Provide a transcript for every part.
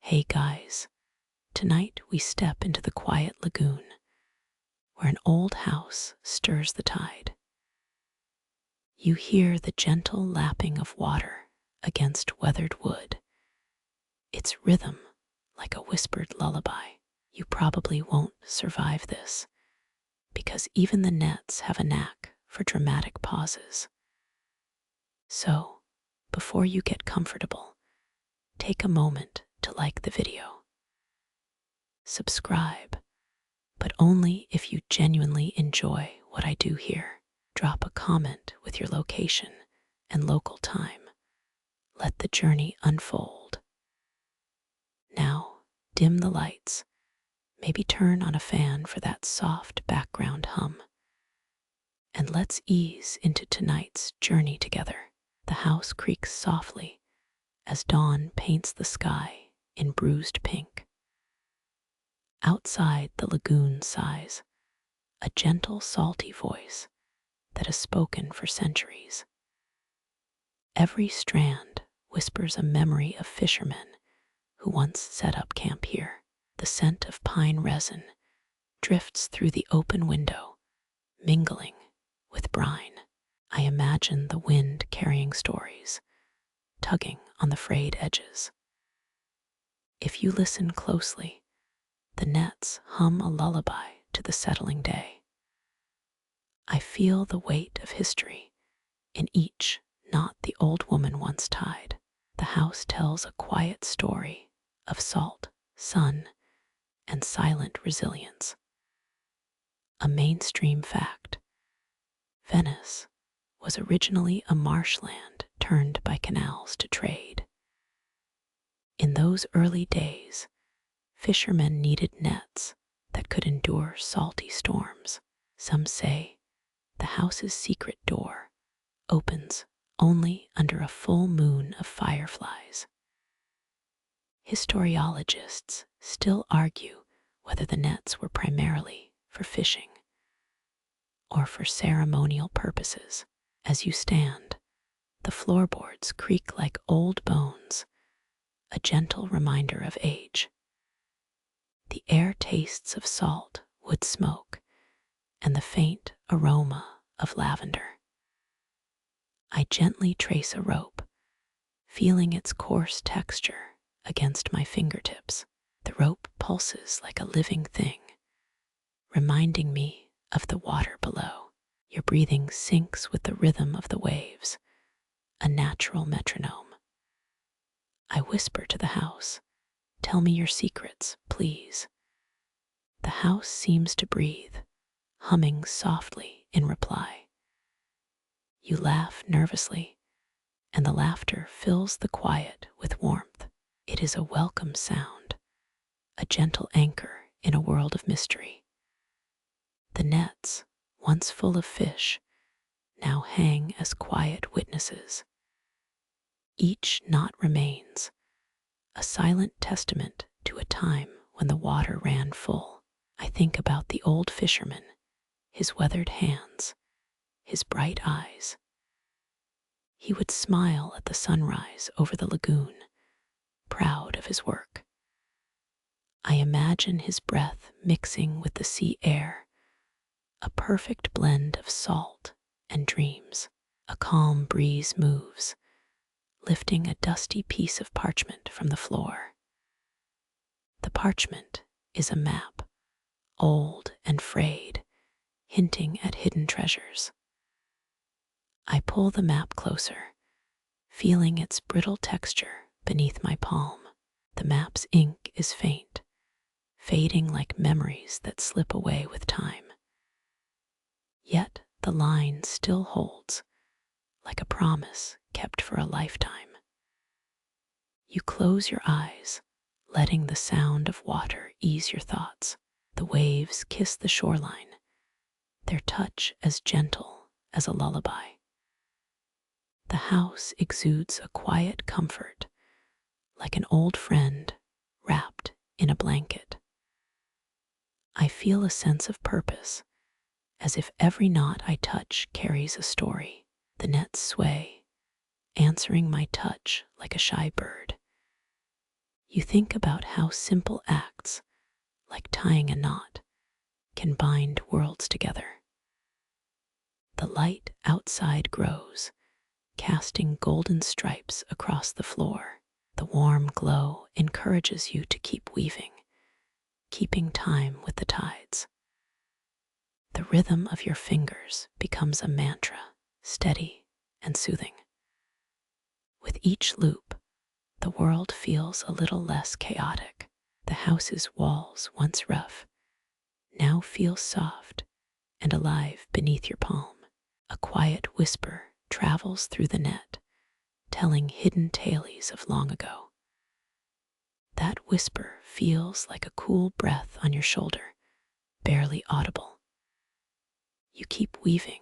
Hey guys, tonight we step into the quiet lagoon, where an old house stirs the tide. You hear the gentle lapping of water against weathered wood, its rhythm like a whispered lullaby. You probably won't survive this, because even the nets have a knack for dramatic pauses. So, before you get comfortable, take a moment to like the video. Subscribe, but only if you genuinely enjoy what I do here. Drop a comment with your location and local time. Let the journey unfold. Now, dim the lights. Maybe turn on a fan for that soft background hum. And let's ease into tonight's journey together. The house creaks softly as dawn paints the sky in bruised pink. Outside the lagoon sighs, a gentle, salty voice that has spoken for centuries. Every strand whispers a memory of fishermen who once set up camp here. The scent of pine resin drifts through the open window, mingling with brine. I imagine the wind carrying stories, tugging on the frayed edges. If you listen closely, the nets hum a lullaby to the settling day. I feel the weight of history in each knot the old woman once tied. The house tells a quiet story of salt, sun, and silent resilience. A mainstream fact: Venice was originally a marshland turned by canals to trade. In those early days, fishermen needed nets that could endure salty storms. Some say the house's secret door opens only under a full moon of fireflies. Historiologists still argue whether the nets were primarily for fishing or for ceremonial purposes. As you stand, the floorboards creak like old bones, a gentle reminder of age. The air tastes of salt, wood smoke, and the faint aroma of lavender. I gently trace a rope, feeling its coarse texture against my fingertips. The rope pulses like a living thing, reminding me of the water below. Your breathing syncs with the rhythm of the waves, a natural metronome. I whisper to the house, "Tell me your secrets, please." The house seems to breathe, humming softly in reply. You laugh nervously, and the laughter fills the quiet with warmth. It is a welcome sound, a gentle anchor in a world of mystery. The nets, once full of fish, now hang as quiet witnesses. Each knot remains, a silent testament to a time when the water ran full. I think about the old fisherman, his weathered hands, his bright eyes. He would smile at the sunrise over the lagoon, proud of his work. I imagine his breath mixing with the sea air, a perfect blend of salt and dreams. A calm breeze moves, lifting a dusty piece of parchment from the floor. The parchment is a map, old and frayed, hinting at hidden treasures. I pull the map closer, feeling its brittle texture beneath my palm. The map's ink is faint, fading like memories that slip away with time. Yet the line still holds, like a promise kept for a lifetime. You close your eyes, letting the sound of water ease your thoughts. The waves kiss the shoreline, their touch as gentle as a lullaby. The house exudes a quiet comfort, like an old friend wrapped in a blanket. I feel a sense of purpose, as if every knot I touch carries a story. The nets sway, answering my touch like a shy bird. You think about how simple acts, like tying a knot, can bind worlds together. The light outside grows, casting golden stripes across the floor. The warm glow encourages you to keep weaving, keeping time with the tides. The rhythm of your fingers becomes a mantra, steady and soothing. With each loop, the world feels a little less chaotic. The house's walls, once rough, now feel soft and alive beneath your palm. A quiet whisper travels through the net, telling hidden tales of long ago. That whisper feels like a cool breath on your shoulder, barely audible. You keep weaving,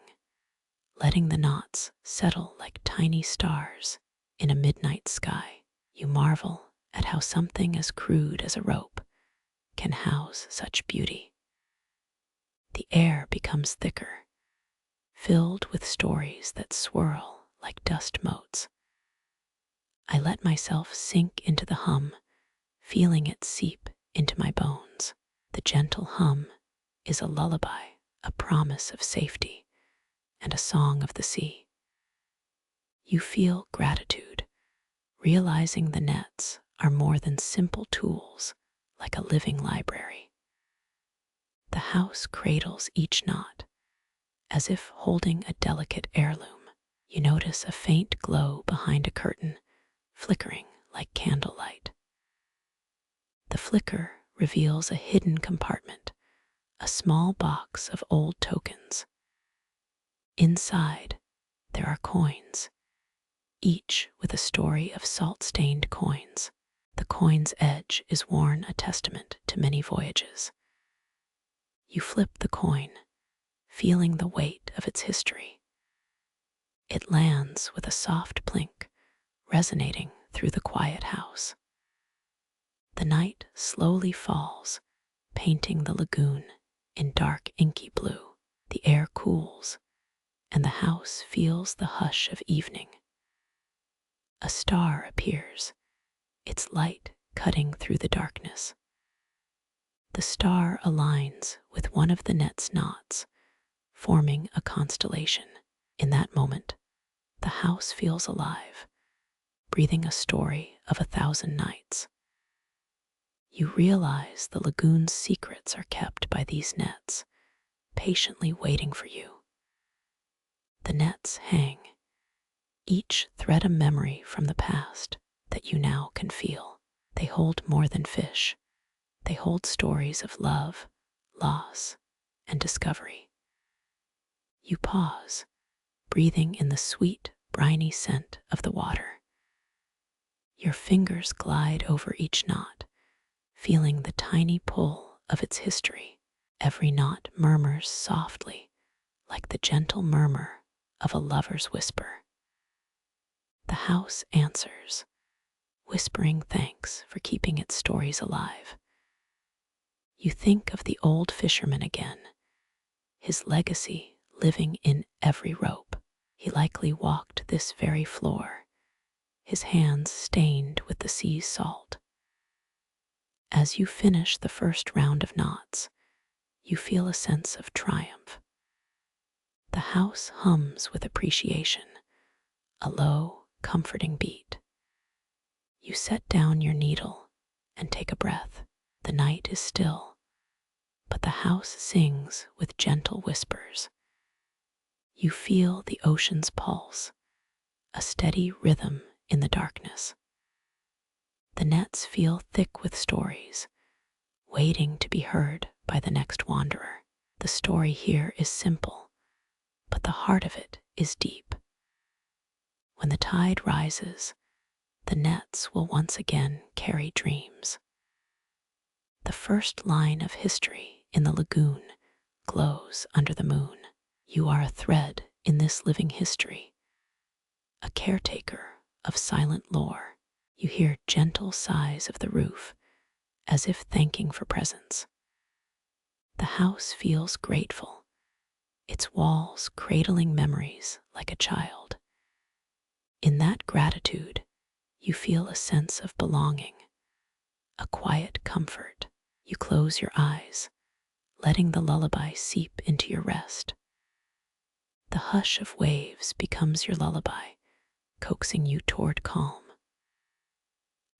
letting the knots settle like tiny stars in a midnight sky. You marvel at how something as crude as a rope can house such beauty. The air becomes thicker, filled with stories that swirl like dust motes. I let myself sink into the hum, feeling it seep into my bones. The gentle hum is a lullaby, a promise of safety, and a song of the sea. You feel gratitude, realizing the nets are more than simple tools, like a living library. The house cradles each knot, as if holding a delicate heirloom. You notice a faint glow behind a curtain, flickering like candlelight. The flicker reveals a hidden compartment, a small box of old tokens. Inside, there are coins, each with a story of salt-stained coins. The coin's edge is worn a testament to many voyages. You flip the coin, feeling the weight of its history. It lands with a soft plink, resonating through the quiet house. The night slowly falls, painting the lagoon in dark inky blue. The air cools, and the house feels the hush of evening. A star appears, its light cutting through the darkness. The star aligns with one of the net's knots, forming a constellation. In that moment, the house feels alive, breathing a story of 1,000 nights. You realize the lagoon's secrets are kept by these nets, patiently waiting for you. The nets hang, each thread a memory from the past that you now can feel. They hold more than fish. They hold stories of love, loss, and discovery. You pause, breathing in the sweet, briny scent of the water. Your fingers glide over each knot, feeling the tiny pull of its history. Every knot murmurs softly, like the gentle murmur of a lover's whisper. The house answers, whispering thanks for keeping its stories alive. You think of the old fisherman again, his legacy living in every rope. He likely walked this very floor, his hands stained with the sea's salt. As you finish the first round of knots, you feel a sense of triumph. The house hums with appreciation, a low, comforting beat. You set down your needle and take a breath. The night is still, but the house sings with gentle whispers. You feel the ocean's pulse, a steady rhythm in the darkness. The nets feel thick with stories, waiting to be heard by the next wanderer. The story here is simple, but the heart of it is deep. When the tide rises, the nets will once again carry dreams. The first line of history in the lagoon glows under the moon. You are a thread in this living history, a caretaker of silent lore. You hear gentle sighs of the roof, as if thanking for presence. The house feels grateful, its walls cradling memories like a child. In that gratitude, you feel a sense of belonging, a quiet comfort. You close your eyes, letting the lullaby seep into your rest. The hush of waves becomes your lullaby, coaxing you toward calm.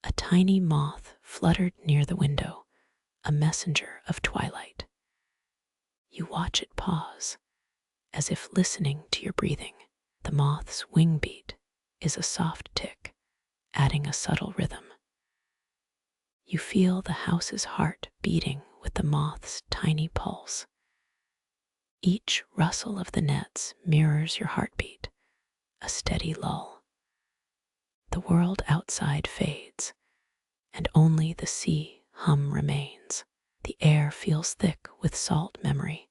A tiny moth fluttered near the window, a messenger of twilight. You watch it pause, as if listening to your breathing. The moth's wing beat is a soft tick, adding a subtle rhythm. You feel the house's heart beating with the moth's tiny pulse. Each rustle of the nets mirrors your heartbeat, a steady lull. The world outside fades, and only the sea hum remains. The air feels thick with salt memory,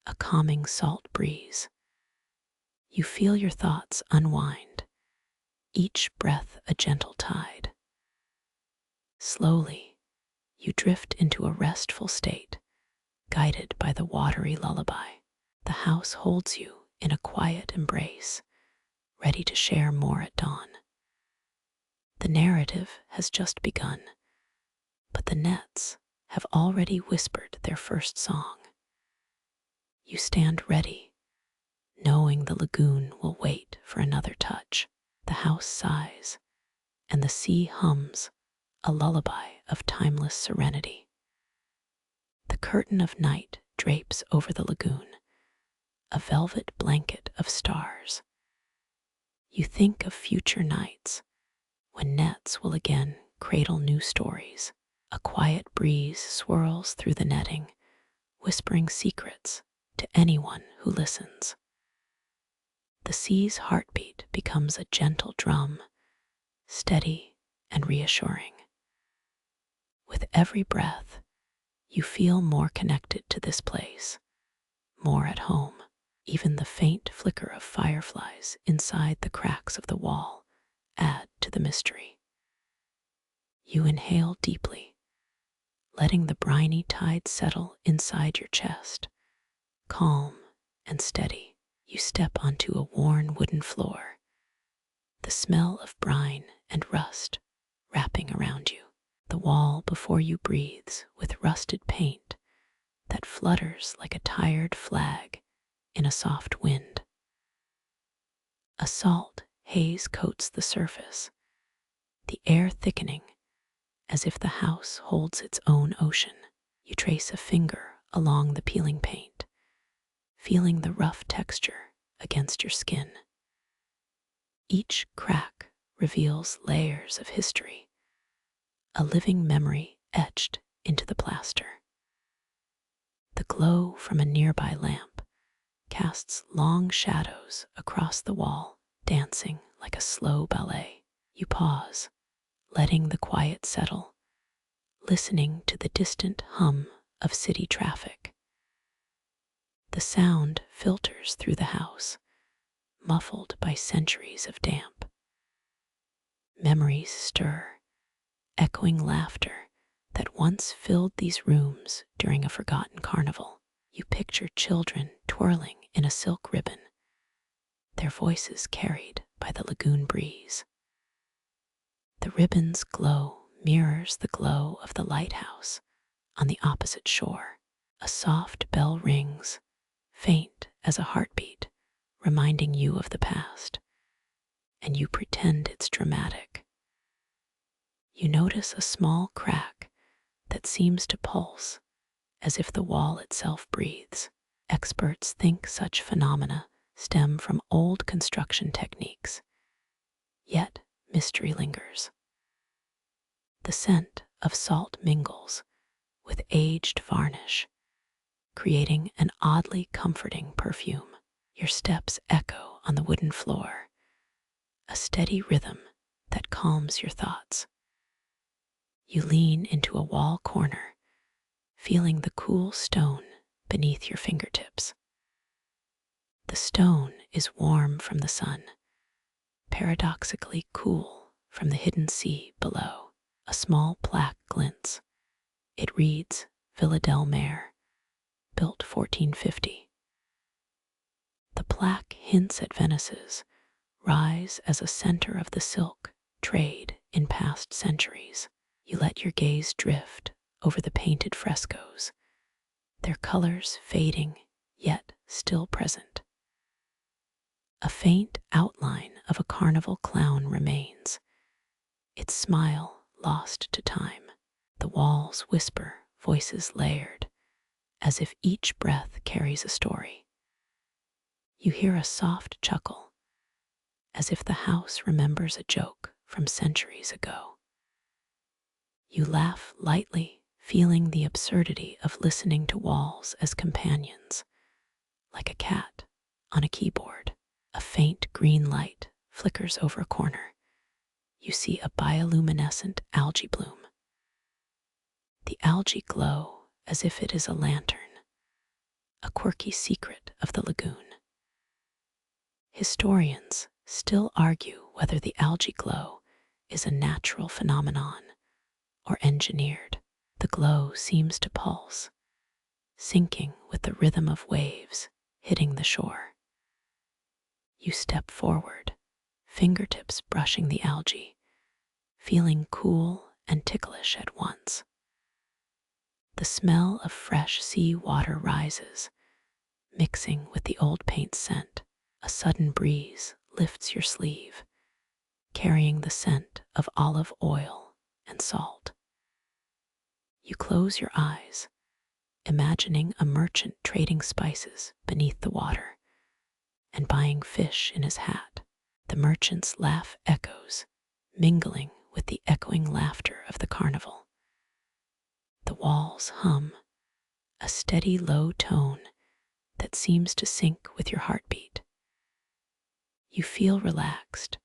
a calming salt breeze. You feel your thoughts unwind, each breath a gentle tide. Slowly, you drift into a restful state, guided by the watery lullaby. The house holds you in a quiet embrace, ready to share more at dawn. The narrative has just begun, but the nets have already whispered their first song. You stand ready, knowing the lagoon will wait for another touch. The house sighs, and the sea hums, a lullaby of timeless serenity. The curtain of night drapes over the lagoon, a velvet blanket of stars. You think of future nights, when nets will again cradle new stories. A quiet breeze swirls through the netting, whispering secrets to anyone who listens. The sea's heartbeat becomes a gentle drum, steady and reassuring. With every breath, you feel more connected to this place, more at home. Even the faint flicker of fireflies inside the cracks of the wall add to the mystery. You inhale deeply, letting the briny tide settle inside your chest. Calm and steady, you step onto a worn wooden floor, the smell of brine and rust wrapping around you. The wall before you breathes with rusted paint that flutters like a tired flag in a soft wind. A salt haze coats the surface, the air thickening as if the house holds its own ocean. You trace a finger along the peeling paint, feeling the rough texture against your skin. Each crack reveals layers of history, a living memory etched into the plaster. The glow from a nearby lamp casts long shadows across the wall, dancing like a slow ballet. You pause, letting the quiet settle, listening to the distant hum of city traffic. The sound filters through the house, muffled by centuries of damp. Memories stir, echoing laughter that once filled these rooms during a forgotten carnival. You picture children twirling in a silk ribbon, their voices carried by the lagoon breeze. The ribbon's glow mirrors the glow of the lighthouse on the opposite shore. A soft bell rings, faint as a heartbeat, reminding you of the past, and you pretend it's dramatic. You notice a small crack that seems to pulse, as if the wall itself breathes. Experts think such phenomena stem from old construction techniques, yet mystery lingers. The scent of salt mingles with aged varnish, creating an oddly comforting perfume. Your steps echo on the wooden floor, a steady rhythm that calms your thoughts. You lean into a wall corner, feeling the cool stone beneath your fingertips. The stone is warm from the sun, paradoxically cool from the hidden sea below. A small plaque glints. It reads, Villa del Mare, built 1450. The plaque hints at Venice's rise as a center of the silk trade in past centuries. You let your gaze drift over the painted frescoes, their colors fading yet still present. A faint outline of a carnival clown remains, its smile lost to time. The walls whisper, voices layered, as if each breath carries a story. You hear a soft chuckle, as if the house remembers a joke from centuries ago. You laugh lightly, feeling the absurdity of listening to walls as companions, like a cat on a keyboard. A faint green light flickers over a corner. You see a bioluminescent algae bloom. The algae glow as if it is a lantern, a quirky secret of the lagoon. Historians still argue whether the algae glow is a natural phenomenon or engineered. The glow seems to pulse, syncing with the rhythm of waves hitting the shore. You step forward, fingertips brushing the algae, feeling cool and ticklish at once. The smell of fresh sea water rises, mixing with the old paint scent. A sudden breeze lifts your sleeve, carrying the scent of olive oil and salt. You close your eyes, imagining a merchant trading spices beneath the water and buying fish in his hat. The merchant's laugh echoes, mingling with the echoing laughter of the carnival. The walls hum, a steady low tone that seems to sync with your heartbeat. You feel relaxed,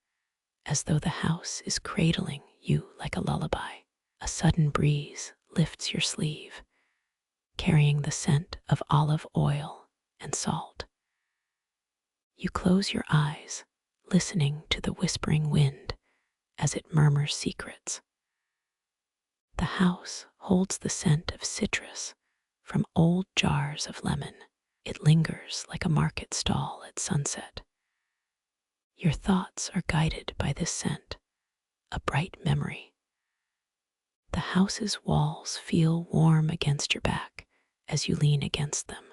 as though the house is cradling you like a lullaby. A sudden breeze lifts your sleeve, carrying the scent of olive oil and salt. You close your eyes, listening to the whispering wind as it murmurs secrets. The house holds the scent of citrus from old jars of lemon. It lingers like a market stall at sunset. Your thoughts are guided by this scent, a bright memory. The house's walls feel warm against your back as you lean against them.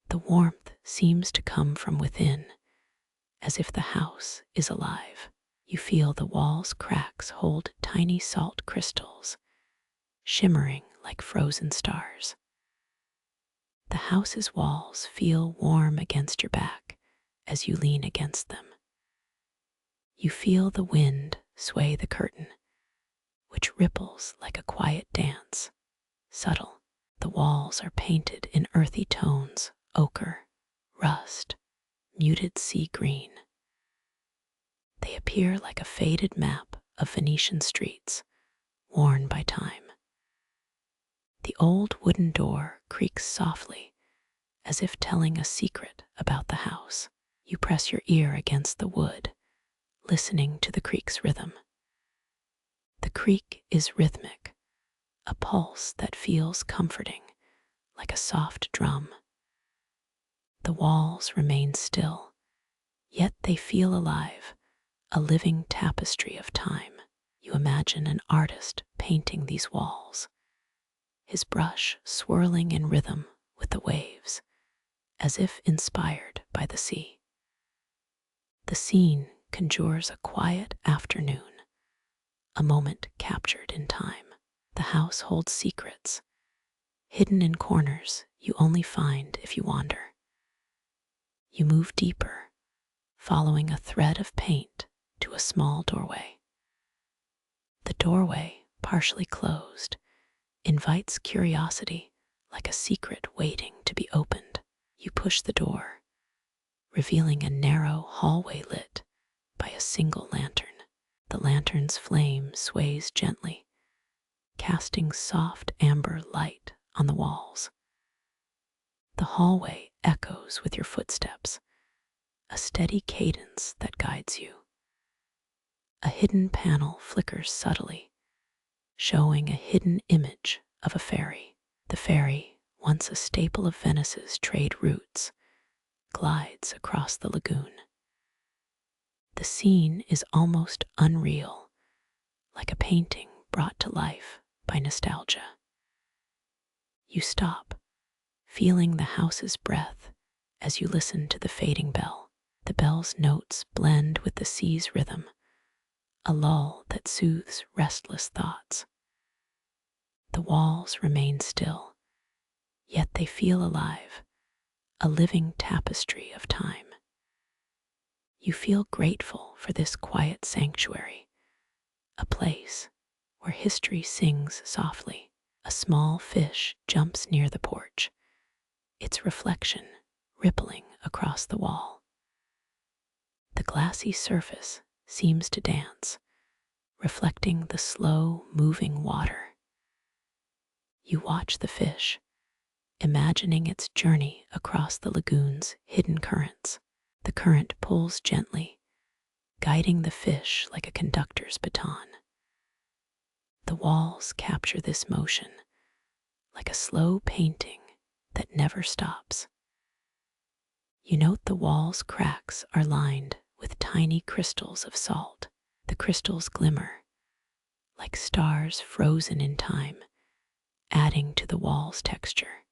The warmth seems to come from within, as if the house is alive. You feel the walls' cracks hold tiny salt crystals, shimmering like frozen stars. The house's walls feel warm against your back as you lean against them. You feel the wind sway the curtain, which ripples like a quiet dance, subtle. The walls are painted in earthy tones, ochre, rust, muted sea green. They appear like a faded map of Venetian streets, worn by time. The old wooden door creaks softly, as if telling a secret about the house. You press your ear against the wood, listening to the creak's rhythm. The creak is rhythmic, a pulse that feels comforting, like a soft drum. The walls remain still, yet they feel alive, a living tapestry of time. You imagine an artist painting these walls, his brush swirling in rhythm with the waves, as if inspired by the sea. The scene conjures a quiet afternoon, a moment captured in time. The house holds secrets, hidden in corners you only find if you wander. You move deeper, following a thread of paint to a small doorway. The doorway, partially closed, invites curiosity like a secret waiting to be opened. You push the door, revealing a narrow hallway lit by a single lantern. The lantern's flame sways gently, casting soft amber light on the walls. The hallway echoes with your footsteps, a steady cadence that guides you. A hidden panel flickers subtly, showing a hidden image of a ferry. The ferry, once a staple of Venice's trade routes, glides across the lagoon. The scene is almost unreal, like a painting brought to life by nostalgia. You stop, feeling the house's breath as you listen to the fading bell. The bell's notes blend with the sea's rhythm, a lull that soothes restless thoughts. The walls remain still, yet they feel alive, a living tapestry of time. You feel grateful for this quiet sanctuary, a place where history sings softly. A small fish jumps near the porch, its reflection rippling across the wall. The glassy surface seems to dance, reflecting the slow moving water. You watch the fish, imagining its journey across the lagoon's hidden currents. The current pulls gently, guiding the fish like a conductor's baton. The walls capture this motion, like a slow painting that never stops. You note the wall's cracks are lined with tiny crystals of salt. The crystals glimmer, like stars frozen in time, adding to the wall's texture.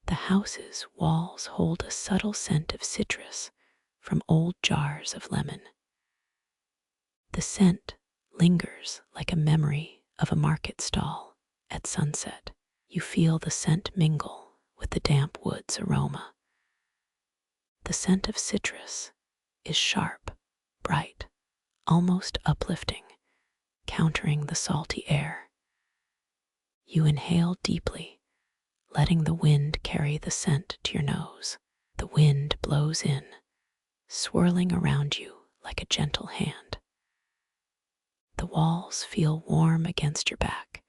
The house's walls hold a subtle scent of citrus from old jars of lemon. The scent lingers like a memory of a market stall at sunset. You feel the scent mingle with the damp wood's aroma. The scent of citrus is sharp, bright, almost uplifting, countering the salty air. You inhale deeply, letting the wind carry the scent to your nose. The wind blows in, swirling around you like a gentle hand. The walls feel warm against your back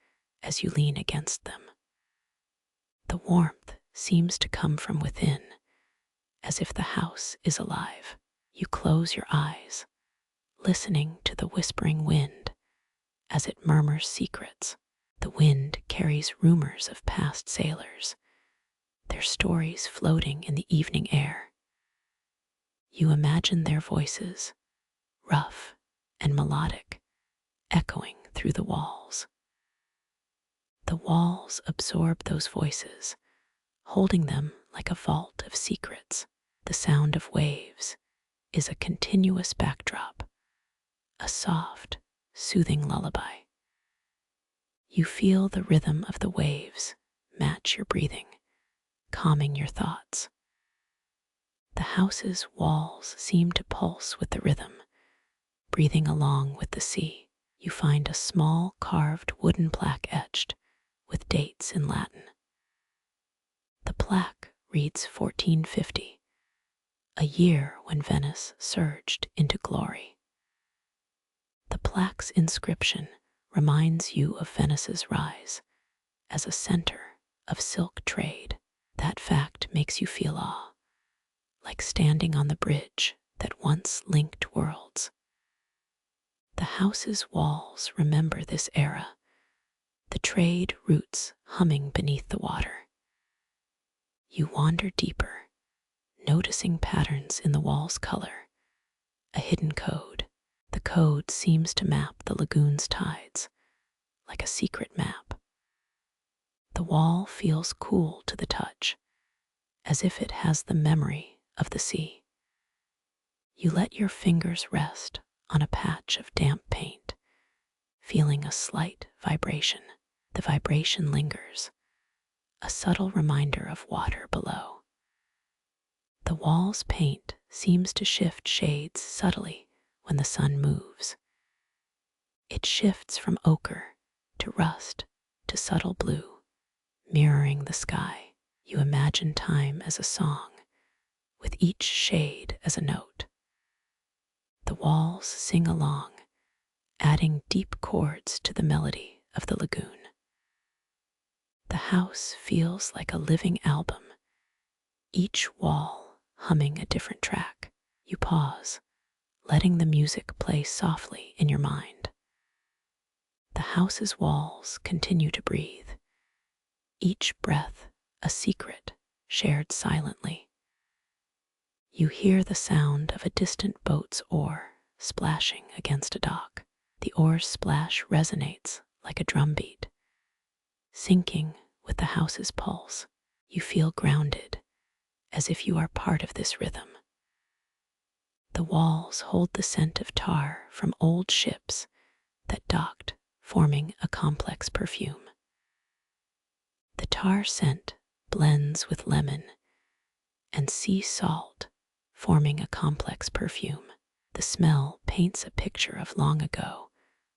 as you lean against them. The warmth seems to come from within, as if the house is alive. You close your eyes, listening to the whispering wind as it murmurs secrets. The wind carries rumors of past sailors, their stories floating in the evening air. You imagine their voices, rough and melodic, echoing through the walls. The walls absorb those voices, holding them like a vault of secrets. The sound of waves is a continuous backdrop, a soft, soothing lullaby. You feel the rhythm of the waves match your breathing, calming your thoughts. The house's walls seem to pulse with the rhythm, breathing along with the sea. You find a small carved wooden plaque etched with dates in Latin. The plaque reads 1450, a year when Venice surged into glory. The plaque's inscription reminds you of Venice's rise as a center of silk trade. That fact makes you feel awe, like standing on the bridge that once linked worlds. The house's walls remember this era, the trade routes humming beneath the water. You wander deeper, noticing patterns in the wall's color, a hidden code. The code seems to map the lagoon's tides, like a secret map. The wall feels cool to the touch, as if it has the memory of the sea. You let your fingers rest on a patch of damp paint, feeling a slight vibration. The vibration lingers, a subtle reminder of water below. The wall's paint seems to shift shades subtly when the sun moves. It shifts from ochre to rust to subtle blue, mirroring the sky. You imagine time as a song, with each shade as a note. The walls sing along, adding deep chords to the melody of the lagoon. The house feels like a living album, each wall humming a different track. You pause, letting the music play softly in your mind. The house's walls continue to breathe, each breath a secret shared silently. You hear the sound of a distant boat's oar splashing against a dock. The oar's splash resonates like a drumbeat, syncing with the house's pulse. You feel grounded, as if you are part of this rhythm. The walls hold the scent of tar from old ships that docked, forming a complex perfume. The tar scent blends with lemon and sea salt, forming a complex perfume. The smell paints a picture of long ago,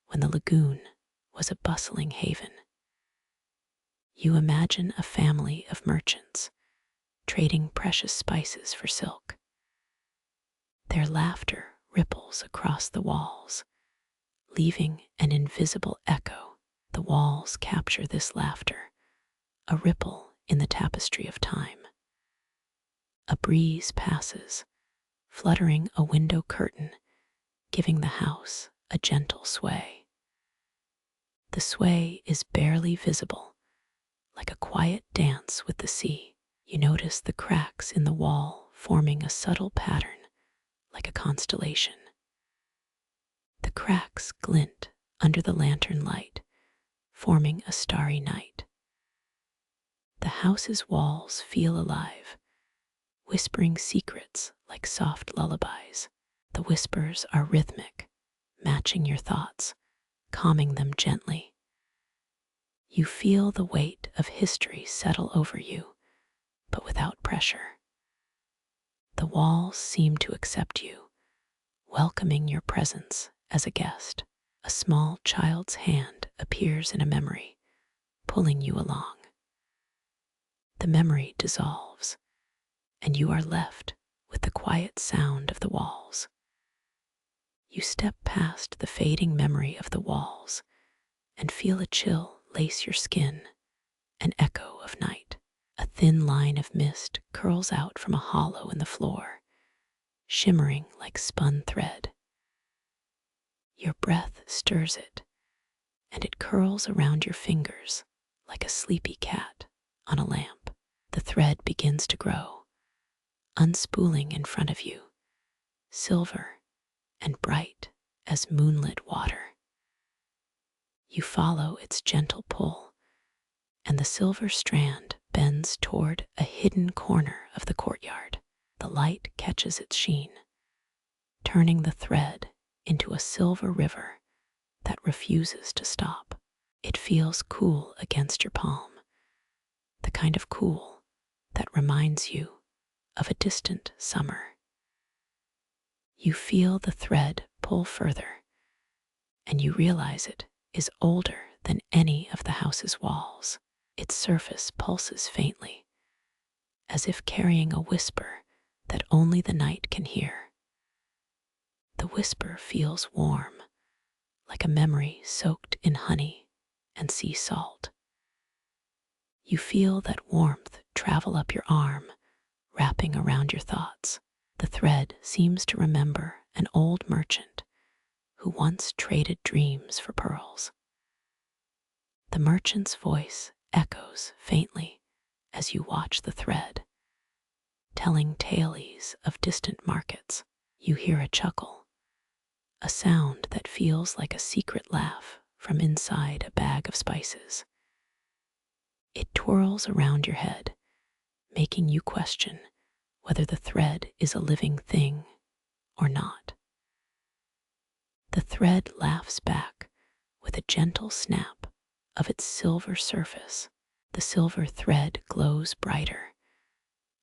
when the lagoon was a bustling haven. You imagine a family of merchants trading precious spices for silk. Their laughter ripples across the walls, leaving an invisible echo. The walls capture this laughter, a ripple in the tapestry of time. A breeze passes, fluttering a window curtain, giving the house a gentle sway. The sway is barely visible, like a quiet dance with the sea. You notice the cracks in the wall forming a subtle pattern, like a constellation. The cracks glint under the lantern light, forming a starry night. The house's walls feel alive, whispering secrets like soft lullabies. The whispers are rhythmic, matching your thoughts, calming them gently. You feel the weight of history settle over you, but without pressure. The walls seem to accept you, welcoming your presence as a guest. A small child's hand appears in a memory, pulling you along. The memory dissolves, and you are left with the quiet sound of the walls. You step past the fading memory of the walls and feel a chill lace your skin, an echo of night. A thin line of mist curls out from a hollow in the floor, shimmering like spun thread. Your breath stirs it, and it curls around your fingers like a sleepy cat on a lamp. The thread begins to grow, unspooling in front of you, silver and bright as moonlit water. You follow its gentle pull, and the silver strand bends toward a hidden corner of the courtyard. The light catches its sheen, turning the thread into a silver river that refuses to stop. It feels cool against your palm, the kind of cool that reminds you of a distant summer. You feel the thread pull further, and you realize it is older than any of the house's walls. Its surface pulses faintly, as if carrying a whisper that only the night can hear. The whisper feels warm, like a memory soaked in honey and sea salt. You feel that warmth travel up your arm, wrapping around your thoughts. The thread seems to remember an old merchant who once traded dreams for pearls. The merchant's voice echoes faintly as you watch the thread, telling tales of distant markets. You hear a chuckle, a sound that feels like a secret laugh from inside a bag of spices. It twirls around your head, making you question whether the thread is a living thing or not. The thread laughs back with a gentle snap of its silver surface. The silver thread glows brighter,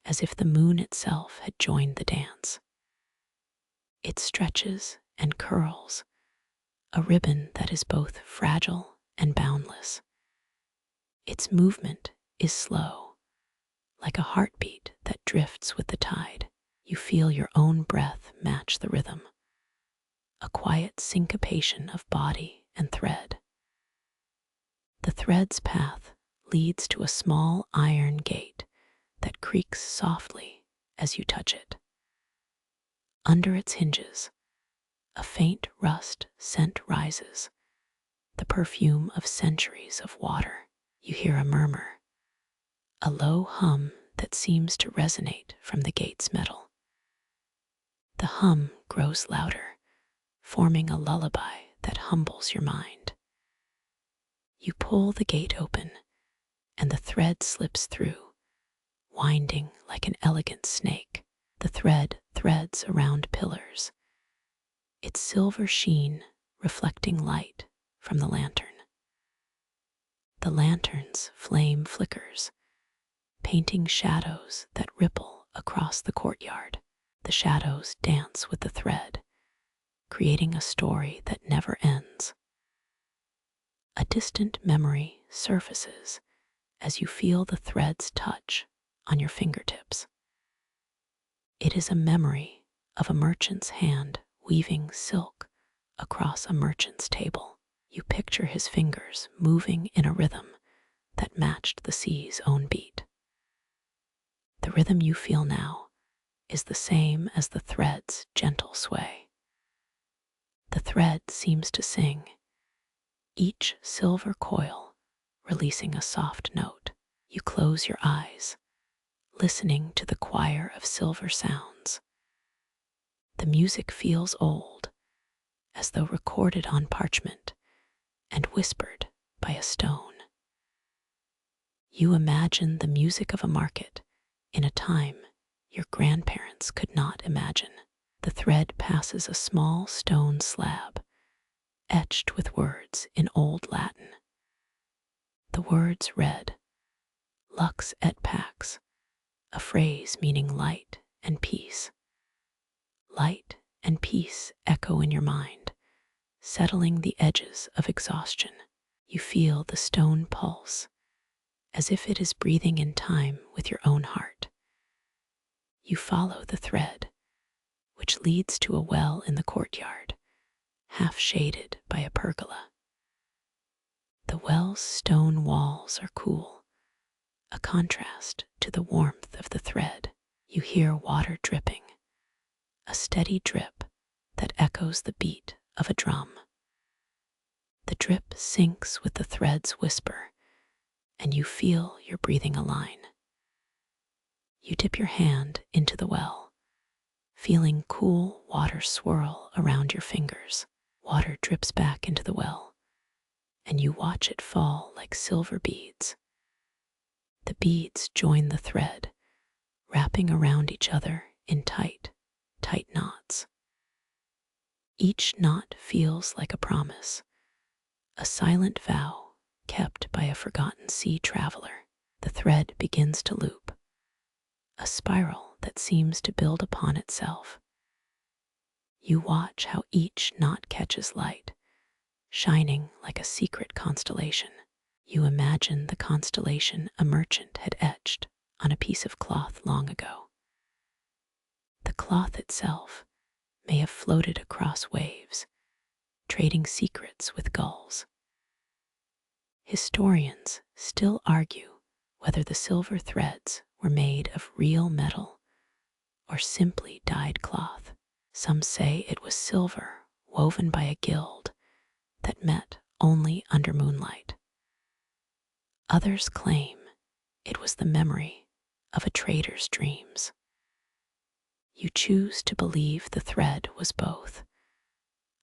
as if the moon itself had joined the dance. It stretches and curls, a ribbon that is both fragile and boundless. Its movement is slow, like a heartbeat that drifts with the tide. You feel your own breath match the rhythm, a quiet syncopation of body and thread. The thread's path leads to a small iron gate that creaks softly as you touch it. Under its hinges, a faint rust scent rises, the perfume of centuries of water. You hear a murmur, a low hum that seems to resonate from the gate's metal. The hum grows louder, forming a lullaby that humbles your mind. You pull the gate open, and the thread slips through, winding like an elegant snake. The thread threads around pillars, its silver sheen reflecting light from the lantern. The lantern's flame flickers, painting shadows that ripple across the courtyard. The shadows dance with the thread, creating a story that never ends. A distant memory surfaces as you feel the thread's touch on your fingertips. It is a memory of a merchant's hand weaving silk across a merchant's table. You picture his fingers moving in a rhythm that matched the sea's own beat. The rhythm you feel now is the same as the thread's gentle sway. The thread seems to sing, each silver coil releasing a soft note. You close your eyes, listening to the choir of silver sounds. The music feels old, as though recorded on parchment and whispered by a stone. You imagine the music of a market in a time your grandparents could not imagine. The thread passes a small stone slab, etched with words in Old Latin. The words read, "Lux et pax," a phrase meaning light and peace. Light and peace echo in your mind, settling the edges of exhaustion. You feel the stone pulse, as if it is breathing in time with your own heart. You follow the thread, which leads to a well in the courtyard, half shaded by a pergola. The well's stone walls are cool, a contrast to the warmth of the thread. You hear water dripping, a steady drip that echoes the beat of a drum. The drip syncs with the thread's whisper, and you feel your breathing align. You dip your hand into the well, feeling cool water swirl around your fingers. Water drips back into the well, and you watch it fall like silver beads. The beads join the thread, wrapping around each other in tight knots. Each knot feels like a promise, a silent vow kept by a forgotten sea traveler. The thread begins to loop, a spiral that seems to build upon itself. You watch how each knot catches light, shining like a secret constellation. You imagine the constellation a merchant had etched on a piece of cloth long ago. The cloth itself may have floated across waves, trading secrets with gulls. Historians still argue whether the silver threads were made of real metal or simply dyed cloth. Some say it was silver woven by a guild that met only under moonlight. Others claim it was the memory of a trader's dreams. You choose to believe the thread was both,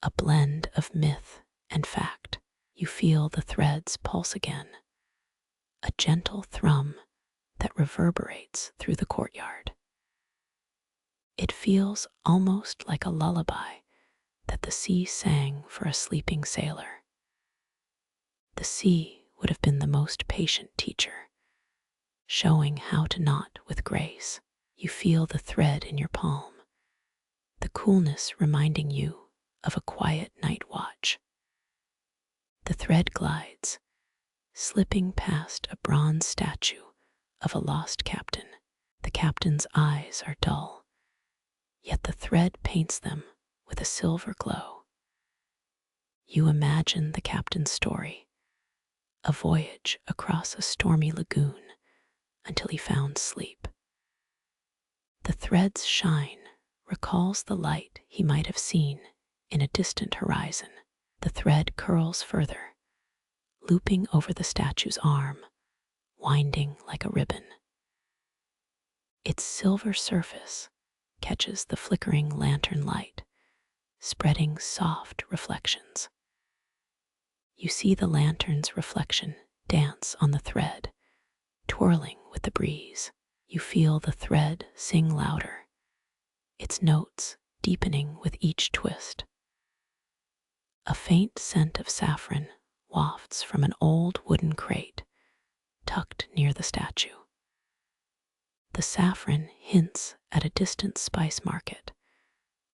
a blend of myth and fact. You feel the thread's pulse again, a gentle thrum that reverberates through the courtyard. It feels almost like a lullaby that the sea sang for a sleeping sailor. The sea would have been the most patient teacher, showing how to knot with grace. You feel the thread in your palm, the coolness reminding you of a quiet night watch. The thread glides, slipping past a bronze statue of a lost captain. The captain's eyes are dull, yet the thread paints them with a silver glow. You imagine the captain's story, a voyage across a stormy lagoon until he found sleep. The thread's shine recalls the light he might have seen in a distant horizon. The thread curls further, looping over the statue's arm, winding like a ribbon. Its silver surface catches the flickering lantern light, spreading soft reflections. You see the lantern's reflection dance on the thread, twirling with the breeze. You feel the thread sing louder, its notes deepening with each twist. A faint scent of saffron wafts from an old wooden crate tucked near the statue. The saffron hints at a distant spice market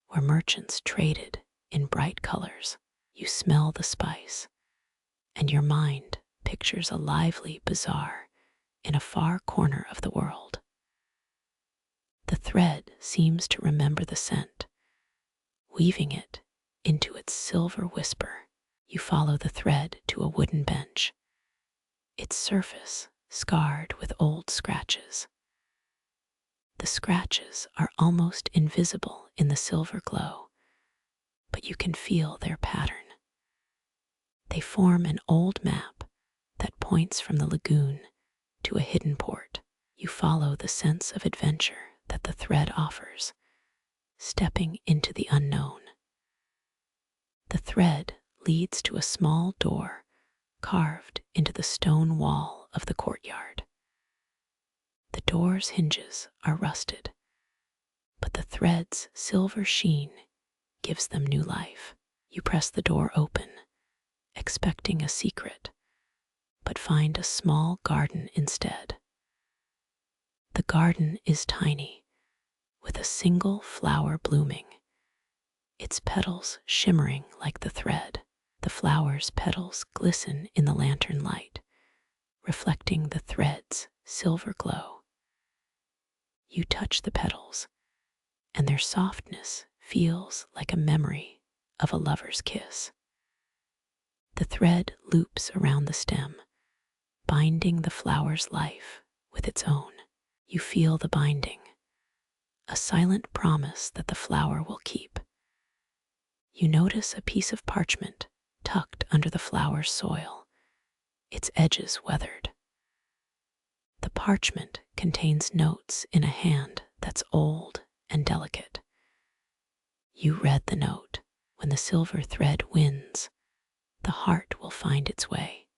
where merchants traded in bright colors. You smell the spice, and your mind pictures a lively bazaar in a far corner of the world. The thread seems to remember the scent, weaving it into its silver whisper. You follow the thread to a wooden bench, its surface scarred with old scratches. The scratches are almost invisible in the silver glow, but you can feel their pattern. They form an old map that points from the lagoon to a hidden port. You follow the sense of adventure that the thread offers, stepping into the unknown. The thread leads to a small door carved into the stone wall of the courtyard. The door's hinges are rusted, but the thread's silver sheen gives them new life. You press the door open, expecting a secret, but find a small garden instead. The garden is tiny, with a single flower blooming, its petals shimmering like the thread. The flower's petals glisten in the lantern light, reflecting the thread's silver glow. You touch the petals, and their softness feels like a memory of a lover's kiss. The thread loops around the stem, binding the flower's life with its own. You feel the binding, a silent promise that the flower will keep. You notice a piece of parchment tucked under the flower's soil, its edges weathered. The parchment contains notes in a hand that's old and delicate. You read the note. When the silver thread wins, the heart will find its way.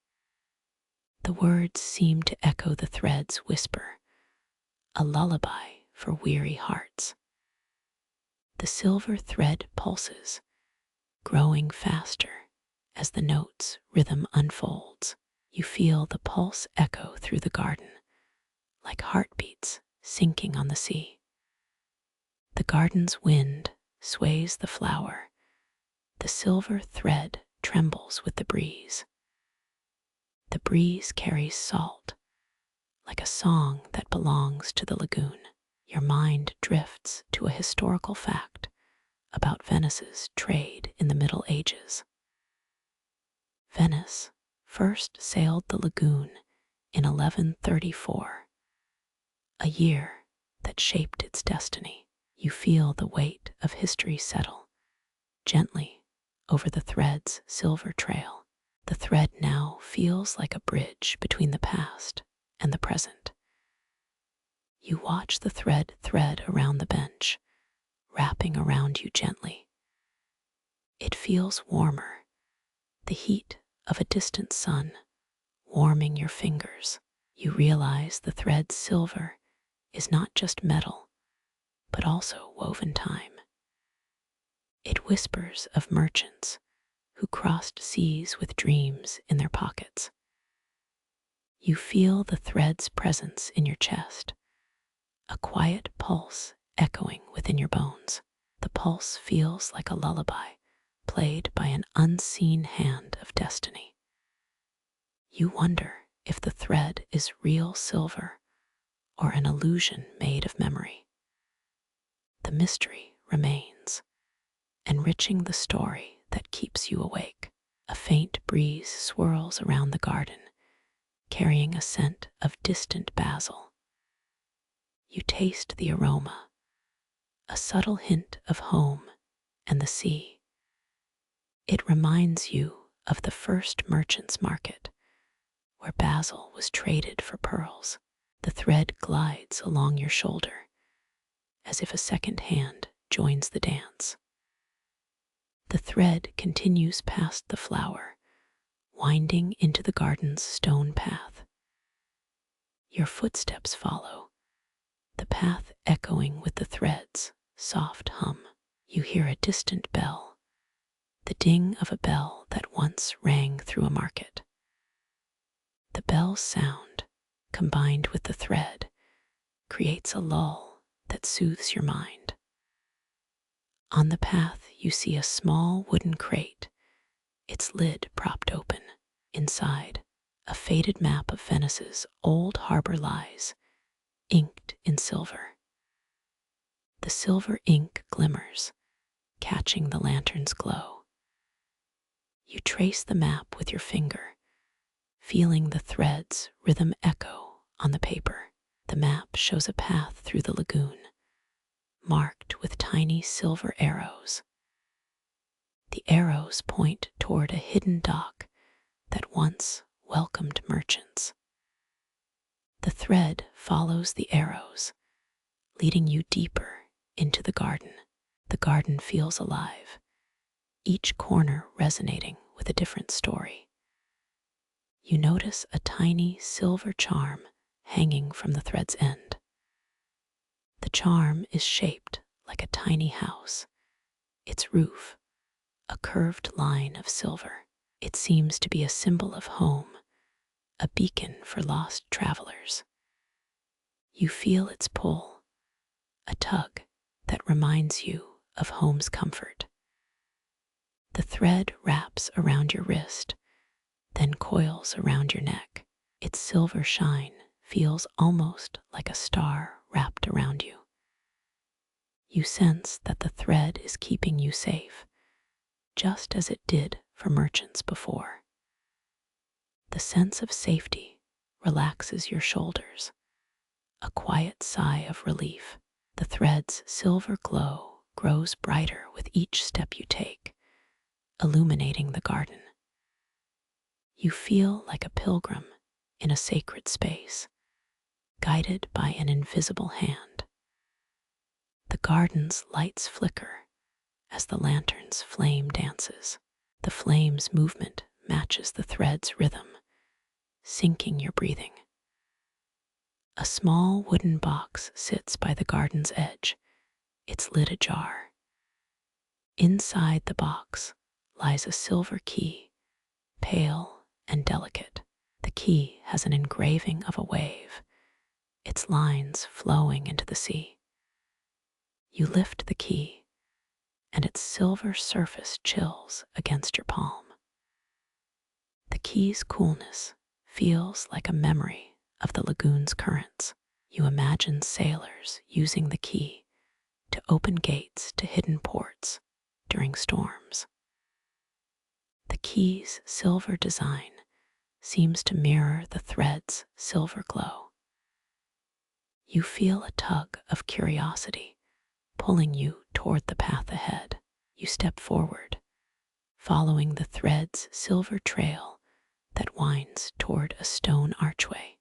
The words seem to echo the thread's whisper, a lullaby for weary hearts. The silver thread pulses, growing faster as the note's rhythm unfolds. You feel the pulse echo through the garden, like heartbeats sinking on the sea. The garden's wind sways the flower. The silver thread trembles with the breeze. The breeze carries salt, like a song that belongs to the lagoon. Your mind drifts to a historical fact about Venice's trade in the Middle Ages. Venice first sailed the lagoon in 1134, a year that shaped its destiny. You feel the weight of history settle gently over the thread's silver trail. The thread now feels like a bridge between the past and the present. You watch the thread around the bench, wrapping around you gently. It feels warmer, the heat of a distant sun warming your fingers. You realize the thread's silver is not just metal, but also woven time. It whispers of merchants who crossed seas with dreams in their pockets. You feel the thread's presence in your chest, a quiet pulse echoing within your bones. The pulse feels like a lullaby played by an unseen hand of destiny. You wonder if the thread is real silver or an illusion made of memory. The mystery remains, enriching the story that keeps you awake. A faint breeze swirls around the garden, carrying a scent of distant basil. You taste the aroma, a subtle hint of home and the sea. It reminds you of the first merchant's market, where basil was traded for pearls. The thread glides along your shoulder, as if a second hand joins the dance. The thread continues past the flower, winding into the garden's stone path. Your footsteps follow, the path echoing with the thread's soft hum. You hear a distant bell, the ding of a bell that once rang through a market. The bell's sound, combined with the thread, creates a lull that soothes your mind. On the path, you see a small wooden crate, its lid propped open. Inside, a faded map of Venice's old harbor lies, inked in silver. The silver ink glimmers, catching the lantern's glow. You trace the map with your finger, feeling the thread's rhythm echo on the paper. The map shows a path through the lagoon, marked with tiny silver arrows. The arrows point toward a hidden dock that once welcomed merchants. The thread follows the arrows, leading you deeper into the garden. The garden feels alive, each corner resonating with a different story. You notice a tiny silver charm hanging from the thread's end. The charm is shaped like a tiny house, its roof a curved line of silver. It seems to be a symbol of home, a beacon for lost travelers. You feel its pull, a tug that reminds you of home's comfort. The thread wraps around your wrist, then coils around your neck. Its silver shine feels almost like a star wrapped around you. You sense that the thread is keeping you safe, just as it did for merchants before. The sense of safety relaxes your shoulders, a quiet sigh of relief. The thread's silver glow grows brighter with each step you take, illuminating the garden. You feel like a pilgrim in a sacred space, guided by an invisible hand. The garden's lights flicker as the lantern's flame dances. The flame's movement matches the thread's rhythm, syncing your breathing. A small wooden box sits by the garden's edge, its lid ajar. Inside the box lies a silver key, pale and delicate. The key has an engraving of a wave, its lines flowing into the sea. You lift the key, and its silver surface chills against your palm. The key's coolness feels like a memory of the lagoon's currents. You imagine sailors using the key to open gates to hidden ports during storms. The key's silver design seems to mirror the thread's silver glow. You feel a tug of curiosity pulling you toward the path ahead. You step forward, following the thread's silver trail that winds toward a stone archway.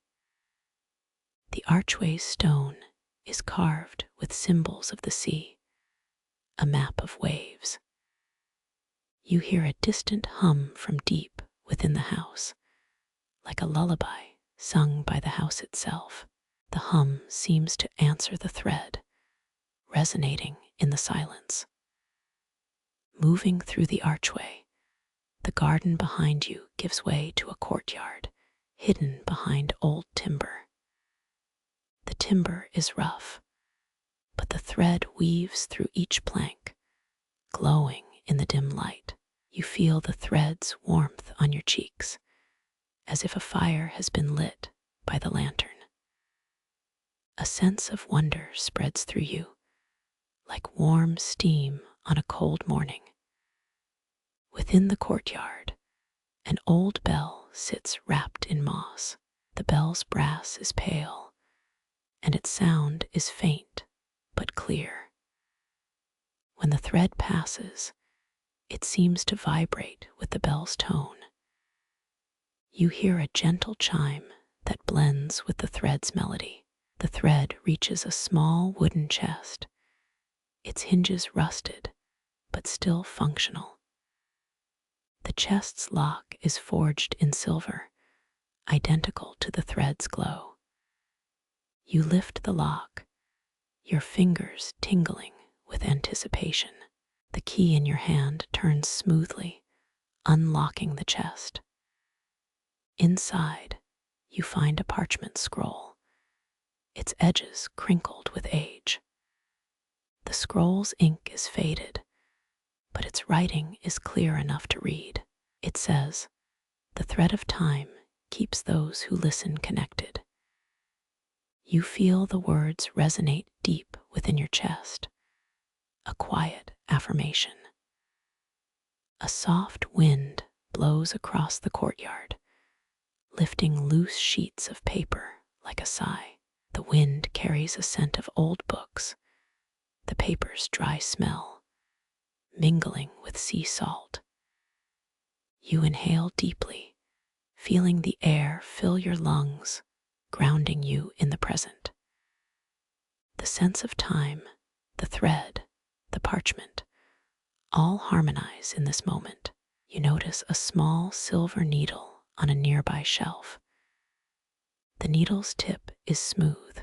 The archway's stone is carved with symbols of the sea, a map of waves. You hear a distant hum from deep within the house, like a lullaby sung by the house itself. The hum seems to answer the thread, resonating in the silence. Moving through the archway, the garden behind you gives way to a courtyard hidden behind old timber. The timber is rough, but the thread weaves through each plank, glowing in the dim light. You feel the thread's warmth on your cheeks, as if a fire has been lit by the lantern. A sense of wonder spreads through you, like warm steam on a cold morning. Within the courtyard, an old bell sits wrapped in moss. The bell's brass is pale, and its sound is faint but clear. When the thread passes, it seems to vibrate with the bell's tone. You hear a gentle chime that blends with the thread's melody. The thread reaches a small wooden chest, its hinges rusted but still functional. The chest's lock is forged in silver, identical to the thread's glow. You lift the lock, your fingers tingling with anticipation. The key in your hand turns smoothly, unlocking the chest. Inside, you find a parchment scroll, its edges crinkled with age. The scroll's ink is faded, but its writing is clear enough to read. It says, "The thread of time keeps those who listen connected." You feel the words resonate deep within your chest, a quiet affirmation. A soft wind blows across the courtyard, lifting loose sheets of paper like a sigh. The wind carries a scent of old books, the paper's dry smell, mingling with sea salt. You inhale deeply, feeling the air fill your lungs, grounding you in the present. The sense of time, the thread, the parchment, all harmonize in this moment. You notice a small silver needle on a nearby shelf. The needle's tip is smooth,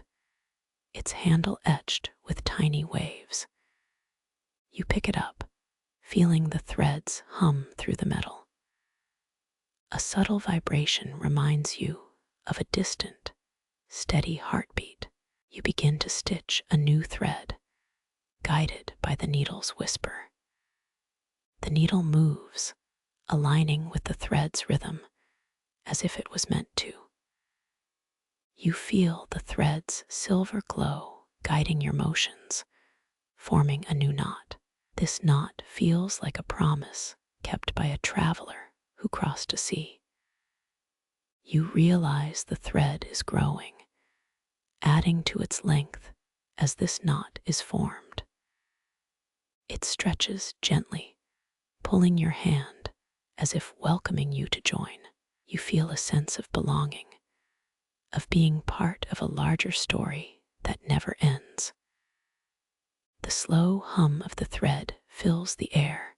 its handle etched with tiny waves. You pick it up, feeling the threads hum through the metal. A subtle vibration reminds you of a distant, steady heartbeat. You begin to stitch a new thread, guided by the needle's whisper. The needle moves, aligning with the thread's rhythm, as if it was meant to. You feel the thread's silver glow guiding your motions, forming a new knot. This knot feels like a promise kept by a traveler who crossed a sea. You realize the thread is growing, adding to its length as this knot is formed. It stretches gently, pulling your hand as if welcoming you to join. You feel a sense of belonging, of being part of a larger story that never ends. The slow hum of the thread fills the air,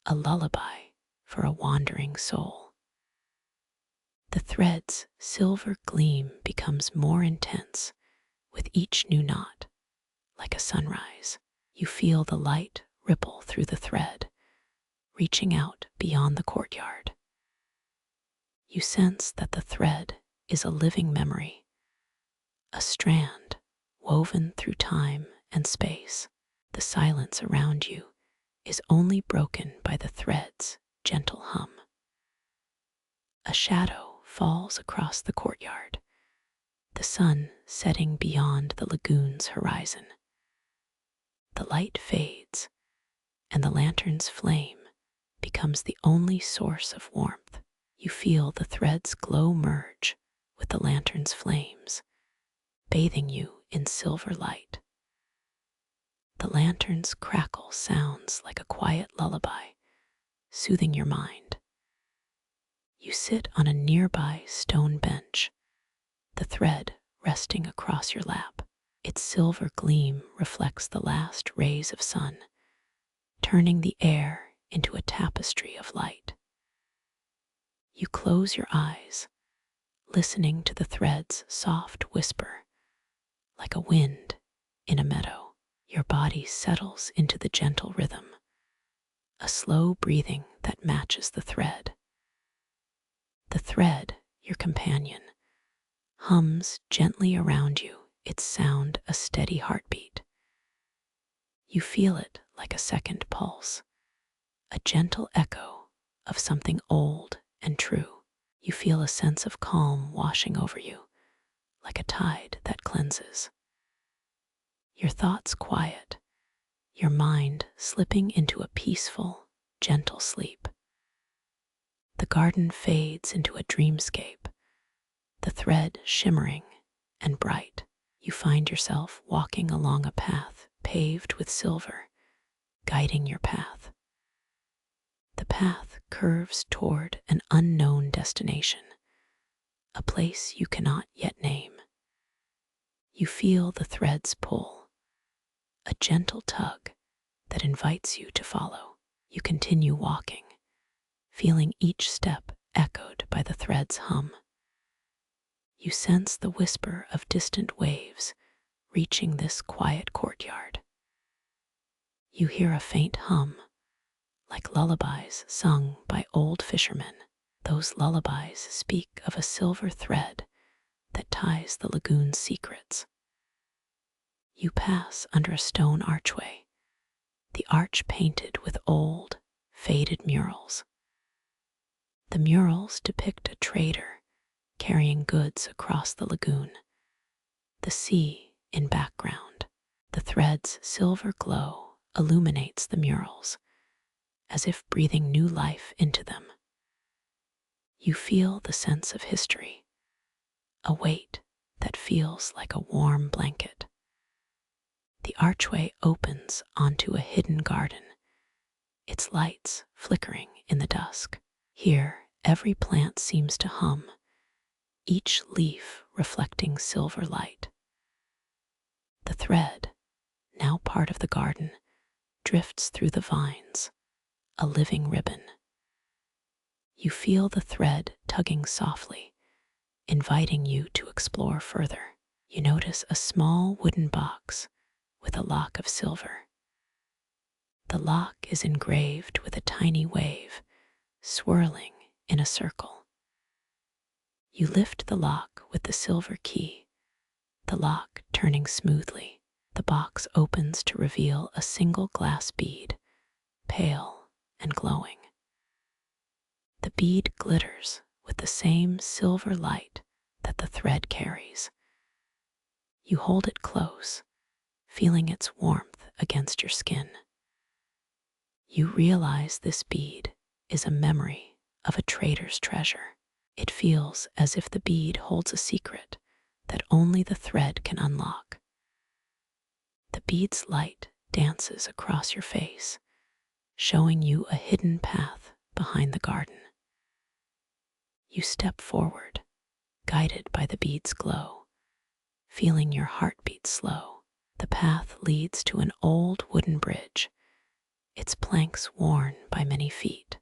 a lullaby for a wandering soul. The thread's silver gleam becomes more intense with each new knot. Like a sunrise, you feel the light ripple through the thread, reaching out beyond the courtyard. You sense that the thread is a living memory, a strand woven through time and space. The silence around you is only broken by the thread's gentle hum. A shadow falls across the courtyard, the sun setting beyond the lagoon's horizon. The light fades, and the lantern's flame becomes the only source of warmth. You feel the thread's glow merge with the lantern's flames, bathing you in silver light. The lantern's crackle sounds like a quiet lullaby, soothing your mind. You sit on a nearby stone bench, the thread resting across your lap. Its silver gleam reflects the last rays of sun, turning the air into a tapestry of light. You close your eyes, listening to the thread's soft whisper, like a wind in a meadow. Your body settles into the gentle rhythm, a slow breathing that matches the thread. The thread, your companion, hums gently around you, its sound a steady heartbeat. You feel it like a second pulse, a gentle echo of something old and true. You feel a sense of calm washing over you, like a tide that cleanses. Your thoughts quiet, your mind slipping into a peaceful, gentle sleep. The garden fades into a dreamscape, the thread shimmering and bright. You find yourself walking along a path paved with silver, guiding your path. The path curves toward an unknown destination, a place you cannot yet name. You feel the thread's pull, a gentle tug that invites you to follow. You continue walking, feeling each step echoed by the thread's hum. You sense the whisper of distant waves reaching this quiet courtyard. You hear a faint hum, like lullabies sung by old fishermen. Those lullabies speak of a silver thread that ties the lagoon's secrets. You pass under a stone archway, the arch painted with old, faded murals. The murals depict a trader carrying goods across the lagoon, the sea in background. The thread's silver glow illuminates the murals, as if breathing new life into them. You feel the sense of history, a weight that feels like a warm blanket. The archway opens onto a hidden garden, its lights flickering in the dusk. Here, every plant seems to hum, each leaf reflecting silver light. The thread, now part of the garden, drifts through the vines, a living ribbon. You feel the thread tugging softly, inviting you to explore further. You notice a small wooden box with a lock of silver. The lock is engraved with a tiny wave, swirling in a circle. You lift the lock with the silver key, the lock turning smoothly. The box opens to reveal a single glass bead, pale and glowing. The bead glitters with the same silver light that the thread carries. You hold it close, feeling its warmth against your skin. You realize this bead is a memory of a trader's treasure. It feels as if the bead holds a secret that only the thread can unlock. The bead's light dances across your face, showing you a hidden path behind the garden. You step forward, guided by the bead's glow, feeling your heartbeat slow. The path leads to an old wooden bridge, its planks worn by many feet.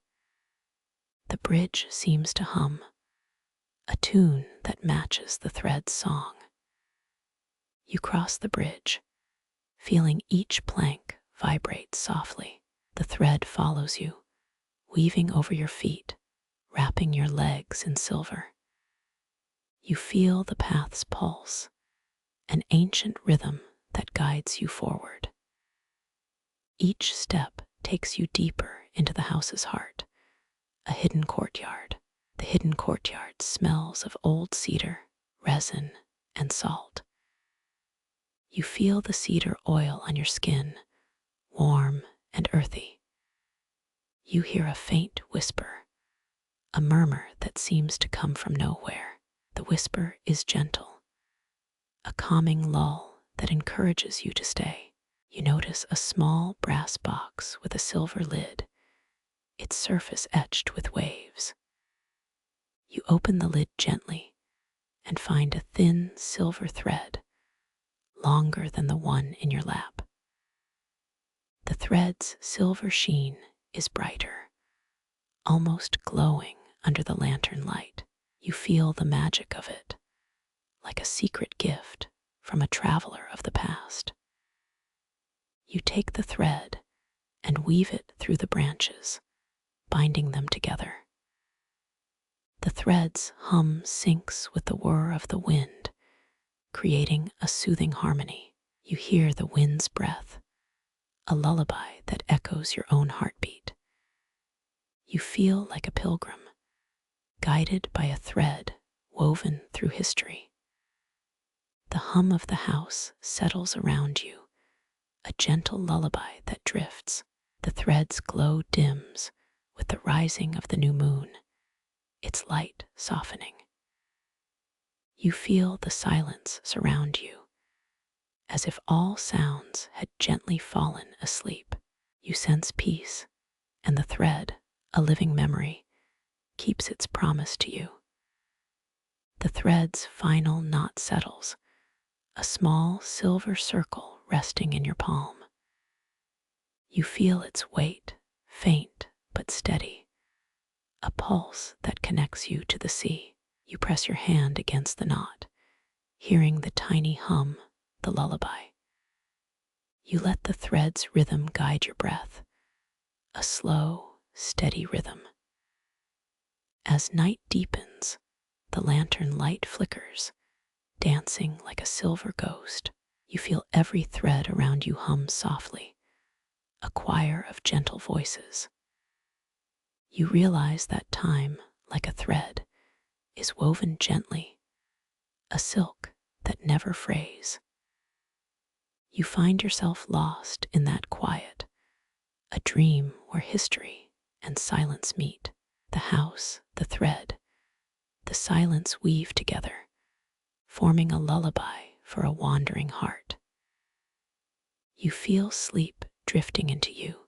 The bridge seems to hum, a tune that matches the thread's song. You cross the bridge, feeling each plank vibrate softly. The thread follows you, weaving over your feet, wrapping your legs in silver. You feel the path's pulse, an ancient rhythm that guides you forward. Each step takes you deeper into the house's heart, a hidden courtyard. The hidden courtyard smells of old cedar, resin, and salt. You feel the cedar oil on your skin, warm and earthy. You hear a faint whisper, a murmur that seems to come from nowhere. The whisper is gentle, a calming lull that encourages you to stay. You notice a small brass box with a silver lid, its surface etched with waves. You open the lid gently and find a thin silver thread, longer than the one in your lap. The thread's silver sheen is brighter, almost glowing under the lantern light. You feel the magic of it, like a secret gift from a traveler of the past. You take the thread and weave it through the branches, binding them together. The thread's hum syncs with the whir of the wind, creating a soothing harmony. You hear the wind's breath, a lullaby that echoes your own heartbeat. You feel like a pilgrim, guided by a thread woven through history. The hum of the house settles around you, a gentle lullaby that drifts. The thread's glow dims with the rising of the new moon, its light softening. You feel the silence surround you, as if all sounds had gently fallen asleep. You sense peace, and the thread, a living memory, keeps its promise to you. The thread's final knot settles, a small silver circle resting in your palm. You feel its weight, faint but steady, a pulse that connects you to the sea. You press your hand against the knot, hearing the tiny hum, the lullaby. You let the thread's rhythm guide your breath, a slow, steady rhythm. As night deepens, the lantern light flickers, dancing like a silver ghost. You feel every thread around you hum softly, a choir of gentle voices. You realize that time, like a thread, is woven gently, a silk that never frays. You find yourself lost in that quiet, a dream where history and silence meet. The house, the thread, the silence weave together, forming a lullaby for a wandering heart. You feel sleep drifting into you,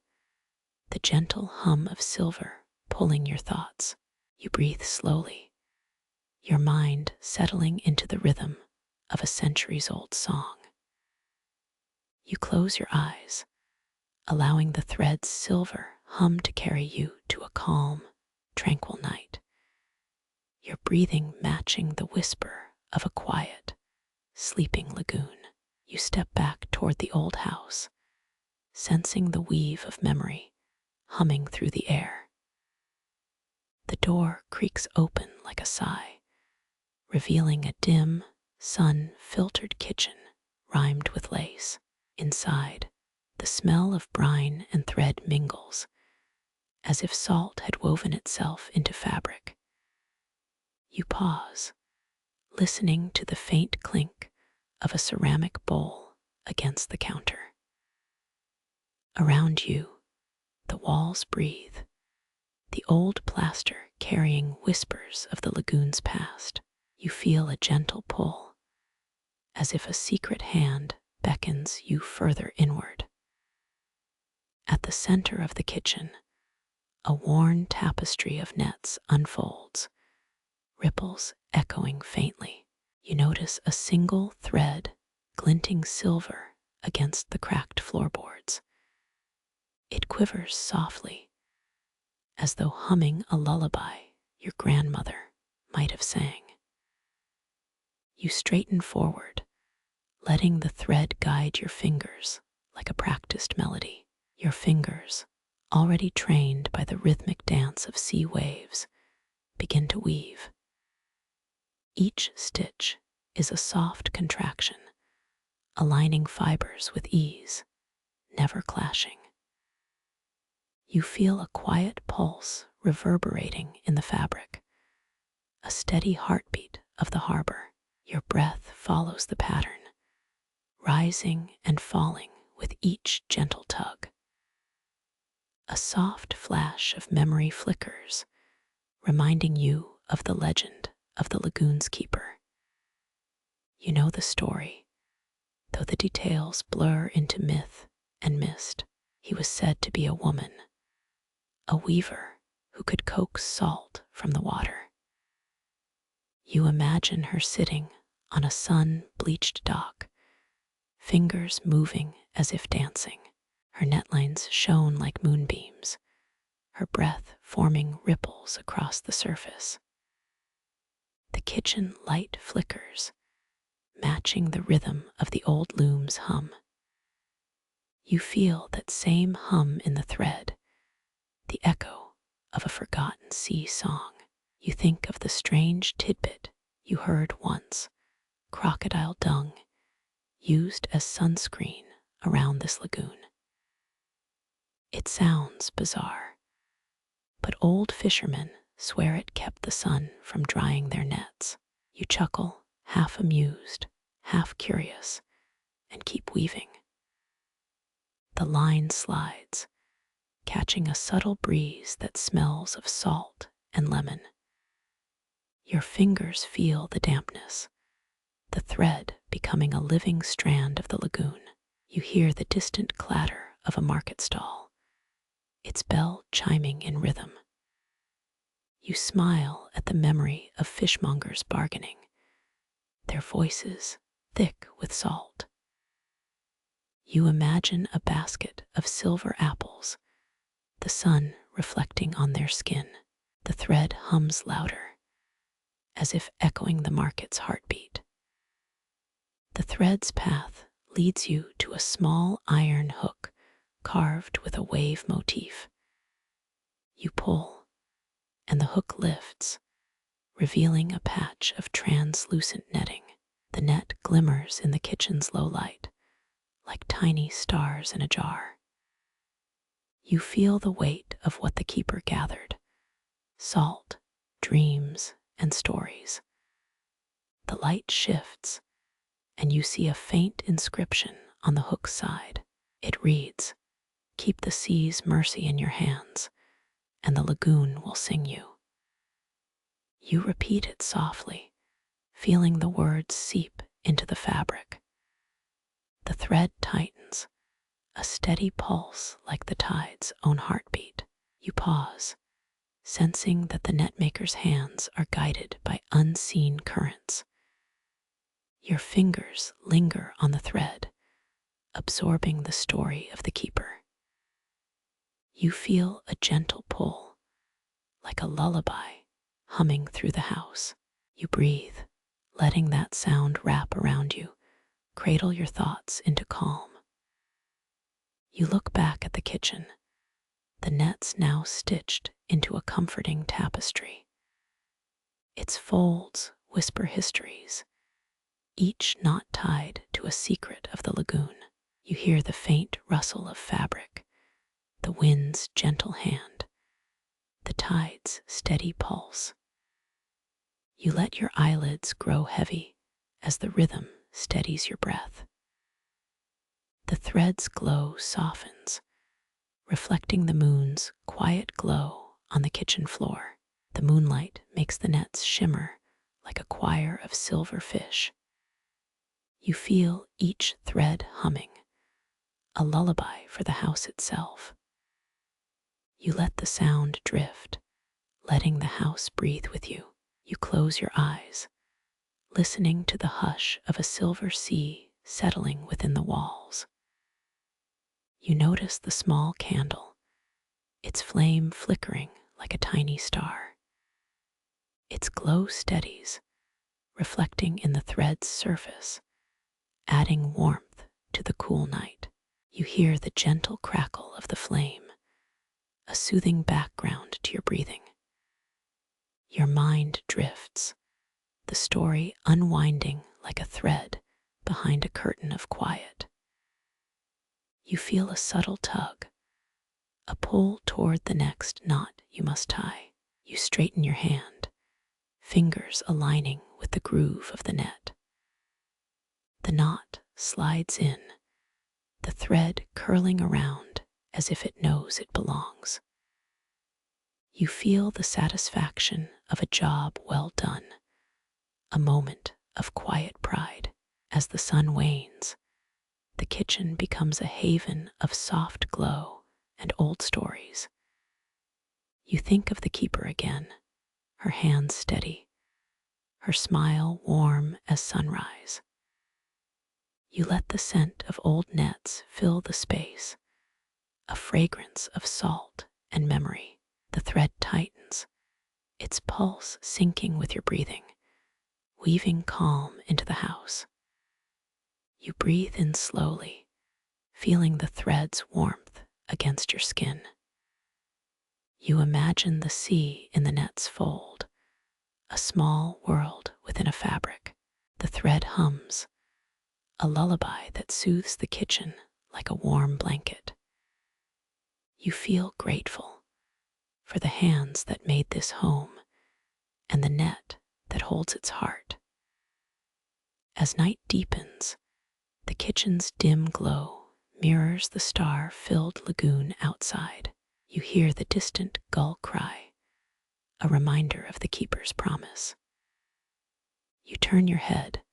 the gentle hum of silver pulling your thoughts. You breathe slowly, your mind settling into the rhythm of a centuries-old song. You close your eyes, allowing the thread's silver hum to carry you to a calm, tranquil night. Your breathing matching the whisper of a quiet, sleeping lagoon. You step back toward the old house, sensing the weave of memory humming through the air. The door creaks open like a sigh, revealing a dim, sun-filtered kitchen rhymed with lace. Inside, the smell of brine and thread mingles, as if salt had woven itself into fabric. You pause, listening to the faint clink of a ceramic bowl against the counter. Around you, the walls breathe, the old plaster carrying whispers of the lagoon's past. You feel a gentle pull, as if a secret hand beckons you further inward. At the center of the kitchen, a worn tapestry of nets unfolds, ripples echoing faintly. You notice a single thread glinting silver against the cracked floorboards. It quivers softly, as though humming a lullaby your grandmother might have sang. You straighten forward, letting the thread guide your fingers like a practiced melody. Your fingers, already trained by the rhythmic dance of sea waves, begin to weave. Each stitch is a soft contraction, aligning fibers with ease, never clashing. You feel a quiet pulse reverberating in the fabric, a steady heartbeat of the harbor. Your breath follows the pattern, rising and falling with each gentle tug. A soft flash of memory flickers, reminding you of the legend of the lagoon's keeper. You know the story, though the details blur into myth and mist. He was said to be a woman, a weaver who could coax salt from the water. You imagine her sitting on a sun-bleached dock, fingers moving as if dancing. Her netlines shone like moonbeams, her breath forming ripples across the surface. The kitchen light flickers, matching the rhythm of the old loom's hum. You feel that same hum in the thread, the echo of a forgotten sea song. You think of the strange tidbit you heard once, crocodile dung, used as sunscreen around this lagoon. It sounds bizarre, but old fishermen swear it kept the sun from drying their nets. You chuckle, half amused, half curious, and keep weaving. The line slides, catching a subtle breeze that smells of salt and lemon. Your fingers feel the dampness, the thread becoming a living strand of the lagoon. You hear the distant clatter of a market stall, its bell chiming in rhythm. You smile at the memory of fishmongers bargaining, their voices thick with salt. You imagine a basket of silver apples, the sun reflecting on their skin. The thread hums louder, as if echoing the market's heartbeat. The thread's path leads you to a small iron hook carved with a wave motif. You pull, and the hook lifts, revealing a patch of translucent netting. The net glimmers in the kitchen's low light, like tiny stars in a jar. You feel the weight of what the keeper gathered: salt, dreams, and stories. The light shifts, and you see a faint inscription on the hook's side. It reads, "Keep the sea's mercy in your hands, and the lagoon will sing you." You repeat it softly, feeling the words seep into the fabric. The thread tightens, a steady pulse like the tide's own heartbeat. You pause, sensing that the netmaker's hands are guided by unseen currents. Your fingers linger on the thread, absorbing the story of the keeper. You feel a gentle pull, like a lullaby humming through the house. You breathe, letting that sound wrap around you, cradle your thoughts into calm. You look back at the kitchen, the nets now stitched into a comforting tapestry. Its folds whisper histories, each knot tied to a secret of the lagoon. You hear the faint rustle of fabric, the wind's gentle hand, the tide's steady pulse. You let your eyelids grow heavy as the rhythm steadies your breath. The thread's glow softens, reflecting the moon's quiet glow on the kitchen floor. The moonlight makes the nets shimmer like a choir of silver fish. You feel each thread humming, a lullaby for the house itself. You let the sound drift, letting the house breathe with you. You close your eyes, listening to the hush of a silver sea settling within the walls. You notice the small candle, its flame flickering like a tiny star. Its glow steadies, reflecting in the thread's surface, adding warmth to the cool night. You hear the gentle crackle of the flame, a soothing background to your breathing. Your mind drifts, the story unwinding like a thread behind a curtain of quiet. You feel a subtle tug, a pull toward the next knot you must tie. You straighten your hand, fingers aligning with the groove of the net. The knot slides in, the thread curling around as if it knows it belongs. You feel the satisfaction of a job well done, a moment of quiet pride. As the sun wanes, the kitchen becomes a haven of soft glow and old stories. You think of the keeper again, her hands steady, her smile warm as sunrise. You let the scent of old nets fill the space, a fragrance of salt and memory. The thread tightens, its pulse syncing with your breathing, weaving calm into the house. You breathe in slowly, feeling the thread's warmth against your skin. You imagine the sea in the net's fold, a small world within a fabric. The thread hums, a lullaby that soothes the kitchen like a warm blanket. You feel grateful for the hands that made this home and the net that holds its heart. As night deepens, the kitchen's dim glow mirrors the star-filled lagoon outside. You hear the distant gull cry, a reminder of the keeper's promise. You turn your head,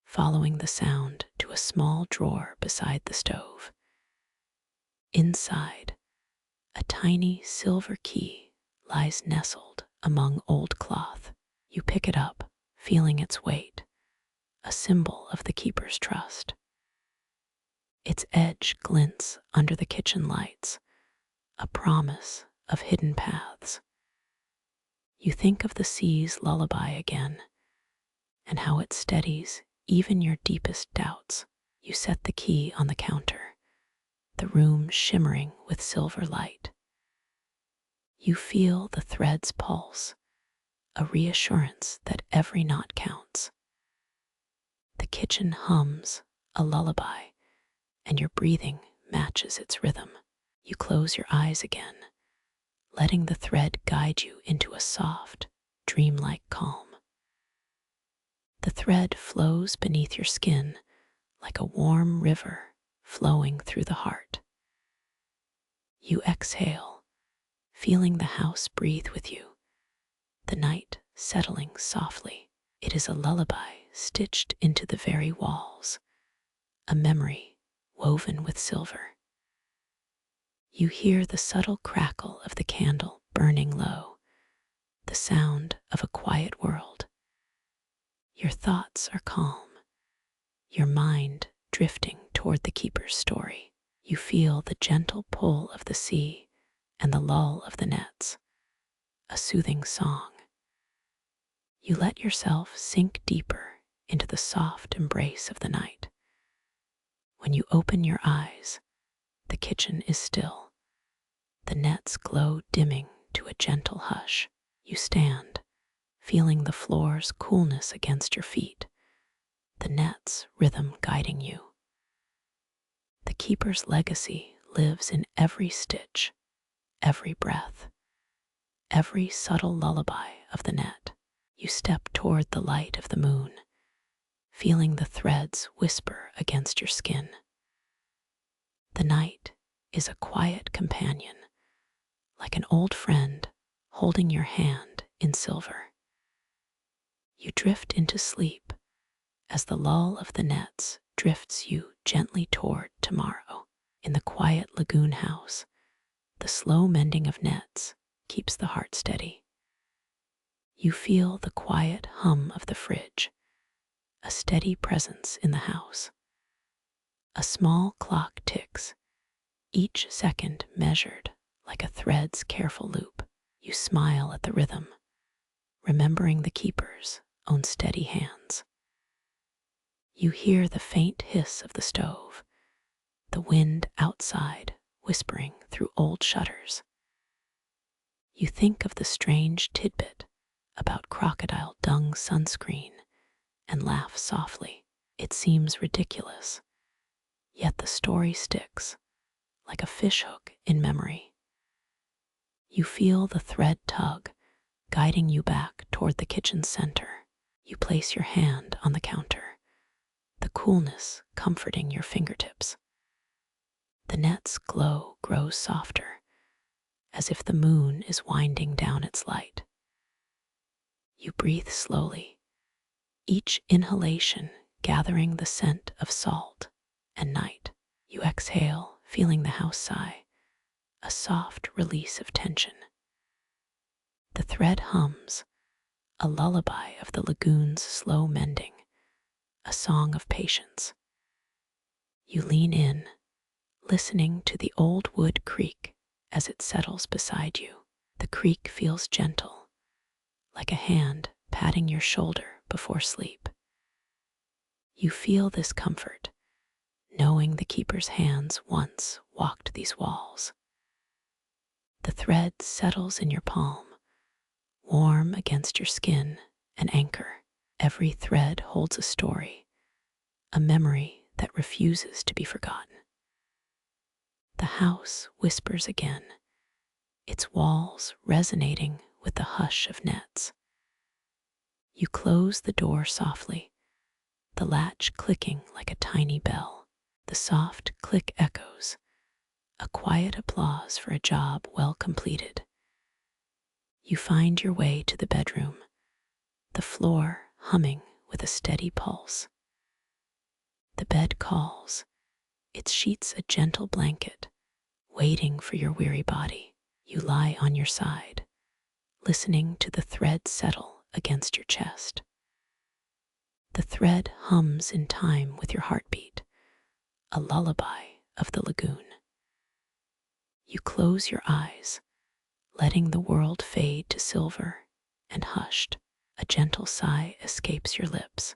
following the sound to a small drawer beside the stove. Inside, a tiny silver key lies nestled among old cloth. You pick it up, feeling its weight, a symbol of the keeper's trust. Its edge glints under the kitchen lights, a promise of hidden paths. You think of the sea's lullaby again, and how it steadies even your deepest doubts. You set the key on the counter, the room shimmering with silver light. You feel the thread's pulse, a reassurance that every knot counts. The kitchen hums a lullaby, and your breathing matches its rhythm. You close your eyes again, letting the thread guide you into a soft, dreamlike calm. The thread flows beneath your skin like a warm river flowing through the heart. You exhale, feeling the house breathe with you, the night settling softly. It is a lullaby stitched into the very walls, a memory woven with silver. You hear the subtle crackle of the candle burning low, the sound of a quiet world. Your thoughts are calm, your mind drifting toward the keeper's story. You feel the gentle pull of the sea and the lull of the nets, a soothing song. You let yourself sink deeper into the soft embrace of the night. When you open your eyes, the kitchen is still. The nets glow dimming to a gentle hush. You stand, feeling the floor's coolness against your feet, the net's rhythm guiding you. The keeper's legacy lives in every stitch, every breath, every subtle lullaby of the net. You step toward the light of the moon, feeling the threads whisper against your skin. The night is a quiet companion, like an old friend holding your hand in silver. You drift into sleep as the lull of the nets drifts you gently toward tomorrow. In the quiet lagoon house, the slow mending of nets keeps the heart steady. You feel the quiet hum of the fridge, a steady presence in the house. A small clock ticks, each second measured like a thread's careful loop. You smile at the rhythm, remembering the keeper's own steady hands. You hear the faint hiss of the stove, the wind outside whispering through old shutters. You think of the strange tidbit about crocodile dung sunscreen and laugh softly. It seems ridiculous, yet the story sticks like a fishhook in memory. You feel the thread tug, guiding you back toward the kitchen center. You place your hand on the counter, the coolness comforting your fingertips. The net's glow grows softer, as if the moon is winding down its light. You breathe slowly, each inhalation gathering the scent of salt and night. You exhale, feeling the house sigh, a soft release of tension. The thread hums, a lullaby of the lagoon's slow mending, a song of patience. You lean in, listening to the old wood creak as it settles beside you. The creak feels gentle, like a hand patting your shoulder before sleep. You feel this comfort, knowing the keeper's hands once walked these walls. The thread settles in your palm, warm against your skin, an anchor. Every thread holds a story, a memory that refuses to be forgotten. The house whispers again, its walls resonating with the hush of nets. You close the door softly, the latch clicking like a tiny bell. The soft click echoes, a quiet applause for a job well completed. You find your way to the bedroom, the floor humming with a steady pulse. The bed calls, its sheets a gentle blanket, waiting for your weary body. You lie on your side, listening to the thread settle against your chest. The thread hums in time with your heartbeat, a lullaby of the lagoon. You close your eyes, letting the world fade to silver and hushed. A gentle sigh escapes your lips,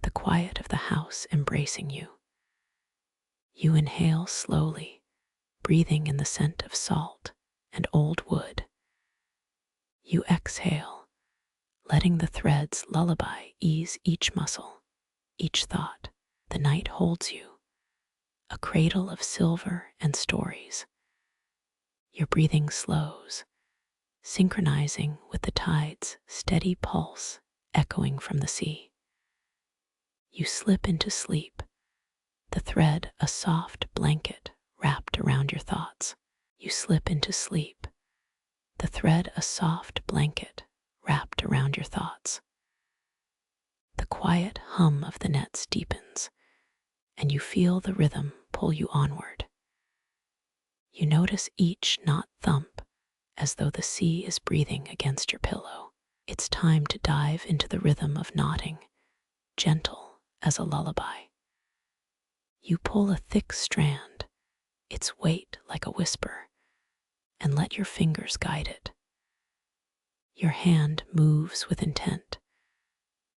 the quiet of the house embracing you. You inhale slowly, breathing in the scent of salt and old wood. You exhale, letting the thread's lullaby ease each muscle, each thought. The night holds you, a cradle of silver and stories. Your breathing slows, synchronizing with the tide's steady pulse echoing from the sea. You slip into sleep, the thread a soft blanket wrapped around your thoughts. You slip into sleep, the thread a soft blanket wrapped around your thoughts. The quiet hum of the nets deepens, and you feel the rhythm pull you onward. You notice each knot thump as though the sea is breathing against your pillow. It's time to dive into the rhythm of knotting, gentle as a lullaby. You pull a thick strand, its weight like a whisper, and let your fingers guide it. Your hand moves with intent,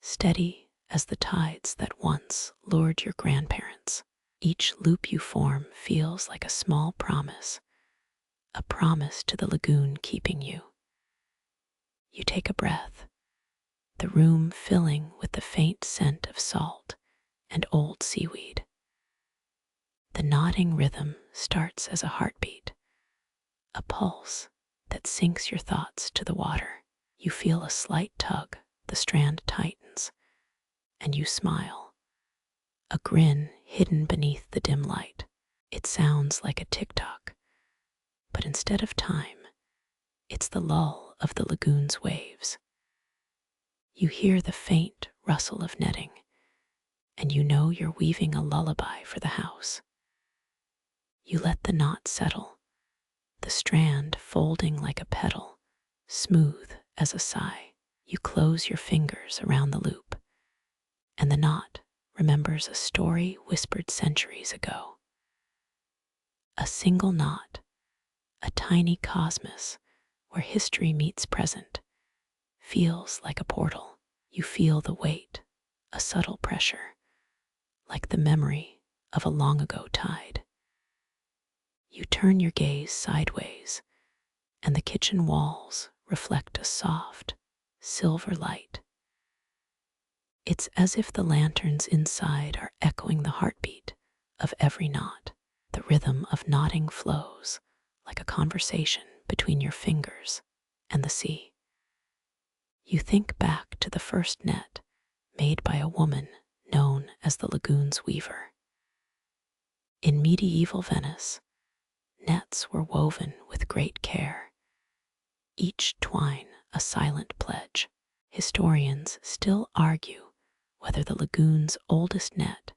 steady as the tides that once lured your grandparents. Each loop you form feels like a small promise, a promise to the lagoon keeping you. You take a breath, the room filling with the faint scent of salt and old seaweed. The nodding rhythm starts as a heartbeat, a pulse that sinks your thoughts to the water. You feel a slight tug, the strand tightens, and you smile, a grin hidden beneath the dim light. It sounds like a tick-tock, but instead of time, it's the lull of the lagoon's waves. You hear the faint rustle of netting, and you know you're weaving a lullaby for the house. You let the knot settle, the strand folding like a petal, smooth as a sigh. You close your fingers around the loop, and the knot remembers a story whispered centuries ago. A single knot, a tiny cosmos where history meets present, feels like a portal. You feel the weight, a subtle pressure, like the memory of a long ago tide. You turn your gaze sideways, and the kitchen walls reflect a soft, silver light. It's as if the lanterns inside are echoing the heartbeat of every knot. The rhythm of knotting flows like a conversation between your fingers and the sea. You think back to the first net made by a woman known as the lagoon's weaver. In medieval Venice, nets were woven with great care, each twine a silent pledge. Historians still argue whether the lagoon's oldest net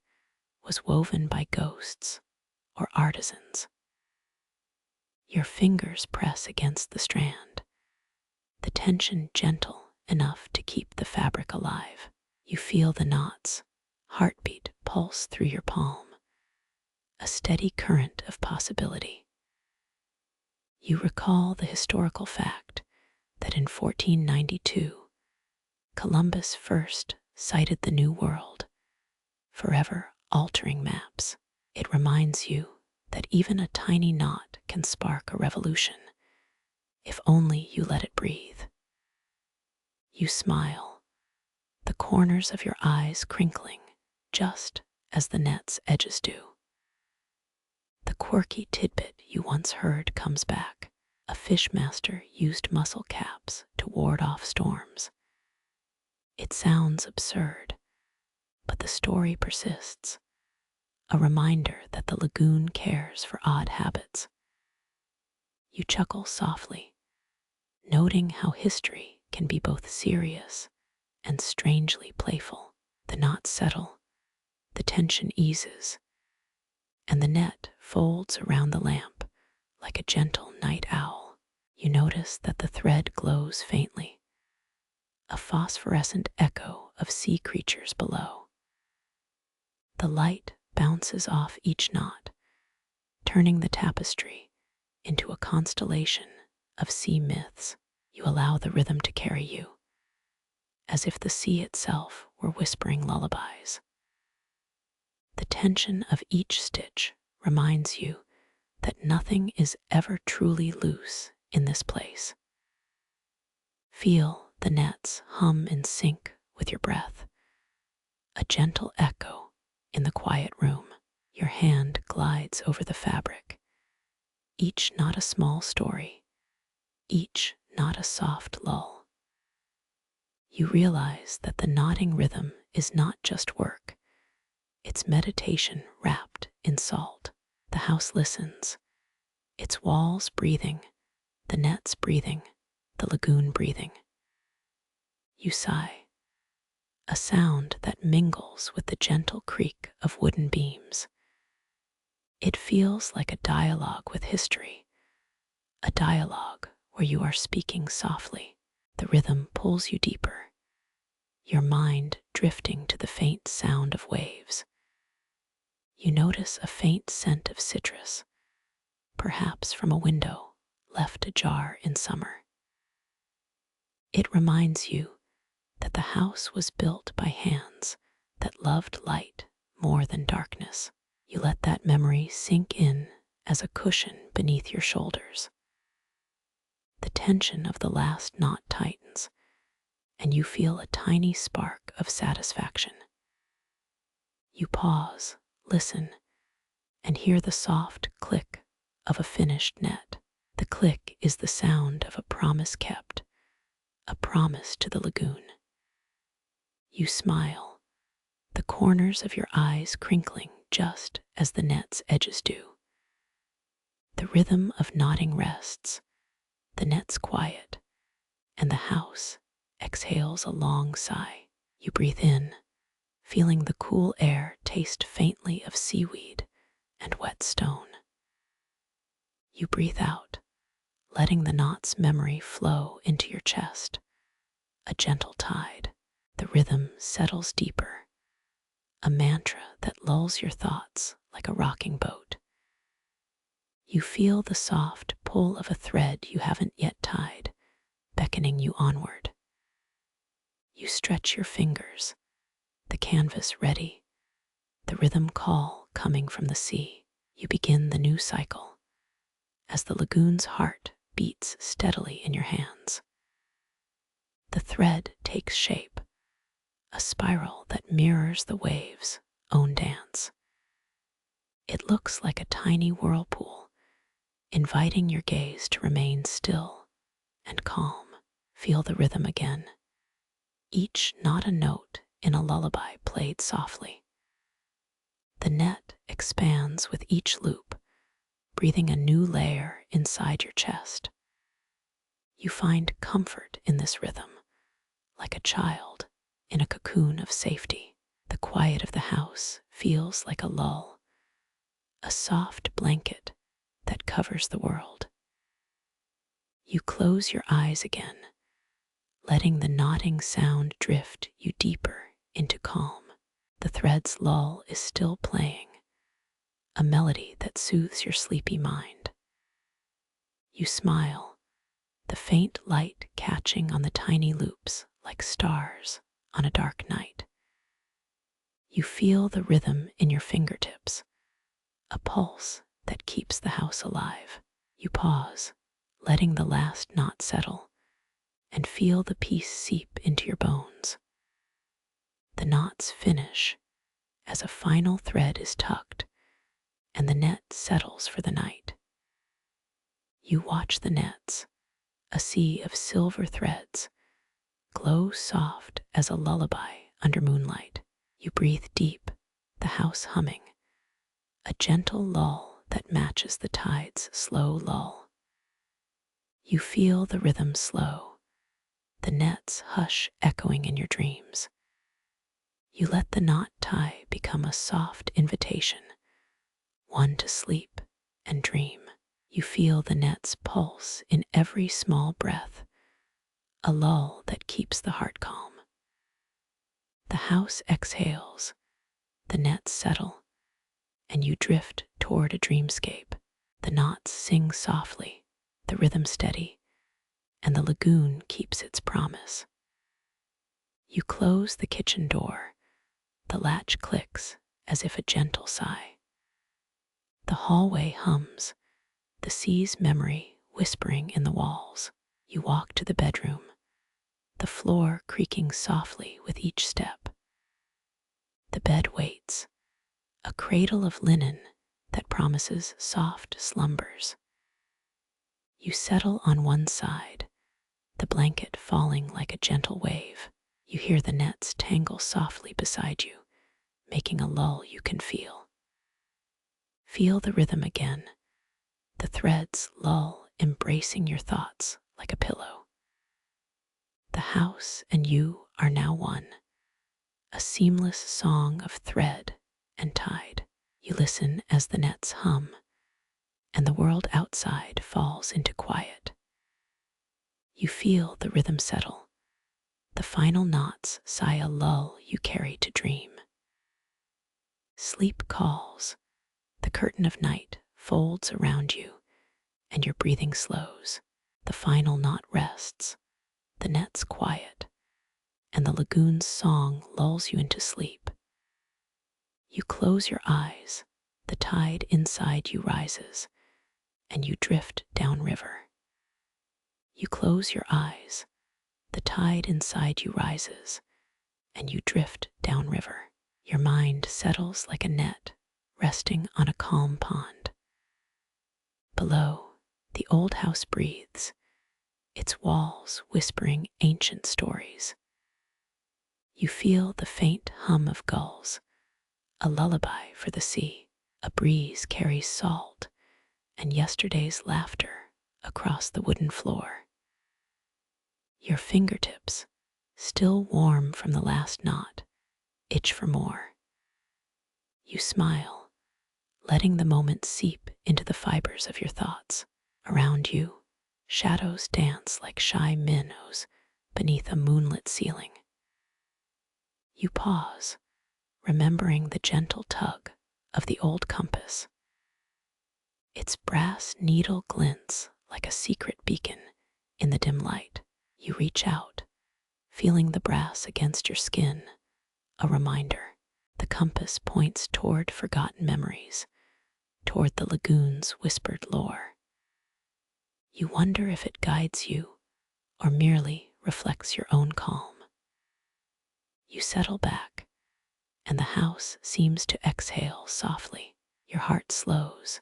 was woven by ghosts or artisans. Your fingers press against the strand, the tension gentle enough to keep the fabric alive. You feel the knot's heartbeat pulse through your palm, a steady current of possibility. You recall the historical fact that in 1492, Columbus first sighted the New World, forever altering maps. It reminds you that even a tiny knot can spark a revolution, if only you let it breathe. You smile, the corners of your eyes crinkling just as the net's edges do. The quirky tidbit you once heard comes back. A fishmaster used mussel caps to ward off storms. It sounds absurd, but the story persists, a reminder that the lagoon cares for odd habits. You chuckle softly, noting how history can be both serious and strangely playful. The knots settle, the tension eases, and the net folds around the lamp like a gentle night owl. You notice that the thread glows faintly, a phosphorescent echo of sea creatures below. The light bounces off each knot, turning the tapestry into a constellation of sea myths. You allow the rhythm to carry you, as if the sea itself were whispering lullabies. The tension of each stitch reminds you that nothing is ever truly loose in this place. Feel the nets hum in sync with your breath, a gentle echo in the quiet room. Your hand glides over the fabric, each not a small story, each not a soft lull. You realize that the knotting rhythm is not just work, it's meditation wrapped in salt. The house listens, its walls breathing, the nets breathing, the lagoon breathing. You sigh, a sound that mingles with the gentle creak of wooden beams. It feels like a dialogue with history, a dialogue where you are speaking softly. The rhythm pulls you deeper, your mind drifting to the faint sound of waves. You notice a faint scent of citrus, perhaps from a window left ajar in summer. It reminds you that the house was built by hands that loved light more than darkness. You let that memory sink in as a cushion beneath your shoulders. The tension of the last knot tightens, and you feel a tiny spark of satisfaction. You pause, listen, and hear the soft click of a finished net. The click is the sound of a promise kept, a promise to the lagoon. You smile, the corners of your eyes crinkling just as the net's edges do. The rhythm of knotting rests, the net's quiet, and the house exhales a long sigh. You breathe in, feeling the cool air taste faintly of seaweed and wet stone. You breathe out, letting the knot's memory flow into your chest, a gentle tide. The rhythm settles deeper, a mantra that lulls your thoughts like a rocking boat. You feel the soft pull of a thread you haven't yet tied, beckoning you onward. You stretch your fingers, the canvas ready, the rhythm call coming from the sea. You begin the new cycle, as the lagoon's heart beats steadily in your hands. The thread takes shape, a spiral that mirrors the waves' own dance. It looks like a tiny whirlpool, inviting your gaze to remain still and calm. Feel the rhythm again, each not a note in a lullaby played softly. The net expands with each loop, breathing a new layer inside your chest. You find comfort in this rhythm, like a child in a cocoon of safety. The quiet of the house feels like a lull, a soft blanket that covers the world. You close your eyes again, letting the knotting sound drift you deeper into calm. The thread's lull is still playing, a melody that soothes your sleepy mind. You smile, the faint light catching on the tiny loops like stars on a dark night. You feel the rhythm in your fingertips, a pulse that keeps the house alive. You pause, letting the last knot settle, and feel the peace seep into your bones. The knots finish as a final thread is tucked and the net settles for the night. You watch the nets, a sea of silver threads, glow soft as a lullaby under moonlight. You breathe deep, the house humming, a gentle lull that matches the tide's slow lull. You feel the rhythm slow, the nets hush echoing in your dreams. You let the knot tie become a soft invitation, one to sleep and dream. You feel the net's pulse in every small breath, a lull that keeps the heart calm. The house exhales, the nets settle, and you drift toward a dreamscape. The knots sing softly, the rhythm steady, and the lagoon keeps its promise. You close the kitchen door. The latch clicks as if a gentle sigh. The hallway hums, the sea's memory whispering in the walls. You walk to the bedroom, the floor creaking softly with each step. The bed waits, a cradle of linen that promises soft slumbers. You settle on one side, the blanket falling like a gentle wave. You hear the nets tangle softly beside you, making a lull you can feel. Feel the rhythm again, the threads lull, embracing your thoughts like a pillow. The house and you are now one, a seamless song of thread and tide. You listen as the nets hum, and the world outside falls into quiet. You feel the rhythm settle, the final knots sigh a lull you carry to dream. Sleep calls, the curtain of night folds around you, and your breathing slows. The final knot rests, the nets quiet, and the lagoon's song lulls you into sleep. You close your eyes, the tide inside you rises, and you drift downriver. You close your eyes, the tide inside you rises, and you drift downriver. Your mind settles like a net, resting on a calm pond. Below, the old house breathes, its walls whispering ancient stories. You feel the faint hum of gulls, a lullaby for the sea. A breeze carries salt and yesterday's laughter across the wooden floor. Your fingertips, still warm from the last knot, itch for more. You smile, letting the moment seep into the fibers of your thoughts. Around you, shadows dance like shy minnows beneath a moonlit ceiling. You pause, remembering the gentle tug of the old compass. Its brass needle glints like a secret beacon in the dim light. You reach out, feeling the brass against your skin, a reminder. The compass points toward forgotten memories, toward the lagoon's whispered lore. You wonder if it guides you or merely reflects your own calm. You settle back, and the house seems to exhale softly. Your heart slows,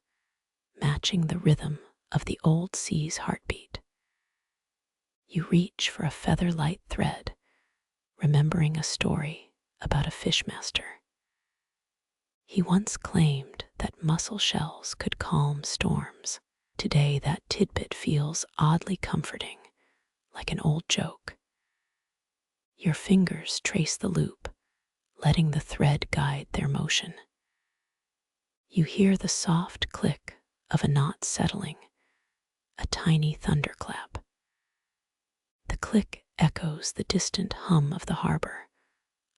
matching the rhythm of the old sea's heartbeat. You reach for a feather-light thread, remembering a story about a fishmaster. He once claimed that mussel shells could calm storms. Today, that tidbit feels oddly comforting, like an old joke. Your fingers trace the loop, letting the thread guide their motion. You hear the soft click of a knot settling, a tiny thunderclap. The click echoes the distant hum of the harbor,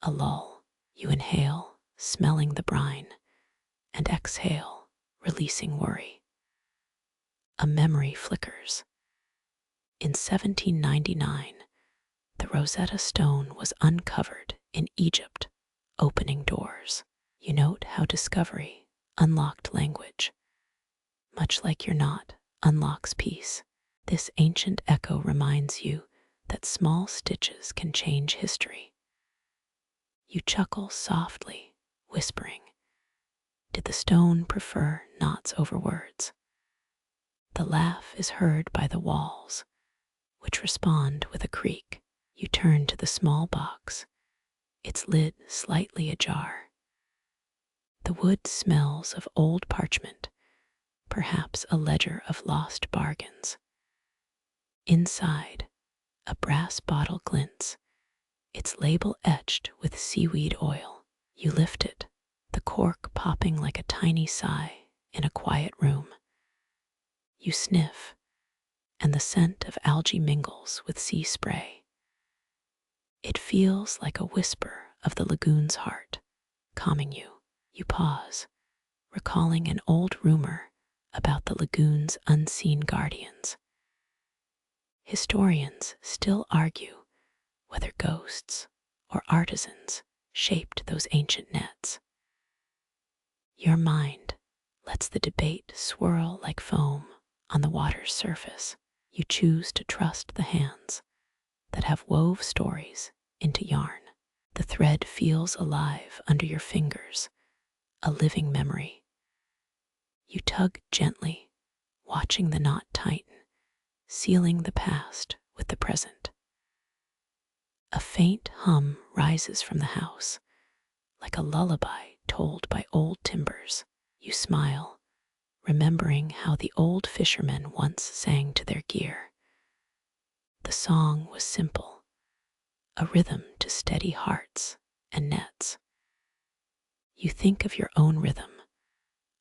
a lull. You inhale, smelling the brine, and exhale, releasing worry. A memory flickers. In 1799, the Rosetta Stone was uncovered in Egypt, opening doors. You note how discovery unlocked language, much like your knot unlocks peace. This ancient echo reminds you that small stitches can change history. You chuckle softly, whispering, "Did the stone prefer knots over words?" The laugh is heard by the walls, which respond with a creak. You turn to the small box, its lid slightly ajar. The wood smells of old parchment, perhaps a ledger of lost bargains. Inside, a brass bottle glints, its label etched with seaweed oil. You lift it, the cork popping like a tiny sigh in a quiet room. You sniff, and the scent of algae mingles with sea spray. It feels like a whisper of the lagoon's heart, calming you. You pause, recalling an old rumor about the lagoon's unseen guardians. Historians still argue whether ghosts or artisans shaped those ancient nets. Your mind lets the debate swirl like foam on the water's surface. You choose to trust the hands that have wove stories into yarn. The thread feels alive under your fingers, a living memory. You tug gently, watching the knot tighten, sealing the past with the present. A faint hum rises from the house, like a lullaby told by old timbers. You smile, remembering how the old fishermen once sang to their gear. The song was simple, a rhythm to steady hearts and nets. You think of your own rhythm,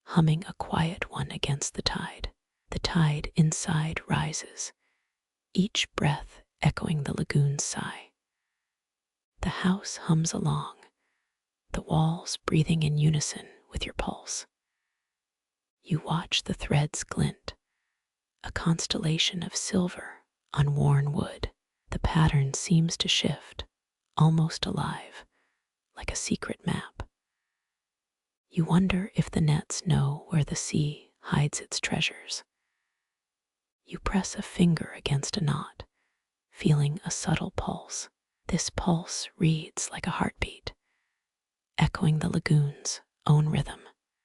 humming a quiet one against the tide. The tide inside rises, each breath echoing the lagoon's sigh. The house hums along, the walls breathing in unison with your pulse. You watch the threads glint, a constellation of silver on worn wood. The pattern seems to shift, almost alive, like a secret map. You wonder if the nets know where the sea hides its treasures. You press a finger against a knot, feeling a subtle pulse. This pulse reads like a heartbeat, echoing the lagoon's own rhythm.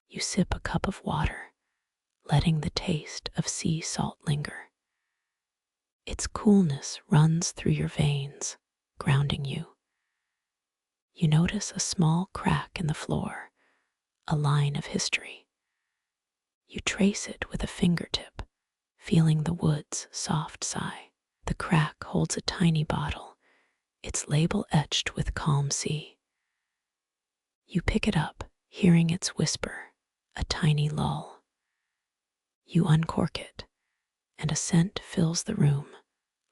You sip a cup of water, letting the taste of sea salt linger. Its coolness runs through your veins, grounding you. You notice a small crack in the floor, a line of history. You trace it with a fingertip, feeling the wood's soft sigh. The crack holds a tiny bottle, its label etched with calm sea. You pick it up, hearing its whisper, a tiny lull. You uncork it, and a scent fills the room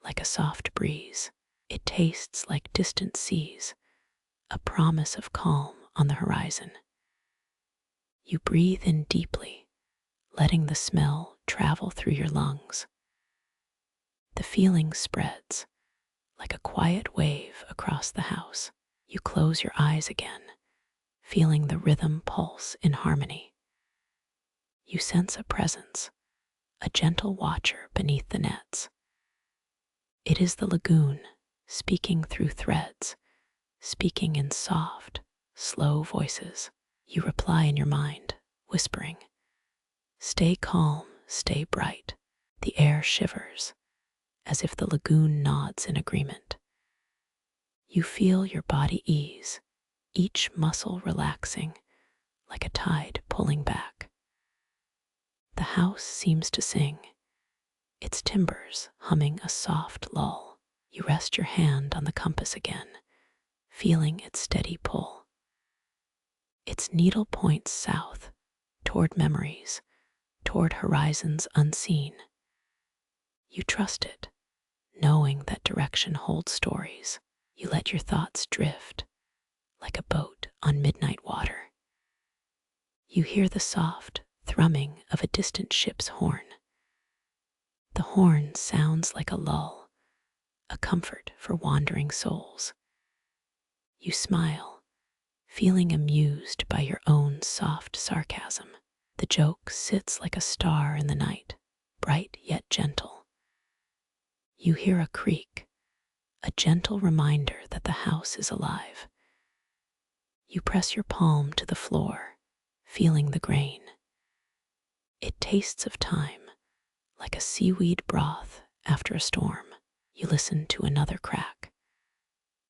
like a soft breeze. It tastes like distant seas, a promise of calm on the horizon. You breathe in deeply, letting the smell travel through your lungs. The feeling spreads like a quiet wave across the house. You close your eyes again, feeling the rhythm pulse in harmony. You sense a presence, a gentle watcher beneath the nets. It is the lagoon, speaking through threads, speaking in soft, slow voices. You reply in your mind, whispering, "Stay calm, stay bright." The air shivers, as if the lagoon nods in agreement. You feel your body ease, each muscle relaxing, like a tide pulling back. The house seems to sing, its timbers humming a soft lull. You rest your hand on the compass again, feeling its steady pull. Its needle points south, toward memories, toward horizons unseen. You trust it, knowing that direction holds stories. You let your thoughts drift, like a boat on midnight water. You hear the soft thrumming of a distant ship's horn. The horn sounds like a lull, a comfort for wandering souls. You smile, feeling amused by your own soft sarcasm. The joke sits like a star in the night, bright yet gentle. You hear a creak, a gentle reminder that the house is alive. You press your palm to the floor, feeling the grain. It tastes of time, like a seaweed broth after a storm. You listen to another crack,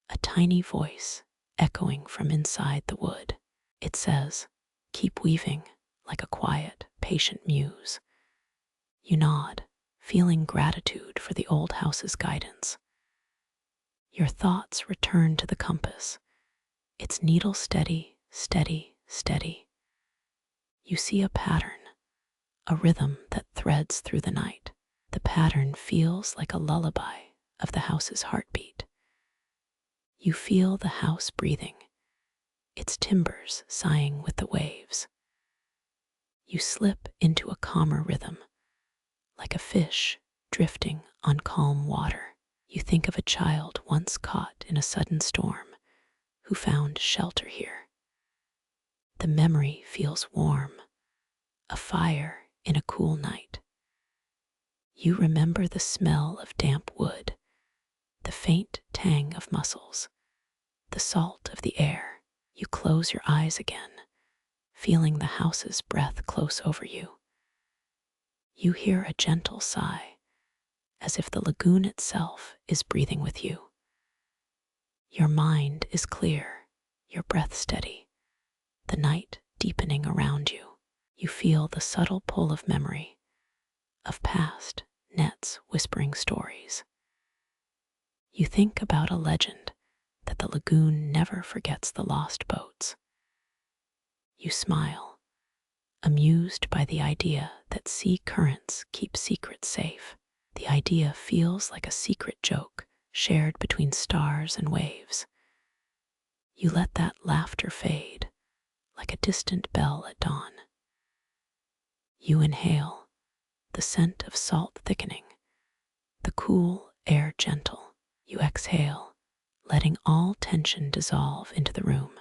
a tiny voice echoing from inside the wood. It says, "Keep weaving," like a quiet, patient muse. You nod, feeling gratitude for the old house's guidance. Your thoughts return to the compass, its needle steady, steady, steady. You see a pattern, a rhythm that threads through the night. The pattern feels like a lullaby of the house's heartbeat. You feel the house breathing, its timbers sighing with the waves. You slip into a calmer rhythm, like a fish drifting on calm water. You think of a child once caught in a sudden storm who found shelter here. The memory feels warm, a fire in a cool night. You remember the smell of damp wood, the faint tang of mussels, the salt of the air. You close your eyes again, feeling the house's breath close over you. You hear a gentle sigh, as if the lagoon itself is breathing with you. Your mind is clear, your breath steady, the night deepening around you. You feel the subtle pull of memory, of past nets whispering stories. You think about a legend that the lagoon never forgets the lost boats. You smile, amused by the idea that sea currents keep secrets safe. The idea feels like a secret joke shared between stars and waves. You let that laughter fade, like a distant bell at dawn. You inhale, the scent of salt thickening, the cool air gentle. You exhale, letting all tension dissolve into the room.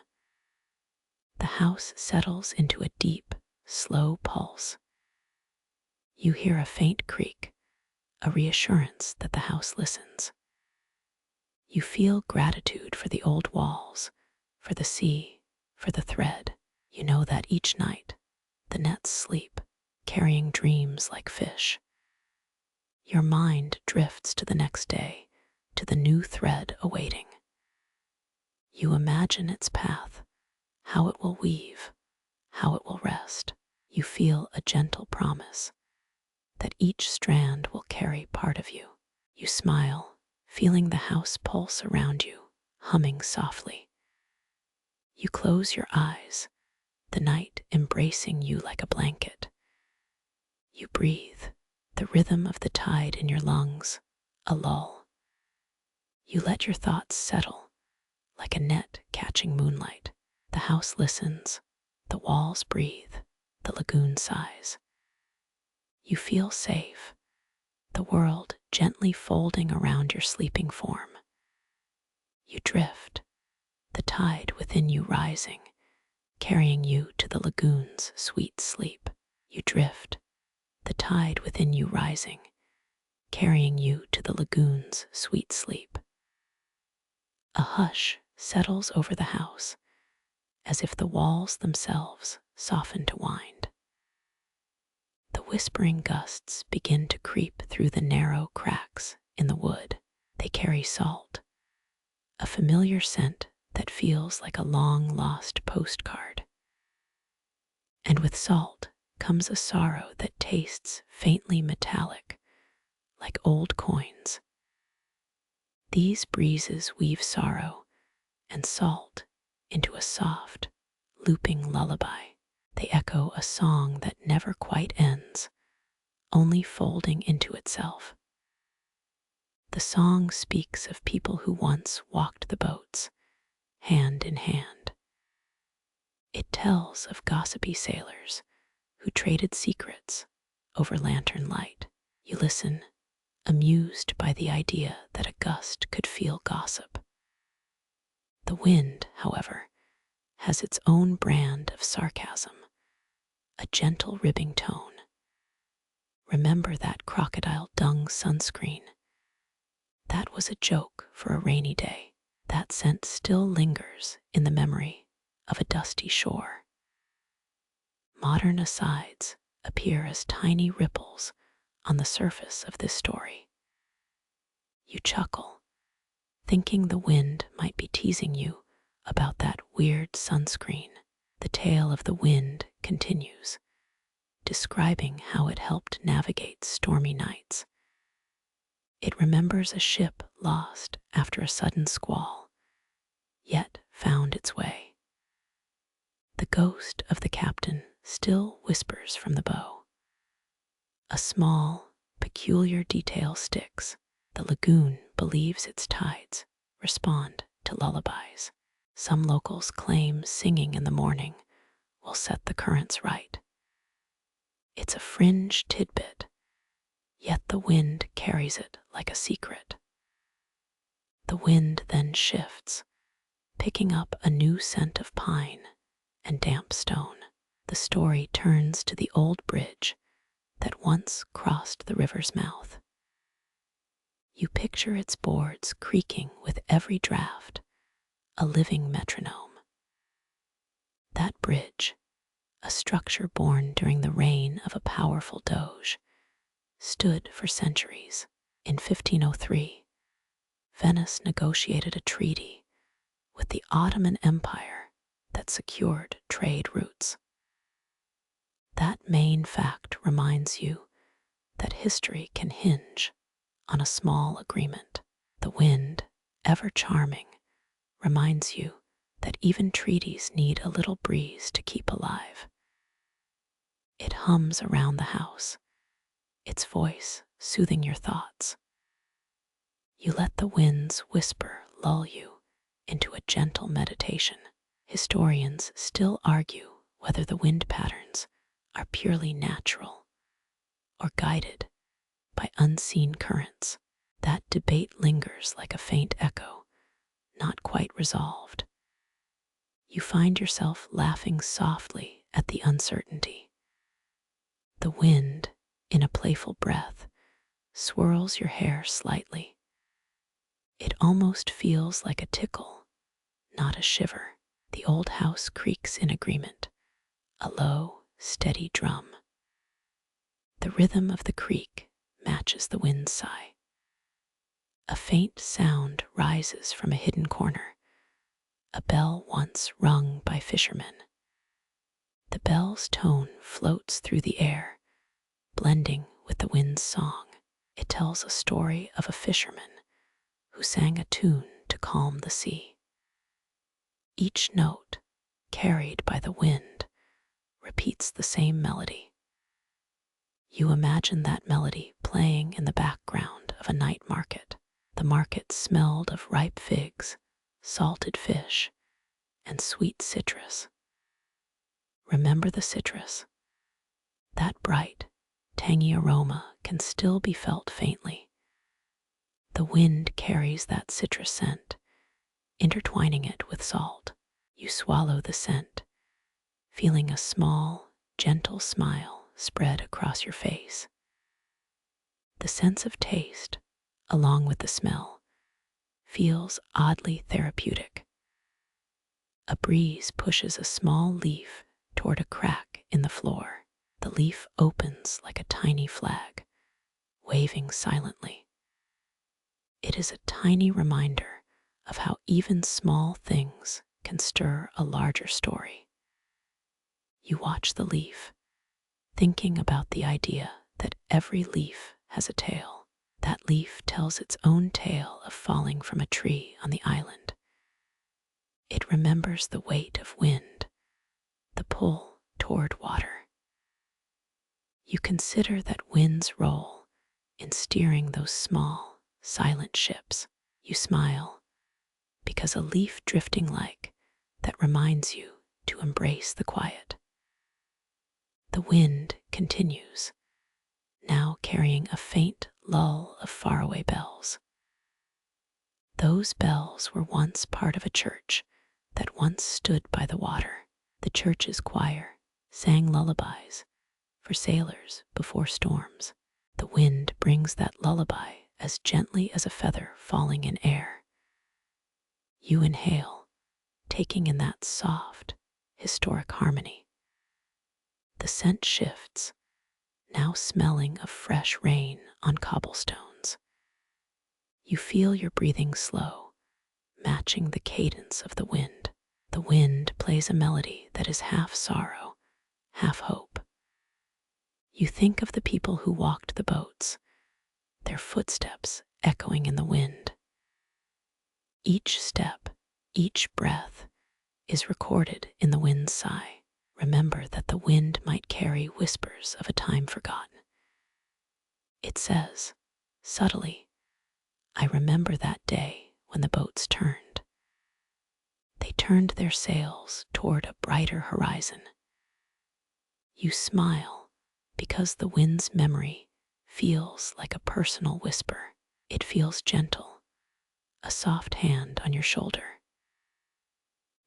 The house settles into a deep, slow pulse. You hear a faint creak, a reassurance that the house listens. You feel gratitude for the old walls, for the sea, for the thread. You know that each night, the nets sleep, carrying dreams like fish. Your mind drifts to the next day, to the new thread awaiting. You imagine its path, how it will weave, how it will rest. You feel a gentle promise that each strand will carry part of you. You smile, feeling the house pulse around you, humming softly. You close your eyes, the night embracing you like a blanket. You breathe, the rhythm of the tide in your lungs, a lull. You let your thoughts settle, like a net catching moonlight. The house listens, the walls breathe, the lagoon sighs. You feel safe, the world gently folding around your sleeping form. You drift, the tide within you rising, carrying you to the lagoon's sweet sleep. You drift, the tide within you rising, carrying you to the lagoon's sweet sleep. A hush settles over the house, as if the walls themselves soften to wind. The whispering gusts begin to creep through the narrow cracks in the wood. They carry salt, a familiar scent that feels like a long-lost postcard. And with salt comes a sorrow that tastes faintly metallic, like old coins. These breezes weave sorrow and salt into a soft, looping lullaby. They echo a song that never quite ends, only folding into itself. The song speaks of people who once walked the boats, hand in hand. It tells of gossipy sailors who traded secrets over lantern light. You listen, amused by the idea that a gust could feel gossip. The wind, however, has its own brand of sarcasm, a gentle ribbing tone. Remember that crocodile dung sunscreen? That was a joke for a rainy day. That scent still lingers in the memory of a dusty shore. Modern asides appear as tiny ripples on the surface of this story. You chuckle, thinking the wind might be teasing you about that weird sunscreen. The tale of the wind continues, describing how it helped navigate stormy nights. It remembers a ship lost after a sudden squall, yet found its way. The ghost of the captain still whispers from the bow. A small, peculiar detail sticks. The lagoon believes its tides respond to lullabies. Some locals claim singing in the morning will set the currents right. It's a fringe tidbit, yet the wind carries it like a secret. The wind then shifts, picking up a new scent of pine and damp stone. The story turns to the old bridge that once crossed the river's mouth. You picture its boards creaking with every draft, a living metronome. That bridge, a structure born during the reign of a powerful doge, stood for centuries. In 1503, Venice negotiated a treaty with the Ottoman Empire that secured trade routes. That main fact reminds you that history can hinge on a small agreement. The wind, ever charming, reminds you that even treaties need a little breeze to keep alive. It hums around the house, its voice soothing your thoughts. You let the wind's whisper lull you into a gentle meditation. Historians still argue whether the wind patterns are purely natural or guided by unseen currents. That debate lingers like a faint echo, not quite resolved. You find yourself laughing softly at the uncertainty. The wind, in a playful breath, swirls your hair slightly. It almost feels like a tickle, not a shiver. The old house creaks in agreement, a low, steady drum. The rhythm of the creak matches the wind's sigh. A faint sound rises from a hidden corner, a bell once rung by fishermen. The bell's tone floats through the air, blending with the wind's song. It tells a story of a fisherman who sang a tune to calm the sea. Each note, carried by the wind, repeats the same melody. You imagine that melody playing in the background of a night market. The market smelled of ripe figs, salted fish, and sweet citrus. Remember the citrus. That bright, tangy aroma can still be felt faintly. The wind carries that citrus scent, intertwining it with salt. You swallow the scent, feeling a small, gentle smile spread across your face. The sense of taste, along with the smell, feels oddly therapeutic. A breeze pushes a small leaf toward a crack in the floor. The leaf opens like a tiny flag, waving silently. It is a tiny reminder of how even small things can stir a larger story. You watch the leaf, thinking about the idea that every leaf has a tale. That leaf tells its own tale of falling from a tree on the island. It remembers the weight of wind, the pull toward water. You consider that wind's role in steering those small, silent ships. You smile, because a leaf drifting like that reminds you to embrace the quiet. The wind continues, now carrying a faint lull of faraway bells. Those bells were once part of a church that once stood by the water. The church's choir sang lullabies for sailors before storms. The wind brings that lullaby as gently as a feather falling in air. You inhale, taking in that soft, historic harmony. The scent shifts, now smelling of fresh rain on cobblestones. You feel your breathing slow, matching the cadence of the wind. The wind plays a melody that is half sorrow, half hope. You think of the people who walked the boats, their footsteps echoing in the wind. Each step, each breath is recorded in the wind's sigh. Remember that the wind might carry whispers of a time forgotten. It says, subtly, I remember that day when the boats turned. They turned their sails toward a brighter horizon. You smile because the wind's memory feels like a personal whisper. It feels gentle, a soft hand on your shoulder.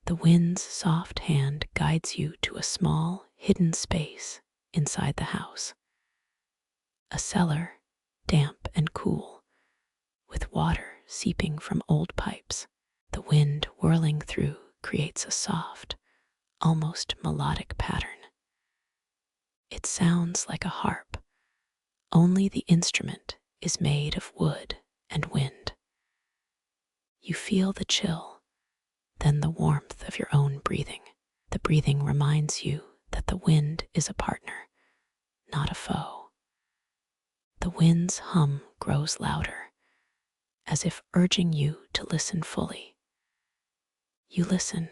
The wind's soft hand guides you to a small, hidden space inside the house. A cellar, damp and cool, with water seeping from old pipes. The wind whirling through creates a soft, almost melodic pattern. It sounds like a harp, only the instrument is made of wood and wind. You feel the chill, then the warmth of your own breathing. The breathing reminds you that the wind is a partner, not a foe. The wind's hum grows louder, as if urging you to listen fully. You listen,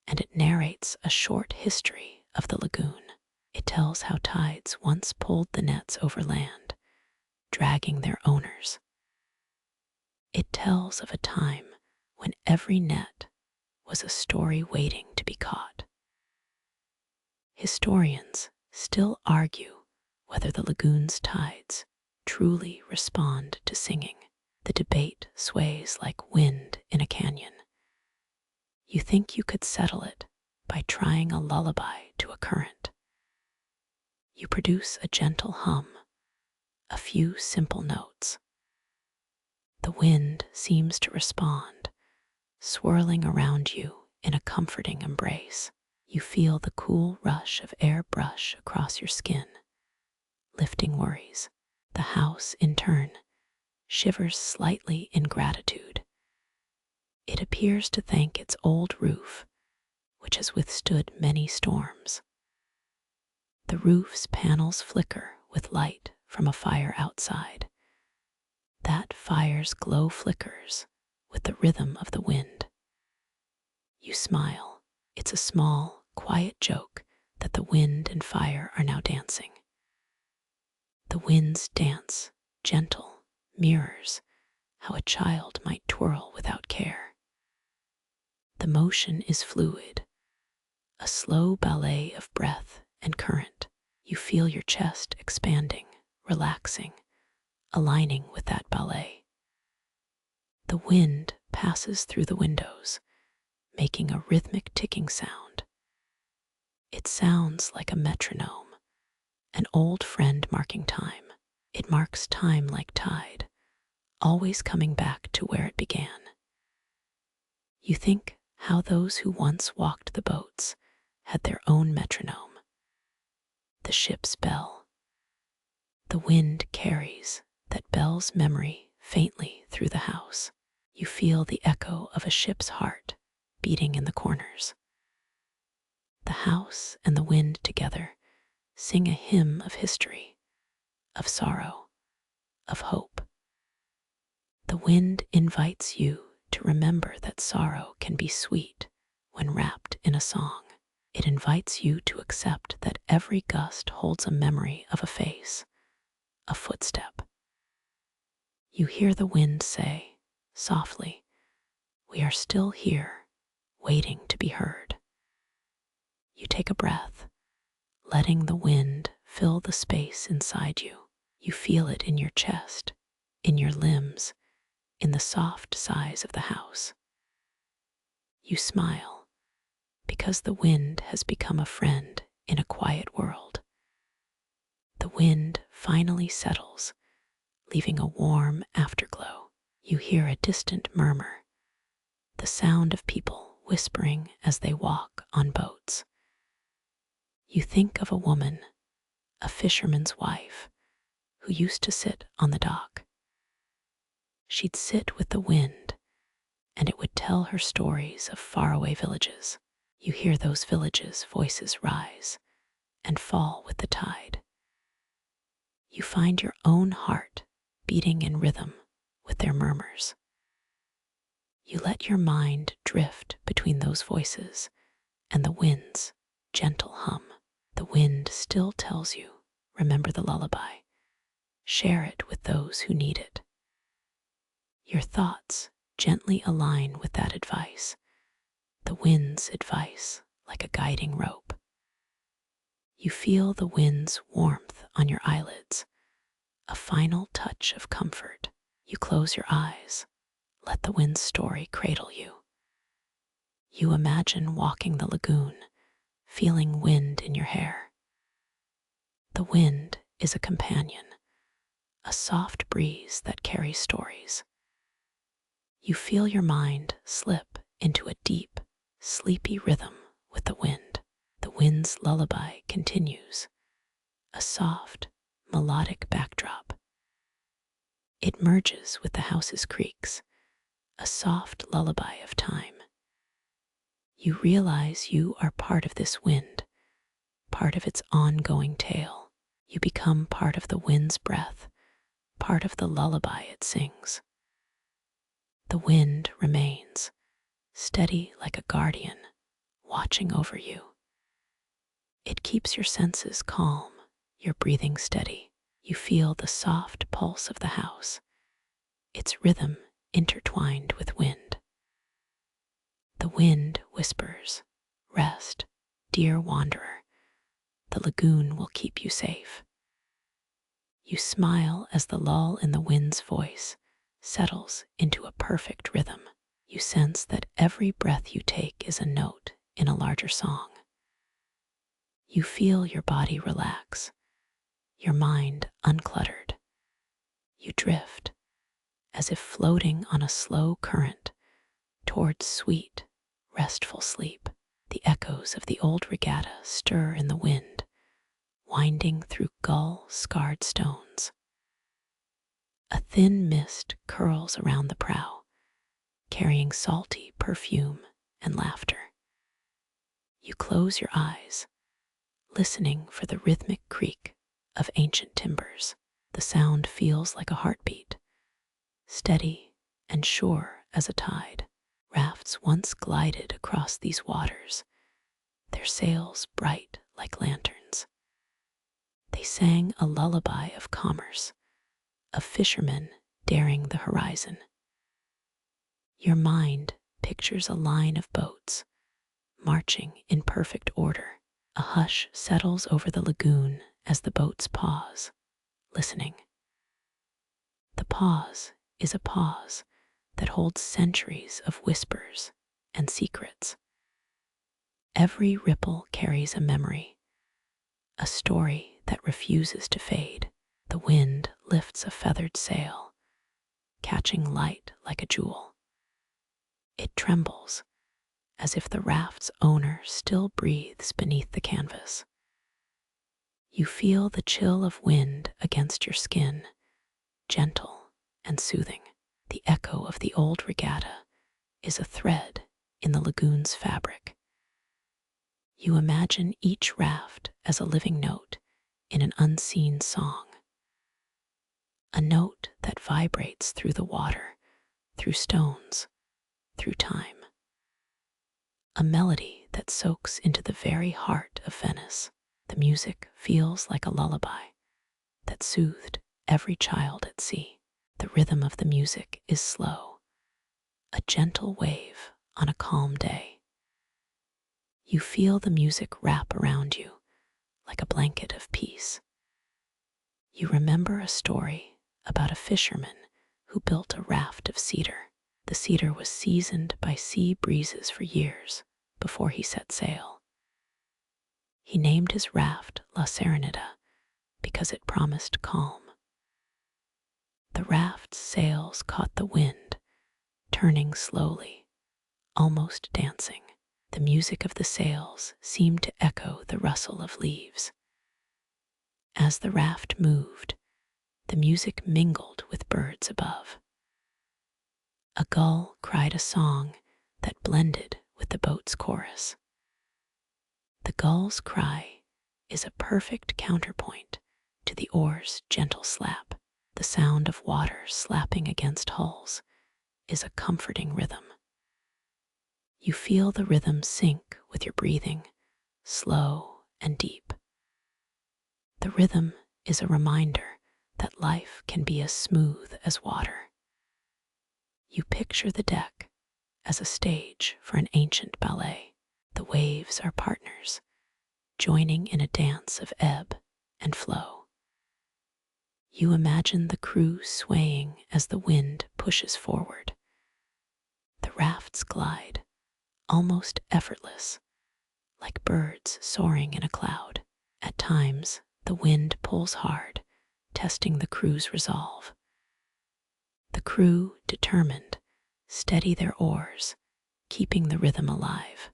and it narrates a short history of the lagoon. It tells how tides once pulled the nets over land, dragging their owners. It tells of a time when every net was a story waiting to be caught. Historians still argue whether the lagoon's tides truly respond to singing. The debate sways like wind in a canyon. You think you could settle it by trying a lullaby to a current. You produce a gentle hum, a few simple notes. The wind seems to respond, swirling around you in a comforting embrace. You feel the cool rush of air brush across your skin, lifting worries. The house, in turn, shivers slightly in gratitude. It appears to thank its old roof, which has withstood many storms. The roof's panels flicker with light from a fire outside. That fire's glow flickers with the rhythm of the wind. You smile. It's a small, quiet joke that the wind and fire are now dancing. The wind's dance, gentle, mirrors how a child might twirl without care. The motion is fluid, a slow ballet of breath and current. You feel your chest expanding, relaxing, aligning with that ballet. The wind passes through the windows, making a rhythmic ticking sound. It sounds like a metronome, an old friend marking time. It marks time like tide, always coming back to where it began. You think how those who once walked the boats had their own metronome. The ship's bell. The wind carries that bell's memory faintly through the house. You feel the echo of a ship's heart beating in the corners. The house and the wind together sing a hymn of history, of sorrow, of hope. The wind invites you to remember that sorrow can be sweet when wrapped in a song. It invites you to accept that every gust holds a memory of a face, a footstep. You hear the wind say, softly, "We are still here, waiting to be heard." You take a breath, letting the wind fill the space inside you. You feel it in your chest, in your limbs, in the soft sighs of the house. You smile, because the wind has become a friend in a quiet world. The wind finally settles, leaving a warm afterglow. You hear a distant murmur, the sound of people whispering as they walk on boats. You think of a woman, a fisherman's wife, who used to sit on the dock. She'd sit with the wind, and it would tell her stories of faraway villages. You hear those villages' voices rise and fall with the tide. You find your own heart beating in rhythm with their murmurs. You let your mind drift between those voices and the wind's gentle hum. The wind still tells you, remember the lullaby. Share it with those who need it. Your thoughts gently align with that advice, the wind's advice like a guiding rope. You feel the wind's warmth on your eyelids, a final touch of comfort. You close your eyes, let the wind's story cradle you. You imagine walking the lagoon, feeling wind in your hair. The wind is a companion, a soft breeze that carries stories. You feel your mind slip into a deep, sleepy rhythm with the wind. The wind's lullaby continues, a soft, melodic backdrop. It merges with the house's creaks, a soft lullaby of time. You realize you are part of this wind, part of its ongoing tale. You become part of the wind's breath, part of the lullaby it sings. The wind remains, steady like a guardian, watching over you. It keeps your senses calm, your breathing steady. You feel the soft pulse of the house, its rhythm intertwined with wind. The wind whispers, "Rest, dear wanderer. The lagoon will keep you safe." You smile as the lull in the wind's voice settles into a perfect rhythm. You sense that every breath you take is a note in a larger song. You feel your body relax, your mind uncluttered. You drift, as if floating on a slow current, towards sweet, restful sleep. The echoes of the old regatta stir in the wind, winding through gull-scarred stones. A thin mist curls around the prow, carrying salty perfume and laughter. You close your eyes, listening for the rhythmic creak of ancient timbers. The sound feels like a heartbeat, steady and sure as a tide. Rafts once glided across these waters, their sails bright like lanterns. They sang a lullaby of commerce, of fishermen daring the horizon. Your mind pictures a line of boats, marching in perfect order. A hush settles over the lagoon as the boats pause, listening. The pause is a pause that holds centuries of whispers and secrets. Every ripple carries a memory, a story that refuses to fade. The wind lifts a feathered sail, catching light like a jewel. It trembles, as if the raft's owner still breathes beneath the canvas. You feel the chill of wind against your skin, gentle and soothing. The echo of the old regatta is a thread in the lagoon's fabric. You imagine each raft as a living note in an unseen song. A note that vibrates through the water, through stones, through time. A melody that soaks into the very heart of Venice. The music feels like a lullaby that soothed every child at sea. The rhythm of the music is slow, a gentle wave on a calm day. You feel the music wrap around you like a blanket of peace. You remember a story about a fisherman who built a raft of cedar. The cedar was seasoned by sea breezes for years before he set sail. He named his raft La Serenita because it promised calm. The raft's sails caught the wind, turning slowly, almost dancing. The music of the sails seemed to echo the rustle of leaves. As the raft moved, the music mingled with birds above. A gull cried a song that blended with the boat's chorus. The gull's cry is a perfect counterpoint to the oar's gentle slap. The sound of water slapping against hulls is a comforting rhythm. You feel the rhythm sync with your breathing, slow and deep. The rhythm is a reminder that life can be as smooth as water. You picture the deck as a stage for an ancient ballet. The waves are partners, joining in a dance of ebb and flow. You imagine the crew swaying as the wind pushes forward. The rafts glide, almost effortless, like birds soaring in a cloud. At times, the wind pulls hard, testing the crew's resolve. The crew, determined, steady their oars, keeping the rhythm alive.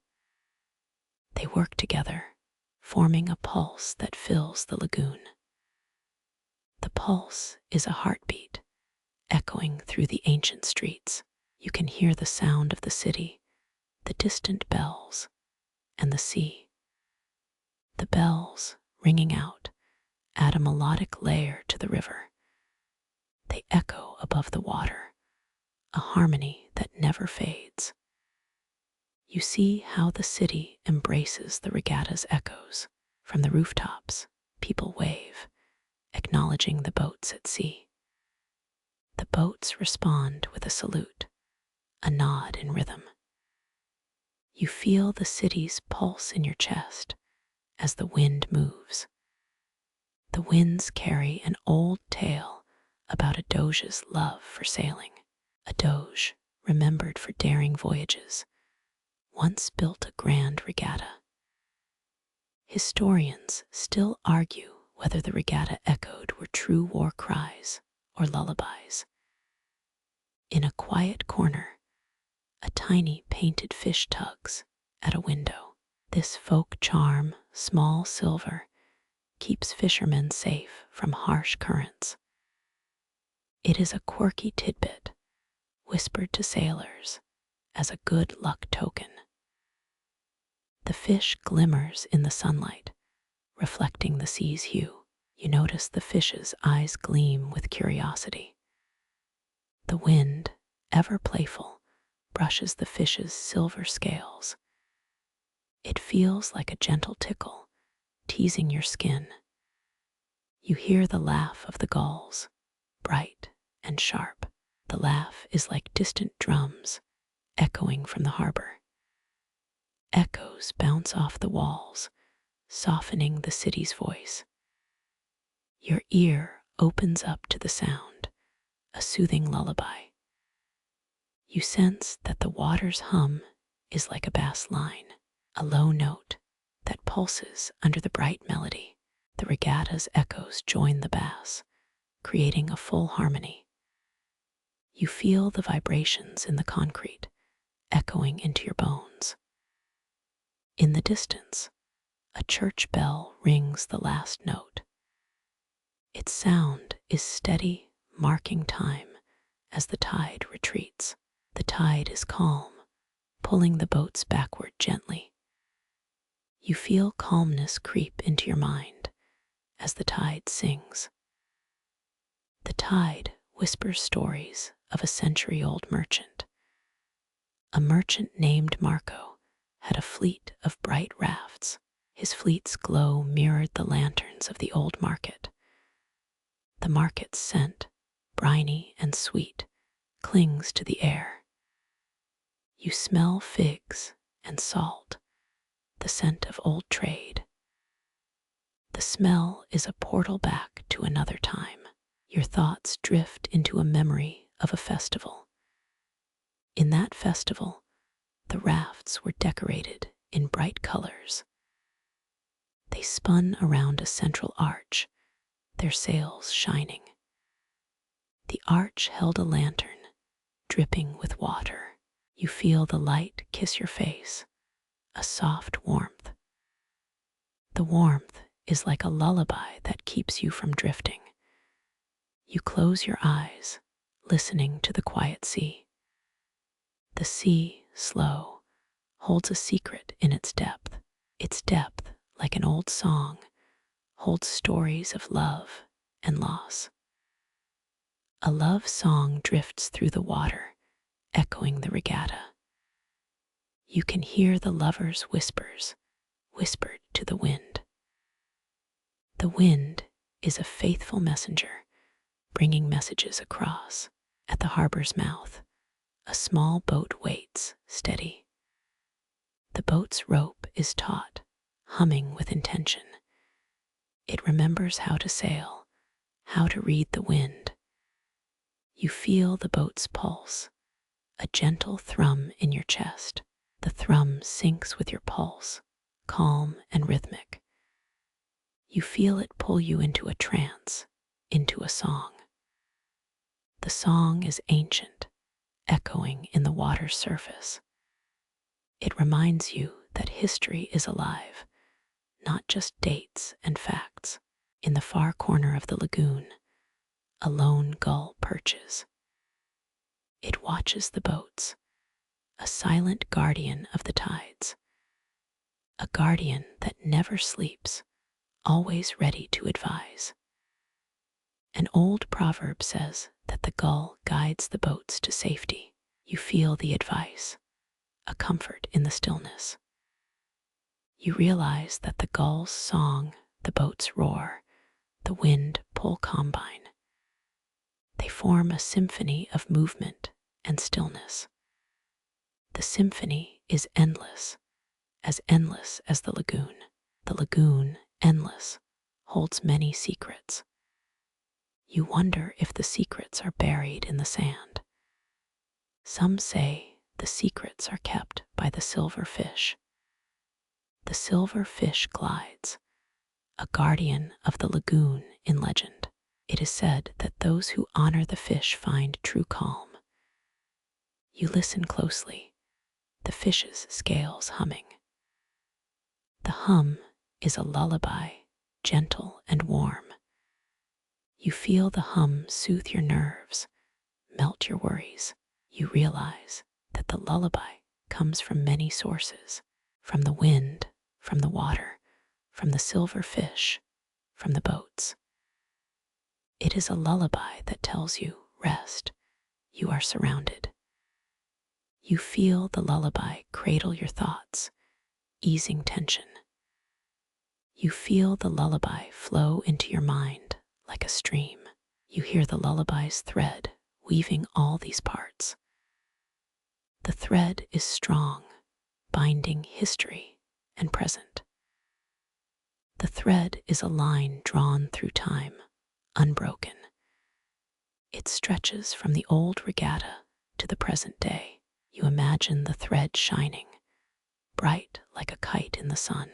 They work together, forming a pulse that fills the lagoon. The pulse is a heartbeat, echoing through the ancient streets. You can hear the sound of the city, the distant bells, and the sea. The bells, ringing out, add a melodic layer to the river. They echo above the water, a harmony that never fades. You see how the city embraces the regatta's echoes. From the rooftops, people wave, acknowledging the boats at sea. The boats respond with a salute, a nod in rhythm. You feel the city's pulse in your chest as the wind moves. The winds carry an old tale about a doge's love for sailing. A doge, remembered for daring voyages, once built a grand regatta. Historians still argue whether the regatta echoed were true war cries or lullabies. In a quiet corner, a tiny painted fish tugs at a window. This folk charm, small silver, keeps fishermen safe from harsh currents. It is a quirky tidbit, whispered to sailors as a good luck token. The fish glimmers in the sunlight, reflecting the sea's hue. You notice the fish's eyes gleam with curiosity. The wind, ever playful, brushes the fish's silver scales. It feels like a gentle tickle, teasing your skin. You hear the laugh of the gulls, bright and sharp. The laugh is like distant drums, echoing from the harbor. Echoes bounce off the walls, softening the city's voice. Your ear opens up to the sound, a soothing lullaby. You sense that the water's hum is like a bass line, a low note that pulses under the bright melody. The regatta's echoes join the bass, creating a full harmony. You feel the vibrations in the concrete, echoing into your bones. In the distance, a church bell rings the last note. Its sound is steady, marking time as the tide retreats. The tide is calm, pulling the boats backward gently. You feel calmness creep into your mind as the tide sings. The tide whispers stories of a century-old merchant. A merchant named Marco had a fleet of bright rafts. His fleet's glow mirrored the lanterns of the old market. The market's scent, briny and sweet, clings to the air. You smell figs and salt, the scent of old trade. The smell is a portal back to another time. Your thoughts drift into a memory of a festival. In that festival, the rafts were decorated in bright colors. They spun around a central arch, their sails shining. The arch held a lantern, dripping with water. You feel the light kiss your face, a soft warmth. The warmth is like a lullaby that keeps you from drifting. You close your eyes, listening to the quiet sea. The sea, slow, holds a secret in its depth. Its depth, like an old song, holds stories of love and loss. A love song drifts through the water, echoing the regatta. You can hear the lover's whispers, whispered to the wind. The wind is a faithful messenger, bringing messages across. At the harbor's mouth, a small boat waits, steady. The boat's rope is taut, humming with intention. It remembers how to sail, how to read the wind. You feel the boat's pulse, a gentle thrum in your chest. The thrum syncs with your pulse, calm and rhythmic. You feel it pull you into a trance, into a song. The song is ancient, echoing in the water's surface. It reminds you that history is alive, not just dates and facts. In the far corner of the lagoon, a lone gull perches. It watches the boats, a silent guardian of the tides, a guardian that never sleeps, always ready to advise. An old proverb says that the gull guides the boats to safety. You feel the advice, a comfort in the stillness. You realize that the gull's song, the boat's roar, the wind pull combine. They form a symphony of movement and stillness. The symphony is endless as the lagoon. The lagoon, endless, holds many secrets. You wonder if the secrets are buried in the sand. Some say the secrets are kept by the silver fish. The silver fish glides, a guardian of the lagoon in legend. It is said that those who honor the fish find true calm. You listen closely, the fish's scales humming. The hum is a lullaby, gentle and warm. You feel the hum soothe your nerves, melt your worries. You realize that the lullaby comes from many sources, from the wind, from the water, from the silver fish, from the boats. It is a lullaby that tells you, rest, you are surrounded. You feel the lullaby cradle your thoughts, easing tension. You feel the lullaby flow into your mind like a stream. You hear the lullaby's thread weaving all these parts. The thread is strong, binding history and present. The thread is a line drawn through time, unbroken. It stretches from the old regatta to the present day. You imagine the thread shining, bright like a kite in the sun.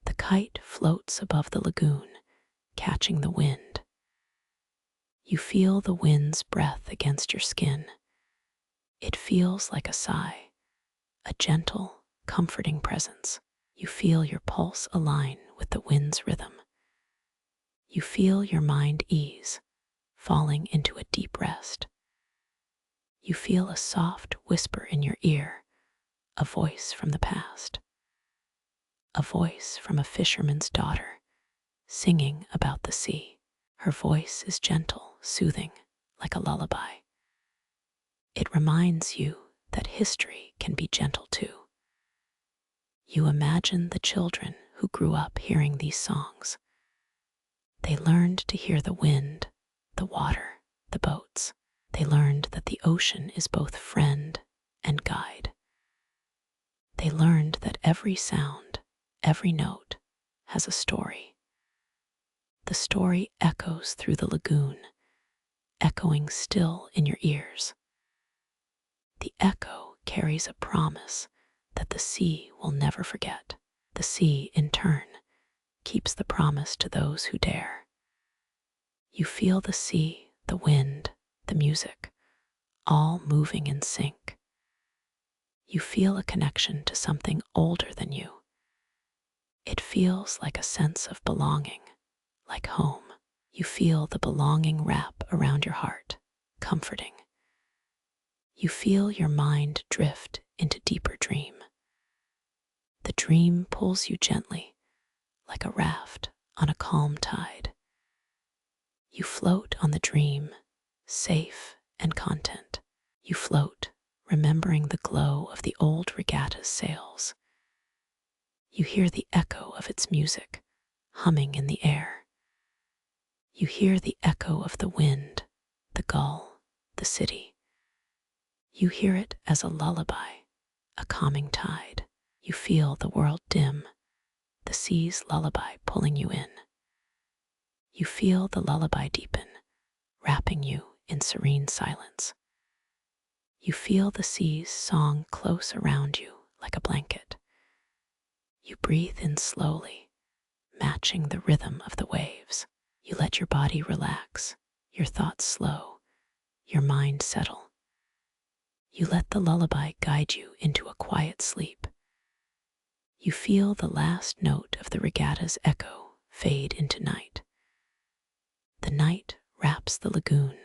The kite floats above the lagoon, catching the wind. You feel the wind's breath against your skin. It feels like a sigh, a gentle, comforting presence. You feel your pulse align with the wind's rhythm. You feel your mind ease, falling into a deep rest. You feel a soft whisper in your ear, a voice from the past. A voice from a fisherman's daughter, singing about the sea. Her voice is gentle, soothing, like a lullaby. It reminds you that history can be gentle too. You imagine the children who grew up hearing these songs. They learned to hear the wind, the water, the boats. They learned that the ocean is both friend and guide. They learned that every sound, every note, has a story. The story echoes through the lagoon, echoing still in your ears. The echo carries a promise that the sea will never forget. The sea, in turn, keeps the promise to those who dare. You feel the sea, the wind, the music, all moving in sync. You feel a connection to something older than you. It feels like a sense of belonging, like home. You feel the belonging wrap around your heart, comforting. You feel your mind drift into deeper dream. The dream pulls you gently, like a raft on a calm tide. You float on the dream, safe and content. You float, remembering the glow of the old regatta's sails. You hear the echo of its music, humming in the air. You hear the echo of the wind, the gull, the city. You hear it as a lullaby, a calming tide. You feel the world dim, the sea's lullaby pulling you in. You feel the lullaby deepen, wrapping you in serene silence. You feel the sea's song close around you like a blanket. You breathe in slowly, matching the rhythm of the waves. You let your body relax, your thoughts slow, your mind settle. You let the lullaby guide you into a quiet sleep. You feel the last note of the regatta's echo fade into night. The night wraps the lagoon,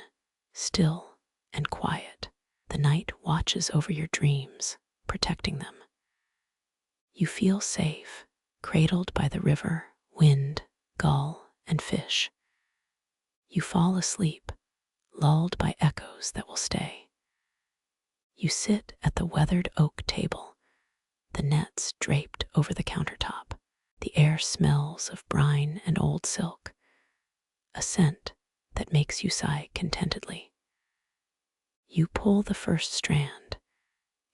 still and quiet. The night watches over your dreams, protecting them. You feel safe, cradled by the river, wind, gull, and fish. You fall asleep, lulled by echoes that will stay. You sit at the weathered oak table, the nets draped over the countertop. The air smells of brine and old silk, a scent that makes you sigh contentedly. You pull the first strand,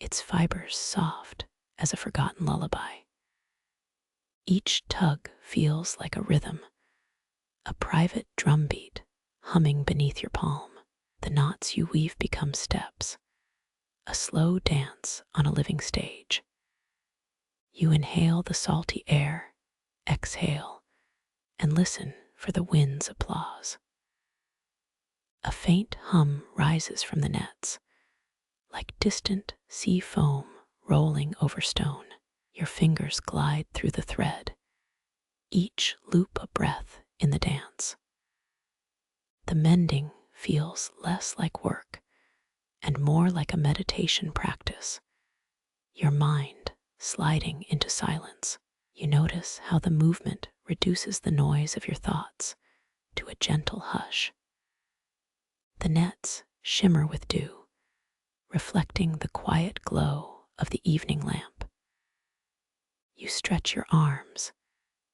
its fibers soft as a forgotten lullaby. Each tug feels like a rhythm, a private drumbeat humming beneath your palm. The knots you weave become steps, a slow dance on a living stage. You inhale the salty air, exhale, and listen for the wind's applause. A faint hum rises from the nets, like distant sea foam rolling over stone. Your fingers glide through the thread, each loop a breath in the dance. The mending feels less like work and more like a meditation practice, your mind sliding into silence. You notice how the movement reduces the noise of your thoughts to a gentle hush. The nets shimmer with dew, reflecting the quiet glow of the evening lamp. You stretch your arms,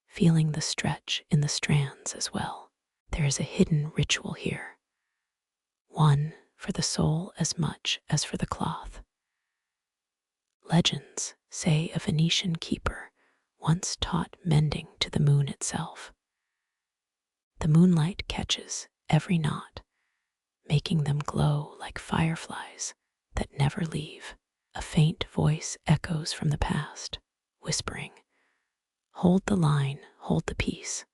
feeling the stretch in the strands as well. There is a hidden ritual here, one for the soul as much as for the cloth. Legends say a Venetian keeper once taught mending to the moon itself. The moonlight catches every knot, making them glow like fireflies that never leave. A faint voice echoes from the past, whispering, "Hold the line, hold the peace."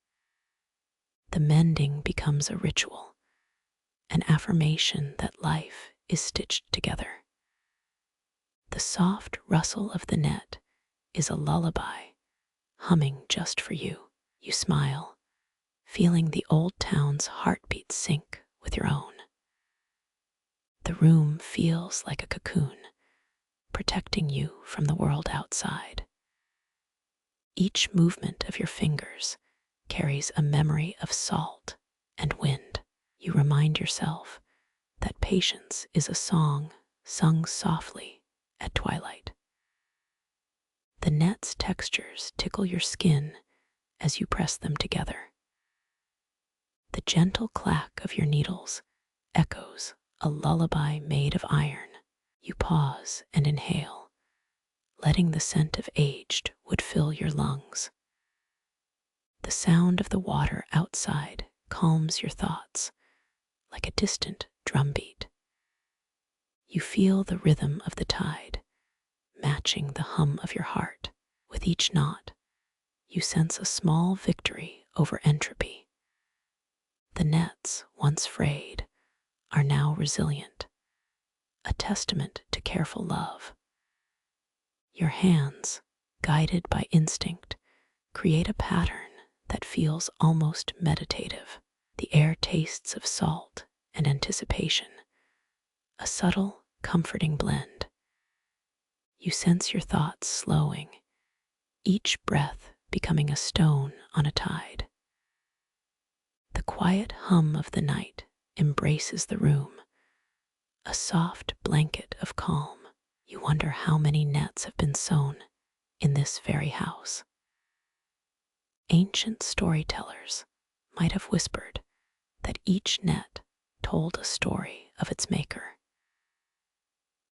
The mending becomes a ritual, an affirmation that life is stitched together. The soft rustle of the net is a lullaby, humming just for you. You smile, feeling the old town's heartbeat sync with your own. The room feels like a cocoon, protecting you from the world outside. Each movement of your fingers carries a memory of salt and wind. You remind yourself that patience is a song sung softly at twilight. The net's textures tickle your skin as you press them together. The gentle clack of your needles echoes a lullaby made of iron. You pause and inhale, letting the scent of aged wood fill your lungs. The sound of the water outside calms your thoughts like a distant drumbeat. You feel the rhythm of the tide, matching the hum of your heart. With each knot, you sense a small victory over entropy. The nets, once frayed, are now resilient, a testament to careful love. Your hands, guided by instinct, create a pattern that feels almost meditative. The air tastes of salt and anticipation, a subtle, comforting blend. You sense your thoughts slowing, each breath becoming a stone on a tide. The quiet hum of the night embraces the room, a soft blanket of calm. You wonder how many nets have been sewn in this very house. Ancient storytellers might have whispered that each net told a story of its maker.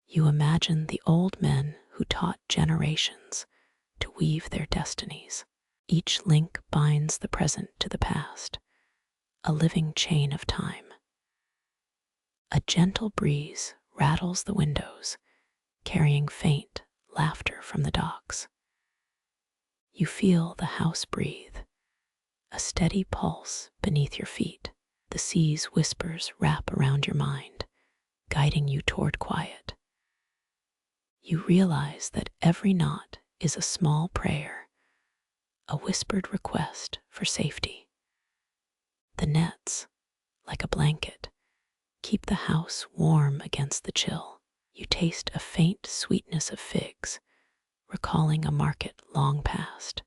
You imagine the old men who taught generations to weave their destinies. Each link binds the present to the past, a living chain of time. A gentle breeze rattles the windows, carrying faint laughter from the docks. You feel the house breathe, a steady pulse beneath your feet. The sea's whispers wrap around your mind, guiding you toward quiet. You realize that every knot is a small prayer, a whispered request for safety. The nets, like a blanket, keep the house warm against the chill. You taste a faint sweetness of figs, recalling a market long past.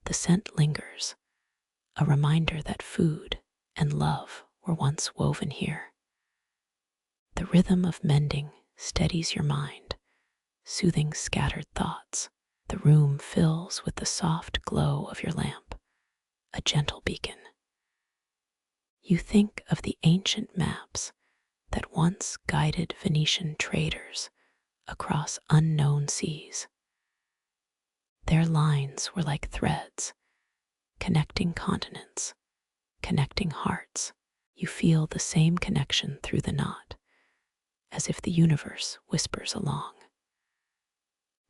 The scent lingers, a reminder that food and love were once woven here. The rhythm of mending steadies your mind, soothing scattered thoughts. The room fills with the soft glow of your lamp, a gentle beacon. You think of the ancient maps that once guided Venetian traders across unknown seas. Their lines were like threads, connecting continents, connecting hearts. You feel the same connection through the knot, as if the universe whispers along.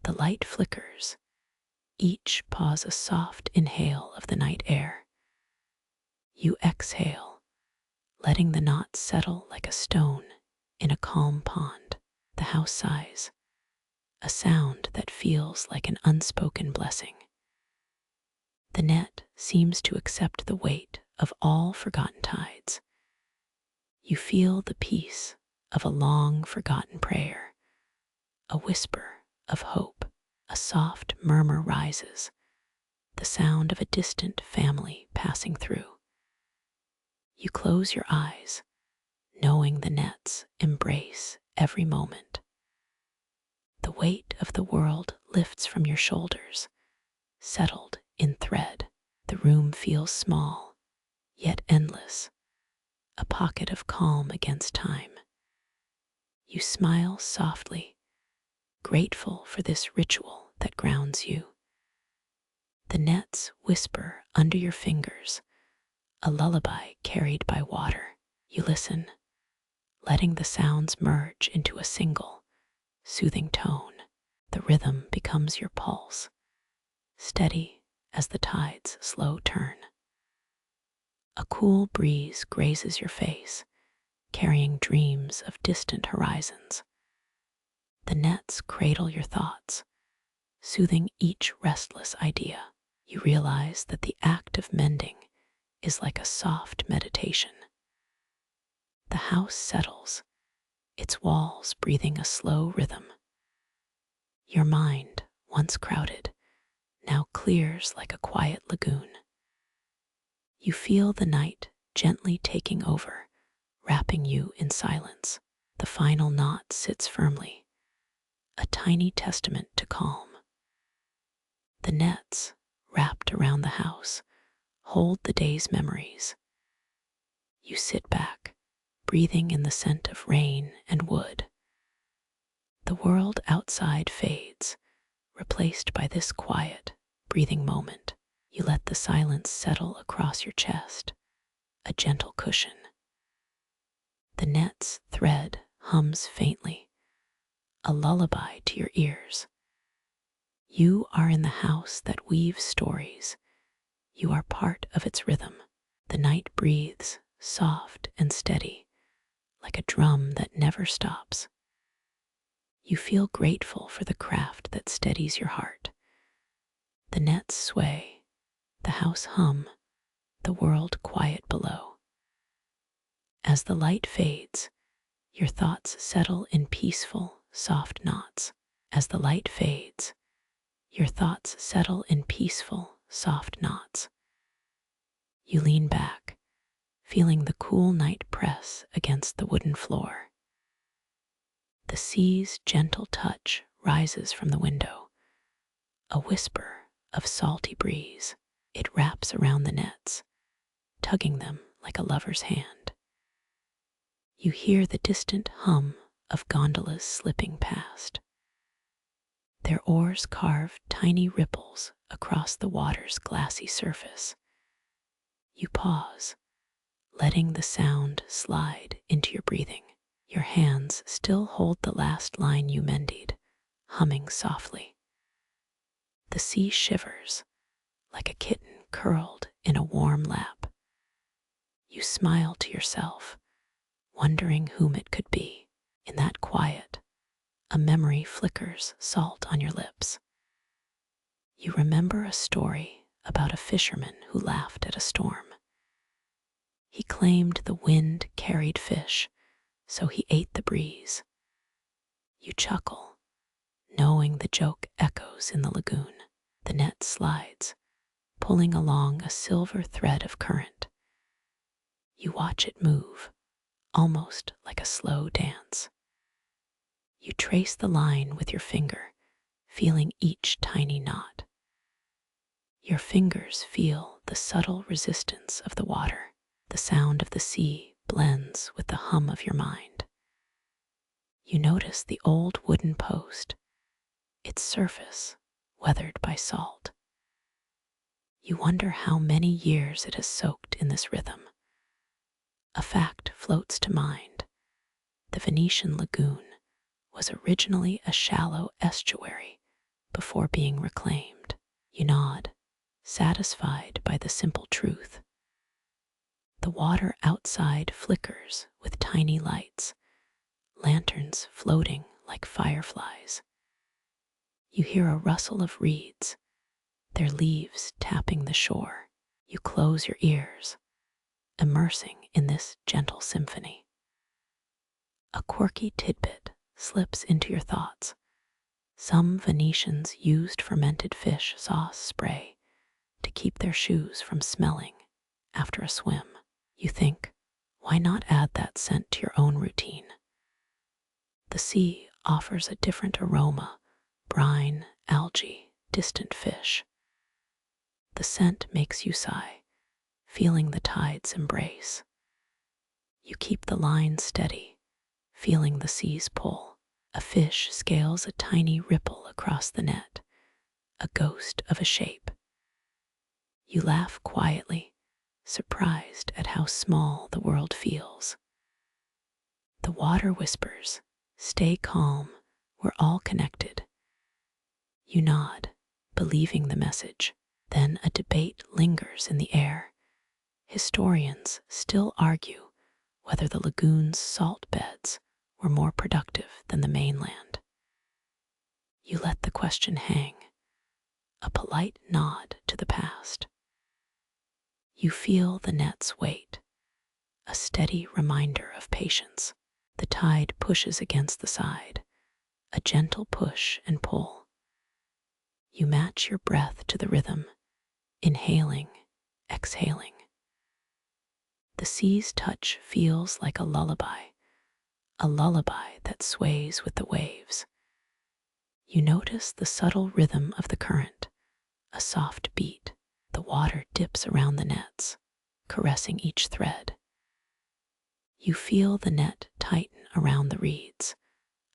The light flickers, each pause a soft inhale of the night air. You exhale, letting the knot settle like a stone in a calm pond. The house sighs, a sound that feels like an unspoken blessing. The net seems to accept the weight of all forgotten tides. You feel the peace of a long forgotten prayer, a whisper of hope. A soft murmur rises, the sound of a distant family passing through. You close your eyes, knowing the nets embrace every moment. The weight of the world lifts from your shoulders, settled in thread. The room feels small, yet endless, a pocket of calm against time. You smile softly, grateful for this ritual that grounds you. The nets whisper under your fingers, a lullaby carried by water. You listen, letting the sounds merge into a single, soothing tone. The rhythm becomes your pulse, steady as the tide's slow turn. A cool breeze grazes your face, carrying dreams of distant horizons. The nets cradle your thoughts, soothing each restless idea. You realize that the act of mending is like a soft meditation. The house settles, its walls breathing a slow rhythm. Your mind, once crowded, now clears like a quiet lagoon. You feel the night gently taking over, wrapping you in silence. The final knot sits firmly, a tiny testament to calm. The nets, wrapped around the house, hold the day's memories. You sit back, breathing in the scent of rain and wood. The world outside fades, replaced by this quiet, breathing moment. You let the silence settle across your chest, a gentle cushion. The net's thread hums faintly, a lullaby to your ears. You are in the house that weaves stories. You are part of its rhythm. The night breathes, soft and steady, like a drum that never stops. You feel grateful for the craft that steadies your heart. The nets sway, the house hum, the world quiet below. As the light fades, your thoughts settle in peaceful, soft knots. As the light fades, your thoughts settle in peaceful, soft knots. You lean back, feeling the cool night press against the wooden floor. The sea's gentle touch rises from the window, a whisper of salty breeze. It wraps around the nets, tugging them like a lover's hand. You hear the distant hum of gondolas slipping past. Their oars carve tiny ripples across the water's glassy surface. You pause, letting the sound slide into your breathing. Your hands still hold the last line you mended, humming softly. The sea shivers like a kitten curled in a warm lap. You smile to yourself, wondering whom it could be. In that quiet, a memory flickers salt on your lips. You remember a story about a fisherman who laughed at a storm. He claimed the wind carried fish, so he ate the breeze. You chuckle, knowing the joke echoes in the lagoon. The net slides, pulling along a silver thread of current. You watch it move, almost like a slow dance. You trace the line with your finger, feeling each tiny knot. Your fingers feel the subtle resistance of the water. The sound of the sea blends with the hum of your mind. You notice the old wooden post, its surface weathered by salt. You wonder how many years it has soaked in this rhythm. A fact floats to mind. The Venetian lagoon was originally a shallow estuary before being reclaimed. You nod, satisfied by the simple truth. The water outside flickers with tiny lights, lanterns floating like fireflies. You hear a rustle of reeds, their leaves tapping the shore. You close your ears, immersing in this gentle symphony. A quirky tidbit slips into your thoughts. Some Venetians used fermented fish sauce spray to keep their shoes from smelling after a swim. You think, why not add that scent to your own routine? The sea offers a different aroma, brine, algae, distant fish. The scent makes you sigh, feeling the tide's embrace. You keep the line steady, feeling the sea's pull. A fish scales a tiny ripple across the net, a ghost of a shape. You laugh quietly, surprised at how small the world feels. The water whispers, "Stay calm, we're all connected." You nod, believing the message. Then a debate lingers in the air. Historians still argue whether the lagoon's salt beds were more productive than the mainland. You let the question hang, a polite nod to the past. You feel the net's weight, a steady reminder of patience. The tide pushes against the side, a gentle push and pull. You match your breath to the rhythm, inhaling, exhaling. The sea's touch feels like a lullaby that sways with the waves. You notice the subtle rhythm of the current, a soft beat. The water dips around the nets, caressing each thread. You feel the net tighten around the reeds,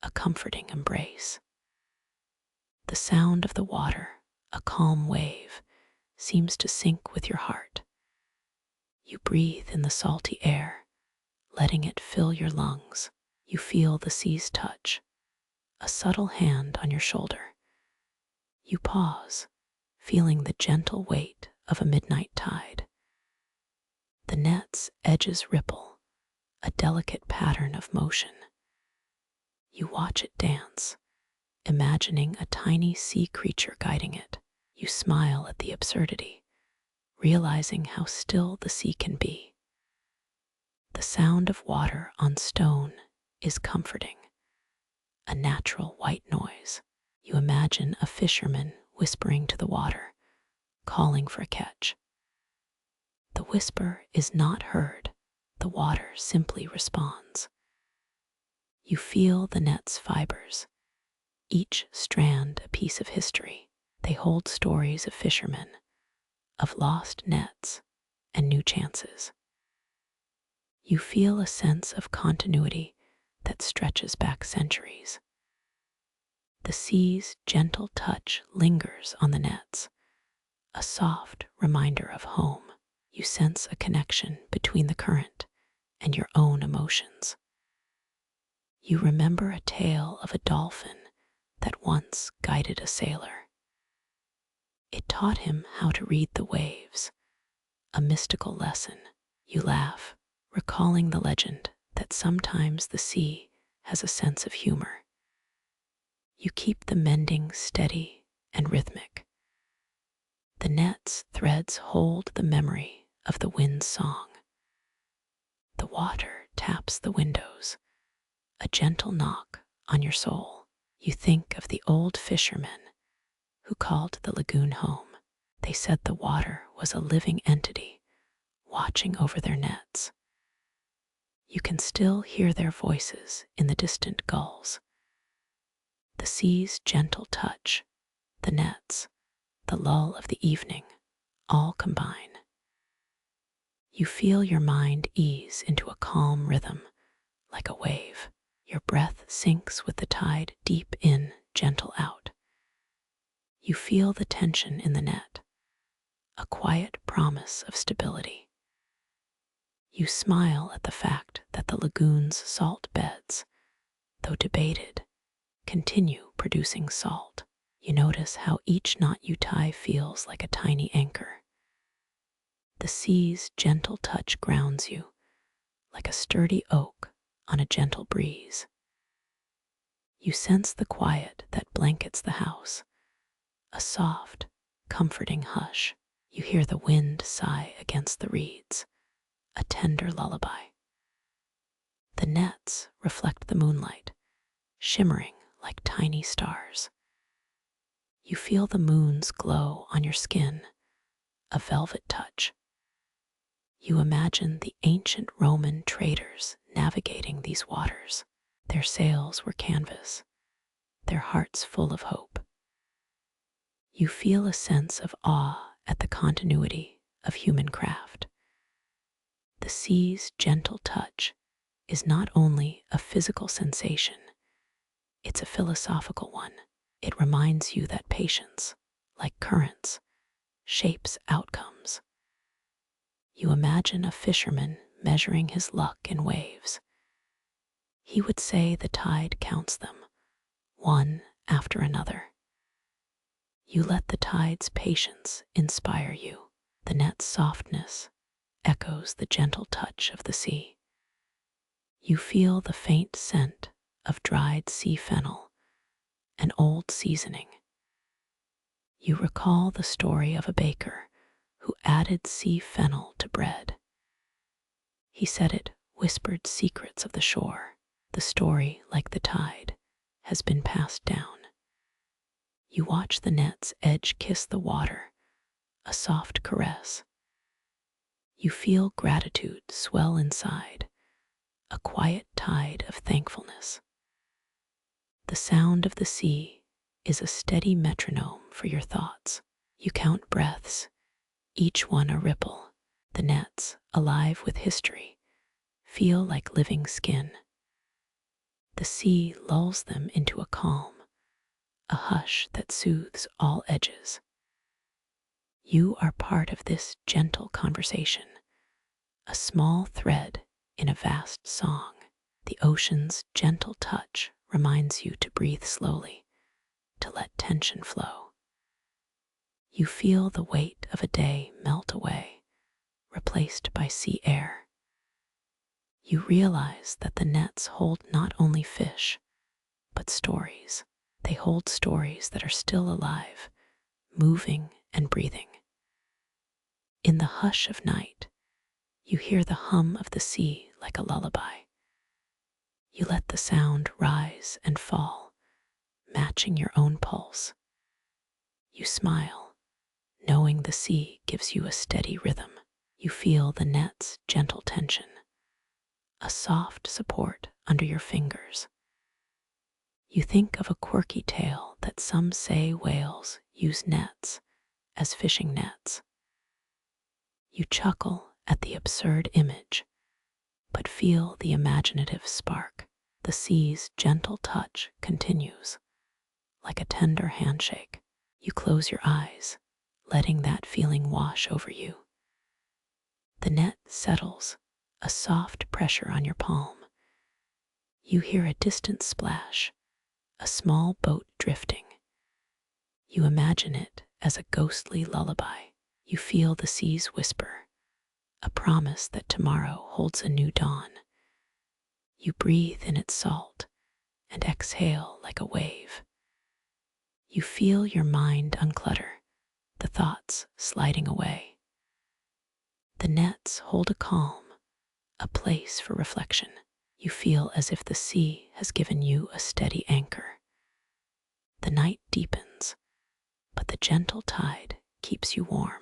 a comforting embrace. The sound of the water, a calm wave, seems to sync with your heart. You breathe in the salty air, letting it fill your lungs. You feel the sea's touch, a subtle hand on your shoulder. You pause, feeling the gentle weight of a midnight tide. The net's edges ripple, a delicate pattern of motion. You watch it dance, imagining a tiny sea creature guiding it. You smile at the absurdity, realizing how still the sea can be. The sound of water on stone is comforting, a natural white noise. You imagine a fisherman whispering to the water, calling for a catch. The whisper is not heard, the water simply responds. You feel the net's fibers, each strand a piece of history. They hold stories of fishermen, of lost nets, and new chances. You feel a sense of continuity that stretches back centuries. The sea's gentle touch lingers on the nets, a soft reminder of home. You sense a connection between the current and your own emotions. You remember a tale of a dolphin that once guided a sailor. It taught him how to read the waves, a mystical lesson. You laugh, recalling the legend that sometimes the sea has a sense of humor. You keep the mending steady and rhythmic. The net's threads hold the memory of the wind's song. The water taps the windows, a gentle knock on your soul. You think of the old fishermen who called the lagoon home. They said the water was a living entity watching over their nets. You can still hear their voices in the distant gulls. The sea's gentle touch, the nets, the lull of the evening, all combine. You feel your mind ease into a calm rhythm, like a wave. Your breath sinks with the tide, deep in, gentle out. You feel the tension in the net, a quiet promise of stability. You smile at the fact that the lagoon's salt beds, though debated, continue producing salt. You notice how each knot you tie feels like a tiny anchor. The sea's gentle touch grounds you, like a sturdy oak on a gentle breeze. You sense the quiet that blankets the house, a soft, comforting hush. You hear the wind sigh against the reeds, a tender lullaby. The nets reflect the moonlight, shimmering like tiny stars. You feel the moon's glow on your skin, a velvet touch. You imagine the ancient Roman traders navigating these waters. Their sails were canvas, their hearts full of hope. You feel a sense of awe at the continuity of human craft. The sea's gentle touch is not only a physical sensation, it's a philosophical one. It reminds you that patience, like currents, shapes outcomes. You imagine a fisherman measuring his luck in waves. He would say the tide counts them, one after another. You let the tide's patience inspire you. The net's softness echoes the gentle touch of the sea. You feel the faint scent of dried sea fennel, an old seasoning. You recall the story of a baker who added sea fennel to bread. He said it whispered secrets of the shore. The story, like the tide, has been passed down. You watch the net's edge kiss the water, a soft caress. You feel gratitude swell inside, a quiet tide of thankfulness. The sound of the sea is a steady metronome for your thoughts. You count breaths, each one a ripple. The nets, alive with history, feel like living skin. The sea lulls them into a calm, a hush that soothes all edges. You are part of this gentle conversation, a small thread in a vast song. The ocean's gentle touch reminds you to breathe slowly, to let tension flow. You feel the weight of a day melt away, replaced by sea air. You realize that the nets hold not only fish, but stories. They hold stories that are still alive, moving and breathing. In the hush of night, you hear the hum of the sea like a lullaby. You let the sound rise and fall, matching your own pulse. You smile, knowing the sea gives you a steady rhythm. You feel the net's gentle tension, a soft support under your fingers. You think of a quirky tale that some say whales use nets as fishing nets. You chuckle at the absurd image, but feel the imaginative spark. The sea's gentle touch continues, like a tender handshake. You close your eyes, letting that feeling wash over you. The net settles, a soft pressure on your palm. You hear a distant splash, a small boat drifting. You imagine it as a ghostly lullaby. You feel the seas whisper, a promise that tomorrow holds a new dawn. You breathe in its salt and exhale like a wave. You feel your mind unclutter, the thoughts sliding away. The nets hold a calm, a place for reflection. You feel as if the sea has given you a steady anchor. The night deepens, but the gentle tide keeps you warm.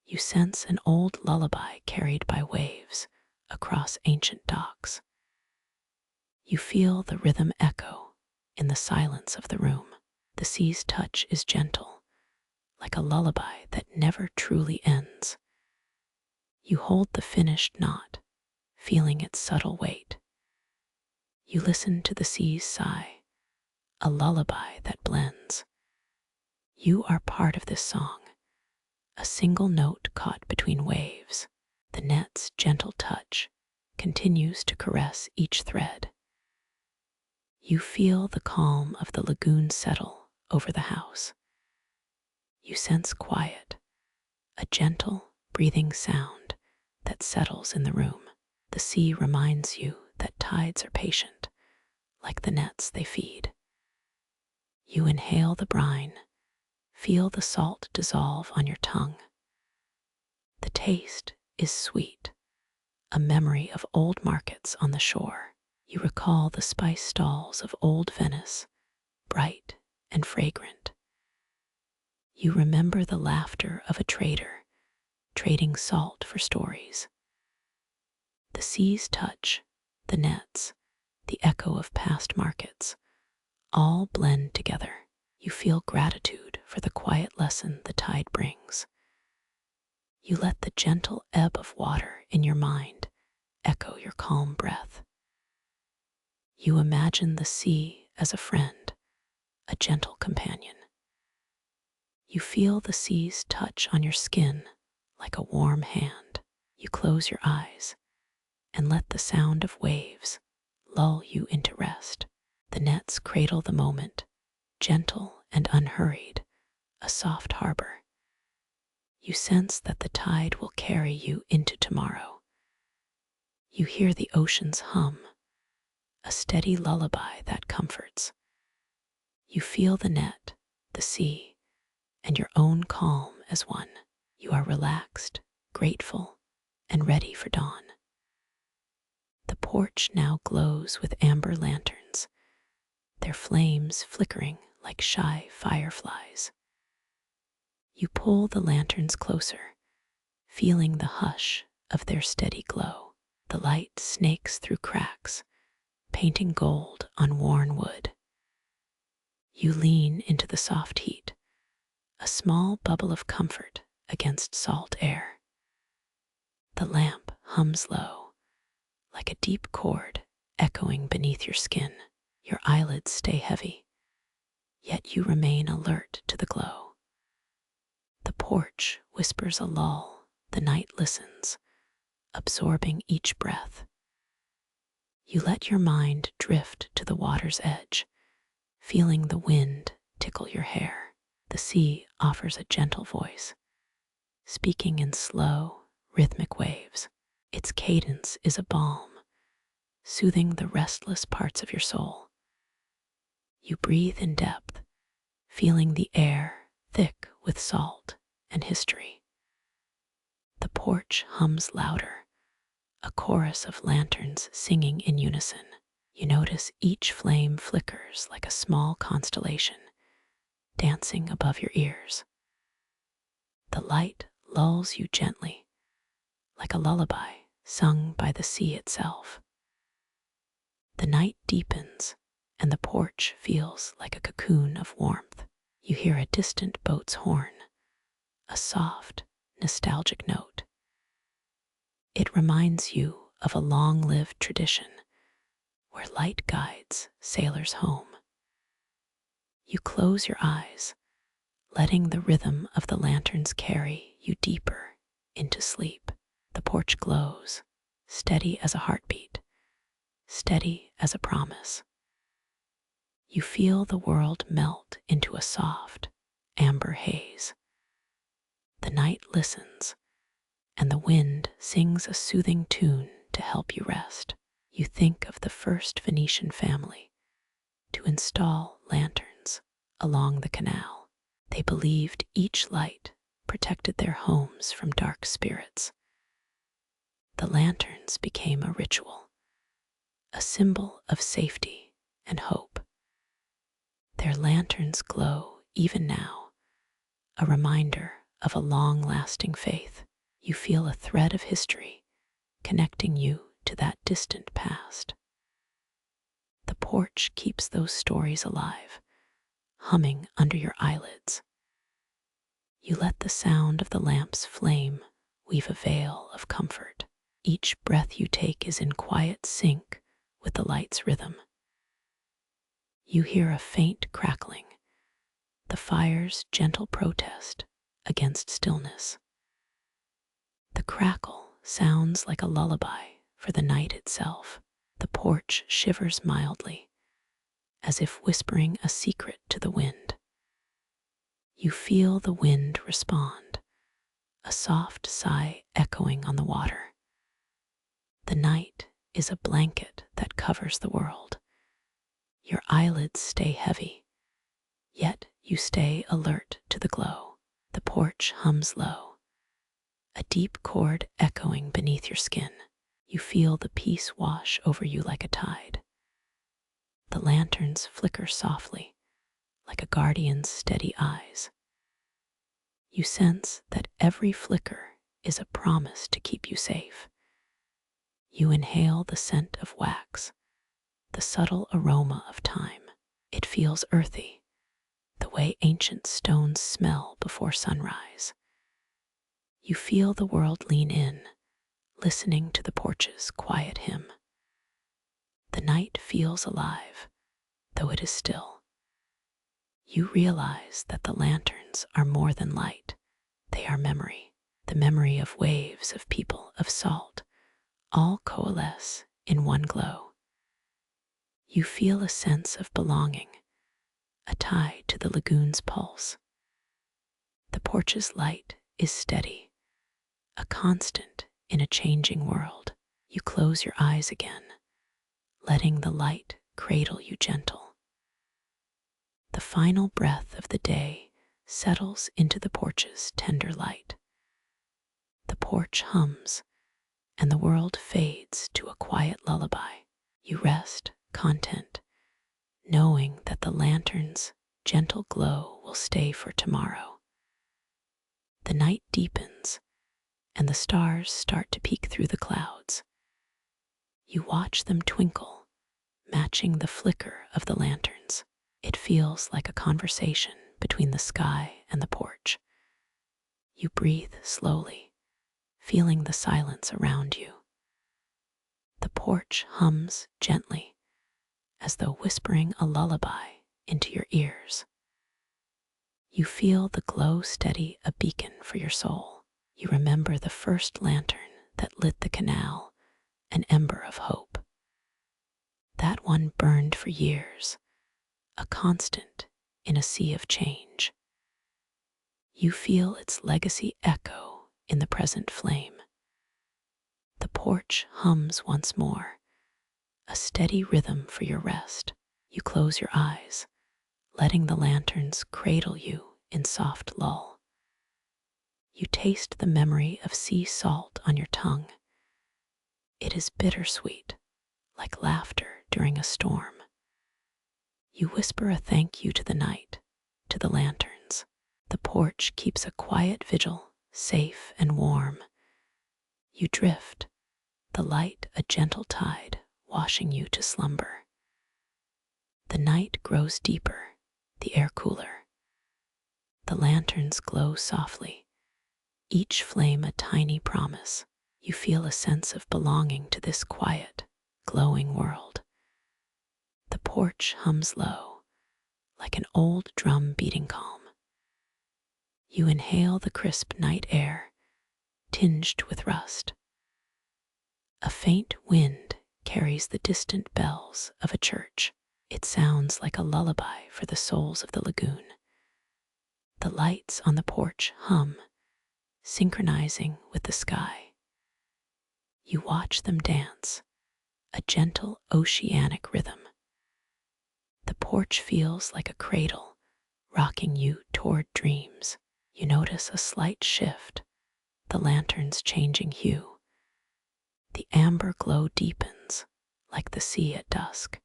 You sense an old lullaby carried by waves across ancient docks. You feel the rhythm echo in the silence of the room. The sea's touch is gentle, like a lullaby that never truly ends. You hold the finished knot, feeling its subtle weight. You listen to the sea's sigh, a lullaby that blends. You are part of this song, a single note caught between waves. The net's gentle touch continues to caress each thread. You feel the calm of the lagoon settle over the house. You sense quiet, a gentle, breathing sound that settles in the room. The sea reminds you that tides are patient, like the nets they feed. You inhale the brine, feel the salt dissolve on your tongue. The taste is sweet, a memory of old markets on the shore. You recall the spice stalls of old Venice, bright and fragrant. You remember the laughter of a trader, trading salt for stories. The sea's touch, the nets, the echo of past markets, all blend together. You feel gratitude for the quiet lesson the tide brings. You let the gentle ebb of water in your mind echo your calm breath. You imagine the sea as a friend, a gentle companion. You feel the sea's touch on your skin like a warm hand. You close your eyes and let the sound of waves lull you into rest. The nets cradle the moment, gentle and unhurried, a soft harbor. You sense that the tide will carry you into tomorrow. You hear the ocean's hum, a steady lullaby that comforts. You feel the net, the sea, and your own calm as one. You are relaxed, grateful, and ready for dawn. The porch now glows with amber lanterns, their flames flickering like shy fireflies. You pull the lanterns closer, feeling the hush of their steady glow. The light snakes through cracks, painting gold on worn wood. You lean into the soft heat, a small bubble of comfort against salt air. The lamp hums low, like a deep chord echoing beneath your skin. Your eyelids stay heavy, yet you remain alert to the glow. The porch whispers a lull, the night listens, absorbing each breath. You let your mind drift to the water's edge, feeling the wind tickle your hair. The sea offers a gentle voice, speaking in slow, rhythmic waves. Its cadence is a balm, soothing the restless parts of your soul. You breathe in depth, feeling the air thick with salt and history. The porch hums louder, a chorus of lanterns singing in unison. You notice each flame flickers like a small constellation, dancing above your ears. The light lulls you gently, like a lullaby sung by the sea itself. The night deepens, and the porch feels like a cocoon of warmth. You hear a distant boat's horn, a soft, nostalgic note. It reminds you of a long-lived tradition where light guides sailors home. You close your eyes, letting the rhythm of the lanterns carry you deeper into to sleep. The porch glows, steady as a heartbeat, steady as a promise. You feel the world melt into a soft, amber haze. The night listens, and the wind sings a soothing tune to help you rest. You think of the first Venetian family to install lanterns along the canal. They believed each light protected their homes from dark spirits. The lanterns became a ritual, a symbol of safety and hope. Their lanterns glow even now, a reminder of a long-lasting faith. You feel a thread of history connecting you to that distant past. The porch keeps those stories alive, humming under your eyelids. You let the sound of the lamp's flame weave a veil of comfort. Each breath you take is in quiet sync with the light's rhythm. You hear a faint crackling, the fire's gentle protest against stillness. The crackle sounds like a lullaby for the night itself. The porch shivers mildly, as if whispering a secret to the wind. You feel the wind respond, a soft sigh echoing on the water. The night is a blanket that covers the world. Your eyelids stay heavy, yet you stay alert to the glow. The porch hums low, a deep chord echoing beneath your skin. You feel the peace wash over you like a tide. The lanterns flicker softly, like a guardian's steady eyes. You sense that every flicker is a promise to keep you safe. You inhale the scent of wax, the subtle aroma of time. It feels earthy, the way ancient stones smell before sunrise. You feel the world lean in, listening to the porch's quiet hymn. The night feels alive, though it is still. You realize that the lanterns are more than light. They are memory, the memory of waves of people, of salt, all coalesce in one glow. You feel a sense of belonging, a tie to the lagoon's pulse. The porch's light is steady, a constant in a changing world. You close your eyes again, letting the light cradle you gentle. The final breath of the day settles into the porch's tender light. The porch hums, and the world fades to a quiet lullaby. You rest, content, knowing that the lantern's gentle glow will stay for tomorrow. The night deepens, and the stars start to peek through the clouds. You watch them twinkle, matching the flicker of the lanterns. It feels like a conversation between the sky and the porch. You breathe slowly, feeling the silence around you. The porch hums gently, as though whispering a lullaby into your ears. You feel the glow steady a beacon for your soul. You remember the first lantern that lit the canal, an ember of hope. That one burned for years, a constant in a sea of change. You feel its legacy echo in the present flame. The porch hums once more, a steady rhythm for your rest. You close your eyes, letting the lanterns cradle you in soft lull. You taste the memory of sea salt on your tongue. It is bittersweet, like laughter during a storm. You whisper a thank you to the night, to the lanterns. The porch keeps a quiet vigil, safe and warm. You drift, the light a gentle tide washing you to slumber. The night grows deeper, the air cooler. The lanterns glow softly, each flame a tiny promise. You feel a sense of belonging to this quiet, glowing world. The porch hums low, like an old drum beating calm. You inhale the crisp night air, tinged with rust. A faint wind carries the distant bells of a church. It sounds like a lullaby for the souls of the lagoon. The lights on the porch hum, synchronizing with the sky. You watch them dance, a gentle oceanic rhythm. The porch feels like a cradle, rocking you toward dreams. You notice a slight shift, the lanterns changing hue. The amber glow deepens, like the sea at dusk.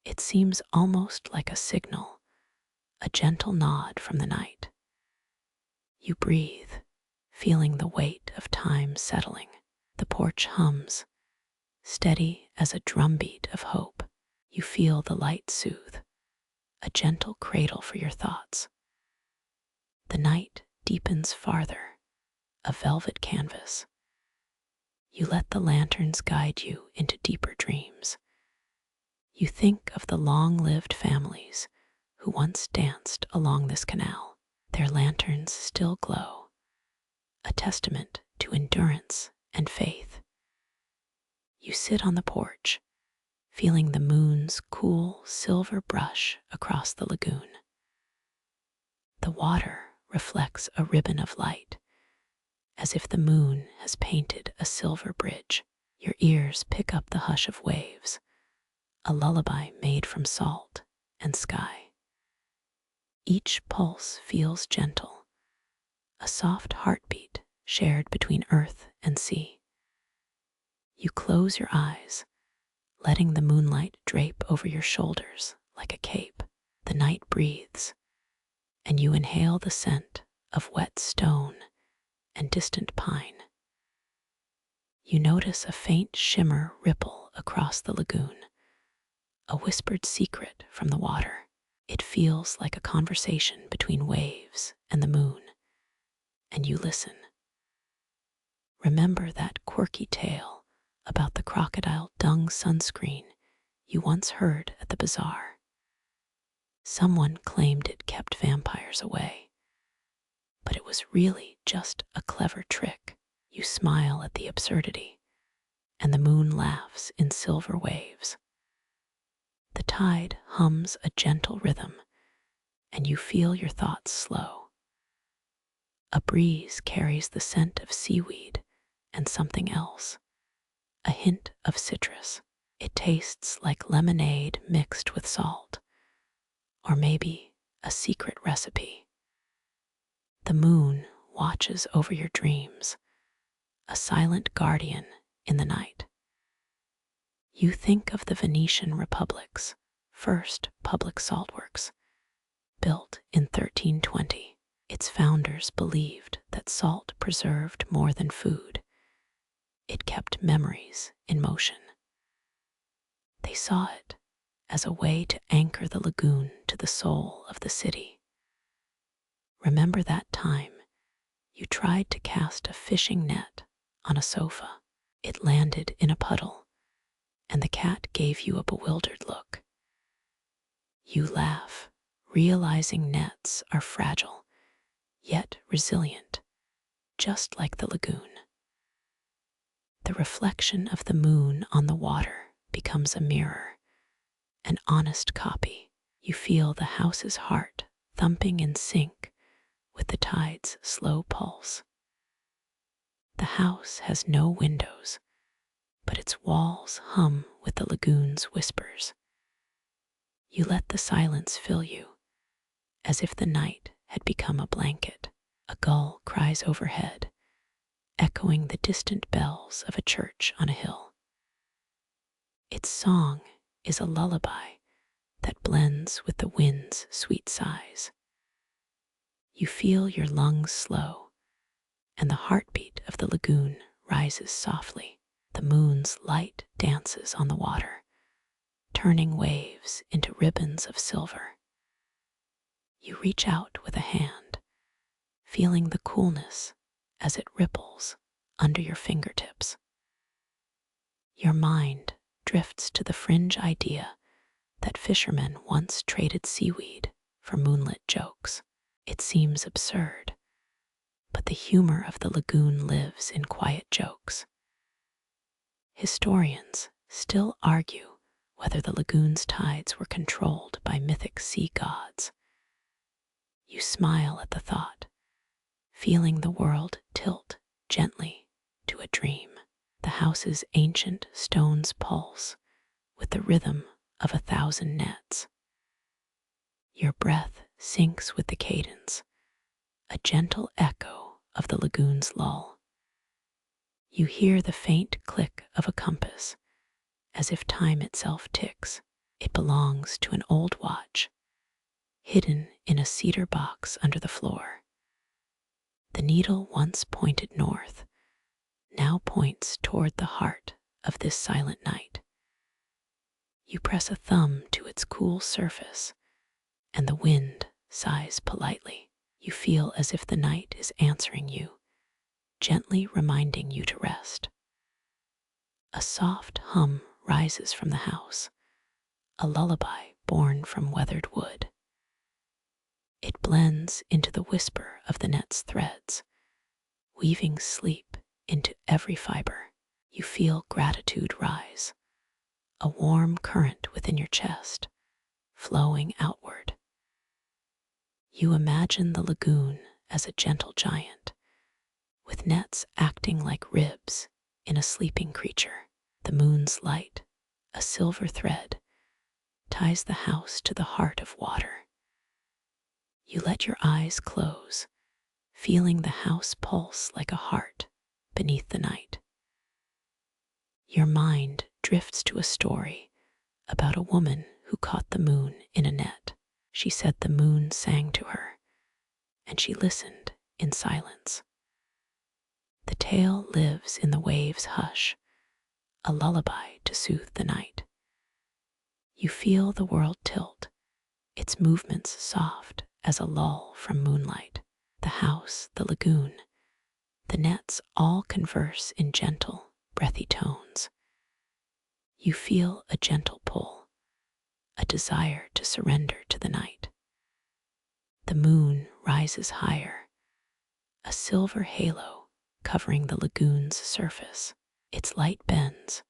It seems almost like a signal, a gentle nod from the night. You breathe, feeling the weight of time settling. The porch hums, steady as a drumbeat of hope. You feel the light soothe, a gentle cradle for your thoughts. The night deepens farther, a velvet canvas. You let the lanterns guide you into deeper dreams. You think of the long-lived families who once danced along this canal. Their lanterns still glow, a testament to endurance and faith. You sit on the porch, feeling the moon's cool silver brush across the lagoon. The water reflects a ribbon of light, as if the moon has painted a silver bridge. Your ears pick up the hush of waves, a lullaby made from salt and sky. Each pulse feels gentle, a soft heartbeat shared between earth and sea. You close your eyes, letting the moonlight drape over your shoulders like a cape. The night breathes, and you inhale the scent of wet stone and distant pine. You notice a faint shimmer ripple across the lagoon, a whispered secret from the water. It feels like a conversation between waves and the moon, and you listen. Remember that quirky tale about the crocodile dung sunscreen you once heard at the bazaar. Someone claimed it kept vampires away, but it was really just a clever trick. You smile at the absurdity, and the moon laughs in silver waves. The tide hums a gentle rhythm, and you feel your thoughts slow. A breeze carries the scent of seaweed and something else, a hint of citrus. It tastes like lemonade mixed with salt, or maybe a secret recipe. The moon watches over your dreams, a silent guardian in the night. You think of the Venetian Republic's first public saltworks, built in 1320. Its founders believed that salt preserved more than food. It kept memories in motion. They saw it as a way to anchor the lagoon to the soul of the city. Remember that time you tried to cast a fishing net on a sofa? It landed in a puddle, and the cat gave you a bewildered look. You laugh, realizing nets are fragile, yet resilient, just like the lagoon. The reflection of the moon on the water becomes a mirror, an honest copy. You feel the house's heart thumping in sync with the tide's slow pulse. The house has no windows, but its walls hum with the lagoon's whispers. You let the silence fill you, as if the night had become a blanket. A gull cries overhead, echoing the distant bells of a church on a hill. Its song is a lullaby that blends with the wind's sweet sighs. You feel your lungs slow, and the heartbeat of the lagoon rises softly. The moon's light dances on the water, turning waves into ribbons of silver. You reach out with a hand, feeling the coolness as it ripples under your fingertips. Your mind drifts to the fringe idea that fishermen once traded seaweed for moonlit jokes. It seems absurd, but the humor of the lagoon lives in quiet jokes. Historians still argue whether the lagoon's tides were controlled by mythic sea gods. You smile at the thought, feeling the world tilt gently to a dream. The house's ancient stones pulse with the rhythm of 1,000 nets. Your breath syncs with the cadence, a gentle echo of the lagoon's lull. You hear the faint click of a compass, as if time itself ticks. It belongs to an old watch, hidden in a cedar box under the floor. The needle once pointed north, now points toward the heart of this silent night. You press a thumb to its cool surface, and the wind sighs politely. You feel as if the night is answering you, gently reminding you to rest. A soft hum rises from the house, a lullaby born from weathered wood. It blends into the whisper of the net's threads, weaving sleep into every fiber. You feel gratitude rise, a warm current within your chest, flowing outward. You imagine the lagoon as a gentle giant, with nets acting like ribs in a sleeping creature. The moon's light, a silver thread, ties the house to the heart of water. You let your eyes close, feeling the house pulse like a heart beneath the night. Your mind drifts to a story about a woman who caught the moon in a net. She said the moon sang to her, and she listened in silence. The tale lives in the waves' hush, a lullaby to soothe the night. You feel the world tilt, its movements soft as a lull from moonlight. The house, the lagoon, the nets all converse in gentle, breathy tones. You feel a gentle pull, a desire to surrender to the night. The moon rises higher, a silver halo covering the lagoon's surface. Its light bends,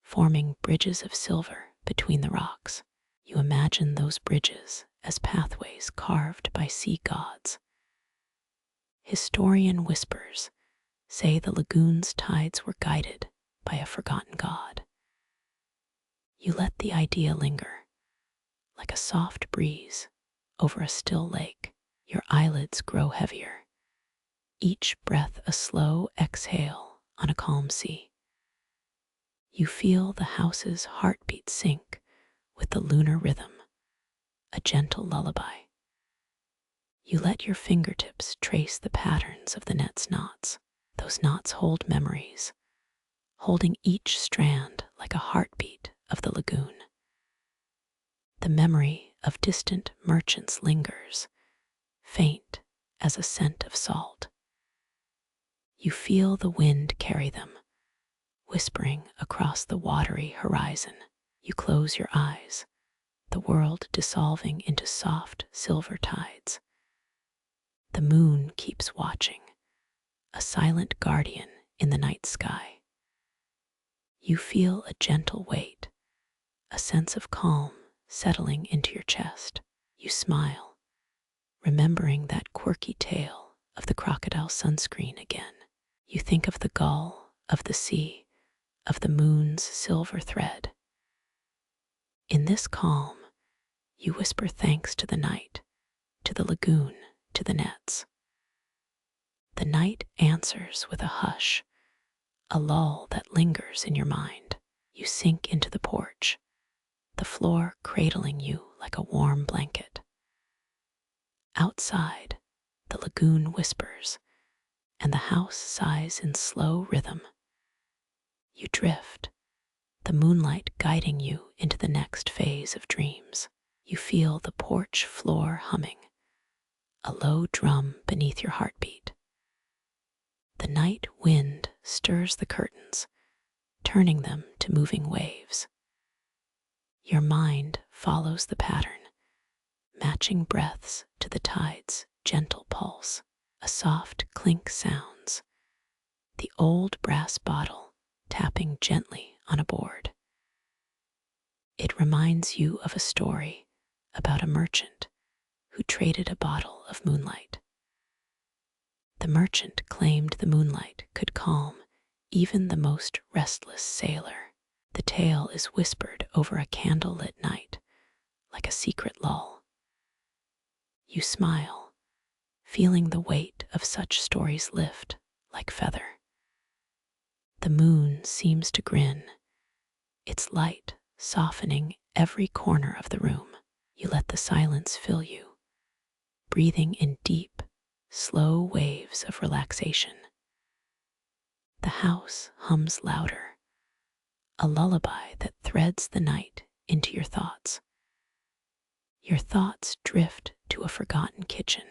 forming bridges of silver between the rocks. You imagine those bridges as pathways carved by sea gods. Historian whispers say the lagoon's tides were guided by a forgotten god. You let the idea linger, like a soft breeze over a still lake. Your eyelids grow heavier, each breath a slow exhale on a calm sea. You feel the house's heartbeat sync with the lunar rhythm, a gentle lullaby. You let your fingertips trace the patterns of the net's knots. Those knots hold memories, holding each strand like a heartbeat of the lagoon. The memory of distant merchants lingers, faint as a scent of salt. You feel the wind carry them, whispering across the watery horizon. You close your eyes, the world dissolving into soft silver tides. The moon keeps watching, a silent guardian in the night sky. You feel a gentle weight, a sense of calm settling into your chest. You smile, remembering that quirky tale of the crocodile sunscreen again. You think of the gull, of the sea, of the moon's silver thread. In this calm, you whisper thanks to the night, to the lagoon, to the nets. The night answers with a hush, a lull that lingers in your mind. You sink into the porch, the floor cradling you like a warm blanket. Outside, the lagoon whispers, and the house sighs in slow rhythm. You drift, the moonlight guiding you into the next phase of dreams. You feel the porch floor humming, a low drum beneath your heartbeat. The night wind stirs the curtains, turning them to moving waves. Your mind follows the pattern, matching breaths to the tide's gentle pulse. A soft clink sounds, the old brass bottle tapping gently on a board. It reminds you of a story about a merchant who traded a bottle of moonlight. The merchant claimed the moonlight could calm even the most restless sailor. The tale is whispered over a candlelit night, like a secret lull. You smile, feeling the weight of such stories lift like feather. The moon seems to grin, its light softening every corner of the room. You let the silence fill you, breathing in deep, slow waves of relaxation. The house hums louder, a lullaby that threads the night into your thoughts. Your thoughts drift to a forgotten kitchen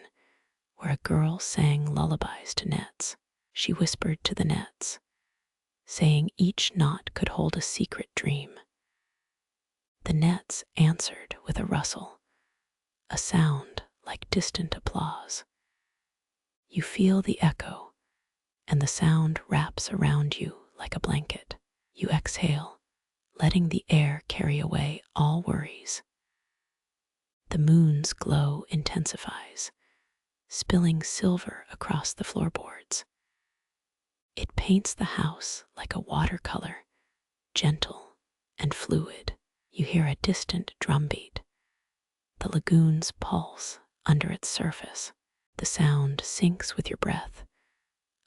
where a girl sang lullabies to nets. She whispered to the nets, saying each knot could hold a secret dream. The nets answered with a rustle, a sound like distant applause. You feel the echo, and the sound wraps around you like a blanket. You exhale, letting the air carry away all worries. The moon's glow intensifies, spilling silver across the floorboards. It paints the house like a watercolor, gentle and fluid. You hear a distant drumbeat, the lagoon's pulse under its surface. The sound syncs with your breath,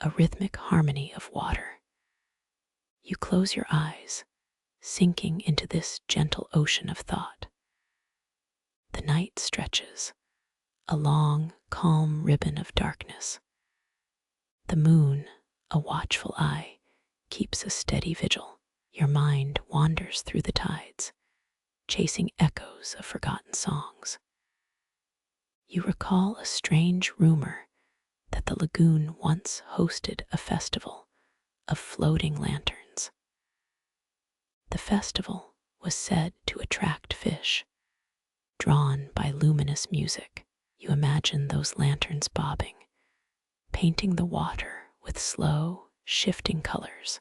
a rhythmic harmony of water. You close your eyes, sinking into this gentle ocean of thought. The night stretches, a long, calm ribbon of darkness. The moon, a watchful eye, keeps a steady vigil. Your mind wanders through the tides, chasing echoes of forgotten songs. You recall a strange rumor that the lagoon once hosted a festival of floating lanterns. The festival was said to attract fish, drawn by luminous music. You imagine those lanterns bobbing, painting the water with slow, shifting colors.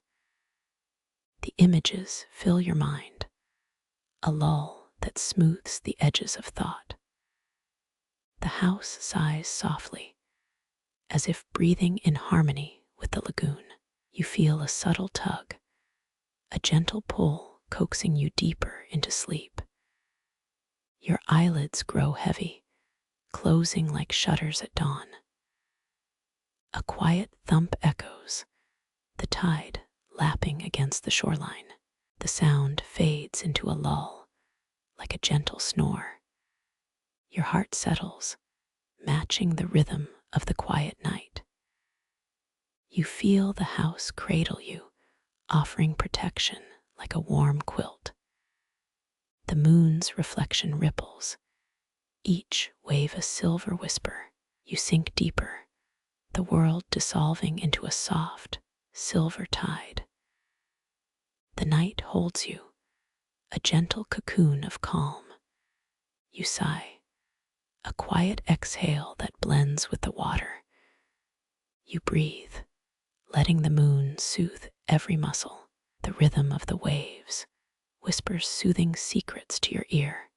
The images fill your mind, a lull that smooths the edges of thought. The house sighs softly, as if breathing in harmony with the lagoon. You feel a subtle tug, a gentle pull coaxing you deeper into sleep. Your eyelids grow heavy, closing like shutters at dawn. A quiet thump echoes, the tide lapping against the shoreline. The sound fades into a lull, like a gentle snore. Your heart settles, matching the rhythm of the quiet night. You feel the house cradle you, offering protection like a warm quilt. The moon's reflection ripples, each wave a silver whisper. You sink deeper, the world dissolving into a soft, silver tide. The night holds you, a gentle cocoon of calm. You sigh, a quiet exhale that blends with the water. You breathe, letting the moon soothe every muscle. The rhythm of the waves whispers soothing secrets to your ear.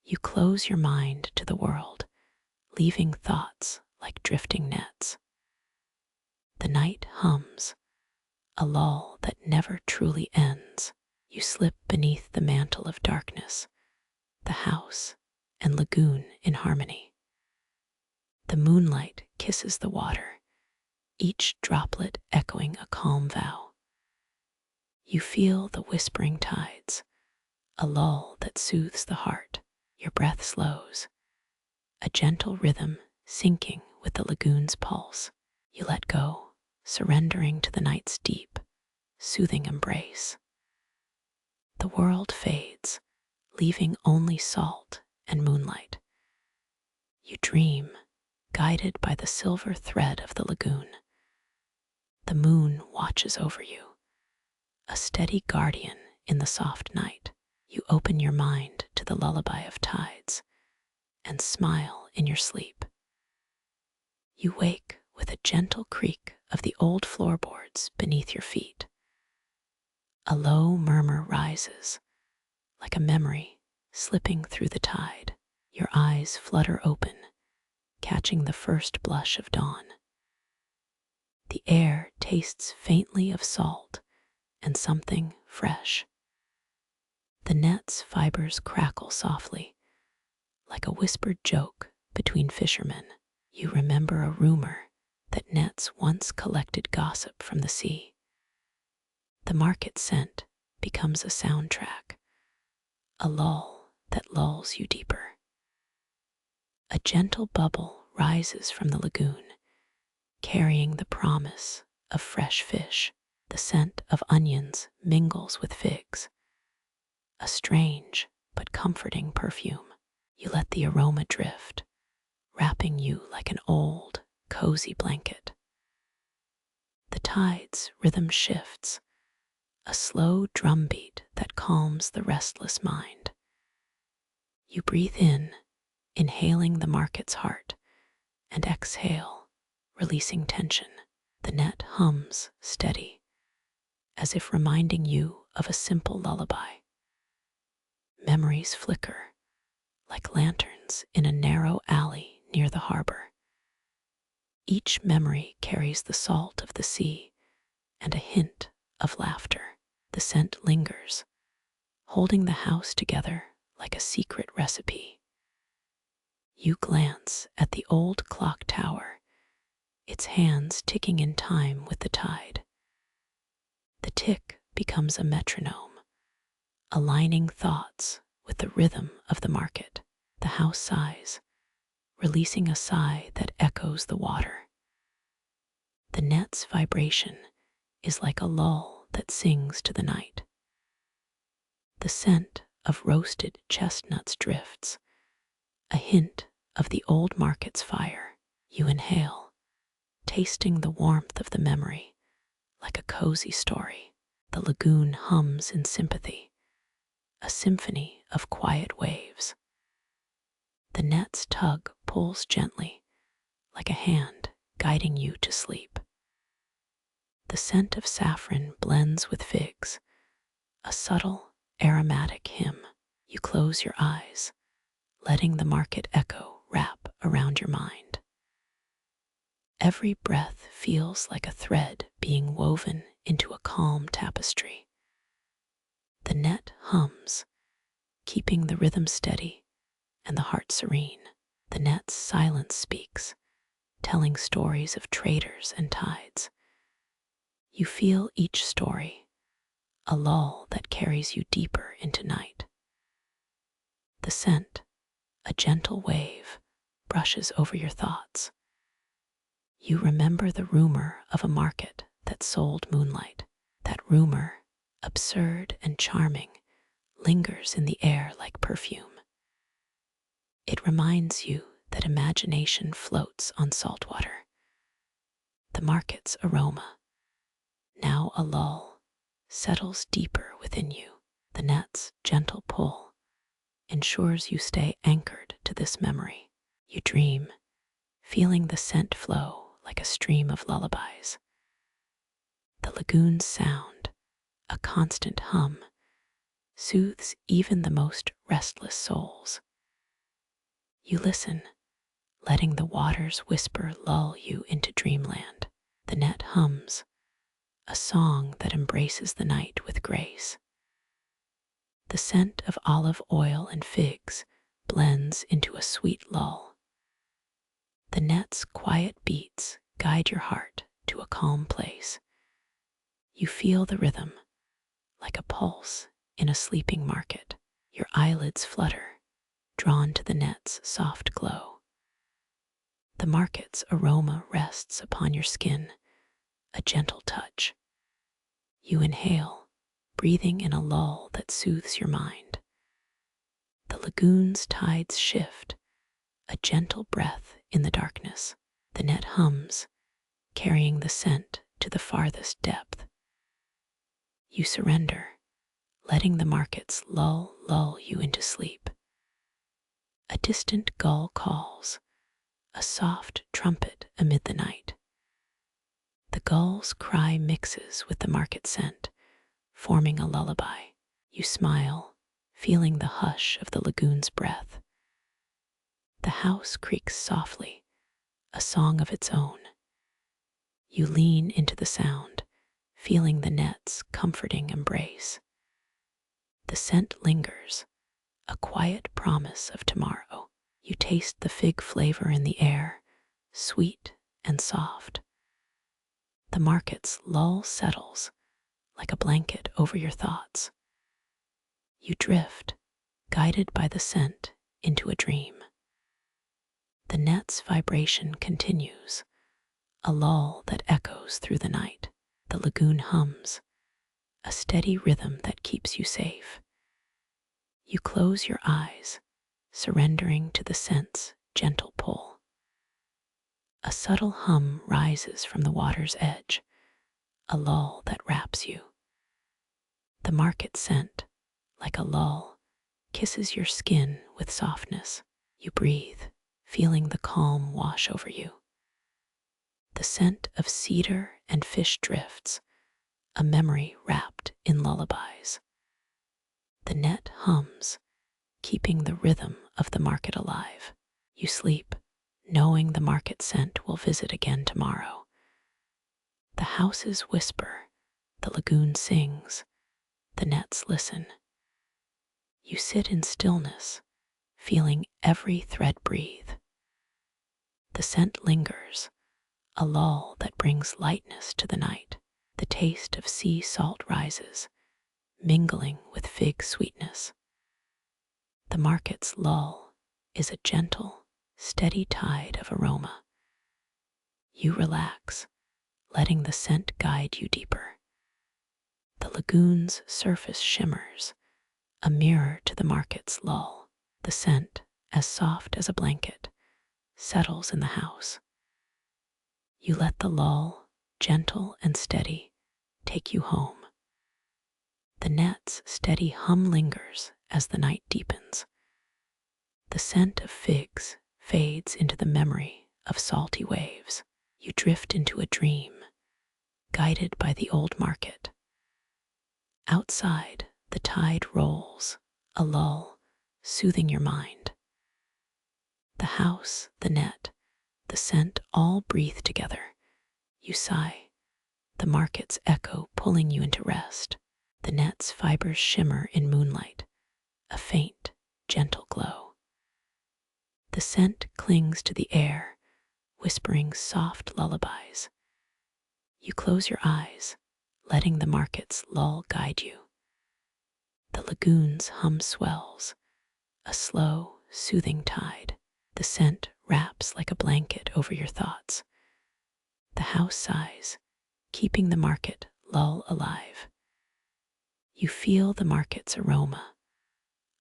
You close your mind to the world, leaving thoughts like drifting nets. The night hums, a lull that never truly ends. You slip beneath the mantle of darkness, the house and lagoon in harmony. The moonlight kisses the water, each droplet echoing a calm vow. You feel the whispering tides, a lull that soothes the heart. Your breath slows, a gentle rhythm syncing with the lagoon's pulse. You let go, surrendering to the night's deep, soothing embrace. The world fades, leaving only salt and moonlight. You dream, guided by the silver thread of the lagoon. The moon watches over you, a steady guardian in the soft night. You open your mind to the lullaby of tides and smile in your sleep. You wake with a gentle creak of the old floorboards beneath your feet. A low murmur rises, like a memory slipping through the tide. Your eyes flutter open, catching the first blush of dawn. The air tastes faintly of salt and something fresh. The net's fibers crackle softly, like a whispered joke between fishermen. You remember a rumor that nets once collected gossip from the sea. The market scent becomes a soundtrack, a lull that lulls you deeper. A gentle bubble rises from the lagoon, carrying the promise of fresh fish. The scent of onions mingles with figs, a strange but comforting perfume. You let the aroma drift, wrapping you like an old, cozy blanket. The tide's rhythm shifts, a slow drumbeat that calms the restless mind. You breathe in, inhaling the market's heart, and exhale, releasing tension. The net hums steady, as if reminding you of a simple lullaby. Memories flicker, like lanterns in a narrow alley near the harbor. Each memory carries the salt of the sea and a hint of laughter. The scent lingers, holding the house together like a secret recipe. You glance at the old clock tower, its hands ticking in time with the tide. The tick becomes a metronome, aligning thoughts with the rhythm of the market. The house sighs, releasing a sigh that echoes the water. The net's vibration is like a lull that sings to the night. The scent of roasted chestnuts drifts, a hint of the old market's fire. You inhale, tasting the warmth of the memory, like a cozy story. The lagoon hums in sympathy, a symphony of quiet waves. The net's tug pulls gently, like a hand guiding you to sleep. The scent of saffron blends with figs, a subtle, aromatic hymn. You close your eyes, letting the market echo wrap around your mind. Every breath feels like a thread being woven into a calm tapestry. The net hums, keeping the rhythm steady and the heart serene. The net's silence speaks, telling stories of traders and tides. You feel each story, a lull that carries you deeper into night. The scent, a gentle wave, brushes over your thoughts. You remember the rumor of a market that sold moonlight. That rumor, absurd and charming, lingers in the air like perfume. It reminds you that imagination floats on salt water. The market's aroma, now a lull, settles deeper within you. The net's gentle pull ensures you stay anchored to this memory. You dream, feeling the scent flow like a stream of lullabies. The lagoon's sound, a constant hum, soothes even the most restless souls. You listen, letting the water's whisper lull you into dreamland. The net hums, a song that embraces the night with grace. The scent of olive oil and figs blends into a sweet lull. The net's quiet beats guide your heart to a calm place. You feel the rhythm, like a pulse in a sleeping market. Your eyelids flutter, drawn to the net's soft glow. The market's aroma rests upon your skin, a gentle touch. You inhale, breathing in a lull that soothes your mind. The lagoon's tides shift, a gentle breath in the darkness. The net hums, carrying the scent to the farthest depth. You surrender, letting the market's lull you into sleep. A distant gull calls, a soft trumpet amid the night. The gull's cry mixes with the market scent, forming a lullaby. You smile, feeling the hush of the lagoon's breath. The house creaks softly, a song of its own. You lean into the sound, feeling the net's comforting embrace. The scent lingers, a quiet promise of tomorrow. You taste the fig flavor in the air, sweet and soft. The market's lull settles like a blanket over your thoughts. You drift, guided by the scent, into a dream. The net's vibration continues, a lull that echoes through the night. The lagoon hums, a steady rhythm that keeps you safe. You close your eyes, surrendering to the scent's gentle pull. A subtle hum rises from the water's edge, a lull that wraps you. The market scent, like a lull, kisses your skin with softness. You breathe, feeling the calm wash over you. The scent of cedar and fish drifts, a memory wrapped in lullabies. The net hums, keeping the rhythm of the market alive. You sleep, knowing the market scent will visit again tomorrow. The houses whisper, the lagoon sings, the nets listen. You sit in stillness, feeling every thread breathe. The scent lingers, a lull that brings lightness to the night. The taste of sea salt rises, mingling with fig sweetness. The market's lull is a gentle, steady tide of aroma. You relax, letting the scent guide you deeper. The lagoon's surface shimmers, a mirror to the market's lull. The scent, as soft as a blanket, settles in the house. You let the lull, gentle and steady, take you home. The net's steady hum lingers as the night deepens. The scent of figs fades into the memory of salty waves. You drift into a dream, guided by the old market. Outside, the tide rolls, a lull, soothing your mind. The house, the net, the scent all breathe together. You sigh, the market's echo pulling you into rest. The net's fibers shimmer in moonlight, a faint, gentle glow. The scent clings to the air, whispering soft lullabies. You close your eyes, letting the market's lull guide you. The lagoon's hum swells, a slow, soothing tide. The scent wraps like a blanket over your thoughts. The house sighs, keeping the market lull alive. You feel the market's aroma,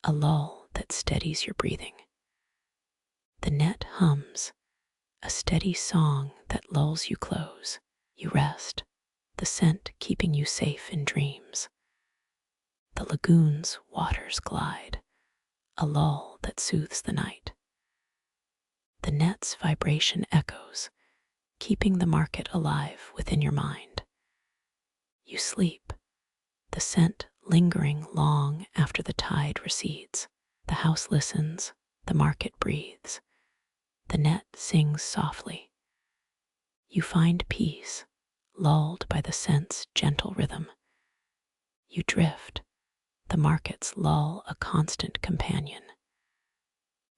a lull that steadies your breathing. The net hums, a steady song that lulls you close. You rest, the scent keeping you safe in dreams. The lagoon's waters glide, a lull that soothes the night. The net's vibration echoes, keeping the market alive within your mind. You sleep, the scent lingering long after the tide recedes. The house listens, the market breathes, the net sings softly. You find peace, lulled by the scent's gentle rhythm. You drift, the market's lull a constant companion.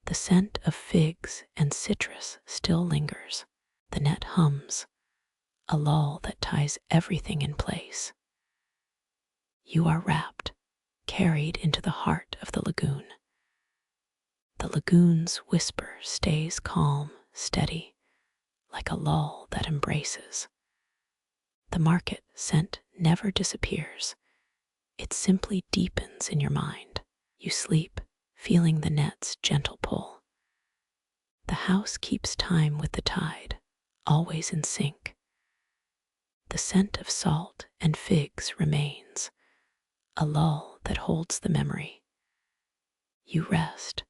The scent of figs and citrus still lingers. The net hums, a lull that ties everything in place. You are wrapped, carried into the heart of the lagoon. The lagoon's whisper stays calm, steady, like a lull that embraces. The market scent never disappears. It simply deepens in your mind. You sleep, feeling the net's gentle pull. The house keeps time with the tide, always in sync. The scent of salt and figs remains, a lull that holds the memory. You rest,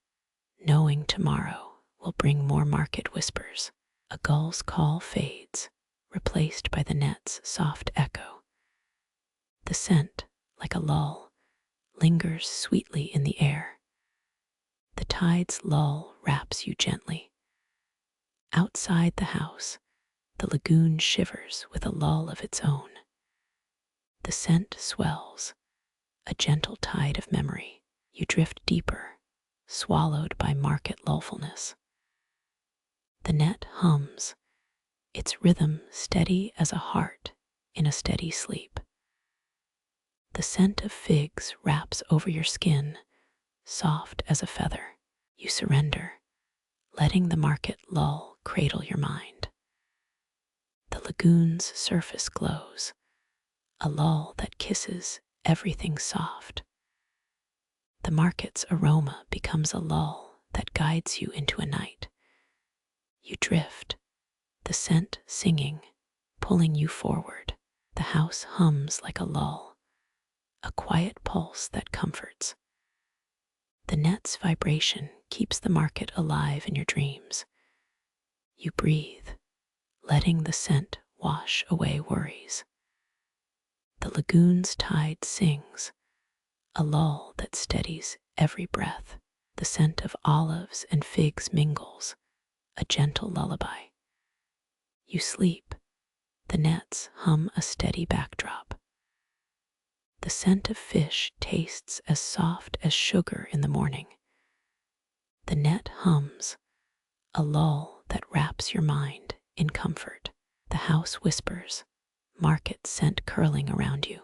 knowing tomorrow will bring more market whispers. A gull's call fades, replaced by the net's soft echo. The scent, like a lull, lingers sweetly in the air. The tide's lull wraps you gently. Outside the house, the lagoon shivers with a lull of its own. The scent swells, a gentle tide of memory. You drift deeper, swallowed by market lullfulness. The net hums, its rhythm steady as a heart in a steady sleep. The scent of figs wraps over your skin, soft as a feather. You surrender, letting the market lull cradle your mind. The lagoon's surface glows, a lull that kisses everything soft. The market's aroma becomes a lull that guides you into a night. You drift, the scent singing, pulling you forward. The house hums like a lull, a quiet pulse that comforts. The net's vibration keeps the market alive in your dreams. You breathe, letting the scent wash away worries. The lagoon's tide sings, a lull that steadies every breath. The scent of olives and figs mingles, a gentle lullaby. You sleep, the nets hum a steady backdrop. The scent of fish tastes as soft as sugar in the morning. The net hums, a lull that wraps your mind in comfort. The house whispers, market scent curling around you.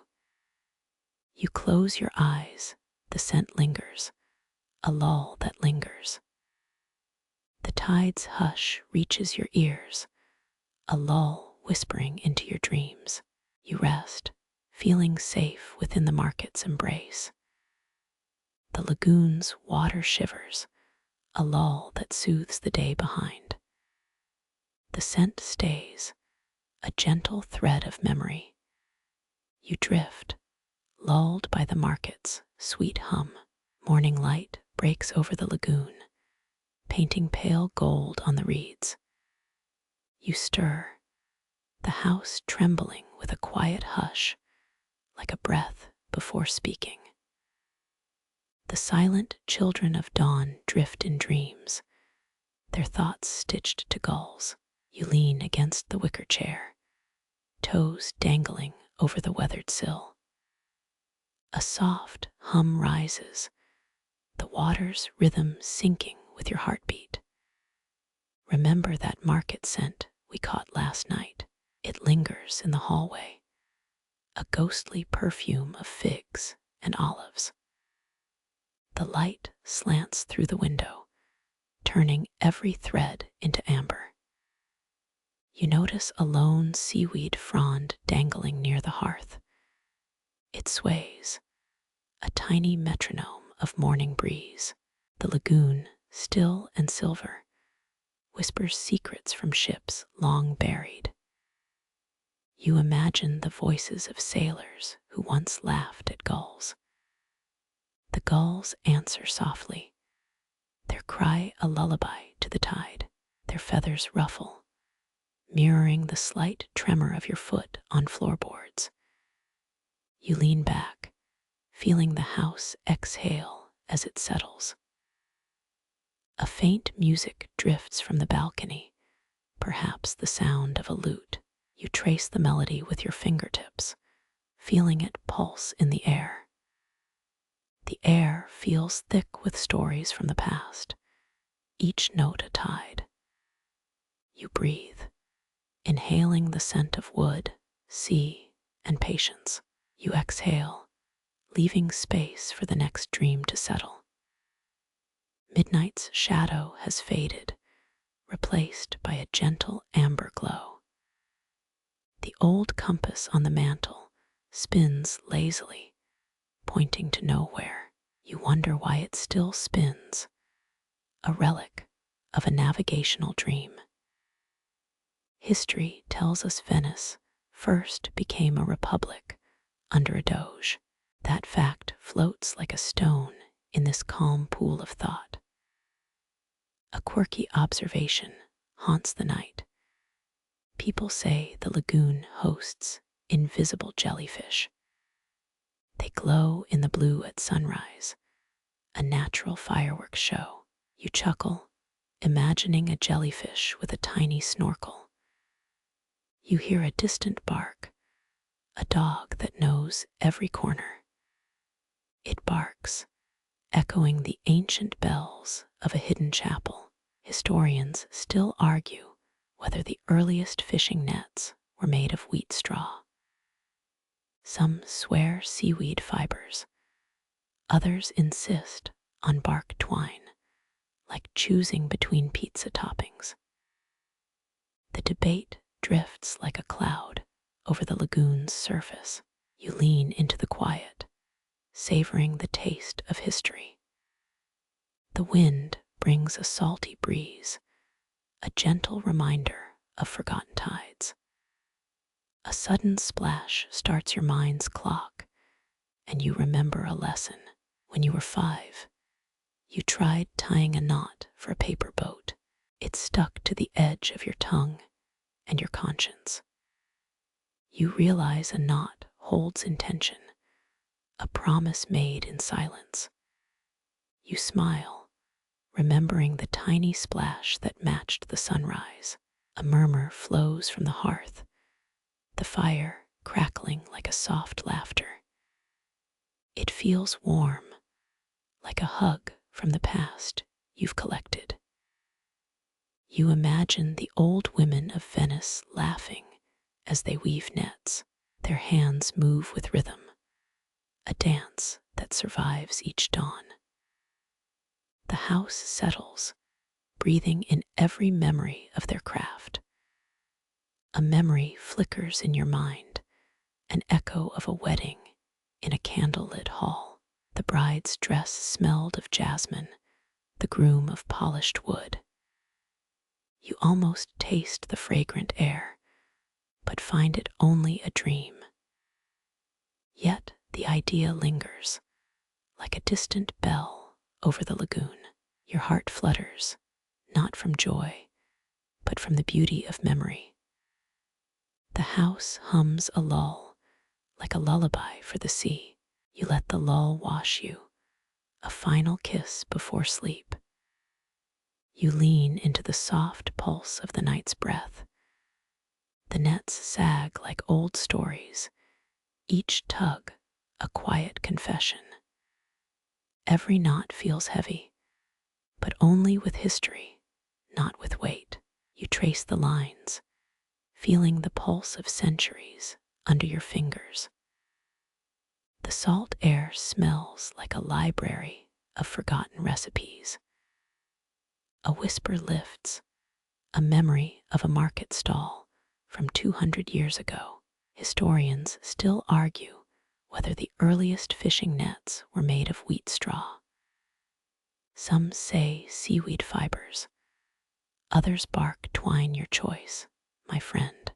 You close your eyes, the scent lingers, a lull that lingers. The tide's hush reaches your ears, a lull whispering into your dreams. You rest, feeling safe within the market's embrace. The lagoon's water shivers, a lull that soothes the day behind. The scent stays, a gentle thread of memory. You drift, lulled by the market's sweet hum. Morning light breaks over the lagoon, painting pale gold on the reeds. You stir, the house trembling with a quiet hush, like a breath before speaking. The silent children of dawn drift in dreams, their thoughts stitched to gulls. You lean against the wicker chair, toes dangling over the weathered sill. A soft hum rises, the water's rhythm syncing with your heartbeat. Remember that market scent we caught last night. It lingers in the hallway, a ghostly perfume of figs and olives. The light slants through the window, turning every thread into amber. You notice a lone seaweed frond dangling near the hearth. It sways, a tiny metronome of morning breeze. The lagoon, still and silver, whispers secrets from ships long buried. You imagine the voices of sailors who once laughed at gulls. The gulls answer softly, their cry a lullaby to the tide. Their feathers ruffle, mirroring the slight tremor of your foot on floorboards. You lean back, feeling the house exhale as it settles. A faint music drifts from the balcony, perhaps the sound of a lute. You trace the melody with your fingertips, feeling it pulse in the air. The air feels thick with stories from the past, each note a tide. You breathe, inhaling the scent of wood, sea, and patience. You exhale, leaving space for the next dream to settle. Midnight's shadow has faded, replaced by a gentle amber glow. The old compass on the mantel spins lazily, pointing to nowhere. You wonder why it still spins, a relic of a navigational dream. History tells us Venice first became a republic under a doge. That fact floats like a stone in this calm pool of thought. A quirky observation haunts the night. People say the lagoon hosts invisible jellyfish. They glow in the blue at sunrise, a natural fireworks show. You chuckle, imagining a jellyfish with a tiny snorkel. You hear a distant bark, a dog that knows every corner. It barks, echoing the ancient bells of a hidden chapel. Historians still argue whether the earliest fishing nets were made of wheat straw. Some swear seaweed fibers, others insist on bark twine, like choosing between pizza toppings. The debate drifts like a cloud over the lagoon's surface. You lean into the quiet, savoring the taste of history. The wind brings a salty breeze, a gentle reminder of forgotten tides. A sudden splash starts your mind's clock, and you remember a lesson. When you were 5, you tried tying a knot for a paper boat. It stuck to the edge of your tongue and your conscience. You realize a knot holds intention, a promise made in silence. You smile, remembering the tiny splash that matched the sunrise. A murmur flows from the hearth, the fire crackling like a soft laughter. It feels warm, like a hug from the past you've collected. You imagine the old women of Venice laughing as they weave nets. Their hands move with rhythm, a dance that survives each dawn. The house settles, breathing in every memory of their craft. A memory flickers in your mind, an echo of a wedding in a candlelit hall. The bride's dress smelled of jasmine, the groom of polished wood. You almost taste the fragrant air, but find it only a dream. Yet the idea lingers, like a distant bell over the lagoon. Your heart flutters, not from joy, but from the beauty of memory. The house hums a lull, like a lullaby for the sea. You let the lull wash you, a final kiss before sleep. You lean into the soft pulse of the night's breath. The nets sag like old stories, each tug a quiet confession. Every knot feels heavy, but only with history, not with weight. You trace the lines, feeling the pulse of centuries under your fingers. The salt air smells like a library of forgotten recipes. A whisper lifts, a memory of a market stall from 200 years ago. Historians still argue whether the earliest fishing nets were made of wheat straw. Some say seaweed fibers, others bark twine, your choice, my friend.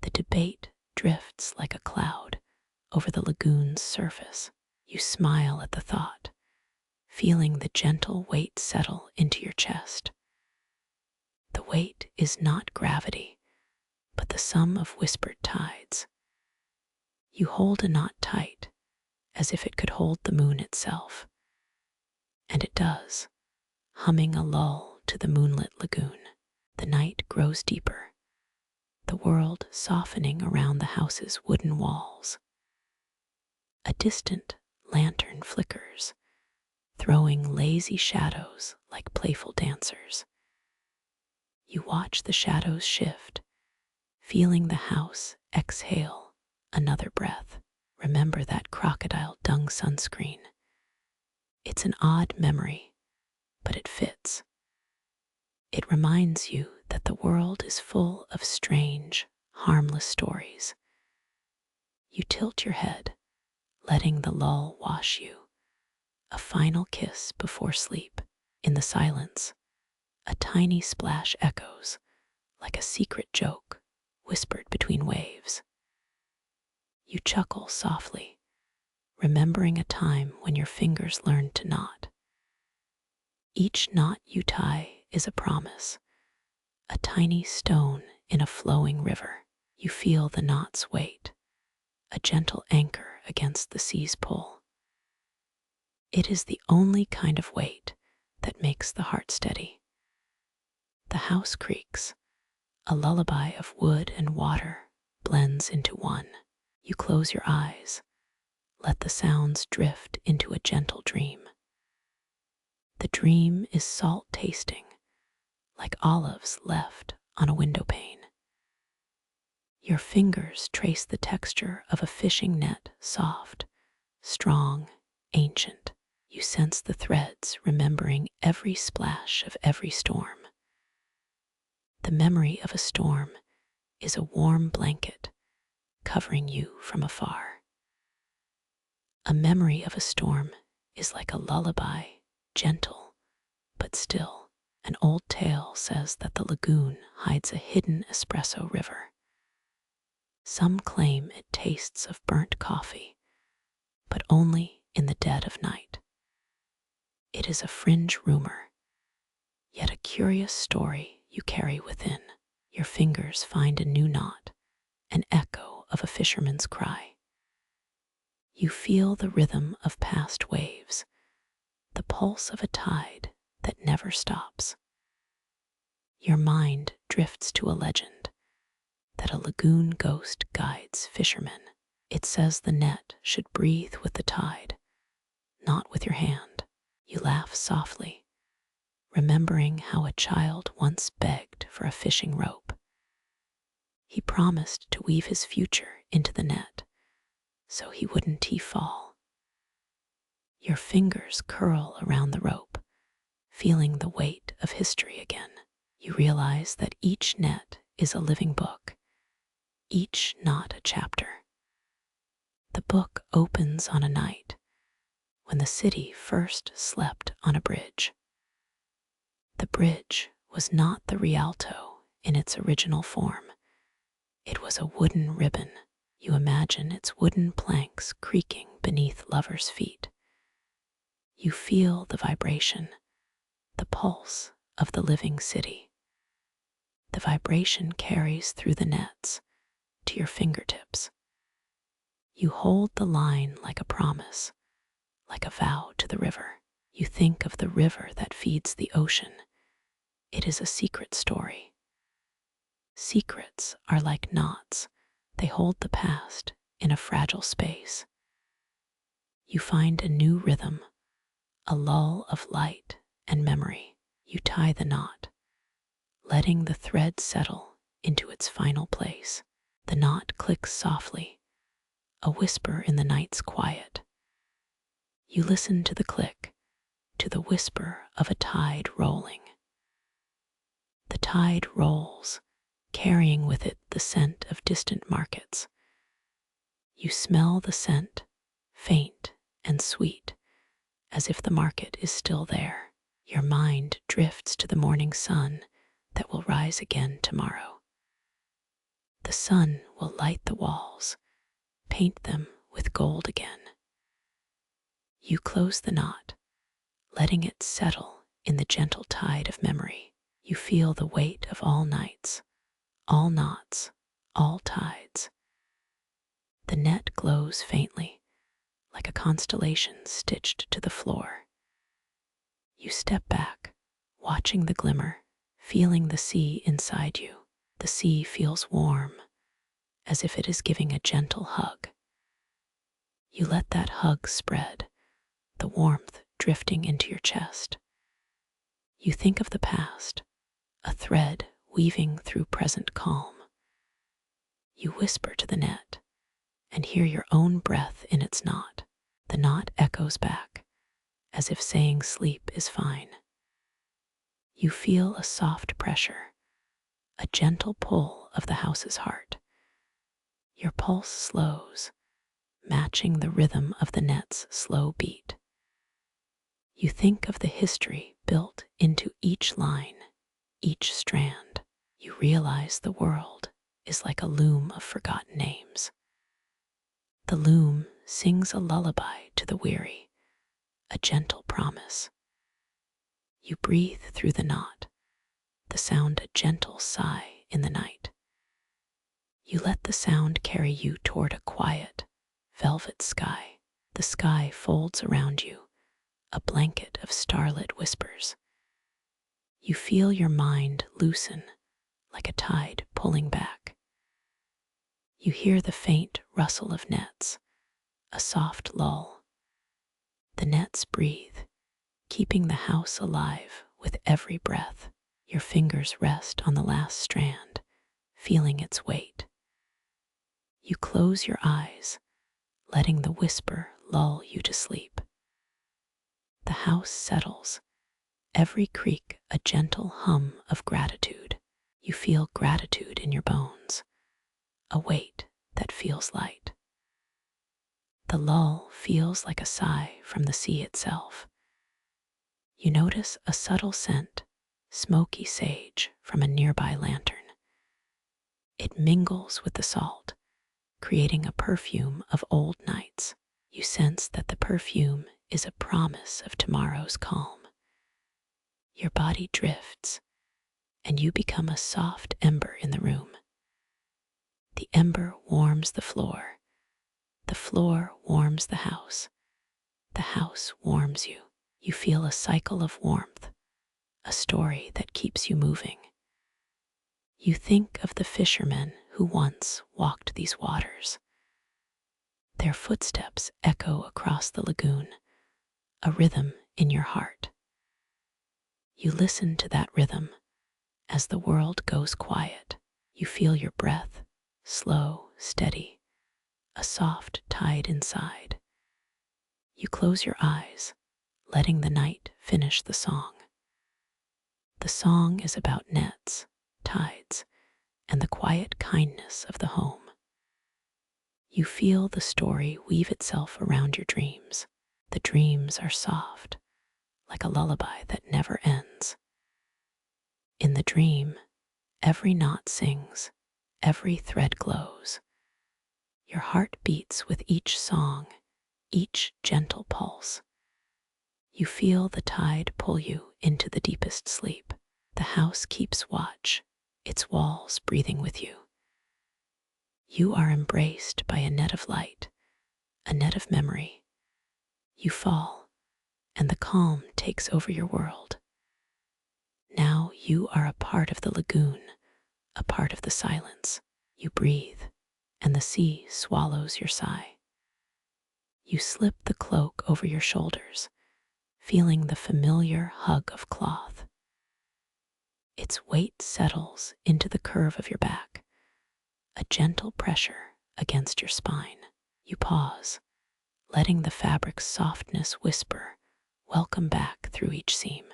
The debate drifts like a cloud over the lagoon's surface. You smile at the thought, feeling the gentle weight settle into your chest. The weight is not gravity, but the sum of whispered tides. You hold a knot tight, as if it could hold the moon itself. And it does, humming a lull to the moonlit lagoon. The night grows deeper, the world softening around the house's wooden walls. A distant lantern flickers, throwing lazy shadows like playful dancers. You watch the shadows shift, feeling the house exhale another breath. Remember that crocodile dung sunscreen. It's an odd memory, but it fits. It reminds you that the world is full of strange, harmless stories. You tilt your head, letting the lull wash you, a final kiss before sleep. In the silence, a tiny splash echoes, like a secret joke whispered between waves. You chuckle softly, remembering a time when your fingers learned to knot. Each knot you tie is a promise, a tiny stone in a flowing river. You feel the knot's weight, a gentle anchor against the sea's pull. It is the only kind of weight that makes the heart steady. The house creaks, a lullaby of wood and water blends into one. You close your eyes, let the sounds drift into a gentle dream. The dream is salt tasting, like olives left on a window pane. Your fingers trace the texture of a fishing net, soft, strong, ancient. You sense the threads, remembering every splash of every storm. The memory of a storm is a warm blanket covering you from afar. A memory of a storm is like a lullaby, gentle but still. An old tale says that the lagoon hides a hidden espresso river. Some claim it tastes of burnt coffee, but only in the dead of night. It is a fringe rumor, yet a curious story you carry within. Your fingers find a new knot, an echo of a fisherman's cry. You feel the rhythm of past waves, the pulse of a tide that never stops. Your mind drifts to a legend that a lagoon ghost guides fishermen. It says the net should breathe with the tide, not with your hand. You laugh softly, remembering how a child once begged for a fishing rope. He promised to weave his future into the net, so he wouldn't fall. Your fingers curl around the rope, feeling the weight of history again. You realize that each net is a living book, each knot a chapter. The book opens on a night when the city first slept on a bridge. The bridge was not the Rialto in its original form. It was a wooden ribbon. You imagine its wooden planks creaking beneath lovers' feet. You feel the vibration, the pulse of the living city. The vibration carries through the nets to your fingertips. You hold the line like a promise, like a vow to the river. You think of the river that feeds the ocean. It is a secret story. Secrets are like knots. They hold the past in a fragile space. You find a new rhythm, a lull of light and memory. You tie the knot, letting the thread settle into its final place. The knot clicks softly, a whisper in the night's quiet. You listen to the click, to the whisper of a tide rolling. The tide rolls, carrying with it the scent of distant markets. You smell the scent, faint and sweet, as if the market is still there. Your mind drifts to the morning sun that will rise again tomorrow. The sun will light the walls, paint them with gold again. You close the knot, letting it settle in the gentle tide of memory. You feel the weight of all nights, all knots, all tides. The net glows faintly, like a constellation stitched to the floor. You step back, watching the glimmer, feeling the sea inside you. The sea feels warm, as if it is giving a gentle hug. You let that hug spread, the warmth drifting into your chest. You think of the past, a thread weaving through present calm. You whisper to the net and hear your own breath in its knot. The knot echoes back, as if saying sleep is fine. You feel a soft pressure, a gentle pull of the house's heart. Your pulse slows, matching the rhythm of the net's slow beat. You think of the history built into each line, each strand. You realize the world is like a loom of forgotten names. The loom sings a lullaby to the weary, a gentle promise. You breathe through the knot, the sound a gentle sigh in the night. You let the sound carry you toward a quiet, velvet sky. The sky folds around you, a blanket of starlit whispers. You feel your mind loosen like a tide pulling back. You hear the faint rustle of nets, a soft lull. The nets breathe, keeping the house alive with every breath. Your fingers rest on the last strand, feeling its weight. You close your eyes, letting the whisper lull you to sleep. The house settles, every creak a gentle hum of gratitude. You feel gratitude in your bones, a weight that feels light. The lull feels like a sigh from the sea itself. You notice a subtle scent, smoky sage from a nearby lantern. It mingles with the salt, creating a perfume of old nights. You sense that the perfume is a promise of tomorrow's calm. Your body drifts, and you become a soft ember in the room. The ember warms the floor warms the house warms you. You feel a cycle of warmth, a story that keeps you moving. You think of the fishermen who once walked these waters. Their footsteps echo across the lagoon, a rhythm in your heart. You listen to that rhythm as the world goes quiet. You feel your breath, slow, steady, a soft tide inside. You close your eyes, letting the night finish the song. The song is about nets, tides, and the quiet kindness of the home. You feel the story weave itself around your dreams. The dreams are soft, like a lullaby that never ends. In the dream, every knot sings, every thread glows. Your heart beats with each song, each gentle pulse. You feel the tide pull you into the deepest sleep. The house keeps watch, its walls breathing with you. You are embraced by a net of light, a net of memory. You fall, and the calm takes over your world. Now you are a part of the lagoon, a part of the silence. You breathe, and the sea swallows your sigh. You slip the cloak over your shoulders, feeling the familiar hug of cloth. Its weight settles into the curve of your back, a gentle pressure against your spine. You pause, letting the fabric's softness whisper, welcome back through each seam.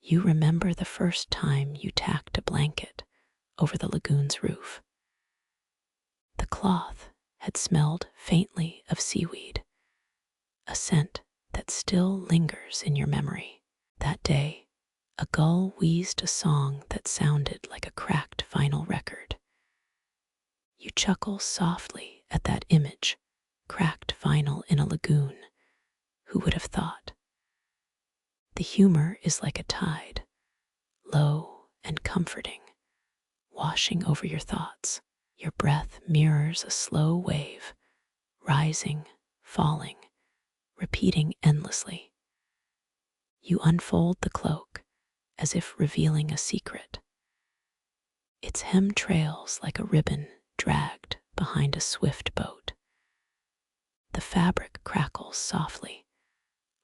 You remember the first time you tacked a blanket over the lagoon's roof. The cloth had smelled faintly of seaweed, a scent that still lingers in your memory. That day, a gull wheezed a song that sounded like a cracked vinyl record. You chuckle softly at that image, cracked vinyl in a lagoon. Who would have thought? The humor is like a tide, low and comforting, washing over your thoughts. Your breath mirrors a slow wave, rising, falling, repeating endlessly. You unfold the cloak as if revealing a secret. Its hem trails like a ribbon dragged behind a swift boat. The fabric crackles softly,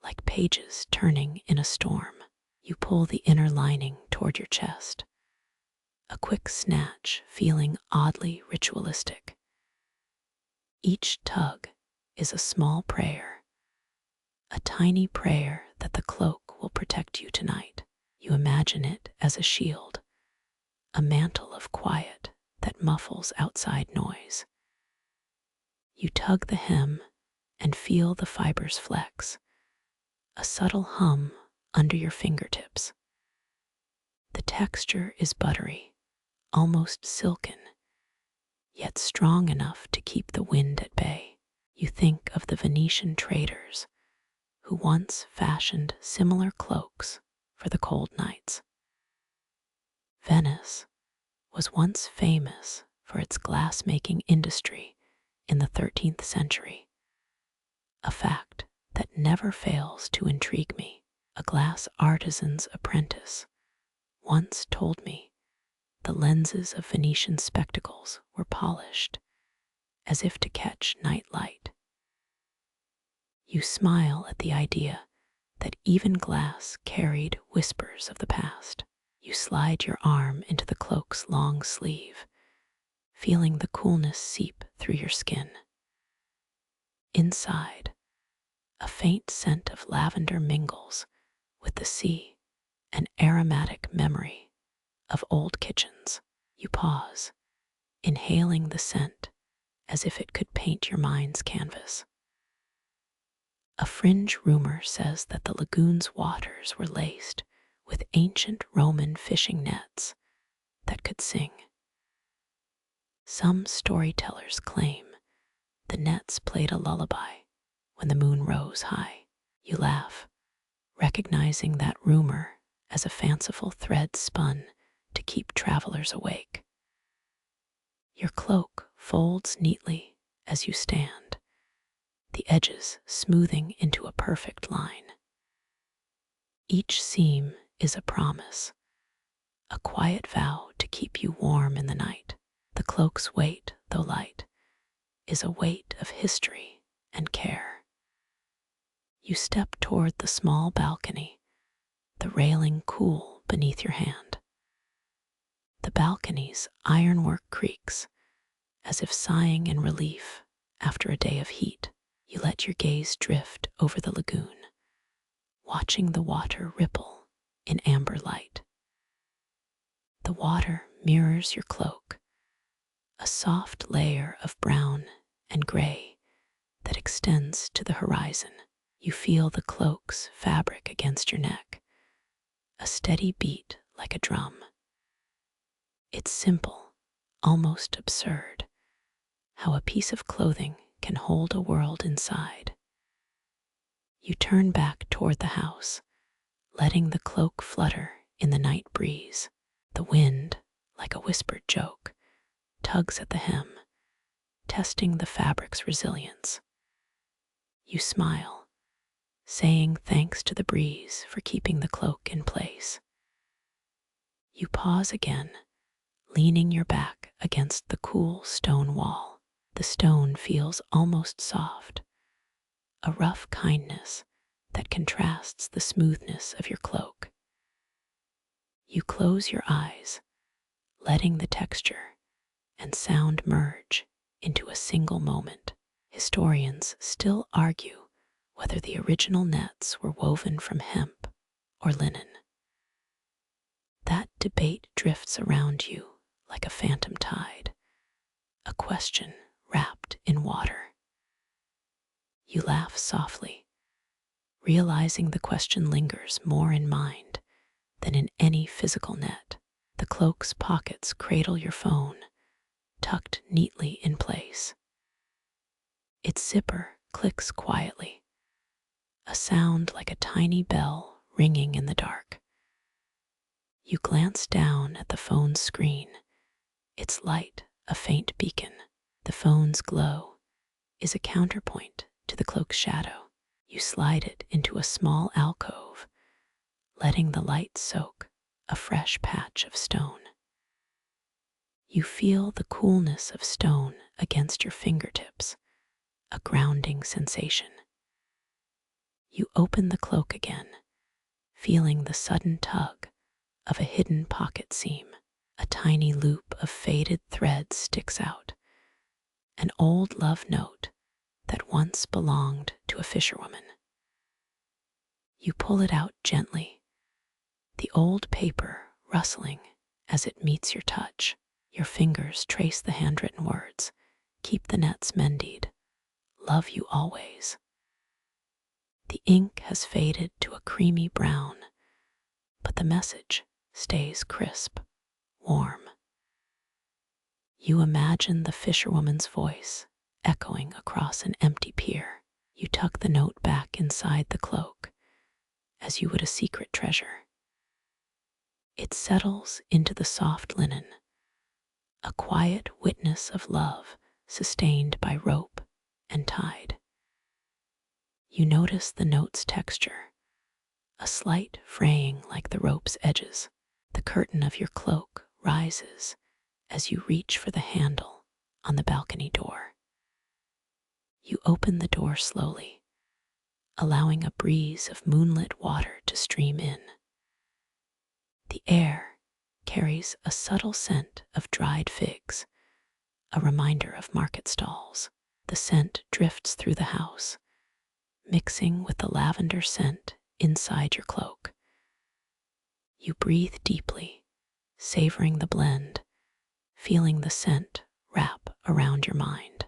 like pages turning in a storm. You pull the inner lining toward your chest, a quick snatch feeling oddly ritualistic. Each tug is a small prayer, a tiny prayer that the cloak will protect you tonight. You imagine it as a shield, a mantle of quiet that muffles outside noise. You tug the hem and feel the fibers flex, a subtle hum under your fingertips. The texture is buttery, almost silken, yet strong enough to keep the wind at bay. You think of the Venetian traders who once fashioned similar cloaks for the cold nights. Venice was once famous for its glass-making industry in the 13th century, a fact that never fails to intrigue me. A glass artisan's apprentice once told me the lenses of Venetian spectacles were polished as if to catch night light. You smile at the idea that even glass carried whispers of the past. You slide your arm into the cloak's long sleeve, feeling the coolness seep through your skin. Inside, a faint scent of lavender mingles with the sea, an aromatic memory of old kitchens. You pause, inhaling the scent as if it could paint your mind's canvas. A fringe rumor says that the lagoon's waters were laced with ancient Roman fishing nets that could sing. Some storytellers claim the nets played a lullaby when the moon rose high. You laugh, recognizing that rumor as a fanciful thread spun to keep travelers awake. Your cloak folds neatly as you stand, the edges smoothing into a perfect line. Each seam is a promise, a quiet vow to keep you warm in the night. The cloak's weight, though light, is a weight of history and care. You step toward the small balcony, the railing cool beneath your hand. The balcony's ironwork creaks, as if sighing in relief after a day of heat. You let your gaze drift over the lagoon, watching the water ripple in amber light. The water mirrors your cloak, a soft layer of brown and gray that extends to the horizon. You feel the cloak's fabric against your neck, a steady beat like a drum. It's simple, almost absurd, how a piece of clothing can hold a world inside. You turn back toward the house, letting the cloak flutter in the night breeze. The wind, like a whispered joke, tugs at the hem, testing the fabric's resilience. You smile, saying thanks to the breeze for keeping the cloak in place. You pause again, leaning your back against the cool stone wall. The stone feels almost soft, a rough kindness that contrasts the smoothness of your cloak. You close your eyes, letting the texture and sound merge into a single moment. Historians still argue whether the original nets were woven from hemp or linen. That debate drifts around you like a phantom tide, a question wrapped in water. You laugh softly, realizing the question lingers more in mind than in any physical net. The cloak's pockets cradle your phone, tucked neatly in place. Its zipper clicks quietly, a sound like a tiny bell ringing in the dark. You glance down at the phone's screen, its light a faint beacon. The phone's glow is a counterpoint to the cloak's shadow. You slide it into a small alcove, letting the light soak a fresh patch of stone. You feel the coolness of stone against your fingertips, a grounding sensation. You open the cloak again, feeling the sudden tug of a hidden pocket seam. A tiny loop of faded thread sticks out, an old love note that once belonged to a fisherwoman. You pull it out gently, the old paper rustling as it meets your touch. Your fingers trace the handwritten words, "Keep the nets mended, love you always." The ink has faded to a creamy brown, but the message stays crisp, warm. You imagine the fisherwoman's voice echoing across an empty pier. You tuck the note back inside the cloak as you would a secret treasure. It settles into the soft linen, a quiet witness of love sustained by rope and tide. You notice the note's texture, a slight fraying like the rope's edges. The curtain of your cloak rises as you reach for the handle on the balcony door. You open the door slowly, allowing a breeze of moonlit water to stream in. The air carries a subtle scent of dried figs, a reminder of market stalls. The scent drifts through the house, mixing with the lavender scent inside your cloak. You breathe deeply, savoring the blend, feeling the scent wrap around your mind.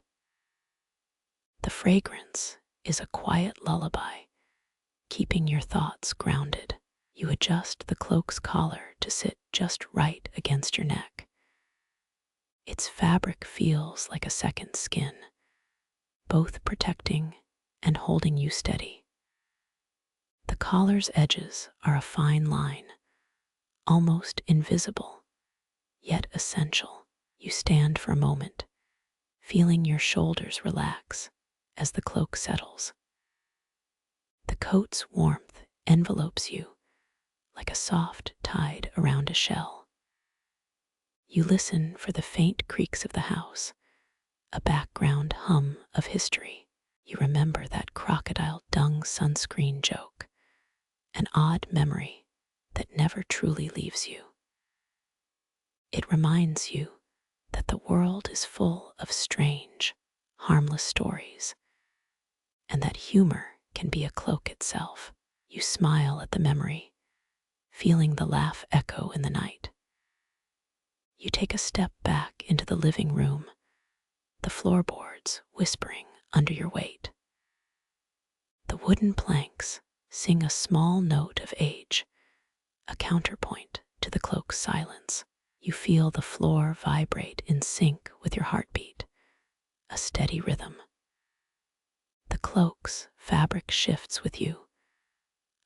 The fragrance is a quiet lullaby, keeping your thoughts grounded. You adjust the cloak's collar to sit just right against your neck. Its fabric feels like a second skin, both protecting and holding you steady. The collar's edges are a fine line, almost invisible, yet essential. You stand for a moment, feeling your shoulders relax as the cloak settles. The coat's warmth envelopes you like a soft tide around a shell. You listen for the faint creaks of the house, a background hum of history. You remember that crocodile dung sunscreen joke, an odd memory that never truly leaves you. It reminds you that the world is full of strange, harmless stories, and that humor can be a cloak itself. You smile at the memory, feeling the laugh echo in the night. You take a step back into the living room, the floorboards whispering under your weight. The wooden planks sing a small note of age, a counterpoint to the cloak's silence. You feel the floor vibrate in sync with your heartbeat, a steady rhythm. The cloak's fabric shifts with you,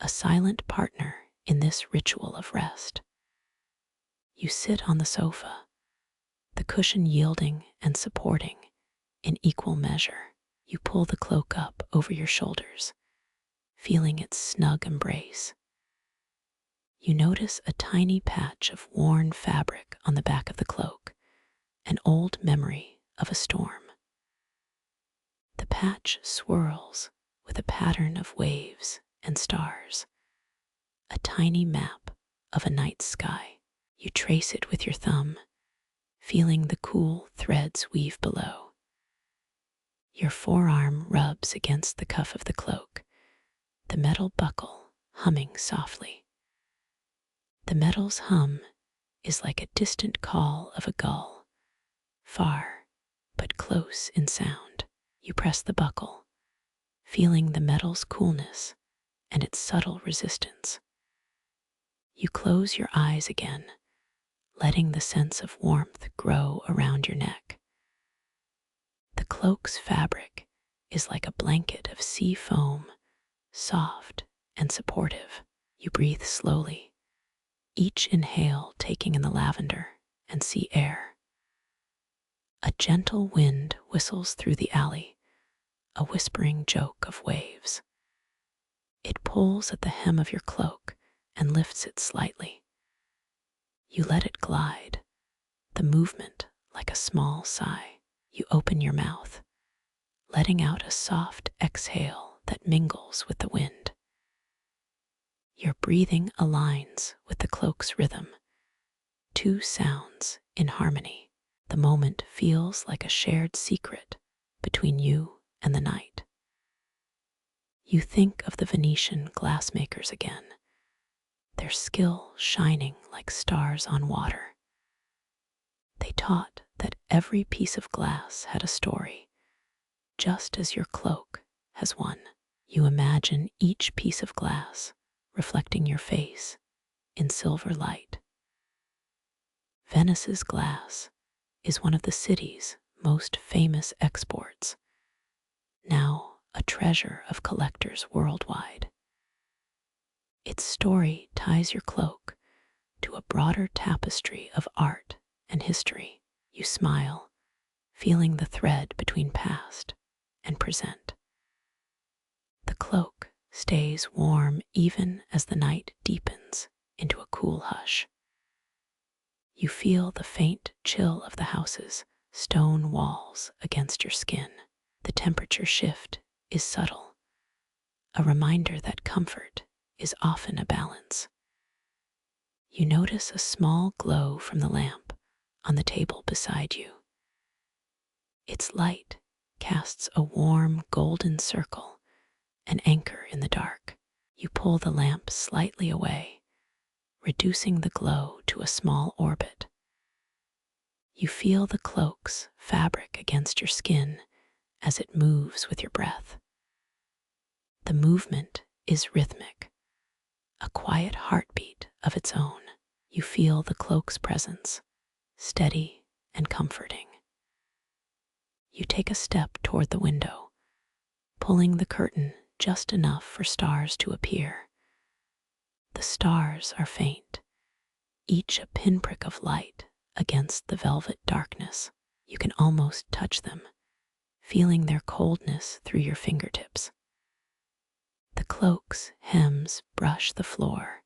a silent partner in this ritual of rest. You sit on the sofa, the cushion yielding and supporting in equal measure. You pull the cloak up over your shoulders, feeling its snug embrace. You notice a tiny patch of worn fabric on the back of the cloak, an old memory of a storm. The patch swirls with a pattern of waves and stars, a tiny map of a night sky. You trace it with your thumb, feeling the cool threads weave below. Your forearm rubs against the cuff of the cloak, the metal buckle humming softly. The metal's hum is like a distant call of a gull, far but close in sound. You press the buckle, feeling the metal's coolness and its subtle resistance. You close your eyes again, letting the sense of warmth grow around your neck. The cloak's fabric is like a blanket of sea foam, soft and supportive. You breathe slowly, each inhale taking in the lavender and sea air. A gentle wind whistles through the alley, a whispering joke of waves. It pulls at the hem of your cloak and lifts it slightly. You let it glide, the movement like a small sigh. You open your mouth, letting out a soft exhale that mingles with the wind. Your breathing aligns with the cloak's rhythm, two sounds in harmony. The moment feels like a shared secret between you and the night. You think of the Venetian glassmakers again, their skill shining like stars on water. They taught that every piece of glass had a story, just as your cloak has one. You imagine each piece of glass reflecting your face in silver light. Venice's glass is one of the city's most famous exports, now a treasure of collectors worldwide. Its story ties your cloak to a broader tapestry of art and history. You smile, feeling the thread between past and present. The cloak stays warm even as the night deepens into a cool hush. You feel the faint chill of the house's stone walls against your skin. The temperature shift is subtle, a reminder that comfort is often a balance. You notice a small glow from the lamp on the table beside you. Its light casts a warm golden circle, an anchor in the dark. You pull the lamp slightly away, reducing the glow to a small orbit. You feel the cloak's fabric against your skin as it moves with your breath. The movement is rhythmic, a quiet heartbeat of its own. You feel the cloak's presence, steady and comforting. You take a step toward the window, pulling the curtain just enough for stars to appear. The stars are faint, each a pinprick of light against the velvet darkness. You can almost touch them, feeling their coldness through your fingertips. The cloak's hems brush the floor,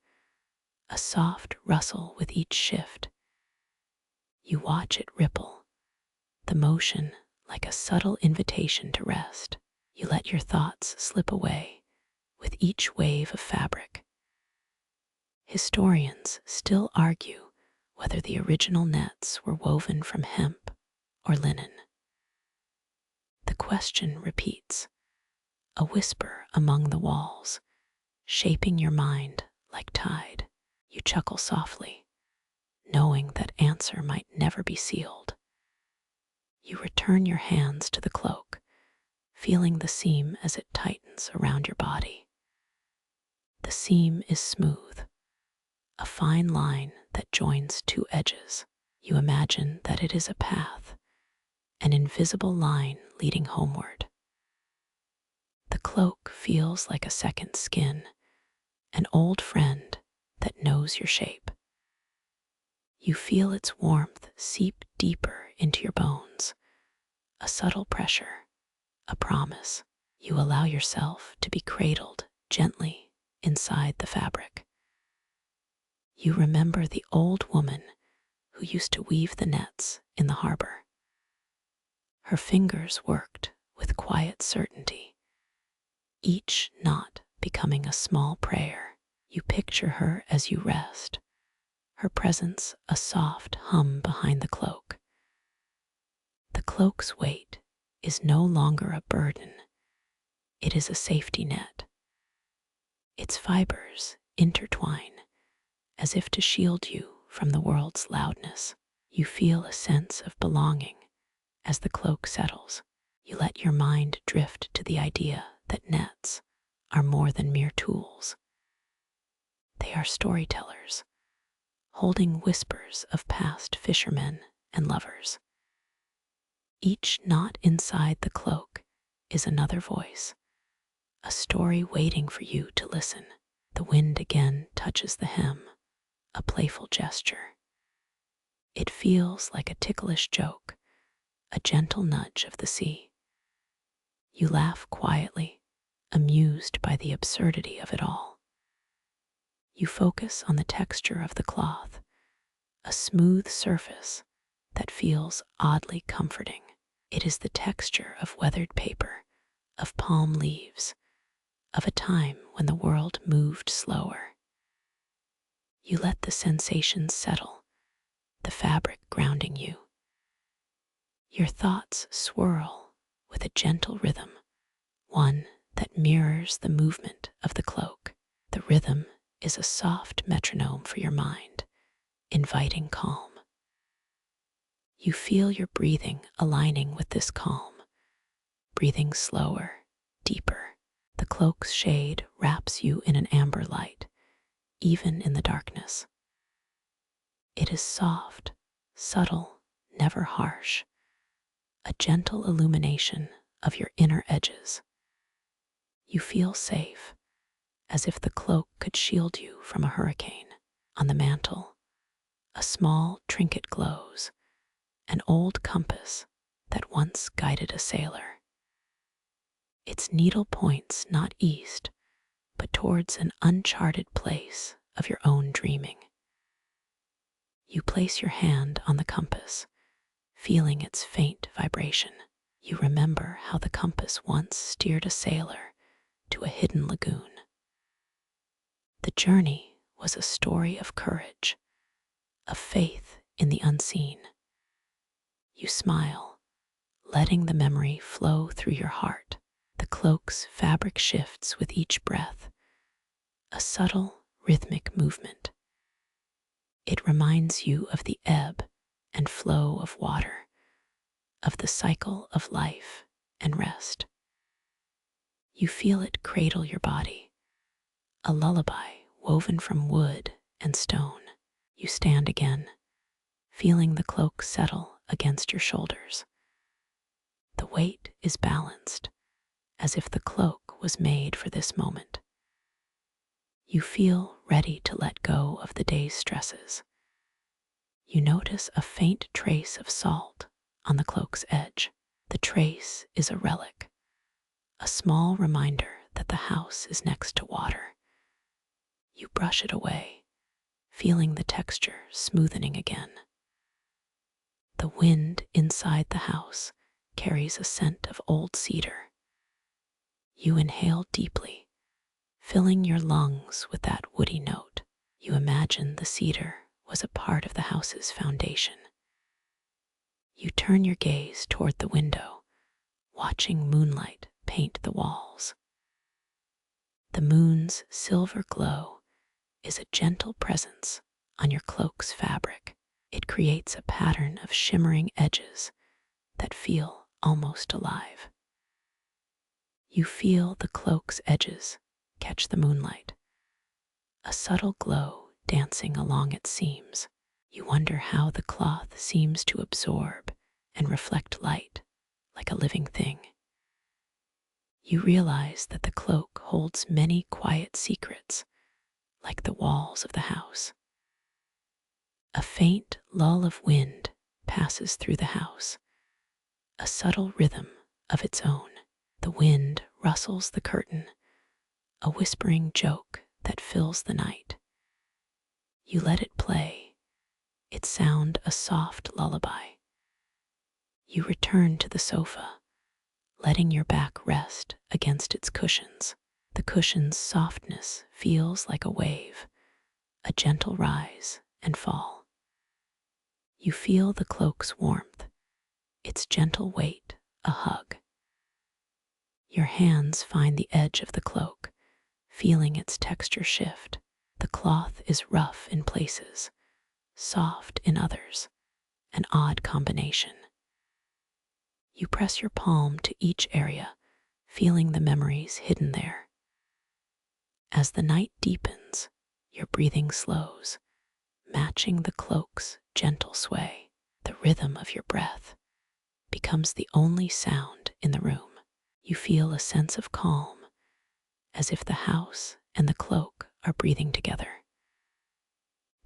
a soft rustle with each shift. You watch it ripple, the motion like a subtle invitation to rest. You let your thoughts slip away with each wave of fabric. Historians still argue whether the original nets were woven from hemp or linen. The question repeats, a whisper among the walls, shaping your mind like tide. You chuckle softly, knowing that answer might never be sealed. You return your hands to the cloak, feeling the seam as it tightens around your body. The seam is smooth, a fine line that joins two edges. You imagine that it is a path, an invisible line leading homeward. The cloak feels like a second skin, an old friend that knows your shape. You feel its warmth seep deeper into your bones, a subtle pressure, a promise. You allow yourself to be cradled gently inside the fabric. You remember the old woman who used to weave the nets in the harbor. Her fingers worked with quiet certainty, each knot becoming a small prayer. You picture her as you rest, her presence a soft hum behind the cloak. The cloak's weight is no longer a burden, it is a safety net. Its fibers intertwine as if to shield you from the world's loudness. You feel a sense of belonging as the cloak settles. You let your mind drift to the idea that nets are more than mere tools. They are storytellers, holding whispers of past fishermen and lovers. Each knot inside the cloak is another voice, a story waiting for you to listen. The wind again touches the hem, a playful gesture. It feels like a ticklish joke, a gentle nudge of the sea. You laugh quietly, amused by the absurdity of it all. You focus on the texture of the cloth, a smooth surface that feels oddly comforting. It is the texture of weathered paper, of palm leaves, of a time when the world moved slower. You let the sensations settle, the fabric grounding you. Your thoughts swirl with a gentle rhythm, one that mirrors the movement of the cloak. The rhythm is a soft metronome for your mind, inviting calm. You feel your breathing aligning with this calm, breathing slower, deeper. The cloak's shade wraps you in an amber light, even in the darkness. It is soft, subtle, never harsh, a gentle illumination of your inner edges. You feel safe, as if the cloak could shield you from a hurricane. On the mantel, a small trinket glows, an old compass that once guided a sailor. Its needle points not east, but towards an uncharted place of your own dreaming. You place your hand on the compass, feeling its faint vibration. You remember how the compass once steered a sailor to a hidden lagoon. The journey was a story of courage, of faith in the unseen. You smile, letting the memory flow through your heart. The cloak's fabric shifts with each breath, a subtle, rhythmic movement. It reminds you of the ebb and flow of water, of the cycle of life and rest. You feel it cradle your body, a lullaby woven from wood and stone. You stand again, feeling the cloak settle against your shoulders. The weight is balanced, as if the cloak was made for this moment. You feel ready to let go of the day's stresses. You notice a faint trace of salt on the cloak's edge. The trace is a relic, a small reminder that the house is next to water. You brush it away, feeling the texture smoothening again. The wind inside the house carries a scent of old cedar. You inhale deeply, filling your lungs with that woody note. You imagine the cedar was a part of the house's foundation. You turn your gaze toward the window, watching moonlight paint the walls. The moon's silver glow is a gentle presence on your cloak's fabric. It creates a pattern of shimmering edges that feel almost alive. You feel the cloak's edges catch the moonlight, a subtle glow dancing along its seams. You wonder how the cloth seems to absorb and reflect light like a living thing. You realize that the cloak holds many quiet secrets, like the walls of the house. A faint lull of wind passes through the house, a subtle rhythm of its own. The wind rustles the curtain, a whispering joke that fills the night. You let it play, its sound a soft lullaby. You return to the sofa, letting your back rest against its cushions. The cushion's softness feels like a wave, a gentle rise and fall. You feel the cloak's warmth, its gentle weight a hug. Your hands find the edge of the cloak, feeling its texture shift. The cloth is rough in places, soft in others, an odd combination. You press your palm to each area, feeling the memories hidden there. As the night deepens, your breathing slows, matching the cloak's gentle sway. The rhythm of your breath becomes the only sound in the room. You feel a sense of calm, as if the house and the cloak are breathing together.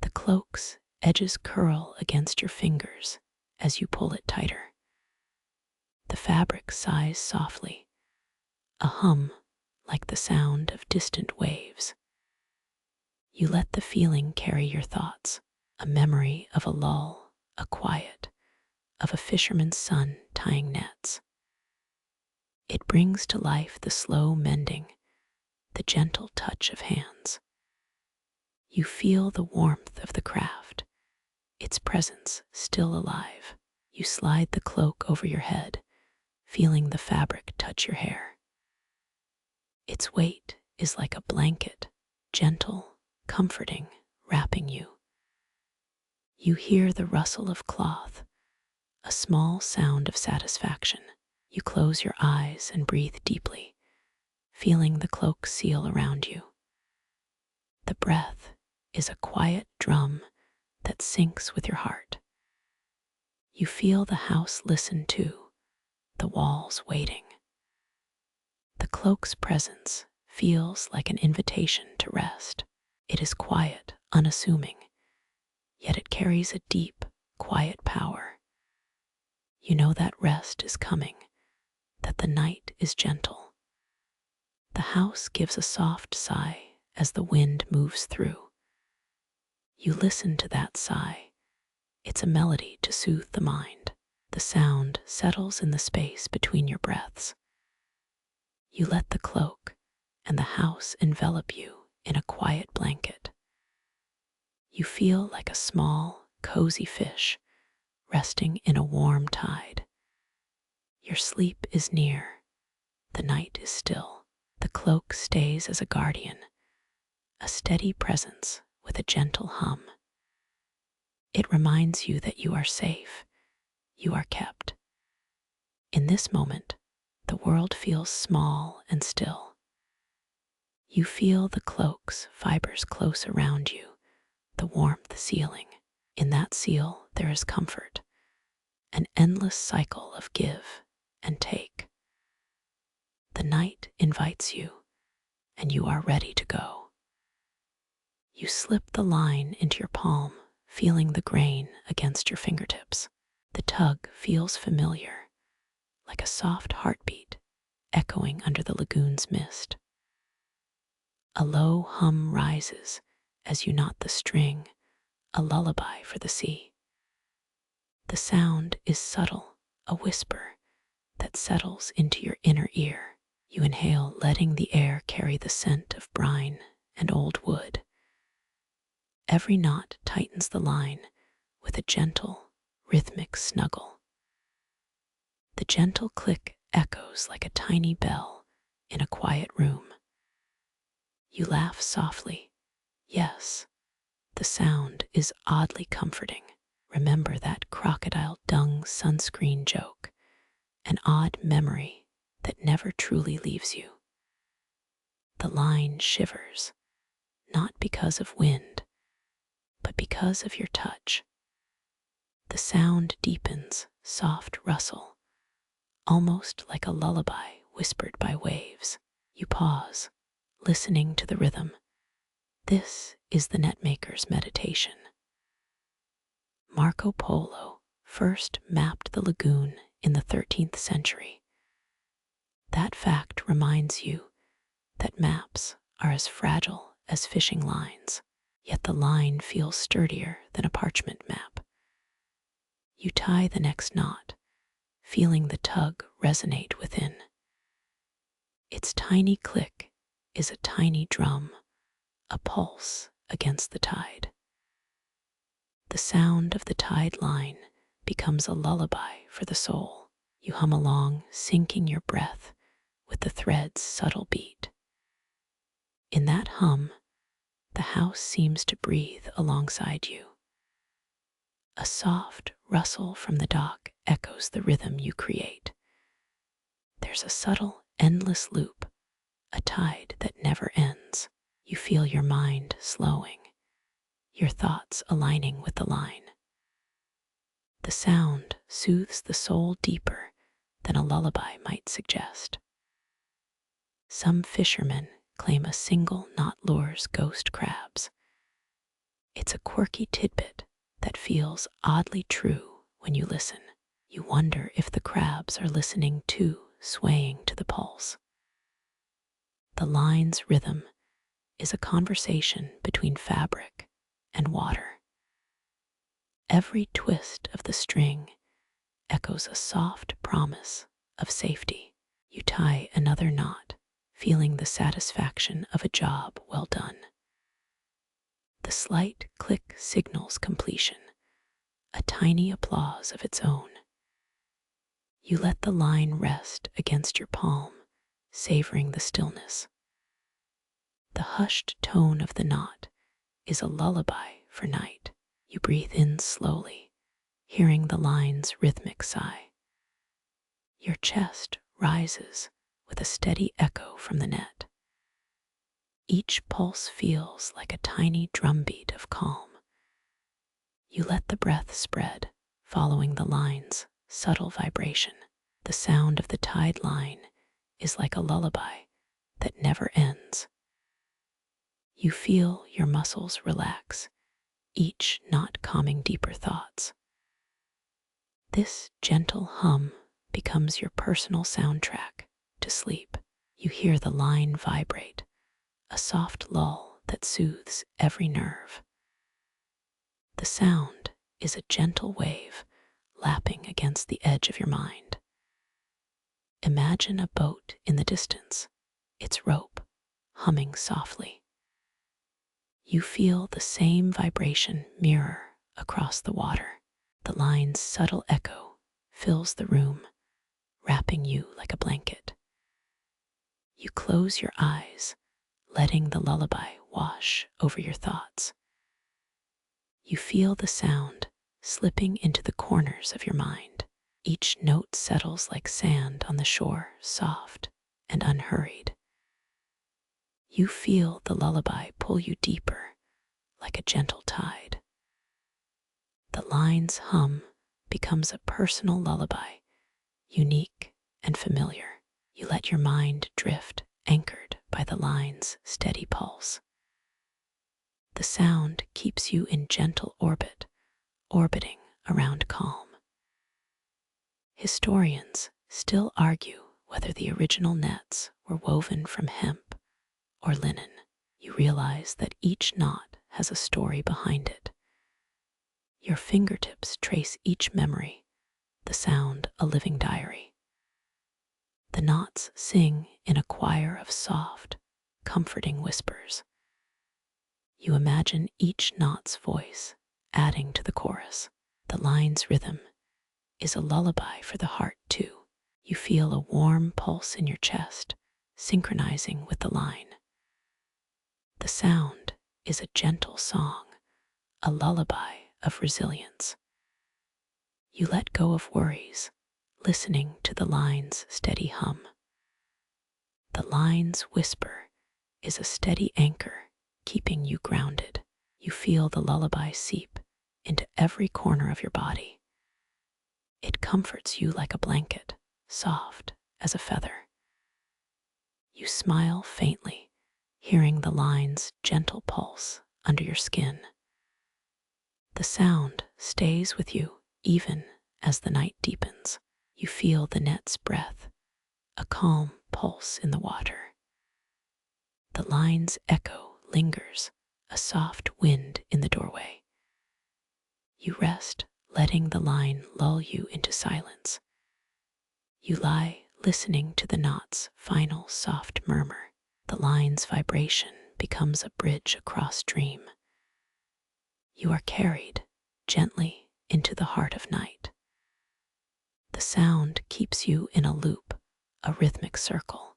The cloak's edges curl against your fingers as you pull it tighter. The fabric sighs softly, a hum like the sound of distant waves. You let the feeling carry your thoughts, a memory of a lull, a quiet, of a fisherman's son tying nets. It brings to life the slow mending, the gentle touch of hands. You feel the warmth of the craft, its presence still alive. You slide the cloak over your head, feeling the fabric touch your hair. Its weight is like a blanket, gentle, comforting, wrapping you. You hear the rustle of cloth, a small sound of satisfaction. You close your eyes and breathe deeply, feeling the cloak seal around you. The breath is a quiet drum that syncs with your heart. You feel the house listen too, the walls waiting. The cloak's presence feels like an invitation to rest. It is quiet, unassuming, yet it carries a deep, quiet power. You know that rest is coming, that the night is gentle. The house gives a soft sigh as the wind moves through. You listen to that sigh. It's a melody to soothe the mind. The sound settles in the space between your breaths. You let the cloak and the house envelop you in a quiet blanket. You feel like a small, cozy fish resting in a warm tide. Your sleep is near. The night is still. The cloak stays as a guardian, a steady presence with a gentle hum. It reminds you that you are safe, you are kept. In this moment, the world feels small and still. You feel the cloak's fibers close around you, the warmth sealing. In that seal, there is comfort, an endless cycle of give and take. The night invites you, and you are ready to go. You slip the line into your palm, feeling the grain against your fingertips. The tug feels familiar, like a soft heartbeat echoing under the lagoon's mist. A low hum rises as you knot the string, a lullaby for the sea. The sound is subtle, a whisper that settles into your inner ear. You inhale, letting the air carry the scent of brine and old wood. Every knot tightens the line with a gentle, rhythmic snuggle. The gentle click echoes like a tiny bell in a quiet room. You laugh softly. Yes, the sound is oddly comforting. Remember that crocodile dung sunscreen joke, an odd memory that never truly leaves you. The line shivers, not because of wind, but because of your touch. The sound deepens, soft rustle, almost like a lullaby whispered by waves. You pause, listening to the rhythm. This is the net-maker's meditation. Marco Polo first mapped the lagoon in the 13th century. That fact reminds you that maps are as fragile as fishing lines, yet the line feels sturdier than a parchment map. You tie the next knot, feeling the tug resonate within. Its tiny click is a tiny drum, a pulse against the tide. The sound of the tide line becomes a lullaby for the soul. You hum along, syncing your breath with the thread's subtle beat. In that hum, the house seems to breathe alongside you. A soft rustle from the dock echoes the rhythm you create. There's a subtle, endless loop, a tide that never ends. You feel your mind slowing, your thoughts aligning with the line. The sound soothes the soul deeper than a lullaby might suggest. Some fishermen claim a single knot lures ghost crabs. It's a quirky tidbit that feels oddly true when you listen. You wonder if the crabs are listening too, swaying to the pulse. The line's rhythm is a conversation between fabric and water. Every twist of the string echoes a soft promise of safety. You tie another knot, feeling the satisfaction of a job well done. The slight click signals completion, a tiny applause of its own. You let the line rest against your palm, savoring the stillness. The hushed tone of the knot is a lullaby for night. You breathe in slowly, hearing the line's rhythmic sigh. Your chest rises with a steady echo from the net. Each pulse feels like a tiny drumbeat of calm. You let the breath spread, following the line's subtle vibration. The sound of the tide line is like a lullaby, that never ends. You feel your muscles relax, each knot calming deeper thoughts. This gentle hum becomes your personal soundtrack to sleep. You hear the line vibrate, a soft lull that soothes every nerve. The sound is a gentle wave lapping against the edge of your mind. Imagine a boat in the distance, its rope humming softly. You feel the same vibration mirror across the water. The line's subtle echo fills the room, wrapping you like a blanket. You close your eyes, letting the lullaby wash over your thoughts. You feel the sound slipping into the corners of your mind. Each note settles like sand on the shore, soft and unhurried. You feel the lullaby pull you deeper, like a gentle tide. The line's hum becomes a personal lullaby, unique and familiar. You let your mind drift, anchored by the line's steady pulse. The sound keeps you in gentle orbit, orbiting around calm. Historians still argue whether the original nets were woven from hemp or linen. You realize that each knot has a story behind it. Your fingertips trace each memory, the sound a living diary. The knots sing in a choir of soft, comforting whispers. You imagine each knot's voice adding to the chorus. The line's rhythm is a lullaby for the heart too. You feel a warm pulse in your chest, synchronizing with the line. The sound is a gentle song, a lullaby of resilience. You let go of worries, listening to the line's steady hum. The line's whisper is a steady anchor, keeping you grounded. You feel the lullaby seep into every corner of your body. It comforts you like a blanket, soft as a feather. You smile faintly, hearing the line's gentle pulse under your skin. The sound stays with you even as the night deepens. You feel the net's breath, a calm pulse in the water. The line's echo lingers, a soft wind in the doorway. You rest, letting the line lull you into silence. You lie listening to the knot's final soft murmur. The line's vibration becomes a bridge across dream. You are carried gently into the heart of night. The sound keeps you in a loop, a rhythmic circle.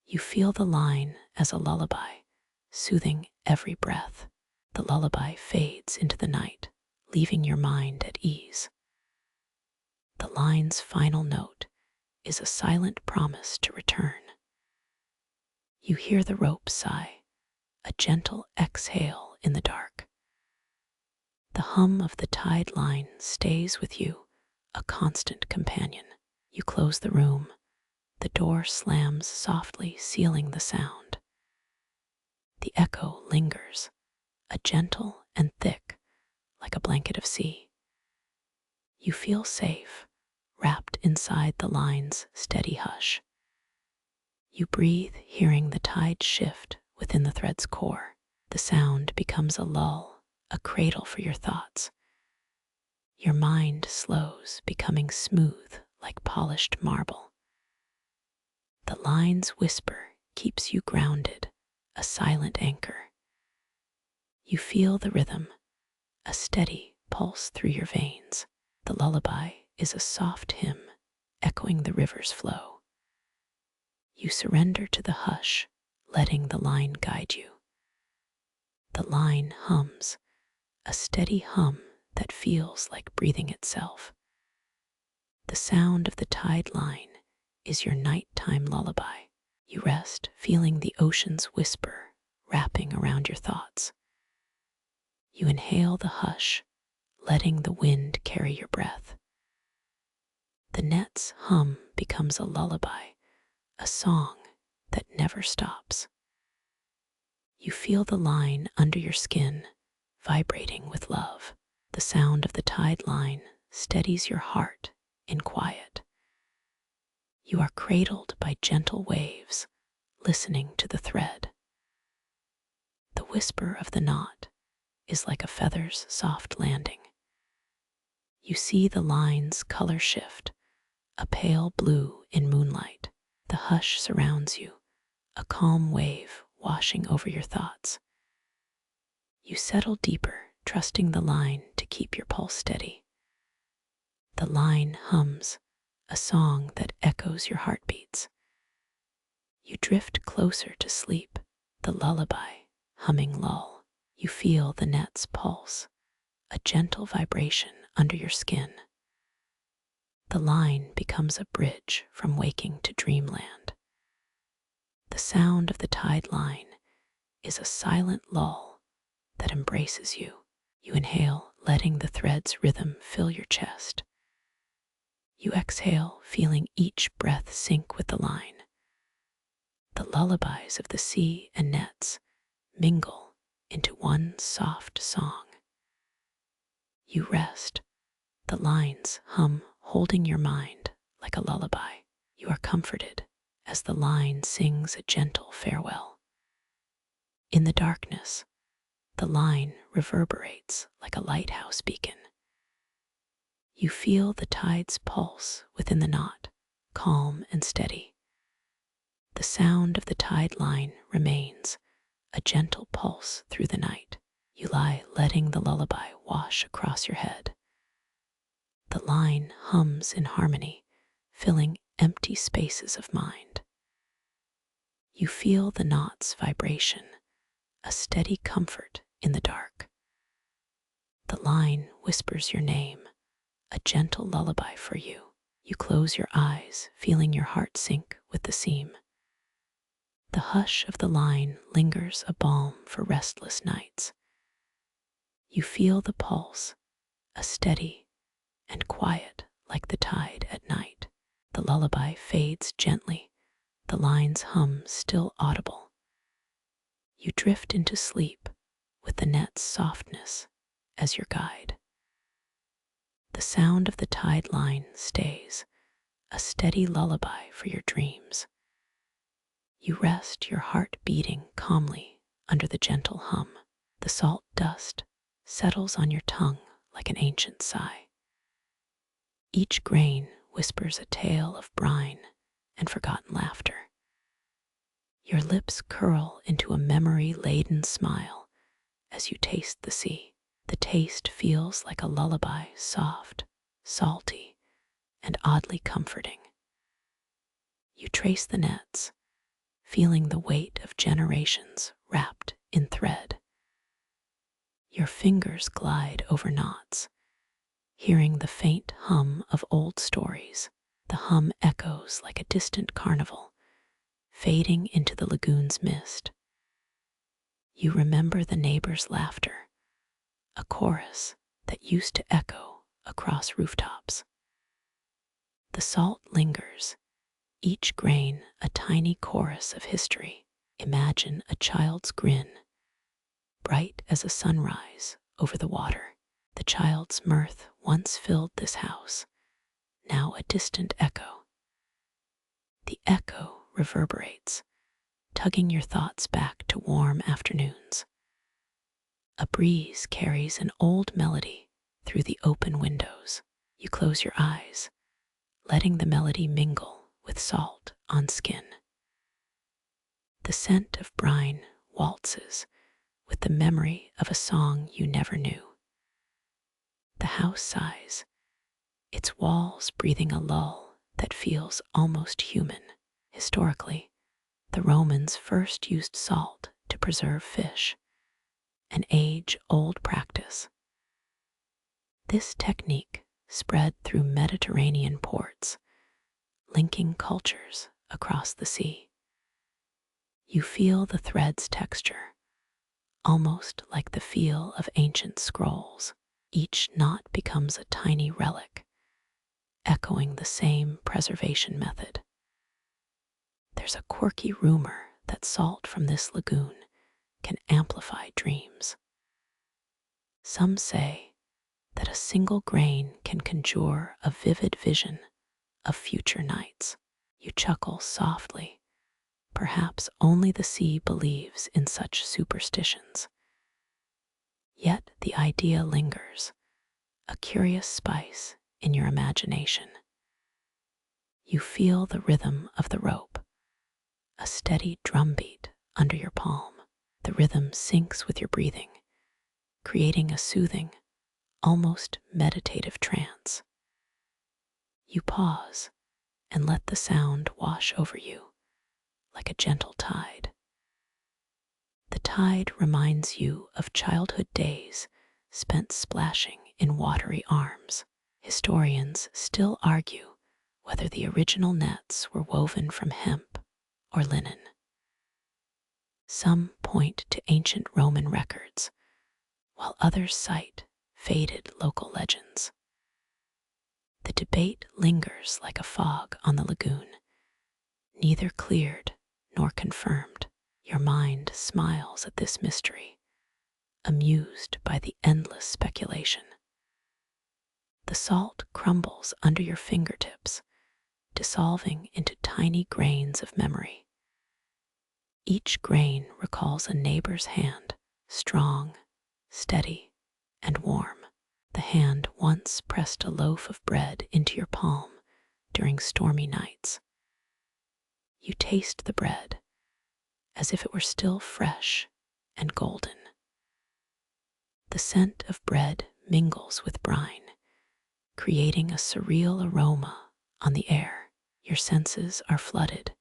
You feel the line as a lullaby, soothing every breath. The lullaby fades into the night, leaving your mind at ease. The line's final note is a silent promise to return. You hear the rope sigh, a gentle exhale in the dark. The hum of the tide line stays with you, a constant companion. You close the room. The door slams softly, sealing the sound. The echo lingers, a gentle and thick, like a blanket of sea. You feel safe, wrapped inside the line's steady hush. You breathe, hearing the tide shift within the thread's core. The sound becomes a lull, a cradle for your thoughts. Your mind slows, becoming smooth like polished marble. The line's whisper keeps you grounded, a silent anchor. You feel the rhythm, a steady pulse through your veins. The lullaby is a soft hymn, echoing the river's flow. You surrender to the hush, letting the line guide you. The line hums, a steady hum that feels like breathing itself. The sound of the tide line is your nighttime lullaby. You rest, feeling the ocean's whisper wrapping around your thoughts. You inhale the hush, letting the wind carry your breath. The net's hum becomes a lullaby, a song that never stops. You feel the line under your skin vibrating with love. The sound of the tide line steadies your heart in quiet. You are cradled by gentle waves, listening to the thread. The whisper of the knot is like a feather's soft landing. You see the line's color shift, a pale blue in moonlight. The hush surrounds you, a calm wave washing over your thoughts. You settle deeper, trusting the line to keep your pulse steady. The line hums, a song that echoes your heartbeats. You drift closer to sleep, the lullaby humming lull. You feel the net's pulse, a gentle vibration under your skin. The line becomes a bridge from waking to dreamland. The sound of the tide line is a silent lull that embraces you. You inhale, letting the thread's rhythm fill your chest. You exhale, feeling each breath sink with the line. The lullabies of the sea and nets mingle into one soft song. You rest, the lines hum, holding your mind like a lullaby. You are comforted as the line sings a gentle farewell. In the darkness, the line reverberates like a lighthouse beacon. You feel the tide's pulse within the knot, calm and steady. The sound of the tide line remains, a gentle pulse through the night. You lie, letting the lullaby wash across your head. The line hums in harmony, filling empty spaces of mind. You feel the knot's vibration, a steady comfort in the dark. The line whispers your name, a gentle lullaby for you. You close your eyes, feeling your heart sink with the seam. The hush of the line lingers, a balm for restless nights. You feel the pulse, a steady and quiet like the tide at night. The lullaby fades gently, the line's hum still audible. You drift into sleep with the net's softness as your guide. The sound of the tide line stays, a steady lullaby for your dreams. You rest, your heart beating calmly under the gentle hum. The salt dust settles on your tongue like an ancient sigh. Each grain whispers a tale of brine and forgotten laughter. Your lips curl into a memory-laden smile as you taste the sea. The taste feels like a lullaby, soft, salty, and oddly comforting. You trace the nets, feeling the weight of generations wrapped in thread. Your fingers glide over knots, hearing the faint hum of old stories. The hum echoes like a distant carnival, fading into the lagoon's mist. You remember the neighbors' laughter, a chorus that used to echo across rooftops. The salt lingers, each grain a tiny chorus of history. Imagine a child's grin, bright as a sunrise over the water. The child's mirth once filled this house, now a distant echo. The echo reverberates, tugging your thoughts back to warm afternoons. A breeze carries an old melody through the open windows. You close your eyes, letting the melody mingle with salt on skin. The scent of brine waltzes with the memory of a song you never knew. The house sighs, its walls breathing a lull that feels almost human. Historically, the Romans first used salt to preserve fish, an age-old practice. This technique spread through Mediterranean ports, linking cultures across the sea. You feel the thread's texture, almost like the feel of ancient scrolls. Each knot becomes a tiny relic, echoing the same preservation method. There's There's a quirky rumor that salt from this lagoon can amplify dreams. Some say that a single grain can conjure a vivid vision of future nights. You chuckle softly. Perhaps only the sea believes in such superstitions. Yet the idea lingers, a curious spice in your imagination. You feel the rhythm of the rope, a steady drumbeat under your palm. The rhythm syncs with your breathing, creating a soothing, almost meditative trance. You pause and let the sound wash over you like a gentle tide. The tide reminds you of childhood days spent splashing in watery arms. Historians still argue whether the original nets were woven from hemp or linen. Some point to ancient Roman records, while others cite faded local legends. The debate lingers like a fog on the lagoon, neither cleared nor confirmed. Your mind smiles at this mystery, amused by the endless speculation. The salt crumbles under your fingertips, dissolving into tiny grains of memory. Each grain recalls a neighbor's hand, strong, steady, and warm. The hand once pressed a loaf of bread into your palm during stormy nights. You taste the bread as if it were still fresh and golden. The scent of bread mingles with brine, creating a surreal aroma on the air. Your senses are flooded,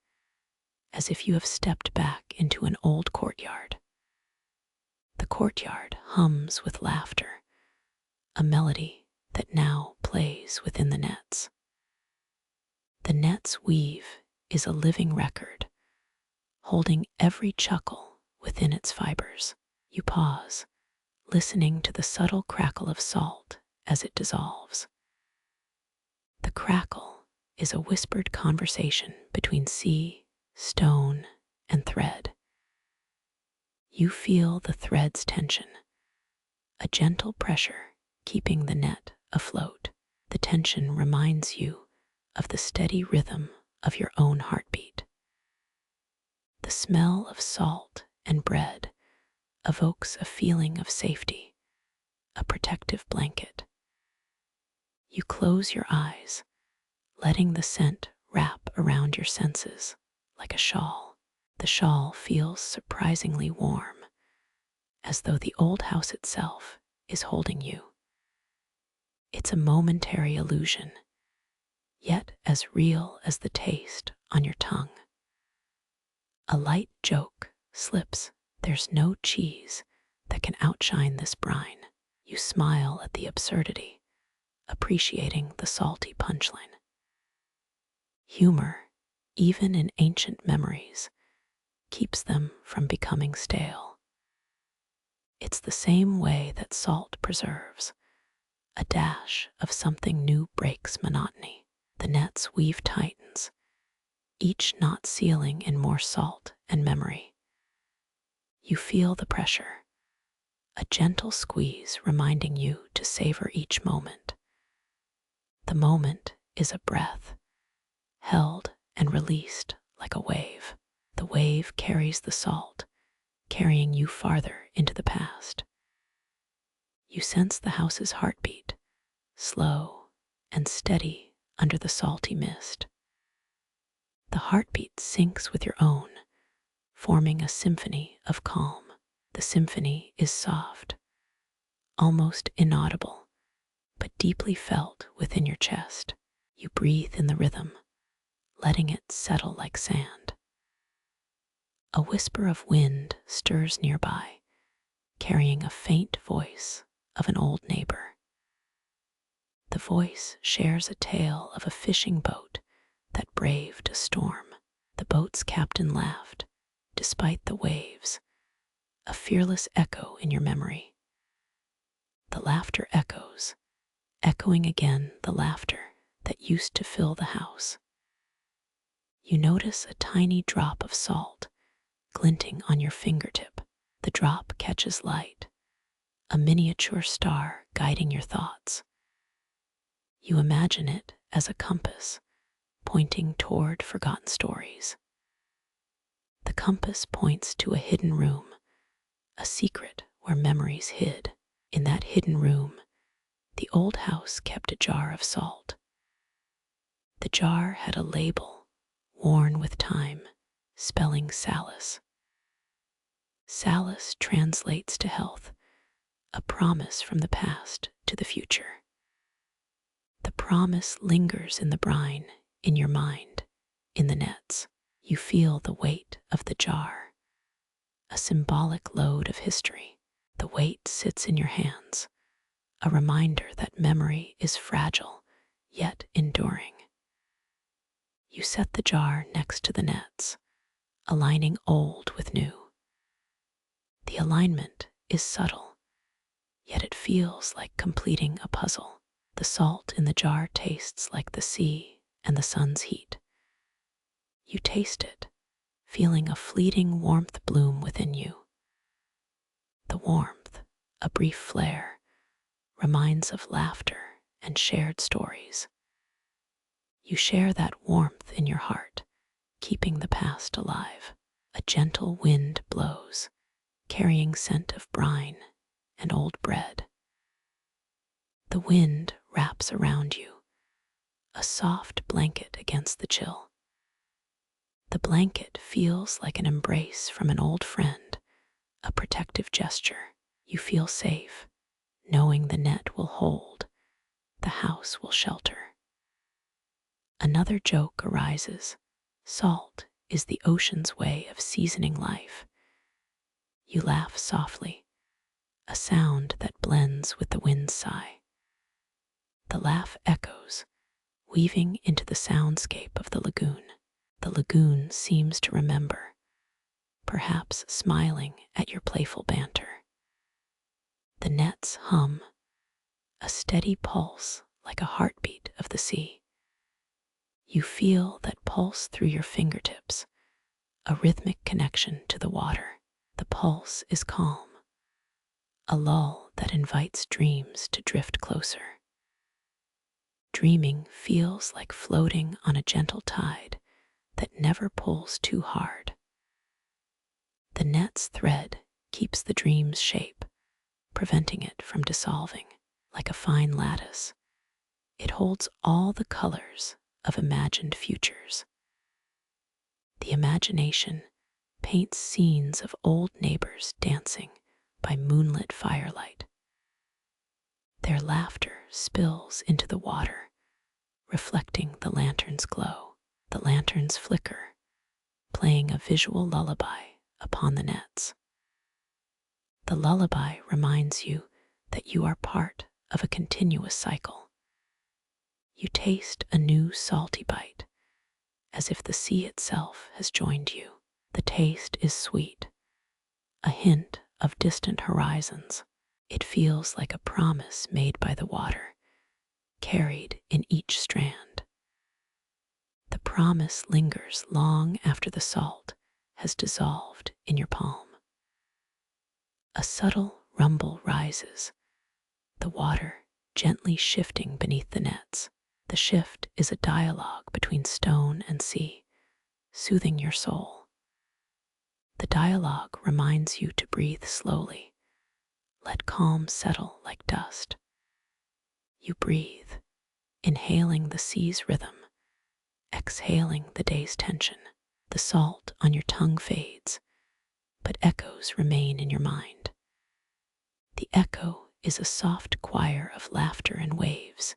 as if you have stepped back into an old courtyard. The courtyard hums with laughter, a melody that now plays within the nets. The net's weave is a living record, holding every chuckle within its fibers. You pause, listening to the subtle crackle of salt as it dissolves. The crackle is a whispered conversation between sea, stone, and thread. You feel the thread's tension, a gentle pressure keeping the net afloat. The tension reminds you of the steady rhythm of your own heartbeat. The smell of salt and bread evokes a feeling of safety, a protective blanket. You close your eyes, letting the scent wrap around your senses like a shawl. The shawl feels surprisingly warm, as though the old house itself is holding you. It's a momentary illusion, yet as real as the taste on your tongue. A light joke slips. There's no cheese that can outshine this brine. You smile at the absurdity, appreciating the salty punchline. Humor, even in ancient memories, keeps them from becoming stale. It's the same way that salt preserves. A dash of something new breaks monotony. The net's weave tightens, each knot sealing in more salt and memory. You feel the pressure, a gentle squeeze reminding you to savor each moment. The moment is a breath, held and released like a wave. The wave carries the salt, carrying you farther into the past. You sense the house's heartbeat, slow and steady under the salty mist. The heartbeat syncs with your own, forming a symphony of calm. The symphony is soft, almost inaudible, but deeply felt within your chest. You breathe in the rhythm, letting it settle like sand. A whisper of wind stirs nearby, carrying a faint voice of an old neighbor. The voice shares a tale of a fishing boat that braved a storm. The boat's captain laughed, despite the waves, a fearless echo in your memory. The laughter echoes, echoing again the laughter that used to fill the house. You notice a tiny drop of salt glinting on your fingertip. The drop catches light, a miniature star guiding your thoughts. You imagine it as a compass pointing toward forgotten stories. The compass points to a hidden room, a secret where memories hid. In that hidden room, the old house kept a jar of salt. The jar had a label, worn with time, spelling Salus. Salus translates to health, a promise from the past to the future. The promise lingers in the brine, in your mind, in the nets. You feel the weight of the jar, a symbolic load of history. The weight sits in your hands, a reminder that memory is fragile, yet enduring. You set the jar next to the nets, aligning old with new. The alignment is subtle, yet it feels like completing a puzzle. The salt in the jar tastes like the sea and the sun's heat. You taste it, feeling a fleeting warmth bloom within you. The warmth, a brief flare, reminds of laughter and shared stories. You share that warmth in your heart, keeping the past alive. A gentle wind blows, carrying scent of brine and old bread. The wind wraps around you, a soft blanket against the chill. The blanket feels like an embrace from an old friend, a protective gesture. You feel safe, knowing the net will hold, the house will shelter. Another joke arises. Salt is the ocean's way of seasoning life. You laugh softly, a sound that blends with the wind's sigh. The laugh echoes, weaving into the soundscape of the lagoon. The lagoon seems to remember, perhaps smiling at your playful banter. The nets hum, a steady pulse like a heartbeat of the sea. You feel that pulse through your fingertips, a rhythmic connection to the water. The pulse is calm, a lull that invites dreams to drift closer. Dreaming feels like floating on a gentle tide that never pulls too hard. The net's thread keeps the dream's shape, preventing it from dissolving. Like a fine lattice, it holds all the colors of imagined futures. The imagination paints scenes of old neighbors dancing by moonlit firelight. Their laughter spills into the water, reflecting the lantern's glow. The lanterns flicker, playing a visual lullaby upon the nets. The lullaby reminds you that you are part of a continuous cycle. You taste a new salty bite, as if the sea itself has joined you. The taste is sweet, a hint of distant horizons. It feels like a promise made by the water, carried in each strand. The promise lingers long after the salt has dissolved in your palm. A subtle rumble rises, the water gently shifting beneath the nets. The shift is a dialogue between stone and sea, soothing your soul. The dialogue reminds you to breathe slowly, let calm settle like dust. You breathe, inhaling the sea's rhythm, exhaling the day's tension. The salt on your tongue fades, but echoes remain in your mind. The echo is a soft choir of laughter and waves,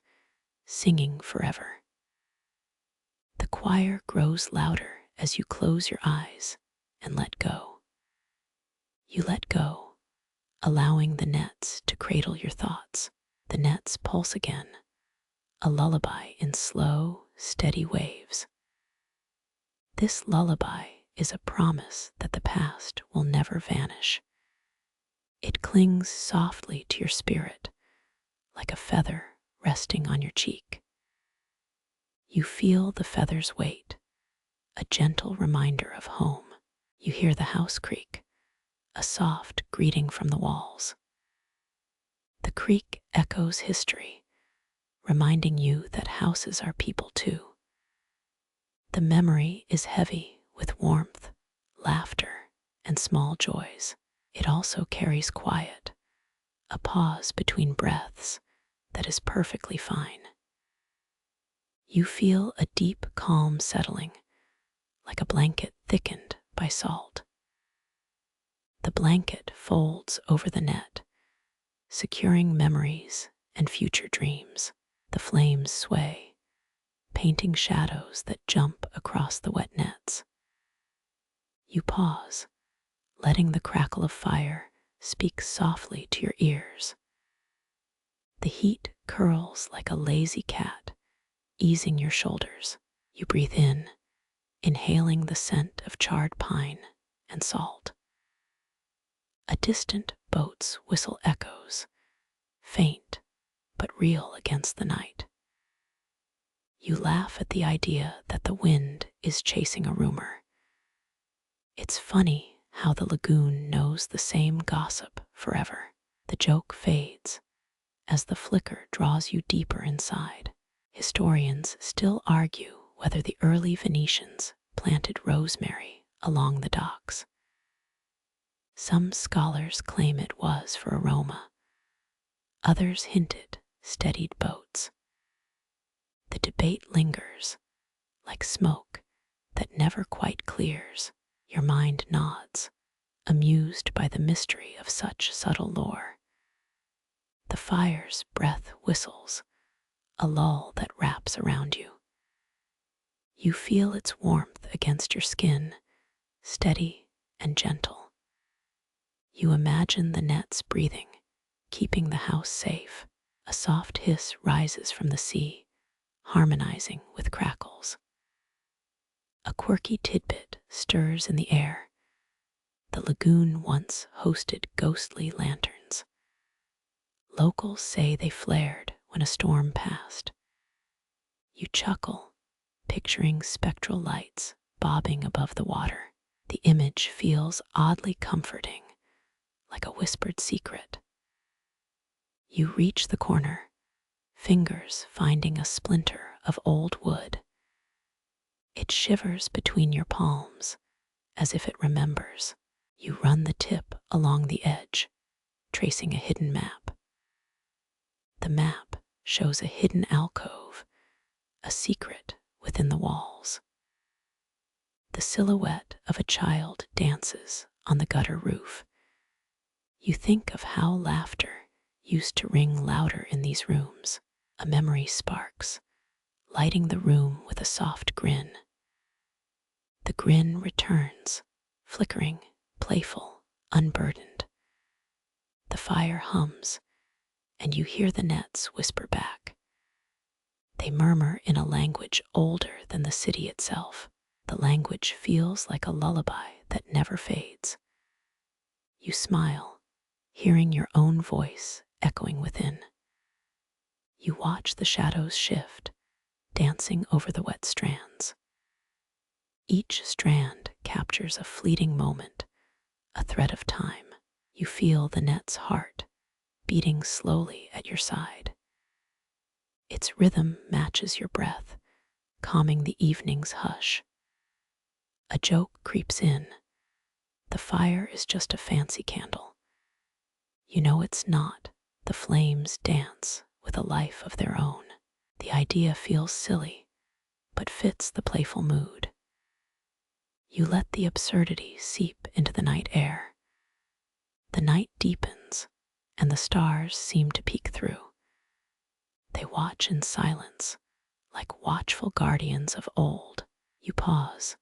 singing forever. The choir grows louder as you close your eyes and let go. You let go, allowing the nets to cradle your thoughts. The nets pulse again, a lullaby in slow, steady waves. This lullaby is a promise that the past will never vanish. It clings softly to your spirit, like a feather resting on your cheek. You feel the feather's weight, a gentle reminder of home. You hear the house creak, a soft greeting from the walls. The creak echoes history, reminding you that houses are people too. The memory is heavy with warmth, laughter, and small joys. It also carries quiet, a pause between breaths that is perfectly fine. You feel a deep calm settling, like a blanket thickened by salt. The blanket folds over the net, securing memories and future dreams. The flames sway, painting shadows that jump across the wet nets. You pause, letting the crackle of fire speak softly to your ears. The heat curls like a lazy cat, easing your shoulders. You breathe in, inhaling the scent of charred pine and salt. A distant boat's whistle echoes, faint but real against the night. You laugh at the idea that the wind is chasing a rumor. It's funny how the lagoon knows the same gossip forever. The joke fades as the flicker draws you deeper inside. Historians still argue whether the early Venetians planted rosemary along the docks. Some scholars claim it was for aroma. Others hinted steadied boats. The debate lingers, like smoke that never quite clears. Your mind nods, amused by the mystery of such subtle lore. The fire's breath whistles, a lull that wraps around you. You feel its warmth against your skin, steady and gentle. You imagine the nets breathing, keeping the house safe. A soft hiss rises from the sea, harmonizing with crackles. A quirky tidbit stirs in the air. The lagoon once hosted ghostly lanterns. Locals say they flared when a storm passed. You chuckle, picturing spectral lights bobbing above the water. The image feels oddly comforting, like a whispered secret. You reach the corner, fingers finding a splinter of old wood. It shivers between your palms, as if it remembers. You run the tip along the edge, tracing a hidden map. The map shows a hidden alcove, a secret within the walls. The silhouette of a child dances on the gutter roof. You think of how laughter used to ring louder in these rooms. A memory sparks, lighting the room with a soft grin. The grin returns, flickering, playful, unburdened. The fire hums, and you hear the nets whisper back. They murmur in a language older than the city itself. The language feels like a lullaby that never fades. You smile, hearing your own voice echoing within. You watch the shadows shift, dancing over the wet strands. Each strand captures a fleeting moment, a thread of time. You feel the net's heart beating slowly at your side. Its rhythm matches your breath, calming the evening's hush. A joke creeps in. The fire is just a fancy candle. You know it's not. The flames dance with a life of their own. The idea feels silly, but fits the playful mood. You let the absurdity seep into the night air. The night deepens, and the stars seem to peek through. They watch in silence, like watchful guardians of old. You pause,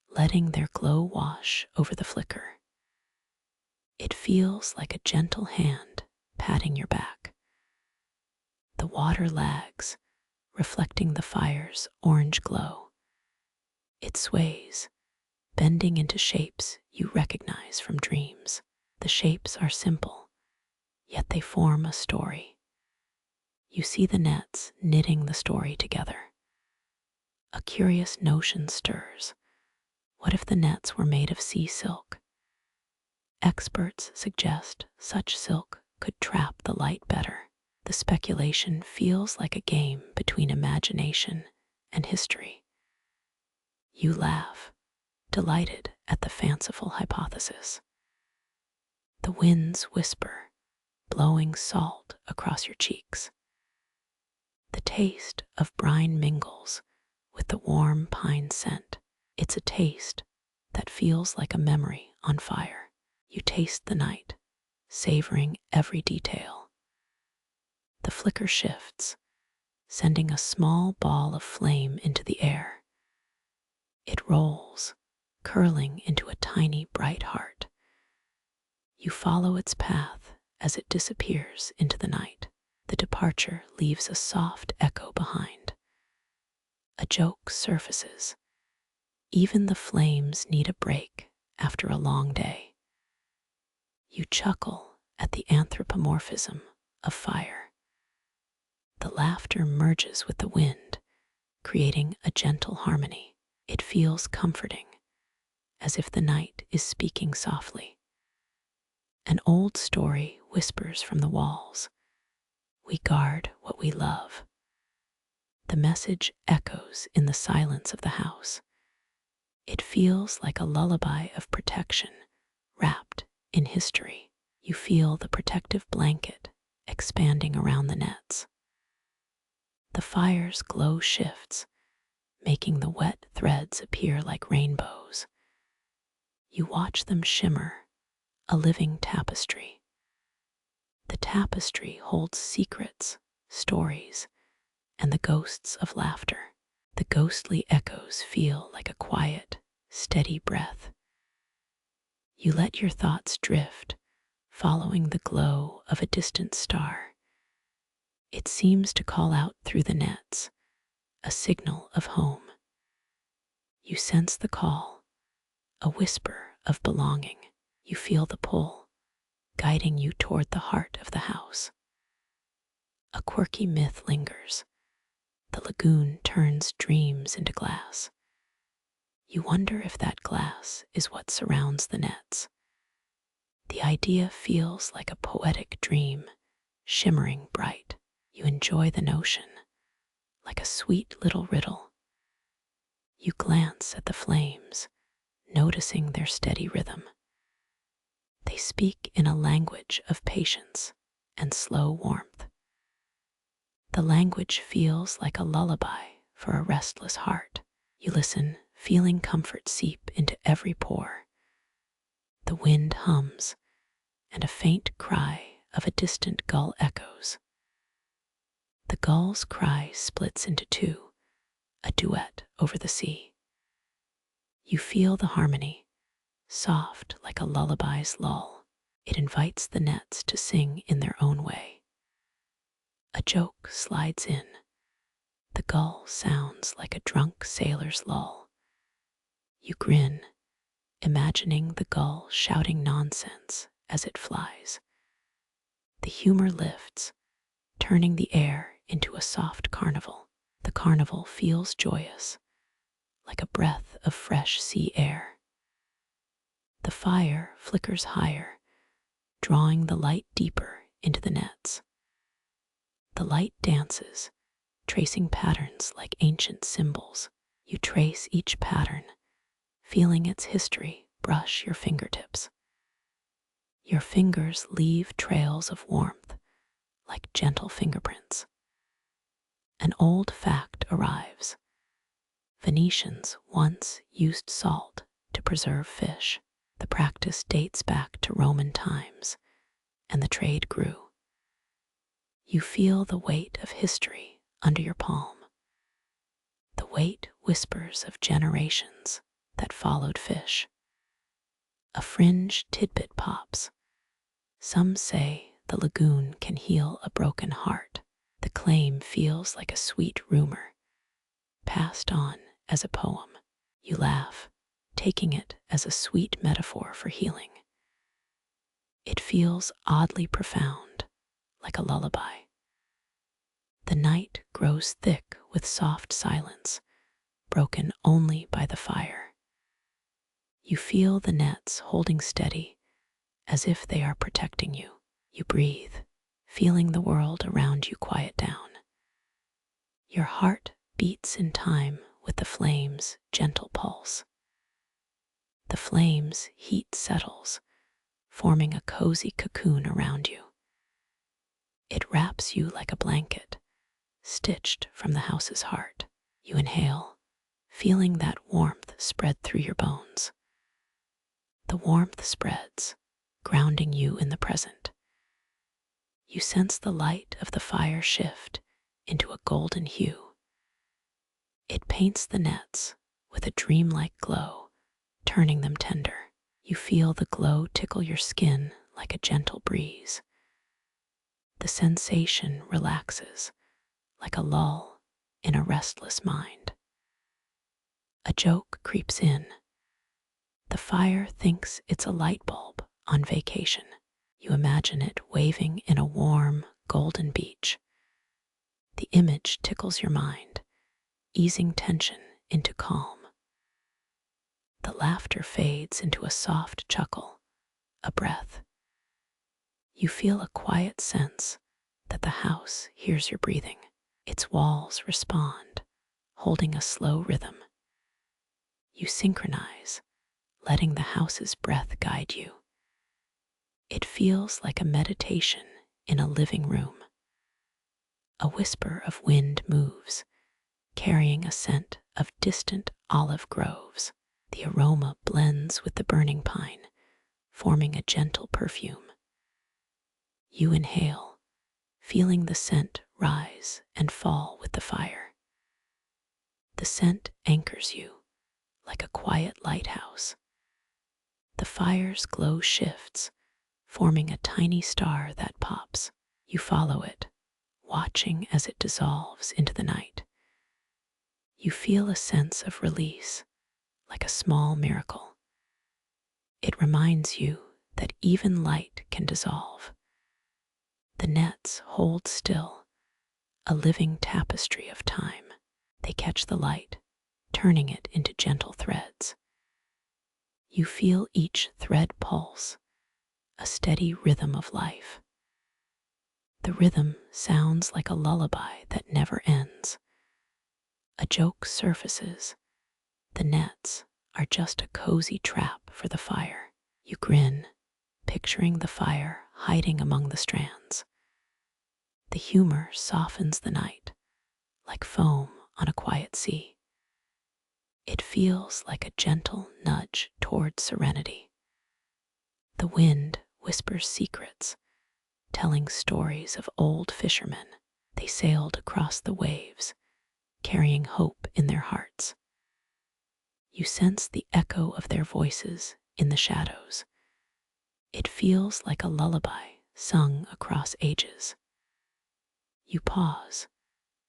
letting their glow wash over the flicker. It feels like a gentle hand patting your back. The water lags, reflecting the fire's orange glow. It sways, bending into shapes you recognize from dreams. The shapes are simple, yet they form a story. You see the nets knitting the story together. A curious notion stirs. What if the nets were made of sea silk? Experts suggest such silk could trap the light better. The speculation feels like a game between imagination and history. You laugh, delighted at the fanciful hypothesis. The winds whisper, blowing salt across your cheeks. The taste of brine mingles with the warm pine scent. It's a taste that feels like a memory on fire. You taste the night, savoring every detail. The flicker shifts, sending a small ball of flame into the air. It rolls, curling into a tiny bright heart. You follow its path as it disappears into the night. The departure leaves a soft echo behind. A joke surfaces. Even the flames need a break after a long day. You chuckle at the anthropomorphism of fire. The laughter merges with the wind, creating a gentle harmony. It feels comforting, as if the night is speaking softly. An old story whispers from the walls. We guard what we love. The message echoes in the silence of the house. It feels like a lullaby of protection, wrapped in history. You feel the protective blanket expanding around the nets. The fire's glow shifts, making the wet threads appear like rainbows. You watch them shimmer, a living tapestry. The tapestry holds secrets, stories, and the ghosts of laughter. The ghostly echoes feel like a quiet, steady breath. You let your thoughts drift, following the glow of a distant star. It seems to call out through the nets, a signal of home. You sense the call, a whisper of belonging. You feel the pull, guiding you toward the heart of the house. A quirky myth lingers. The lagoon turns dreams into glass. You wonder if that glass is what surrounds the nets. The idea feels like a poetic dream, shimmering bright. You enjoy the notion, like a sweet little riddle. You glance at the flames, noticing their steady rhythm. They speak in a language of patience and slow warmth. The language feels like a lullaby for a restless heart. You listen, feeling comfort seep into every pore. The wind hums, and a faint cry of a distant gull echoes. The gull's cry splits into two, a duet over the sea. You feel the harmony, soft like a lullaby's lull. It invites the nets to sing in their own way. A joke slides in. The gull sounds like a drunk sailor's lull. You grin, imagining the gull shouting nonsense as it flies. The humor lifts, turning the air into a soft carnival. The carnival feels joyous, like a breath of fresh sea air. The fire flickers higher, drawing the light deeper into the nets. The light dances, tracing patterns like ancient symbols. You trace each pattern, feeling its history brush your fingertips. Your fingers leave trails of warmth, like gentle fingerprints. An old fact arrives. Venetians once used salt to preserve fish. The practice dates back to Roman times, and the trade grew. You feel the weight of history under your palm. The weight whispers of generations that followed fish. A fringe tidbit pops. Some say the lagoon can heal a broken heart. The claim feels like a sweet rumor, passed on as a poem. You laugh, taking it as a sweet metaphor for healing. It feels oddly profound, like a lullaby. The night grows thick with soft silence, broken only by the fire. You feel the nets holding steady as if they are protecting you. You breathe, feeling the world around you quiet down. Your heart beats in time with the flame's gentle pulse. The flame's heat settles, forming a cozy cocoon around you. It wraps you like a blanket, stitched from the house's heart. You inhale, feeling that warmth spread through your bones. The warmth spreads, grounding you in the present. You sense the light of the fire shift into a golden hue. It paints the nets with a dreamlike glow, turning them tender. You feel the glow tickle your skin like a gentle breeze. The sensation relaxes like a lull in a restless mind. A joke creeps in. The fire thinks it's a light bulb on vacation. You imagine it waving in a warm, golden beach. The image tickles your mind, easing tension into calm. The laughter fades into a soft chuckle, a breath. You feel a quiet sense that the house hears your breathing. Its walls respond, holding a slow rhythm. You synchronize, letting the house's breath guide you. It feels like a meditation in a living room. A whisper of wind moves, carrying a scent of distant olive groves. The aroma blends with the burning pine, forming a gentle perfume. You inhale, feeling the scent rise and fall with the fire. The scent anchors you like a quiet lighthouse. The fire's glow shifts, forming a tiny star that pops. You follow it, watching as it dissolves into the night. You feel a sense of release, like a small miracle. It reminds you that even light can dissolve. The nets hold still, a living tapestry of time. They catch the light, turning it into gentle threads. You feel each thread pulse, a steady rhythm of life. The rhythm sounds like a lullaby that never ends. A joke surfaces. The nets are just a cozy trap for the fire. You grin, picturing the fire hiding among the strands. The humor softens the night, like foam on a quiet sea. It feels like a gentle nudge toward serenity. The wind whispers secrets, telling stories of old fishermen. They sailed across the waves, carrying hope in their hearts. You sense the echo of their voices in the shadows. It feels like a lullaby sung across ages. You pause,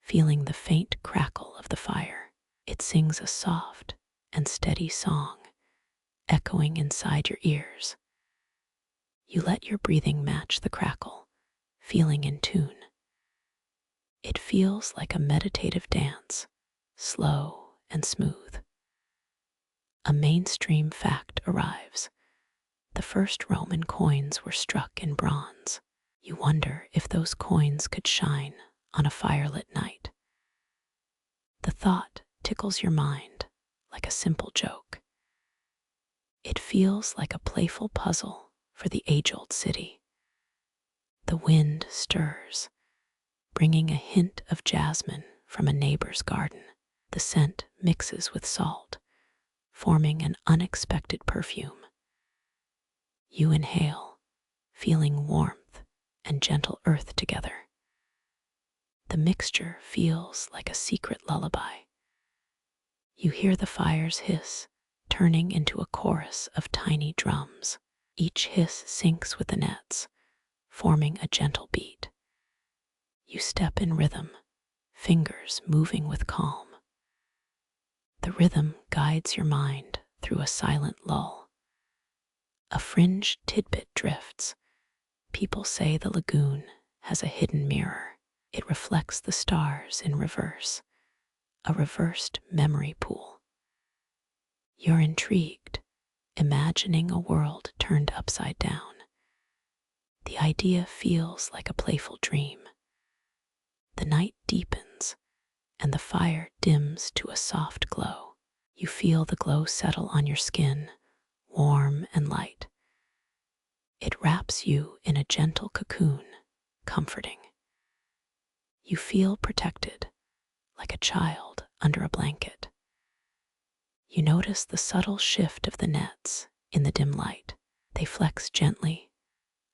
feeling the faint crackle of the fire. It sings a soft and steady song, echoing inside your ears. You let your breathing match the crackle, feeling in tune. It feels like a meditative dance, slow and smooth. A mainstream fact arrives. The first Roman coins were struck in bronze. You wonder if those coins could shine on a firelit night. The thought tickles your mind like a simple joke. It feels like a playful puzzle for the age-old city. The wind stirs, bringing a hint of jasmine from a neighbor's garden. The scent mixes with salt, forming an unexpected perfume. You inhale, feeling warmth and gentle earth together. The mixture feels like a secret lullaby. You hear the fire's hiss, turning into a chorus of tiny drums. Each hiss syncs with the nets, forming a gentle beat. You step in rhythm, fingers moving with calm. The rhythm guides your mind through a silent lull. A fringe tidbit drifts. People say the lagoon has a hidden mirror. It reflects the stars in reverse, a reversed memory pool. You're intrigued, imagining a world turned upside down. The idea feels like a playful dream. The night deepens, and the fire dims to a soft glow. You feel the glow settle on your skin, warm and light. It wraps you in a gentle cocoon, comforting. You feel protected, like a child under a blanket. You notice the subtle shift of the nets in the dim light. They flex gently,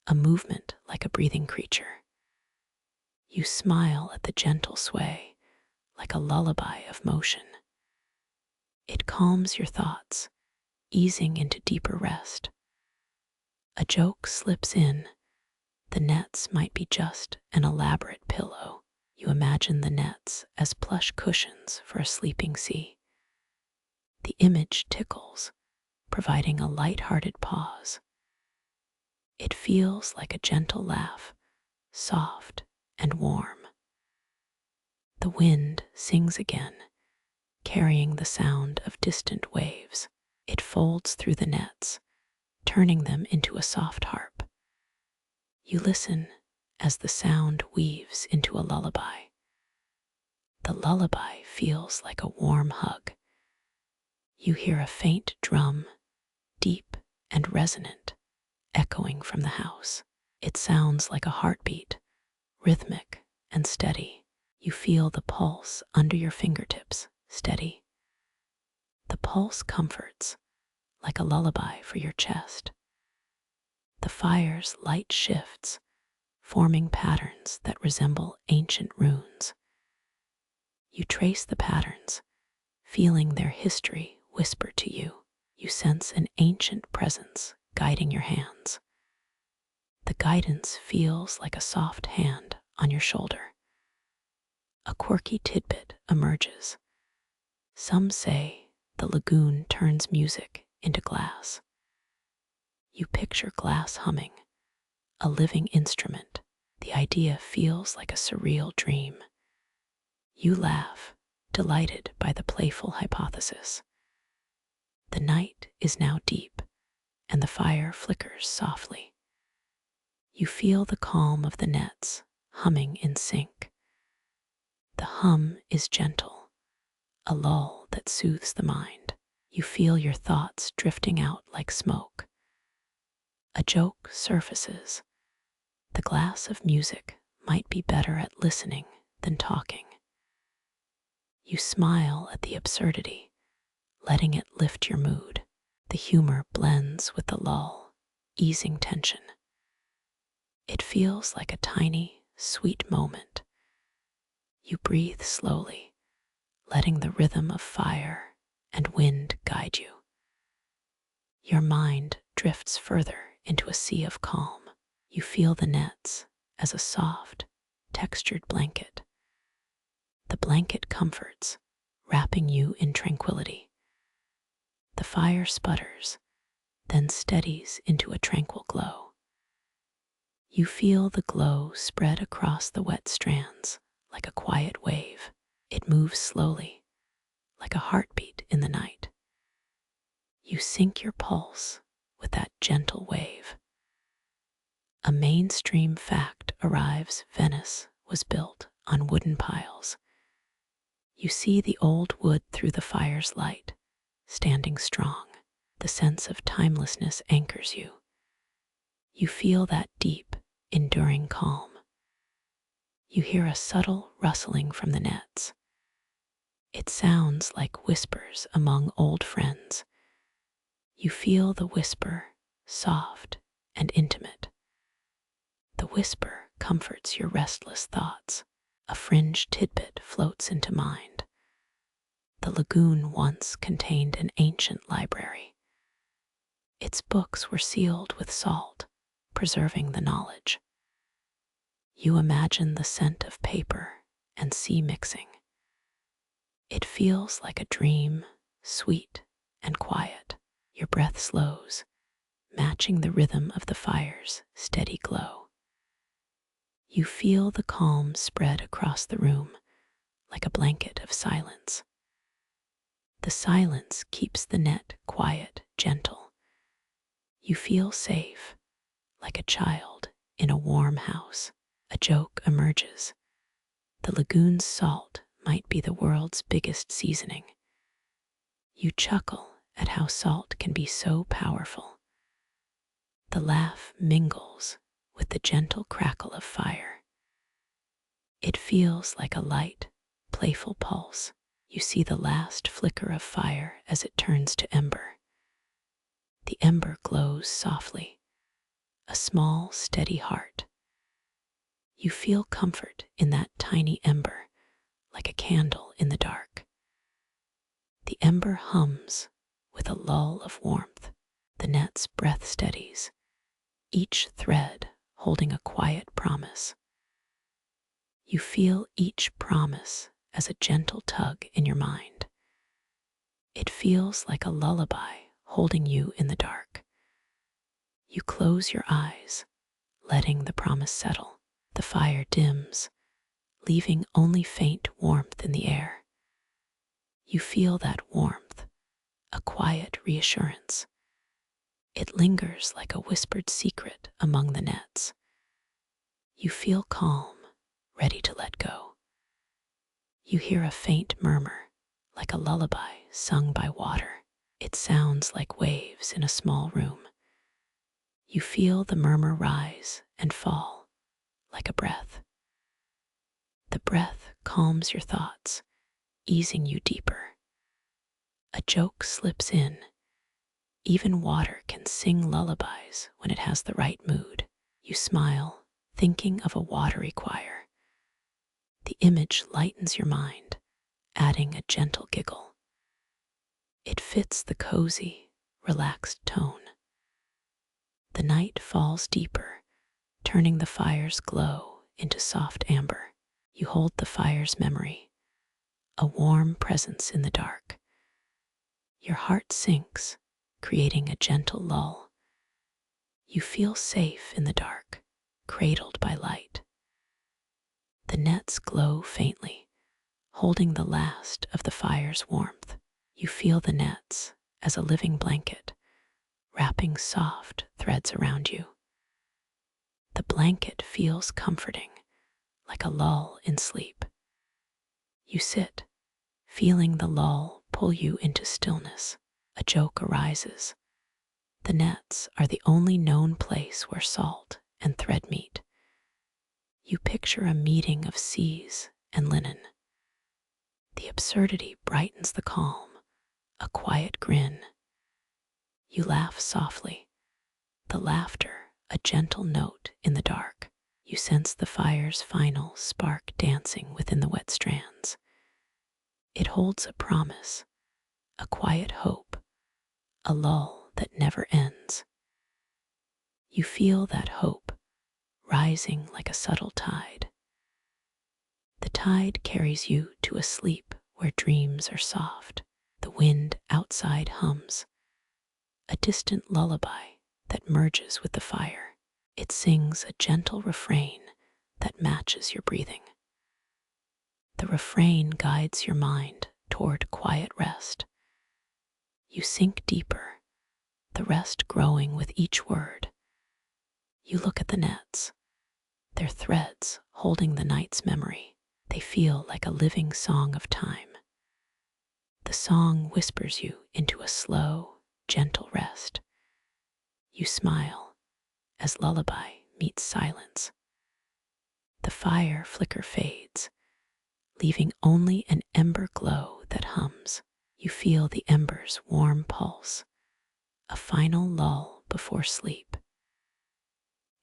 a movement like a breathing creature. You smile at the gentle sway, like a lullaby of motion. It calms your thoughts, easing into deeper rest. A joke slips in. The nets might be just an elaborate pillow. You imagine the nets as plush cushions for a sleeping sea. The image tickles, providing a light-hearted pause. It feels like a gentle laugh, soft and warm. The wind sings again, carrying the sound of distant waves. It folds through the nets, turning them into a soft harp. You listen as the sound weaves into a lullaby. The lullaby feels like a warm hug. You hear a faint drum, deep and resonant, echoing from the house. It sounds like a heartbeat, rhythmic and steady. You feel the pulse under your fingertips, steady. The pulse comforts, like a lullaby for your chest. The fire's light shifts, forming patterns that resemble ancient runes. You trace the patterns, feeling their history whisper to you. You sense an ancient presence guiding your hands. The guidance feels like a soft hand on your shoulder. A quirky tidbit emerges. Some say the lagoon turns music into glass. You picture glass humming, a living instrument. The idea feels like a surreal dream. You laugh, delighted by the playful hypothesis. The night is now deep, and the fire flickers softly. You feel the calm of the nets humming in sync. The hum is gentle, a lull that soothes the mind. You feel your thoughts drifting out like smoke. A joke surfaces. The glass of music might be better at listening than talking. You smile at the absurdity, letting it lift your mood. The humor blends with the lull, easing tension. It feels like a tiny, sweet moment. You breathe slowly, letting the rhythm of fire and wind guide you. Your mind drifts further into a sea of calm. You feel the nets as a soft, textured blanket. The blanket comforts, wrapping you in tranquility. The fire sputters, then steadies into a tranquil glow. You feel the glow spread across the wet strands like a quiet wave. It moves slowly, like a heartbeat in the night. You sync your pulse with that gentle wave. A mainstream fact arrives: Venice was built on wooden piles. You see the old wood through the fire's light, standing strong. The sense of timelessness anchors you. You feel that deep, enduring calm. You hear a subtle rustling from the nets. It sounds like whispers among old friends. You feel the whisper, soft and intimate. The whisper comforts your restless thoughts. A fringe tidbit floats into mind. The lagoon once contained an ancient library. Its books were sealed with salt, preserving the knowledge. You imagine the scent of paper and sea mixing. It feels like a dream, sweet and quiet. Your breath slows, matching the rhythm of the fire's steady glow. You feel the calm spread across the room like a blanket of silence. The silence keeps the net quiet, gentle. You feel safe, like a child in a warm house. A joke emerges. The lagoon's salt might be the world's biggest seasoning. You chuckle at how salt can be so powerful. The laugh mingles with the gentle crackle of fire. It feels like a light, playful pulse. You see the last flicker of fire as it turns to ember. The ember glows softly, a small, steady heart. You feel comfort in that tiny ember, like a candle in the dark. The ember hums with a lull of warmth. The net's breath steadies, each thread holding a quiet promise. You feel each promise as a gentle tug in your mind. It feels like a lullaby holding you in the dark. You close your eyes, letting the promise settle. The fire dims, leaving only faint warmth in the air. You feel that warmth, a quiet reassurance. It lingers like a whispered secret among the nets. You feel calm, ready to let go. You hear a faint murmur, like a lullaby sung by water. It sounds like waves in a small room. You feel the murmur rise and fall, like a breath. The breath calms your thoughts, easing you deeper. A joke slips in. Even water can sing lullabies when it has the right mood. You smile, thinking of a watery choir. The image lightens your mind, adding a gentle giggle. It fits the cozy, relaxed tone. The night falls deeper, turning the fire's glow into soft amber. You hold the fire's memory, a warm presence in the dark. Your heart sinks, creating a gentle lull. You feel safe in the dark, cradled by light. The nets glow faintly, holding the last of the fire's warmth. You feel the nets as a living blanket, wrapping soft threads around you. The blanket feels comforting, like a lull in sleep. You sit, feeling the lull pull you into stillness. A joke arises. The nets are the only known place where salt and thread meet. You picture a meeting of seas and linen. The absurdity brightens the calm, a quiet grin. You laugh softly, the laughter a gentle note in the dark. You sense the fire's final spark dancing within the wet strands. It holds a promise, a quiet hope, a lull that never ends. You feel that hope rising like a subtle tide. The tide carries you to a sleep where dreams are soft. The wind outside hums, a distant lullaby that merges with the fire. It sings a gentle refrain that matches your breathing. The refrain guides your mind toward quiet rest. You sink deeper, the rest growing with each word. You look at the nets, their threads holding the night's memory. They feel like a living song of time. The song whispers you into a slow, gentle rest. You smile as lullaby meets silence. The fire flicker fades, leaving only an ember glow that hums. You feel the ember's warm pulse, a final lull before sleep.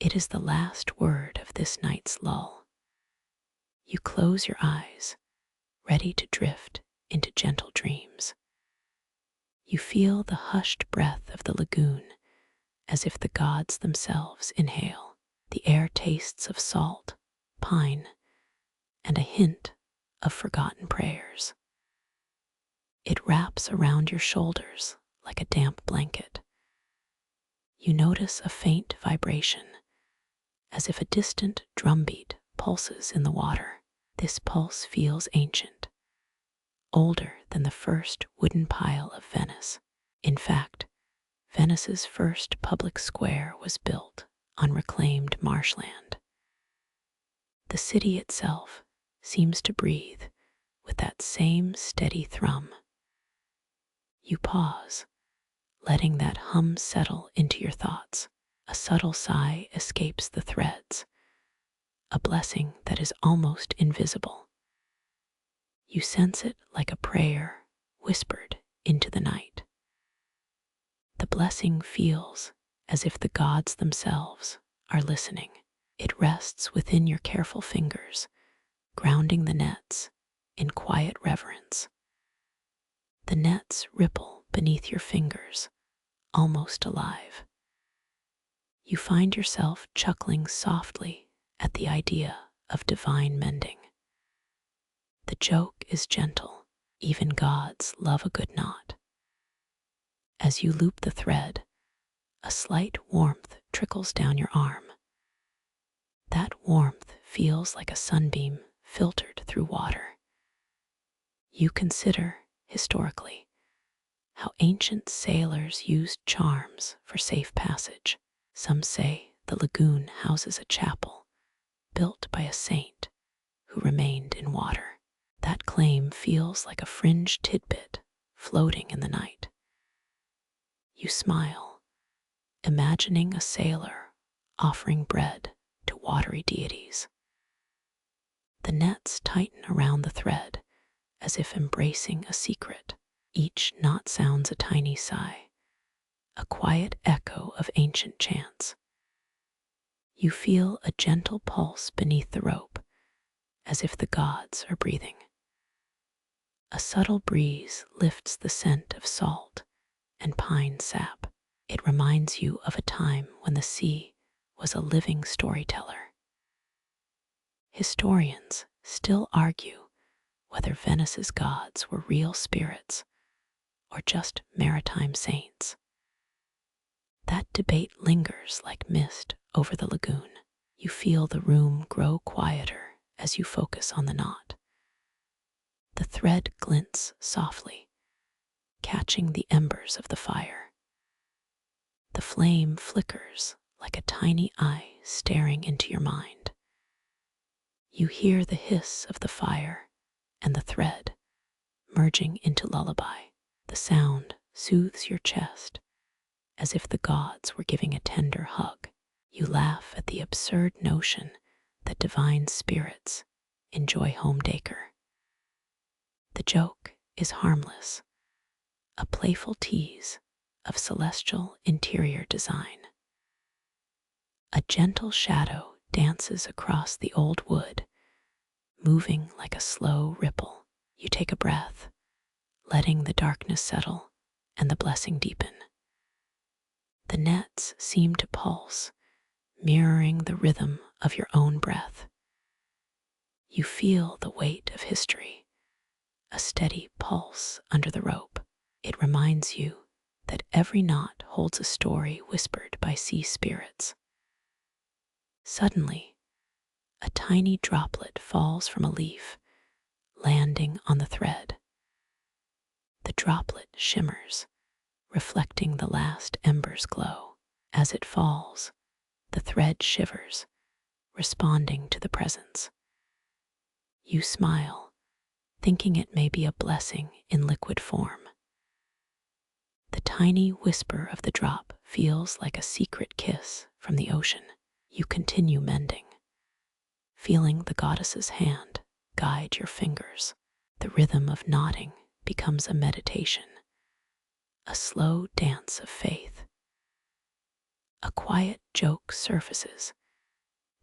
It is the last word of this night's lull. You close your eyes, ready to drift into gentle dreams. You feel the hushed breath of the lagoon, as if the gods themselves inhale. The air tastes of salt, pine, and a hint of forgotten prayers. It wraps around your shoulders like a damp blanket. You notice a faint vibration, as if a distant drumbeat pulses in the water. This pulse feels ancient, older than the first wooden pile of Venice. In fact, Venice's first public square was built on reclaimed marshland. The city itself seems to breathe with that same steady thrum. You pause, letting that hum settle into your thoughts. A subtle sigh escapes the threads, a blessing that is almost invisible. You sense it like a prayer whispered into the night. The blessing feels as if the gods themselves are listening. It rests within your careful fingers, grounding the nets in quiet reverence. The nets ripple beneath your fingers, almost alive. You find yourself chuckling softly at the idea of divine mending. The joke is gentle. Even gods love a good knot. As you loop the thread, a slight warmth trickles down your arm. That warmth feels like a sunbeam filtered through water. You consider, historically, how ancient sailors used charms for safe passage. Some say the lagoon houses a chapel built by a saint who remained in water. That claim feels like a fringe tidbit floating in the night. You smile, imagining a sailor offering bread to watery deities. The nets tighten around the thread as if embracing a secret. Each knot sounds a tiny sigh, a quiet echo of ancient chants. You feel a gentle pulse beneath the rope, as if the gods are breathing. A subtle breeze lifts the scent of salt and pine sap. It reminds you of a time when the sea was a living storyteller. Historians still argue whether Venice's gods were real spirits or just maritime saints. That debate lingers like mist over the lagoon. You feel the room grow quieter as you focus on the knot. The thread glints softly, catching the embers of the fire. The flame flickers like a tiny eye staring into your mind. You hear the hiss of the fire and the thread merging into lullaby. The sound soothes your chest as if the gods were giving a tender hug. You laugh at the absurd notion that divine spirits enjoy home decor. The joke is harmless, a playful tease of celestial interior design. A gentle shadow dances across the old wood, moving like a slow ripple. You take a breath, letting the darkness settle and the blessing deepen. The nets seem to pulse, mirroring the rhythm of your own breath. You feel the weight of history, a steady pulse under the rope. It reminds you that every knot holds a story whispered by sea spirits. Suddenly, a tiny droplet falls from a leaf, landing on the thread. The droplet shimmers, reflecting the last ember's glow. As it falls, the thread shivers, responding to the presence. You smile, thinking it may be a blessing in liquid form. The tiny whisper of the drop feels like a secret kiss from the ocean. You continue mending, feeling the goddess's hand guide your fingers. The rhythm of knotting becomes a meditation, a slow dance of faith. A quiet joke surfaces.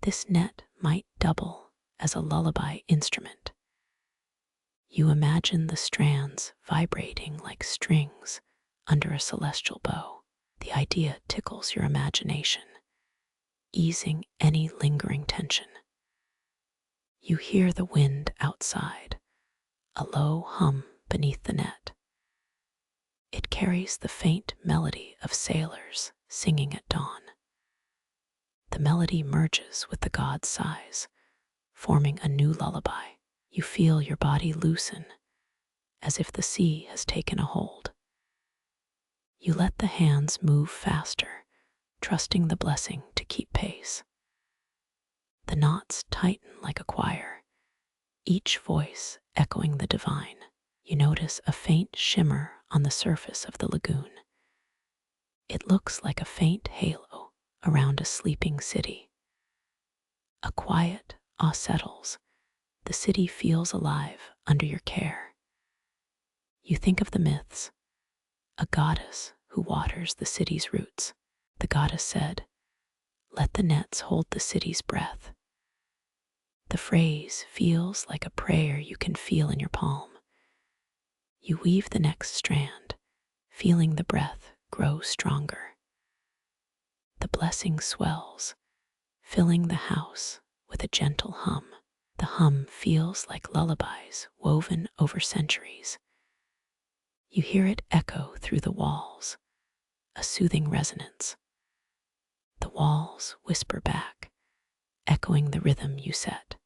This net might double as a lullaby instrument. You imagine the strands vibrating like strings under a celestial bow. The idea tickles your imagination, easing any lingering tension. You hear the wind outside, a low hum beneath the net. It carries the faint melody of sailors singing at dawn. The melody merges with the god's sighs, forming a new lullaby. You feel your body loosen, as if the sea has taken a hold. You let the hands move faster, trusting the blessing to keep pace. The knots tighten like a choir, each voice echoing the divine. You notice a faint shimmer on the surface of the lagoon. It looks like a faint halo around a sleeping city. A quiet awe settles. The city feels alive under your care. You think of the myths, a goddess who waters the city's roots. The goddess said, "Let the nets hold the city's breath." The phrase feels like a prayer you can feel in your palm. You weave the next strand, feeling the breath grow stronger. The blessing swells, filling the house with a gentle hum. The hum feels like lullabies woven over centuries. You hear it echo through the walls, a soothing resonance. The walls whisper back, echoing the rhythm you set.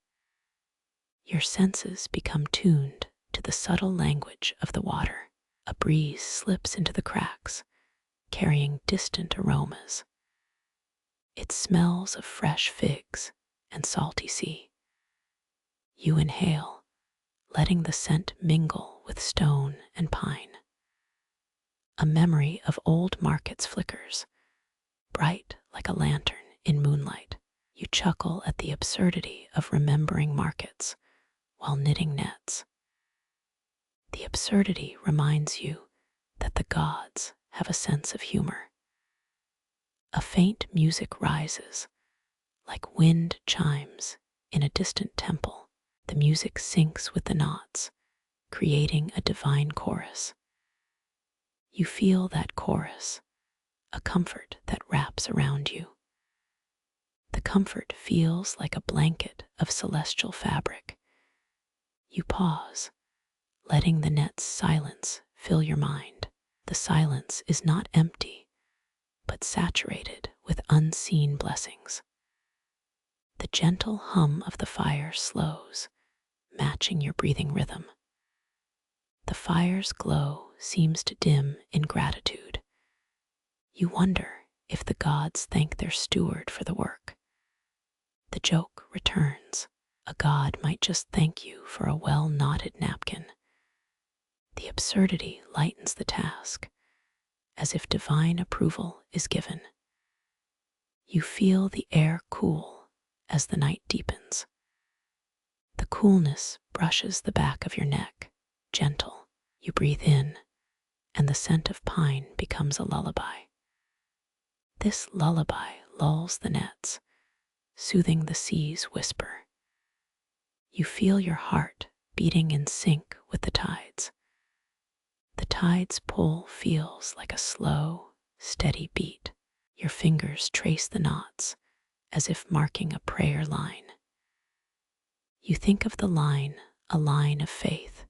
Your senses become tuned to the subtle language of the water. A breeze slips into the cracks, carrying distant aromas. It smells of fresh figs and salty sea. You inhale, letting the scent mingle with stone and pine. A memory of old markets flickers, bright like a lantern in moonlight. You chuckle at the absurdity of remembering markets while knitting nets. The absurdity reminds you that the gods have a sense of humor. A faint music rises, like wind chimes in a distant temple. The music syncs with the knots, creating a divine chorus. You feel that chorus, a comfort that wraps around you. The comfort feels like a blanket of celestial fabric. You pause, letting the net's silence fill your mind. The silence is not empty, but saturated with unseen blessings. The gentle hum of the fire slows, matching your breathing rhythm. The fire's glow seems to dim in gratitude. You wonder if the gods thank their steward for the work. The joke returns. A god might just thank you for a well-knotted napkin. The absurdity lightens the task, as if divine approval is given. You feel the air cool as the night deepens. The coolness brushes the back of your neck, gentle. You breathe in, and the scent of pine becomes a lullaby. This lullaby lulls the nets, soothing the sea's whisper. You feel your heart beating in sync with the tides. The tide's pull feels like a slow, steady beat. Your fingers trace the knots, as if marking a prayer line. You think of the line, a line of faith,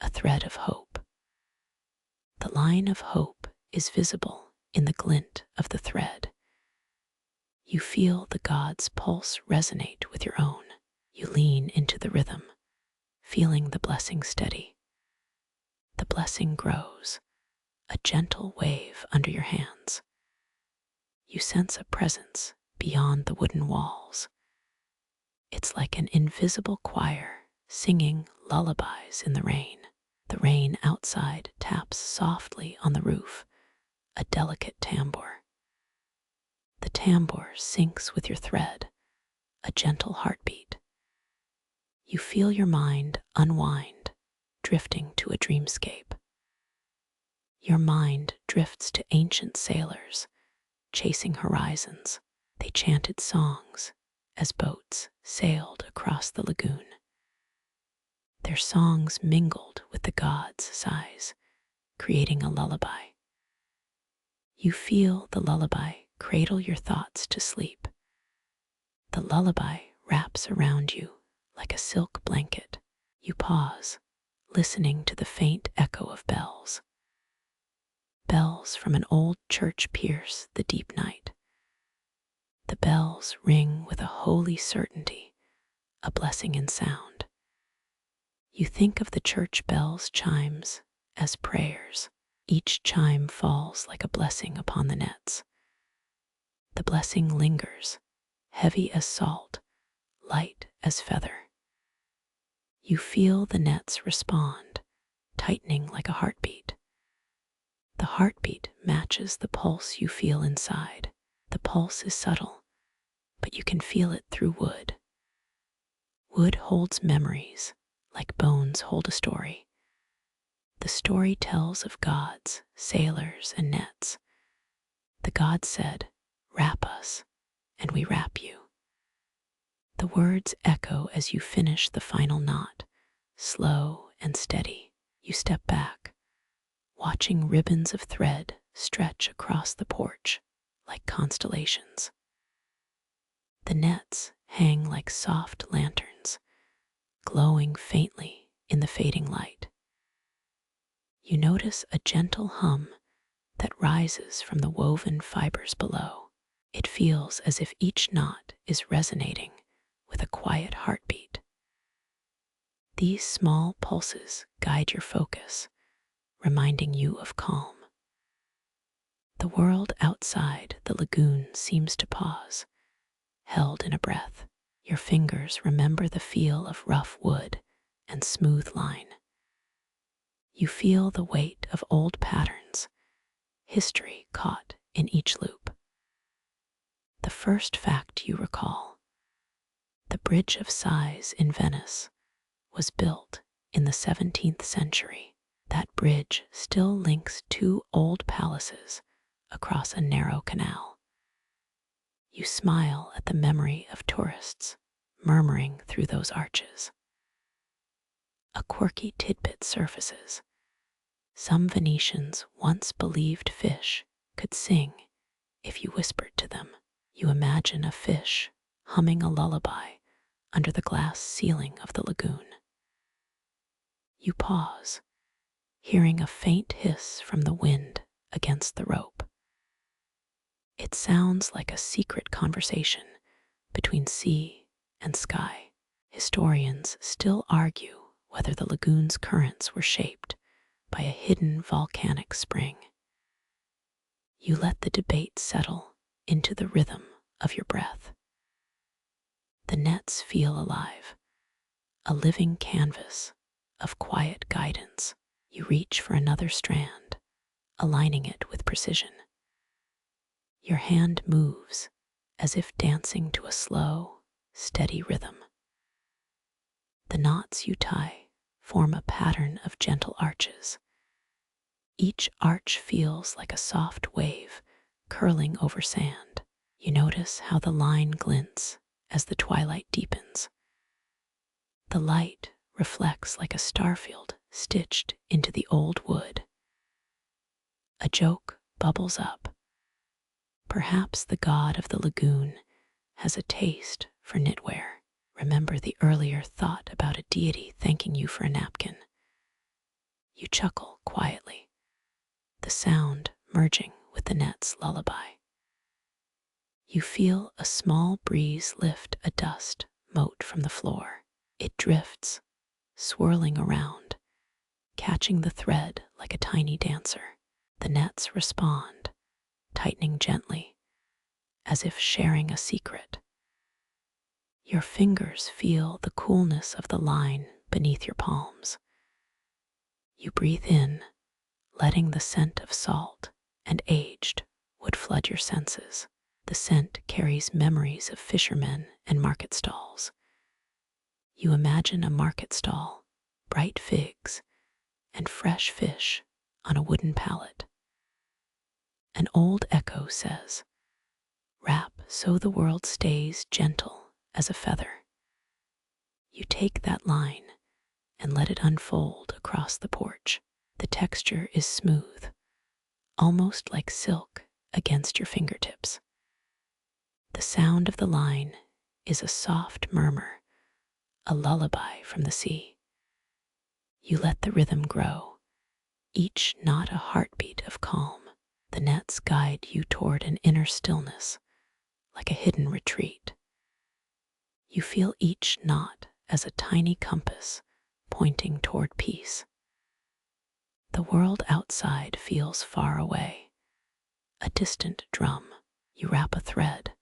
a thread of hope. The line of hope is visible in the glint of the thread. You feel the god's pulse resonate with your own. You lean into the rhythm, feeling the blessing steady. The blessing grows, a gentle wave under your hands. You sense a presence beyond the wooden walls. It's like an invisible choir singing lullabies in the rain. The rain outside taps softly on the roof, a delicate tambour. The tambour syncs with your thread, a gentle heartbeat. You feel your mind unwind, drifting to a dreamscape. Your mind drifts to ancient sailors, chasing horizons. They chanted songs as boats sailed across the lagoon. Their songs mingled with the gods' sighs, creating a lullaby. You feel the lullaby cradle your thoughts to sleep. The lullaby wraps around you like a silk blanket. You pause, listening to the faint echo of bells. Bells from an old church pierce the deep night. The bells ring with a holy certainty, a blessing in sound. You think of the church bells' chimes as prayers. Each chime falls like a blessing upon the nets. The blessing lingers, heavy as salt, light as feather. You feel the nets respond, tightening like a heartbeat. The heartbeat matches the pulse you feel inside. The pulse is subtle, but you can feel it through wood. Wood holds memories, like bones hold a story. The story tells of gods, sailors, and nets. The gods said, "Wrap us," and we wrap you. The words echo as you finish the final knot, slow and steady. You step back, watching ribbons of thread stretch across the porch like constellations. The nets hang like soft lanterns, glowing faintly in the fading light. You notice a gentle hum that rises from the woven fibers below. It feels as if each knot is resonating with a quiet heartbeat. These small pulses guide your focus, reminding you of calm. The world outside the lagoon seems to pause, held in a breath. Your fingers remember the feel of rough wood and smooth line. You feel the weight of old patterns, history caught in each loop. The first fact you recall: the Bridge of Sighs in Venice was built in the 17th century. That bridge still links two old palaces across a narrow canal. You smile at the memory of tourists murmuring through those arches. A quirky tidbit surfaces. Some Venetians once believed fish could sing if you whispered to them. You imagine a fish humming a lullaby under the glass ceiling of the lagoon. You pause, hearing a faint hiss from the wind against the rope. It sounds like a secret conversation between sea and sky. Historians still argue whether the lagoon's currents were shaped by a hidden volcanic spring. You let the debate settle into the rhythm of your breath. The nets feel alive, a living canvas of quiet guidance. You reach for another strand, aligning it with precision. Your hand moves as if dancing to a slow, steady rhythm. The knots you tie form a pattern of gentle arches. Each arch feels like a soft wave curling over sand. You notice how the line glints as the twilight deepens. The light reflects like a starfield stitched into the old wood. A joke bubbles up. Perhaps the god of the lagoon has a taste for knitwear. Remember the earlier thought about a deity thanking you for a napkin. You chuckle quietly, the sound merging with the net's lullaby. You feel a small breeze lift a dust mote from the floor. It drifts, swirling around, catching the thread like a tiny dancer. The nets respond, tightening gently, as if sharing a secret. Your fingers feel the coolness of the line beneath your palms. You breathe in, letting the scent of salt and aged wood flood your senses. The scent carries memories of fishermen and market stalls. You imagine a market stall, bright figs, and fresh fish on a wooden pallet. An old echo says, "Wrap so the world stays gentle as a feather." You take that line and let it unfold across the porch. The texture is smooth, almost like silk against your fingertips. The sound of the line is a soft murmur, a lullaby from the sea. You let the rhythm grow, each knot a heartbeat of calm. The nets guide you toward an inner stillness, like a hidden retreat. You feel each knot as a tiny compass pointing toward peace. The world outside feels far away, a distant drum. You wrap a thread,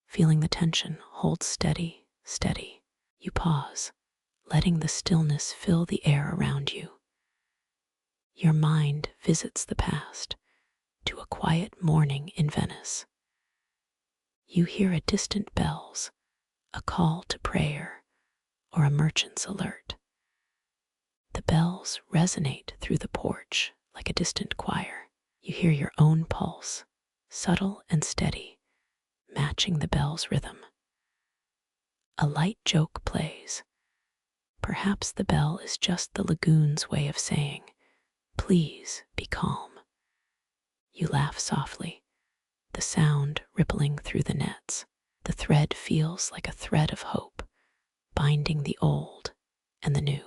feeling the tension hold steady, steady. You pause, letting the stillness fill the air around you. Your mind visits the past, to a quiet morning in Venice. You hear a distant bells, a call to prayer, or a merchant's alert. The bells resonate through the porch like a distant choir. You hear your own pulse, subtle and steady, matching the bell's rhythm. A light joke plays. Perhaps the bell is just the lagoon's way of saying, "Please be calm." You laugh softly, the sound rippling through the nets. The thread feels like a thread of hope, binding the old and the new.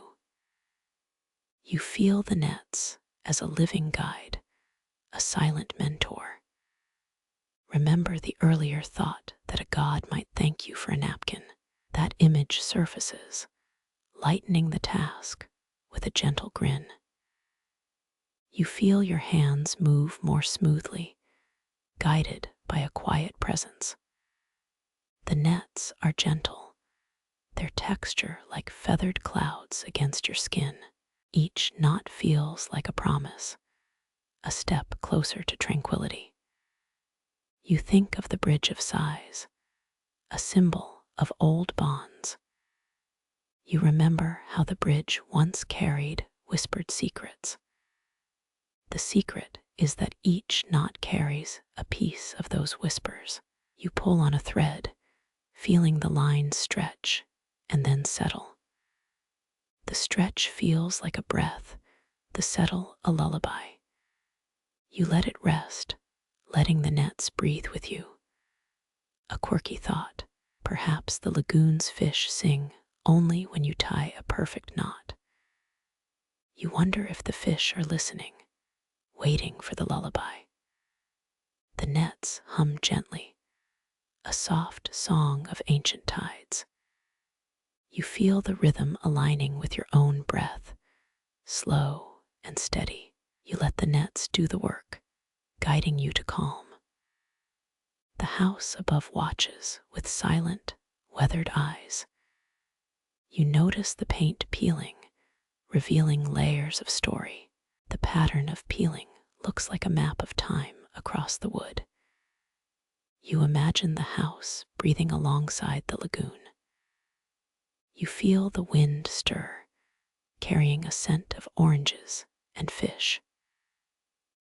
You feel the nets as a living guide, a silent mentor. Remember the earlier thought that a god might thank you for a napkin. That image surfaces, lightening the task with a gentle grin. You feel your hands move more smoothly, guided by a quiet presence. The nets are gentle, their texture like feathered clouds against your skin. Each knot feels like a promise, a step closer to tranquility. You think of the Bridge of Sighs, a symbol of old bonds. You remember how the bridge once carried whispered secrets. The secret is that each knot carries a piece of those whispers. You pull on a thread, feeling the lines stretch and then settle. The stretch feels like a breath, the settle a lullaby. You let it rest, letting the nets breathe with you. A quirky thought, perhaps the lagoon's fish sing only when you tie a perfect knot. You wonder if the fish are listening, waiting for the lullaby. The nets hum gently, a soft song of ancient tides. You feel the rhythm aligning with your own breath, slow and steady. You let the nets do the work, guiding you to calm. The house above watches with silent, weathered eyes. You notice the paint peeling, revealing layers of story. The pattern of peeling looks like a map of time across the wood. You imagine the house breathing alongside the lagoon. You feel the wind stir, carrying a scent of oranges and fish.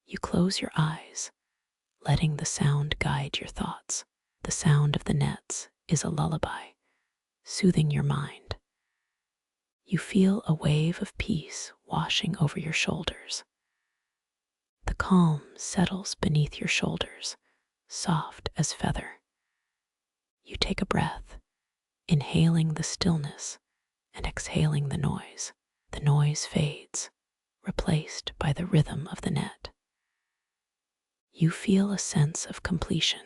You close your eyes, letting the sound guide your thoughts. The sound of the nets is a lullaby, soothing your mind. You feel a wave of peace washing over your shoulders. The calm settles beneath your shoulders, soft as feather. You take a breath, inhaling the stillness and exhaling the noise. The noise fades, replaced by the rhythm of the net. You feel a sense of completion,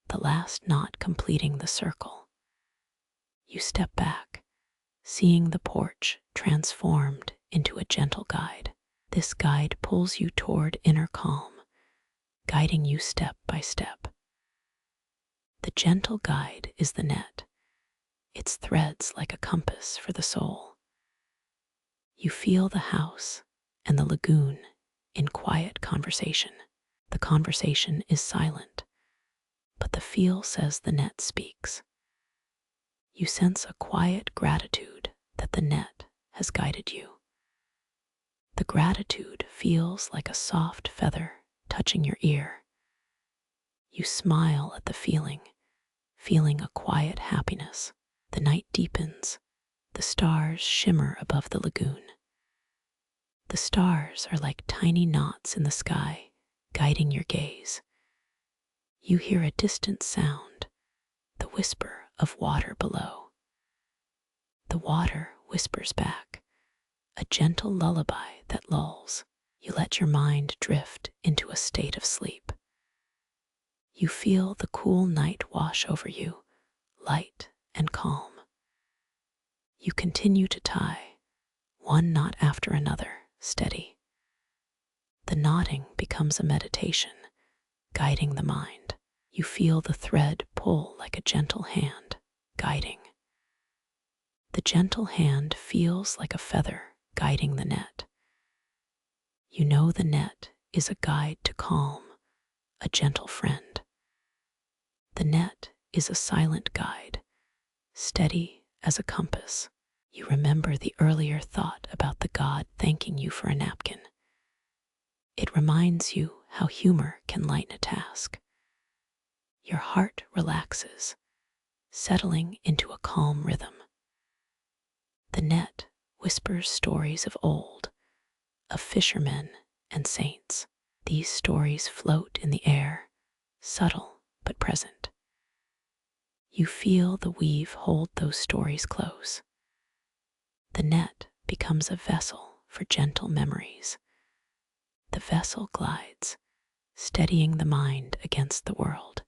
the last knot completing the circle. You step back, seeing the porch transformed into a gentle guide. This guide pulls you toward inner calm, guiding you step by step. The gentle guide is the net, its threads like a compass for the soul. You feel the house and the lagoon in quiet conversation. The conversation is silent, but the feel says the net speaks. You sense a quiet gratitude that the net has guided you. The gratitude feels like a soft feather touching your ear. You smile at the feeling, feeling a quiet happiness. The night deepens, the stars shimmer above the lagoon. The stars are like tiny knots in the sky, guiding your gaze. You hear a distant sound, the whisper of water below. The water whispers back, a gentle lullaby that lulls. You let your mind drift into a state of sleep. You feel the cool night wash over you, light and calm. You continue to tie, one knot after another, steady. The knotting becomes a meditation, guiding the mind. You feel the thread pull like a gentle hand, guiding. The gentle hand feels like a feather guiding the net. You know the net is a guide to calm, a gentle friend. The net is a silent guide, steady as a compass. You remember the earlier thought about the god thanking you for a napkin. It reminds you how humor can lighten a task. Your heart relaxes, settling into a calm rhythm. The net whispers stories of old, of fishermen and saints. These stories float in the air, subtle but present. You feel the weave hold those stories close. The net becomes a vessel for gentle memories. The vessel glides, steadying the mind against the world.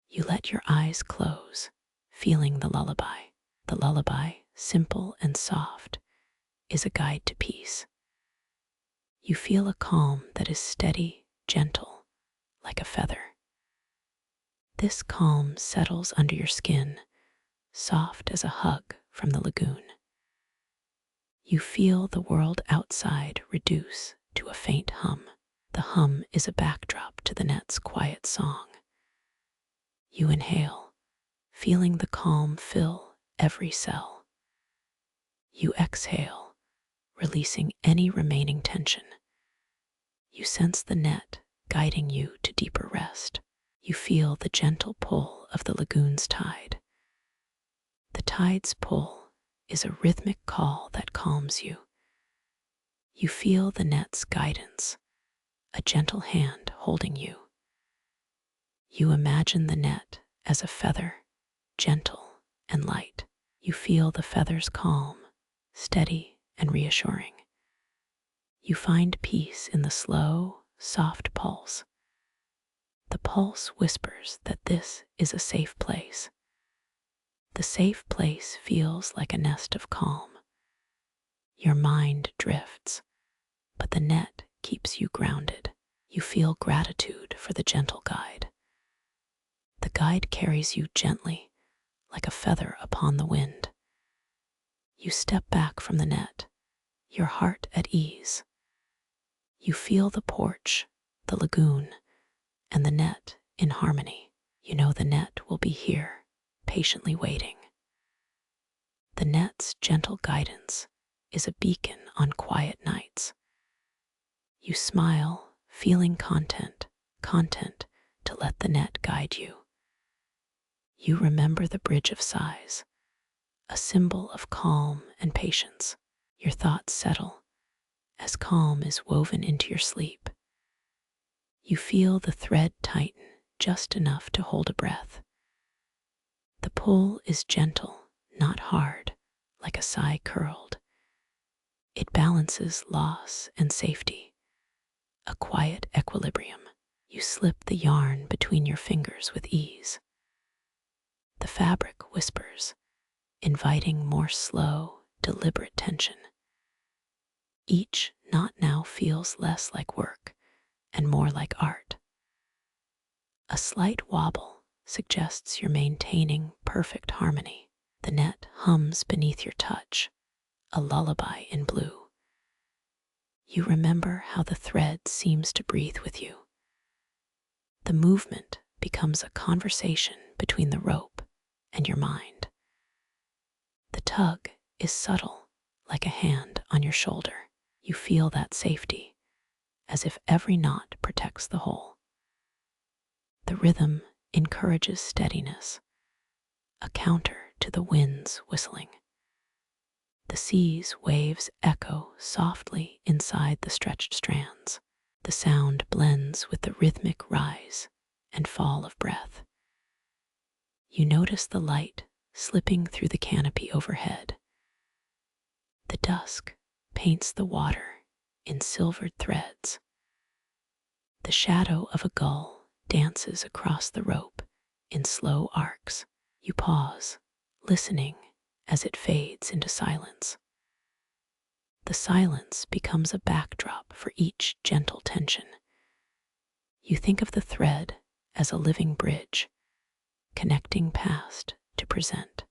You let your eyes close, feeling the lullaby. The lullaby, simple and soft, is a guide to peace. You feel a calm that is steady, gentle, like a feather. This calm settles under your skin, soft as a hug from the lagoon. You feel the world outside reduce to a faint hum. The hum is a backdrop to the net's quiet song. You inhale, feeling the calm fill every cell. You exhale, releasing any remaining tension. You sense the net guiding you to deeper rest. You feel the gentle pull of the lagoon's tide. The tide's pull is a rhythmic call that calms you. You feel the net's guidance, a gentle hand holding you. You imagine the net as a feather, gentle and light. You feel the feathers calm, steady and reassuring. You find peace in the slow, soft pulse. The pulse whispers that this is a safe place. The safe place feels like a nest of calm. Your mind drifts, but the net keeps you grounded. You feel gratitude for the gentle guide. The guide carries you gently, like a feather upon the wind. You step back from the net, your heart at ease. You feel the porch, the lagoon, and the net in harmony. You know the net will be here, patiently waiting. The net's gentle guidance is a beacon on quiet nights. You smile, feeling content to let the net guide you. You remember the bridge of sighs, a symbol of calm and patience. Your thoughts settle as calm is woven into your sleep. You feel the thread tighten just enough to hold a breath. The pull is gentle, not hard, like a sigh curled. It balances loss and safety, a quiet equilibrium. You slip the yarn between your fingers with ease. The fabric whispers, inviting more slow, deliberate tension. Each knot now feels less like work and more like art. A slight wobble suggests you're maintaining perfect harmony. The net hums beneath your touch, a lullaby in blue. You remember how the thread seems to breathe with you. The movement becomes a conversation between the rope and your mind. The tug is subtle, like a hand on your shoulder. You feel that safety, as if every knot protects the whole. The rhythm encourages steadiness, a counter to the wind's whistling. The sea's waves echo softly inside the stretched strands. The sound blends with the rhythmic rise and fall of breath. You notice the light slipping through the canopy overhead. The dusk paints the water in silvered threads. The shadow of a gull dances across the rope in slow arcs. You pause, listening as it fades into silence. The silence becomes a backdrop for each gentle tension. You think of the thread as a living bridge, connecting past to present.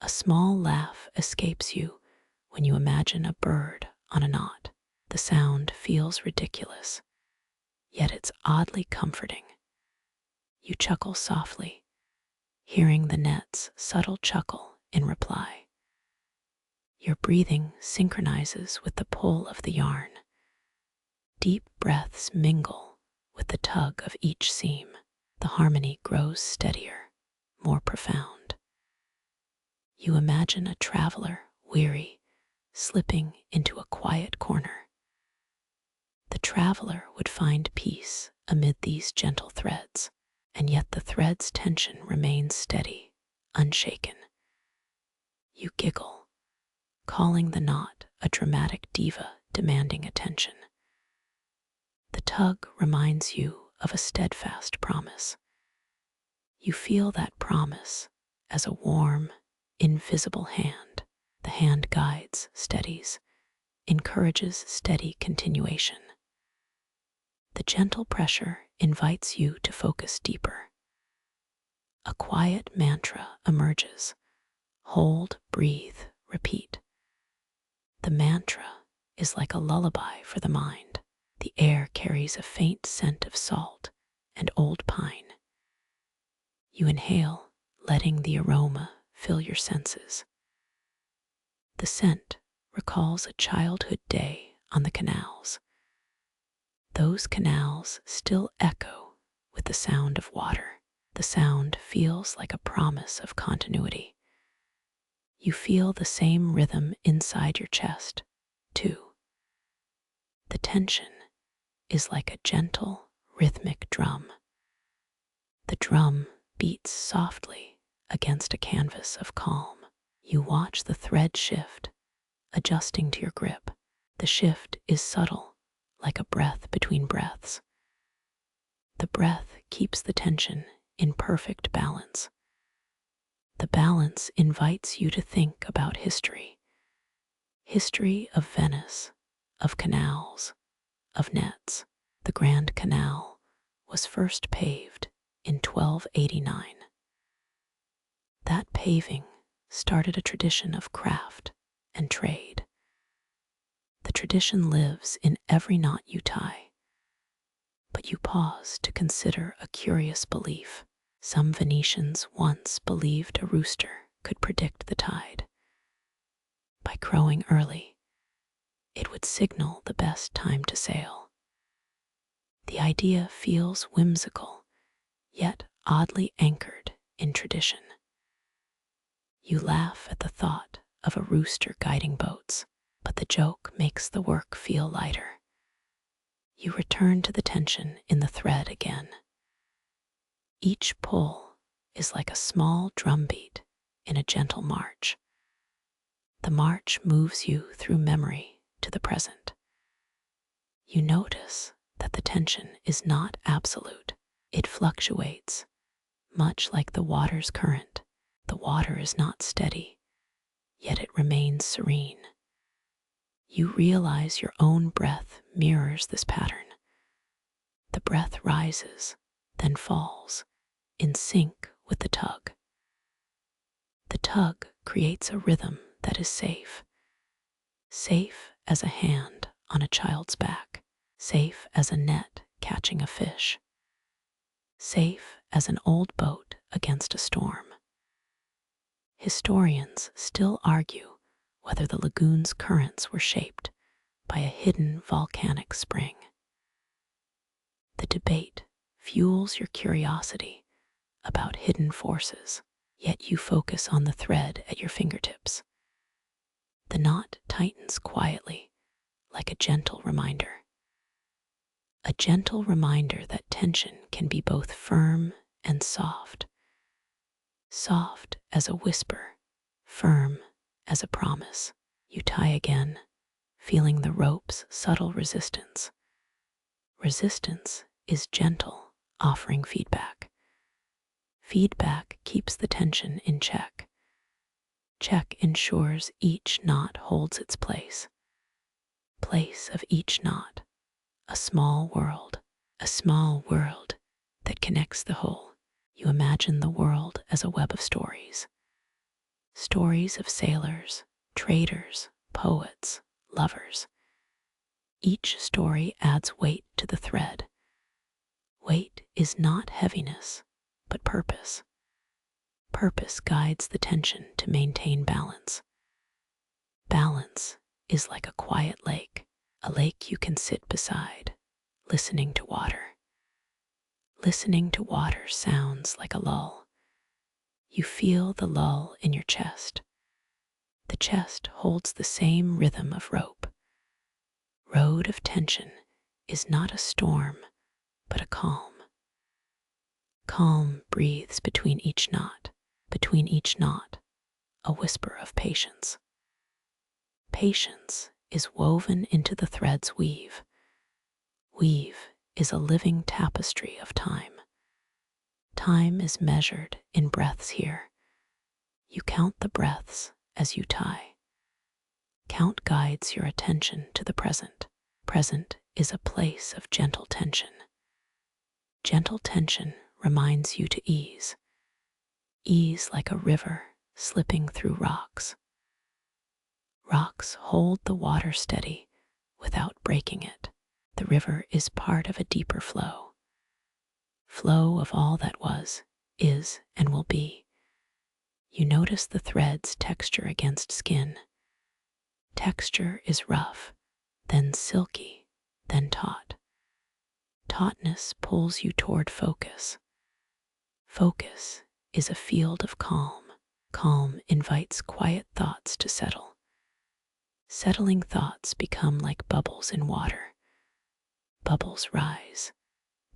A small laugh escapes you when you imagine a bird on a knot. The sound feels ridiculous, yet it's oddly comforting. You chuckle softly, hearing the net's subtle chuckle in reply. Your breathing synchronizes with the pull of the yarn. Deep breaths mingle with the tug of each seam. The harmony grows steadier, more profound. You imagine a traveler, weary, slipping into a quiet corner. The traveler would find peace amid these gentle threads, and yet the thread's tension remains steady, unshaken. You giggle, calling the knot a dramatic diva demanding attention. The tug reminds you of a steadfast promise. You feel that promise as a warm, invisible hand. The hand guides, steadies, encourages steady continuation. The gentle pressure invites you to focus deeper. A quiet mantra emerges. Hold, breathe, repeat. The mantra is like a lullaby for the mind. The air carries a faint scent of salt and old pine. You inhale, letting the aroma fill your senses. The scent recalls a childhood day on the canals. Those canals still echo with the sound of water. The sound feels like a promise of continuity. You feel the same rhythm inside your chest, too. The tension is like a gentle, rhythmic drum. The drum beats softly against a canvas of calm. You watch the thread shift, adjusting to your grip. The shift is subtle, like a breath between breaths. The breath keeps the tension in perfect balance. The balance invites you to think about history. History of Venice, of canals, of nets. The Grand Canal was first paved in 1289. That paving started a tradition of craft and trade. The tradition lives in every knot you tie. But you pause to consider a curious belief. Some Venetians once believed a rooster could predict the tide. By crowing early, it would signal the best time to sail. The idea feels whimsical, yet oddly anchored in tradition. You laugh at the thought of a rooster guiding boats, but the joke makes the work feel lighter. You return to the tension in the thread again. Each pull is like a small drumbeat in a gentle march. The march moves you through memory to the present. You notice that the tension is not absolute. It fluctuates, much like the water's current. The water is not steady, yet it remains serene. You realize your own breath mirrors this pattern. The breath rises, then falls, in sync with the tug. The tug creates a rhythm that is safe. Safe as a hand on a child's back. Safe as a net catching a fish. Safe as an old boat against a storm. Historians still argue whether the lagoon's currents were shaped by a hidden volcanic spring. The debate fuels your curiosity about hidden forces, yet you focus on the thread at your fingertips. The knot tightens quietly, like a gentle reminder. A gentle reminder that tension can be both firm and soft. Soft as a whisper, firm as a promise. You tie again, feeling the rope's subtle resistance. Resistance is gentle, offering feedback. Feedback keeps the tension in check. Check ensures each knot holds its place. Place of each knot, a small world that connects the whole. You imagine the world as a web of stories. Stories of sailors, traders, poets, lovers. Each story adds weight to the thread. Weight is not heaviness, but purpose. Purpose guides the tension to maintain balance. Balance is like a quiet lake, a lake you can sit beside, listening to water. Listening to water sounds like a lull. You feel the lull in your chest. The chest holds the same rhythm of rope. Road of tension is not a storm, but a calm. Calm breathes between each knot, a whisper of patience. Patience is woven into the thread's weave. Weave is a living tapestry of time. Time is measured in breaths here. You count the breaths as you tie. Count guides your attention to the present. Present is a place of gentle tension. Gentle tension reminds you to ease. Ease like a river slipping through rocks. Rocks hold the water steady without breaking it. The river is part of a deeper flow. Flow of all that was, is, and will be. You notice the thread's texture against skin. Texture is rough, then silky, then taut. Tautness pulls you toward focus. Focus is a field of calm. Calm invites quiet thoughts to settle. Settling thoughts become like bubbles in water. Bubbles rise,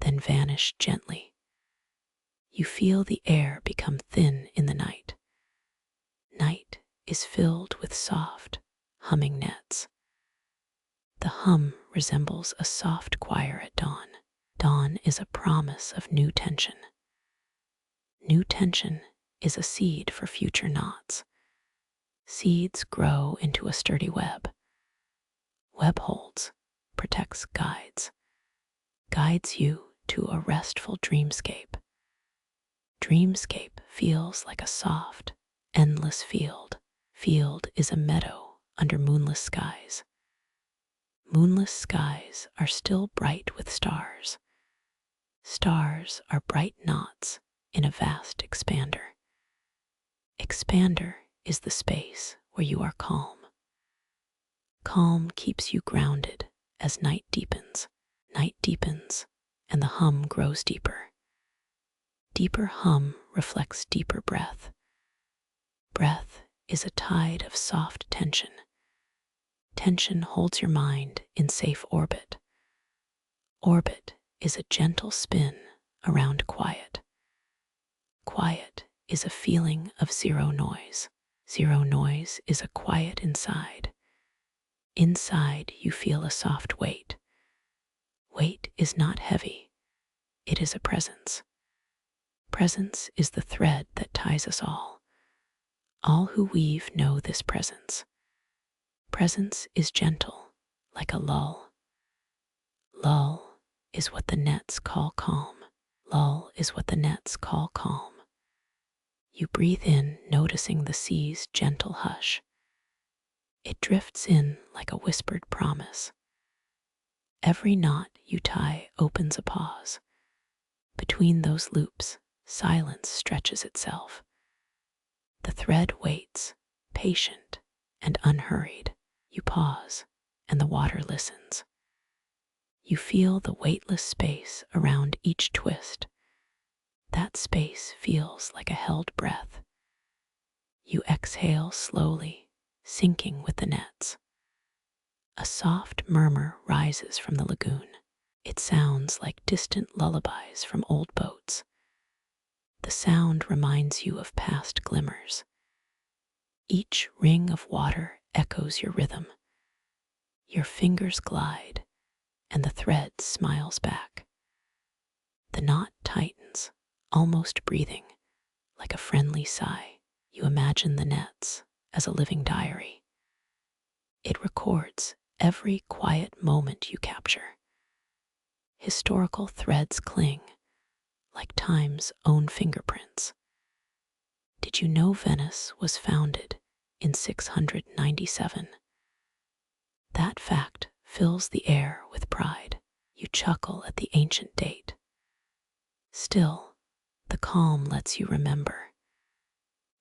then vanish gently. You feel the air become thin in the night. Night is filled with soft, humming nets. The hum resembles a soft choir at dawn. Dawn is a promise of new tension. New tension is a seed for future knots. Seeds grow into a sturdy web. Web holds, protects, guides. Guides you to a restful dreamscape. Dreamscape feels like a soft, endless field. Field is a meadow under moonless skies. Moonless skies are still bright with stars. Stars are bright knots in a vast expander. Expander is the space where you are calm. Calm keeps you grounded as night deepens. Night deepens, and the hum grows deeper. Deeper hum reflects deeper breath. Breath is a tide of soft tension. Tension holds your mind in safe orbit. Orbit is a gentle spin around quiet. Quiet is a feeling of zero noise. Zero noise is a quiet inside. Inside you feel a soft weight. Weight is not heavy. It is a presence. Presence is the thread that ties us all. All who weave know this presence. Presence is gentle, like a lull. Lull is what the nets call calm. Lull is what the nets call calm. You breathe in, noticing the sea's gentle hush. It drifts in like a whispered promise. Every knot you tie opens a pause. Between those loops, silence stretches itself. The thread waits, patient and unhurried. You pause, and the water listens. You feel the weightless space around each twist. That space feels like a held breath. You exhale slowly, sinking with the nets. A soft murmur rises from the lagoon. It sounds like distant lullabies from old boats. The sound reminds you of past glimmers. Each ring of water echoes your rhythm. Your fingers glide, and the thread smiles back. The knot tightens, almost breathing, like a friendly sigh. You imagine the nets, as a living diary. It records every quiet moment you capture. Historical threads cling, like time's own fingerprints. Did you know Venice was founded in 697? That fact fills the air with pride. You chuckle at the ancient date. Still, the calm lets you remember.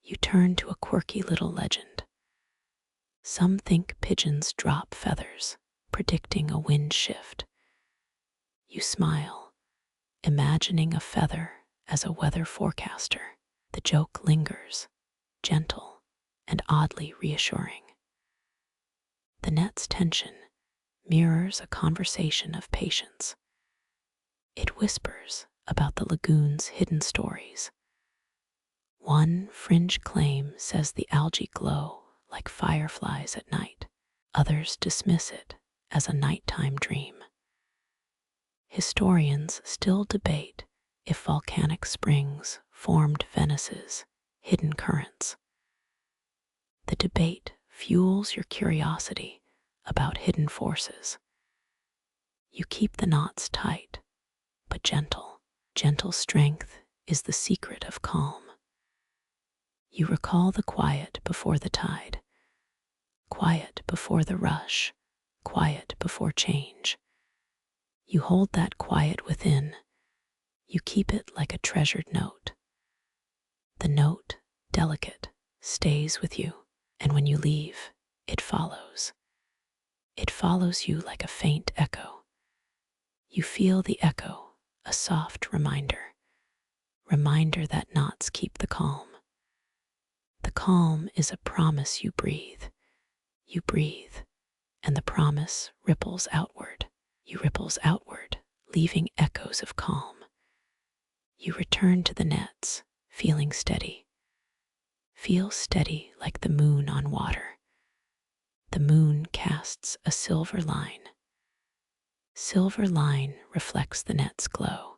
You turn to a quirky little legend. Some think pigeons drop feathers, predicting a wind shift. You smile, imagining a feather as a weather forecaster. The joke lingers, gentle and oddly reassuring. The net's tension mirrors a conversation of patience. It whispers about the lagoon's hidden stories. One fringe claim says the algae glow like fireflies at night. Others dismiss it as a nighttime dream. Historians still debate if volcanic springs formed Venice's hidden currents. The debate fuels your curiosity about hidden forces. You keep the knots tight, but gentle. Gentle strength is the secret of calm. You recall the quiet before the tide, quiet before the rush, quiet before change. You hold that quiet within. You keep it like a treasured note. The note, delicate, stays with you, and when you leave, it follows. It follows you like a faint echo. You feel the echo, a soft reminder that knots keep the calm. The calm is a promise you breathe. You breathe, and the promise ripples outward. You ripples outward, leaving echoes of calm. You return to the nets, feeling steady. Feel steady like the moon on water. The moon casts a silver line. Silver line reflects the net's glow.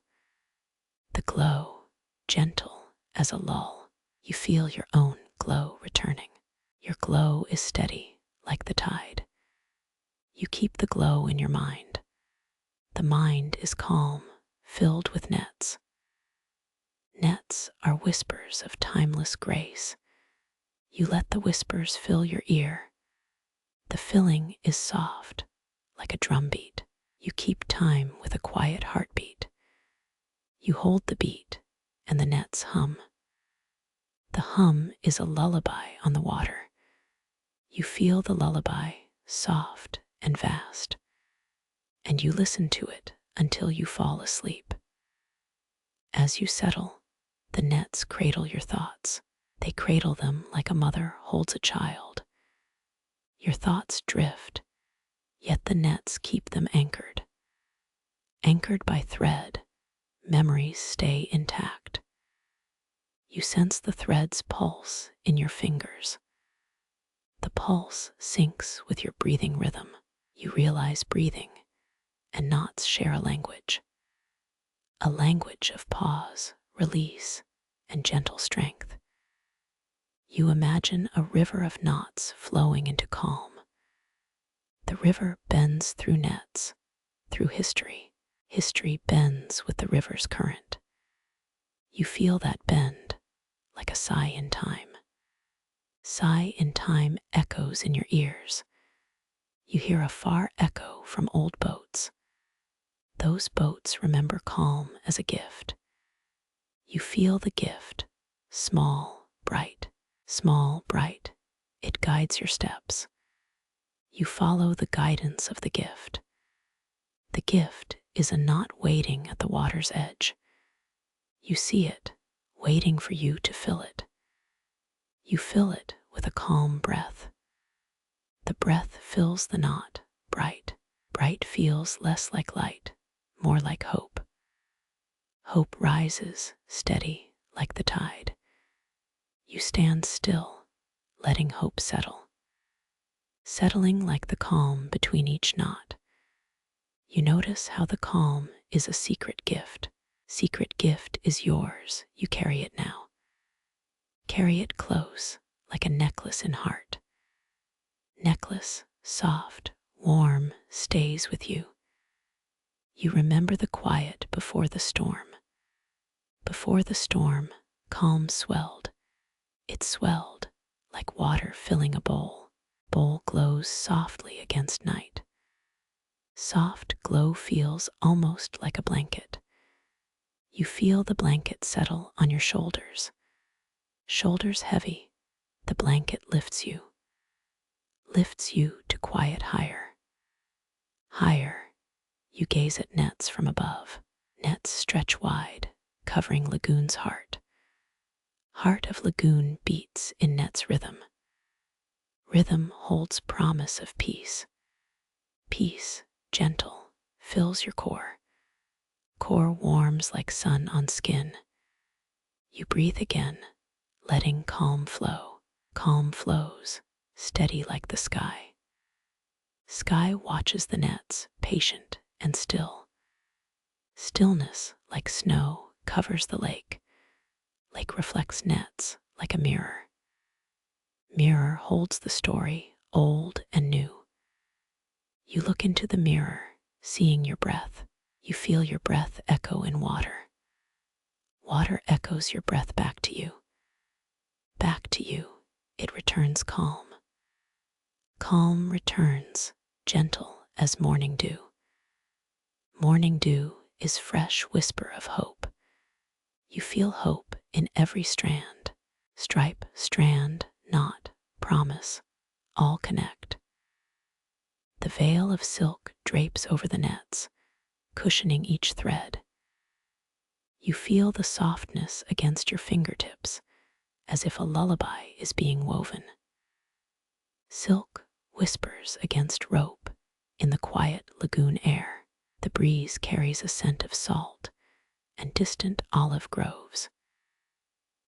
The glow, gentle as a lull. You feel your own glow returning. Your glow is steady like the tide. You keep the glow in your mind. The mind is calm, filled with nets. Nets are whispers of timeless grace. You let the whispers fill your ear. The filling is soft, like a drumbeat. You keep time with a quiet heartbeat. You hold the beat, and the nets hum. The hum is a lullaby on the water. You feel the lullaby, soft and vast, and you listen to it until you fall asleep. As you settle, the nets cradle your thoughts. They cradle them like a mother holds a child. Your thoughts drift, yet the nets keep them anchored. Anchored by thread, memories stay intact. You sense the thread's pulse in your fingers. The pulse syncs with your breathing rhythm. You realize breathing and knots share a language of pause, release, and gentle strength. You imagine a river of knots flowing into calm. The river bends through nets, through history. History bends with the river's current. You feel that bend, like a sigh in time. Sigh in time echoes in your ears. You hear a far echo from old boats. Those boats remember calm as a gift. You feel the gift, small, bright. Small, bright. It guides your steps. You follow the guidance of the gift. The gift is a knot waiting at the water's edge. You see it, waiting for you to fill it. You fill it with a calm breath. The breath fills the knot, bright. Bright feels less like light, more like hope. Hope rises, steady, like the tide. You stand still, letting hope settle. Settling like the calm between each knot. You notice how the calm is a secret gift. Secret gift is yours. You carry it now. Carry it close, like a necklace in heart. Necklace, soft, warm, stays with you. You remember the quiet before the storm. Before the storm, calm swelled. It swelled like water filling a bowl. Bowl glows softly against night. Soft glow feels almost like a blanket. You feel the blanket settle on your shoulders. Shoulders heavy, the blanket lifts you to quiet higher. Higher, you gaze at nets from above. Nets stretch wide, covering Lagoon's heart. Heart of Lagoon beats in net's rhythm. Rhythm holds promise of peace. Peace, gentle, fills your core. Core warms like sun on skin. You breathe again, letting calm flow. Calm flows, steady like the sky. Sky watches the nets, patient and still. Stillness, like snow, covers the lake. Lake reflects nets like a mirror. Mirror holds the story, old and new. You look into the mirror, seeing your breath. You feel your breath echo in water. Water echoes your breath back to you. Back to you, it returns calm. Calm returns, gentle as morning dew. Morning dew is fresh whisper of hope. You feel hope in every strand. Stripe, strand, knot, promise, all connect. The veil of silk drapes over the nets, cushioning each thread. You feel the softness against your fingertips, as if a lullaby is being woven. Silk whispers against rope in the quiet lagoon air. The breeze carries a scent of salt and distant olive groves.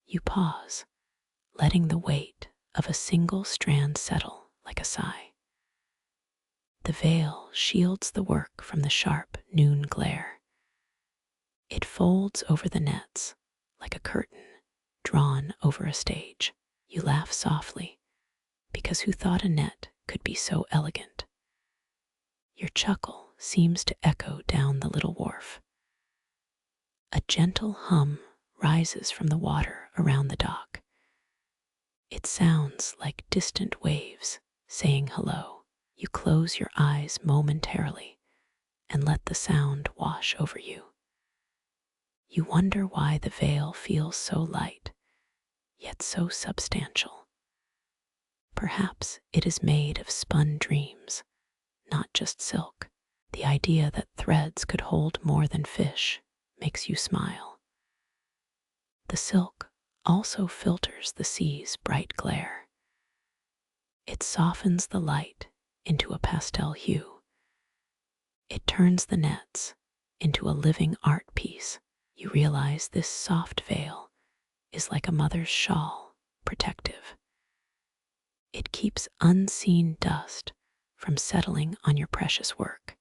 You pause, letting the weight of a single strand settle like a sigh. The veil shields the work from the sharp noon glare. It folds over the nets like a curtain drawn over a stage. You laugh softly, because who thought a net could be so elegant? Your chuckle seems to echo down the little wharf. A gentle hum rises from the water around the dock. It sounds like distant waves saying hello. You close your eyes momentarily and let the sound wash over you. You wonder why the veil feels so light, yet so substantial. Perhaps it is made of spun dreams, not just silk. The idea that threads could hold more than fish makes you smile. The silk also filters the sea's bright glare. It softens the light into a pastel hue. It turns the nets into a living art piece. You realize this soft veil is like a mother's shawl, protective. It keeps unseen dust from settling on your precious work.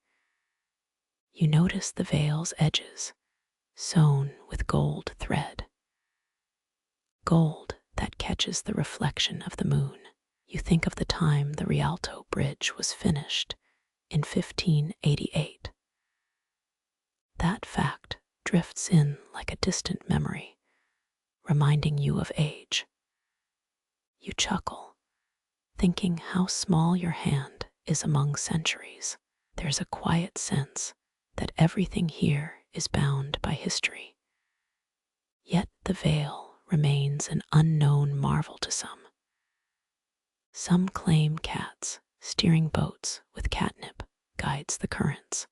You notice the veil's edges, sewn with gold thread. Gold that catches the reflection of the moon. You think of the time the Rialto Bridge was finished in 1588. That fact drifts in like a distant memory, reminding you of age. You chuckle, thinking how small your hand is among centuries. There's a quiet sense that everything here is bound by history. Yet the veil remains an unknown marvel to some. Some claim cats steering boats with catnip guides the currents.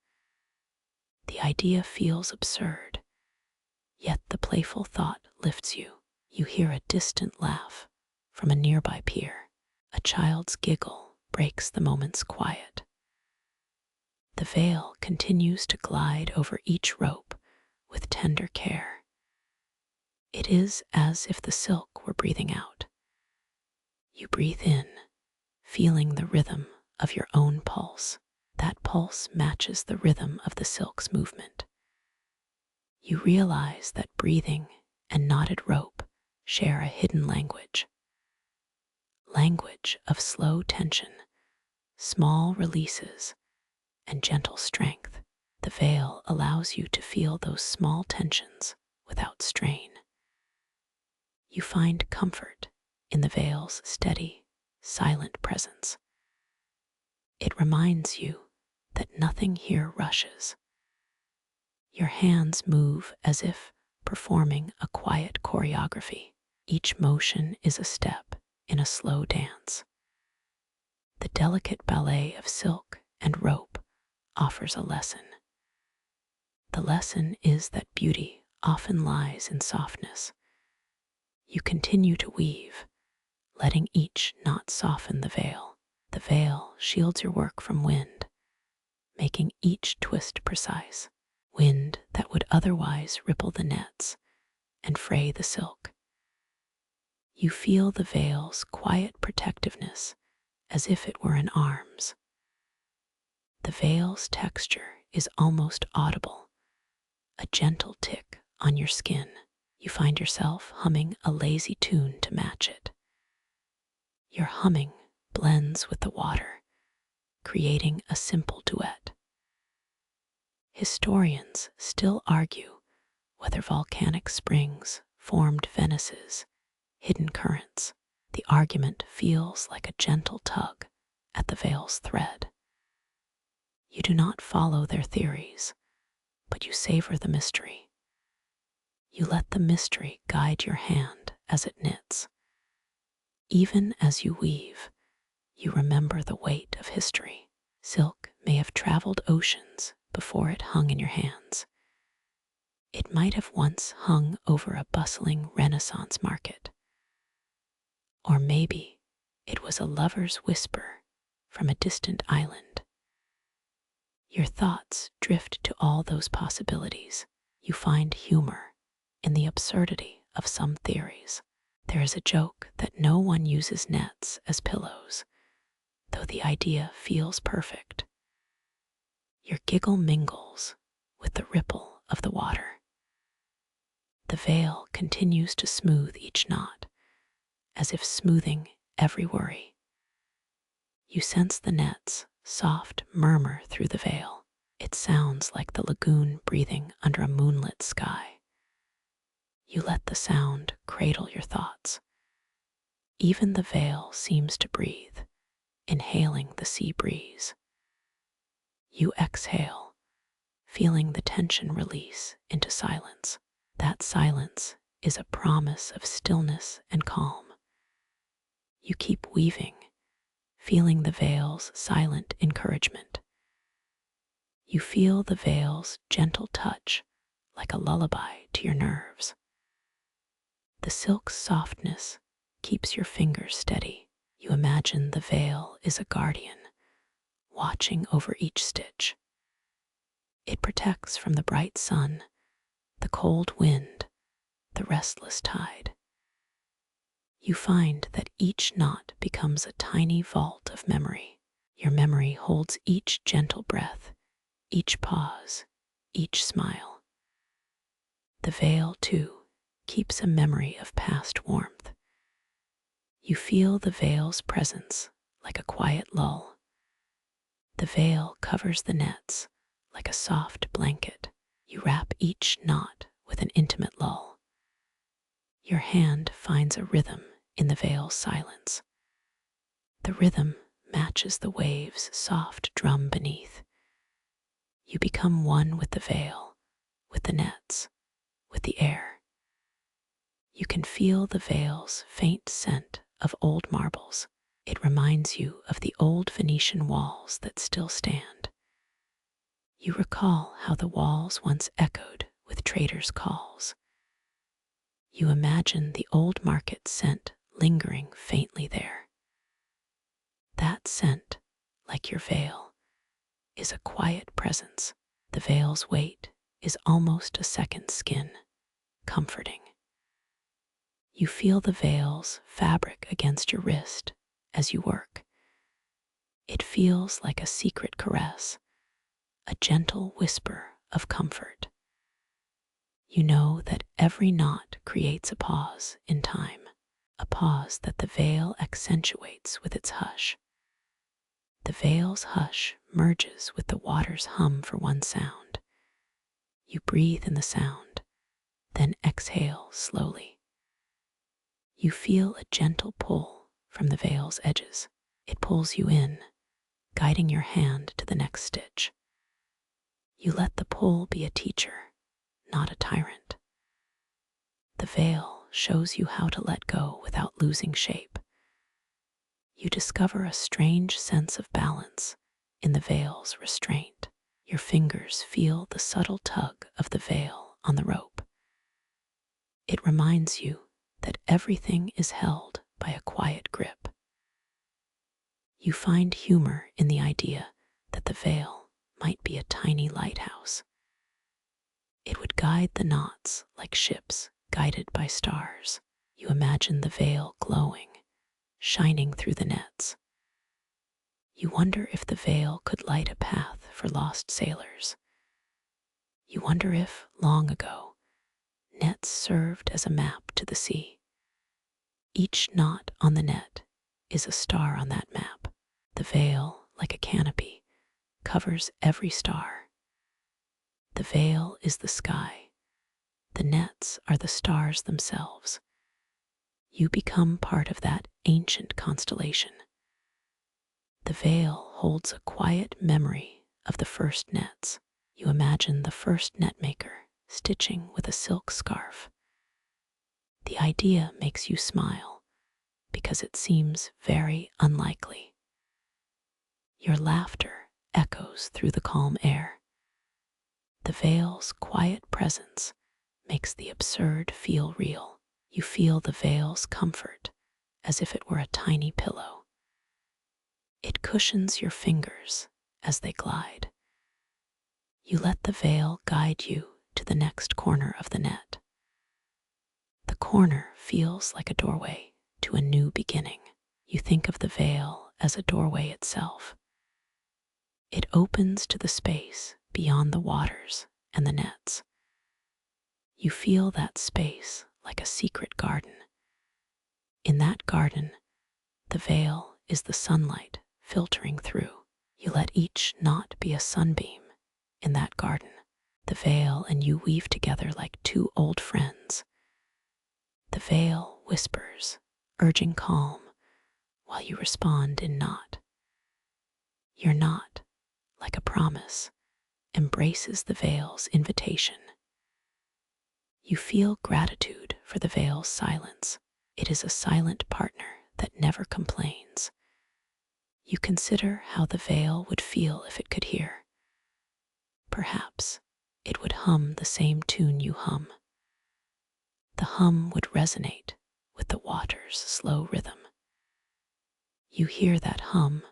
The idea feels absurd, yet the playful thought lifts you. You hear a distant laugh from a nearby pier. A child's giggle breaks the moment's quiet. The veil continues to glide over each rope with tender care. It is as if the silk were breathing out. You breathe in, feeling the rhythm of your own pulse. That pulse matches the rhythm of the silk's movement. You realize that breathing and knotted rope share a hidden language. language of slow tension, small releases, and gentle strength. The veil allows you to feel those small tensions without strain. You find comfort in the veil's steady, silent presence. It reminds you that nothing here rushes. Your hands move as if performing a quiet choreography. Each motion is a step in a slow dance. The delicate ballet of silk and rope offers a lesson. The lesson is that beauty often lies in softness. You continue to weave, letting each knot soften the veil. The veil shields your work from wind, making each twist precise. Wind that would otherwise ripple the nets and fray the silk. You feel the veil's quiet protectiveness as if it were in arms. The veil's texture is almost audible, a gentle tick on your skin. You find yourself humming a lazy tune to match it. Your humming blends with the water, creating a simple duet. Historians still argue whether volcanic springs formed Venice's hidden currents. The argument feels like a gentle tug at the veil's thread. You do not follow their theories, but you savor the mystery. You let the mystery guide your hand as it knits. Even as you weave, you remember the weight of history. Silk may have traveled oceans before it hung in your hands. It might have once hung over a bustling Renaissance market. Or maybe it was a lover's whisper from a distant island. Your thoughts drift to all those possibilities. You find humor in the absurdity of some theories. There is a joke that no one uses nets as pillows, though the idea feels perfect. Your giggle mingles with the ripple of the water. The veil continues to smooth each knot, as if smoothing every worry. You sense the net's soft murmur through the veil. It sounds like the lagoon breathing under a moonlit sky. You let the sound cradle your thoughts. Even the veil seems to breathe, inhaling the sea breeze. You exhale, feeling the tension release into silence. That silence is a promise of stillness and calm. You keep weaving, feeling the veil's silent encouragement. You feel the veil's gentle touch like a lullaby to your nerves. The silk's softness keeps your fingers steady. You imagine the veil is a guardian, watching over each stitch. It protects from the bright sun, the cold wind, the restless tide. You find that each knot becomes a tiny vault of memory. Your memory holds each gentle breath, each pause, each smile. The veil, too, keeps a memory of past warmth. You feel the veil's presence like a quiet lull. The veil covers the nets like a soft blanket. You wrap each knot with an intimate lull. Your hand finds a rhythm in the veil's silence. The rhythm matches the wave's soft drum beneath. You become one with the veil, with the nets, with the air. You can feel the veil's faint scent of old marbles. It reminds you of the old Venetian walls that still stand. You recall how the walls once echoed with traders' calls. You imagine the old market scent lingering faintly there. That scent, like your veil, is a quiet presence. The veil's weight is almost a second skin, comforting. You feel the veil's fabric against your wrist as you work. It feels like a secret caress, a gentle whisper of comfort. You know that every knot creates a pause in time, a pause that the veil accentuates with its hush. The veil's hush merges with the water's hum for one sound. You breathe in the sound, then exhale slowly. You feel a gentle pull from the veil's edges. It pulls you in, guiding your hand to the next stitch. You let the pull be a teacher, not a tyrant. The veil shows you how to let go without losing shape. You discover a strange sense of balance in the veil's restraint. Your fingers feel the subtle tug of the veil on the rope. It reminds you that everything is held by a quiet grip. You find humor in the idea that the veil might be a tiny lighthouse. It would guide the knots like ships guided by stars. You imagine the veil glowing, shining through the nets. You wonder if the veil could light a path for lost sailors. You wonder if, long ago, nets served as a map to the sea. Each knot on the net is a star on that map. The veil, like a canopy, covers every star. The veil is the sky. The nets are the stars themselves. You become part of that ancient constellation. The veil holds a quiet memory of the first nets. You imagine the first net maker stitching with a silk scarf. The idea makes you smile because it seems very unlikely. Your laughter echoes through the calm air. The veil's quiet presence makes the absurd feel real. You feel the veil's comfort as if it were a tiny pillow. It cushions your fingers as they glide. You let the veil guide you to the next corner of the net. The corner feels like a doorway to a new beginning. You think of the veil as a doorway itself. It opens to the space beyond the waters and the nets. You feel that space like a secret garden. In that garden, the veil is the sunlight filtering through. You let each knot be a sunbeam in that garden. The veil and you weave together like two old friends. The veil whispers, urging calm, while you respond in knot. Your knot, like a promise, embraces the veil's invitation. You feel gratitude for the veil's silence. It is a silent partner that never complains. You consider how the veil would feel if it could hear. Perhaps it would hum the same tune you hum. The hum would resonate with the water's slow rhythm. You hear that hum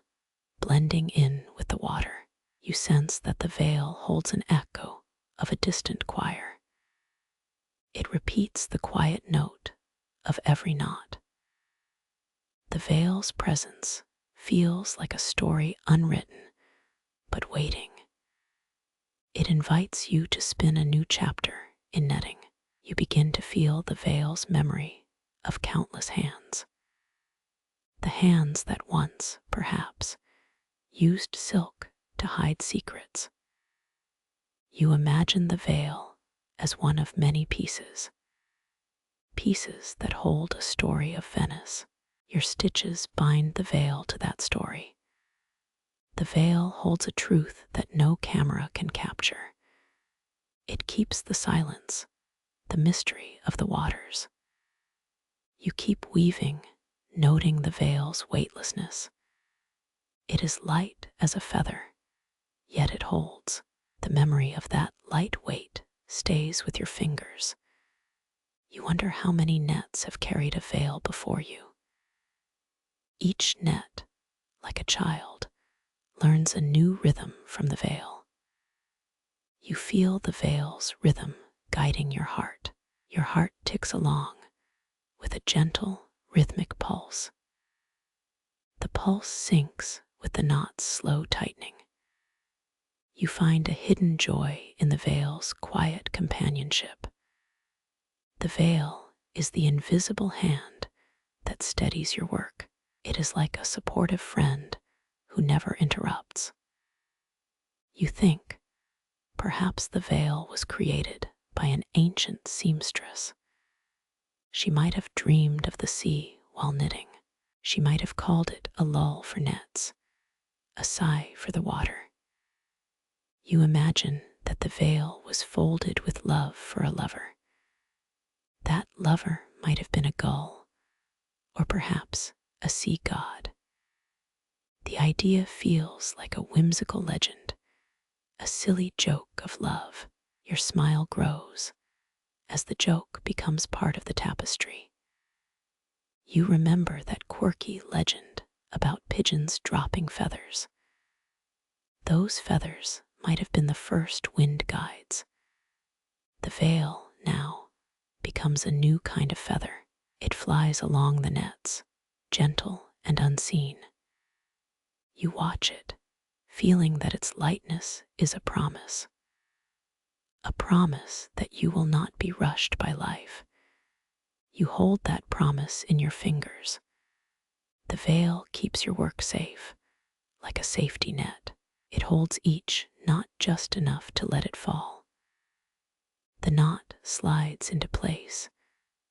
blending in with the water. You sense that the veil holds an echo of a distant choir. It repeats the quiet note of every knot. The veil's presence feels like a story unwritten, but waiting. It invites you to spin a new chapter in netting. You begin to feel the veil's memory of countless hands. The hands that once, perhaps, used silk to hide secrets. You imagine the veil as one of many pieces, pieces that hold a story of Venice. Your stitches bind the veil to that story. The veil holds a truth that no camera can capture. It keeps the silence, the mystery of the waters. You keep weaving, noting the veil's weightlessness. It is light as a feather, yet it holds. The memory of that light weight stays with your fingers. You wonder how many nets have carried a veil before you. Each net, like a child, learns a new rhythm from the veil. You feel the veil's rhythm guiding your heart. Your heart ticks along with a gentle, rhythmic pulse. The pulse syncs with the knot's slow tightening. You find a hidden joy in the veil's quiet companionship. The veil is the invisible hand that steadies your work. It is like a supportive friend who never interrupts. You think, perhaps the veil was created by an ancient seamstress. She might have dreamed of the sea while knitting. She might have called it a lull for nets, a sigh for the water. You imagine that the veil was folded with love for a lover. That lover might have been a gull, or perhaps a sea god. The idea feels like a whimsical legend, a silly joke of love. Your smile grows as the joke becomes part of the tapestry. You remember that quirky legend about pigeons dropping feathers. Those feathers might have been the first wind guides. The veil now becomes a new kind of feather. It flies along the nets, gentle and unseen. You watch it, feeling that its lightness is a promise that you will not be rushed by life. You hold that promise in your fingers. The veil keeps your work safe, like a safety net. It holds each not just enough to let it fall. The knot slides into place,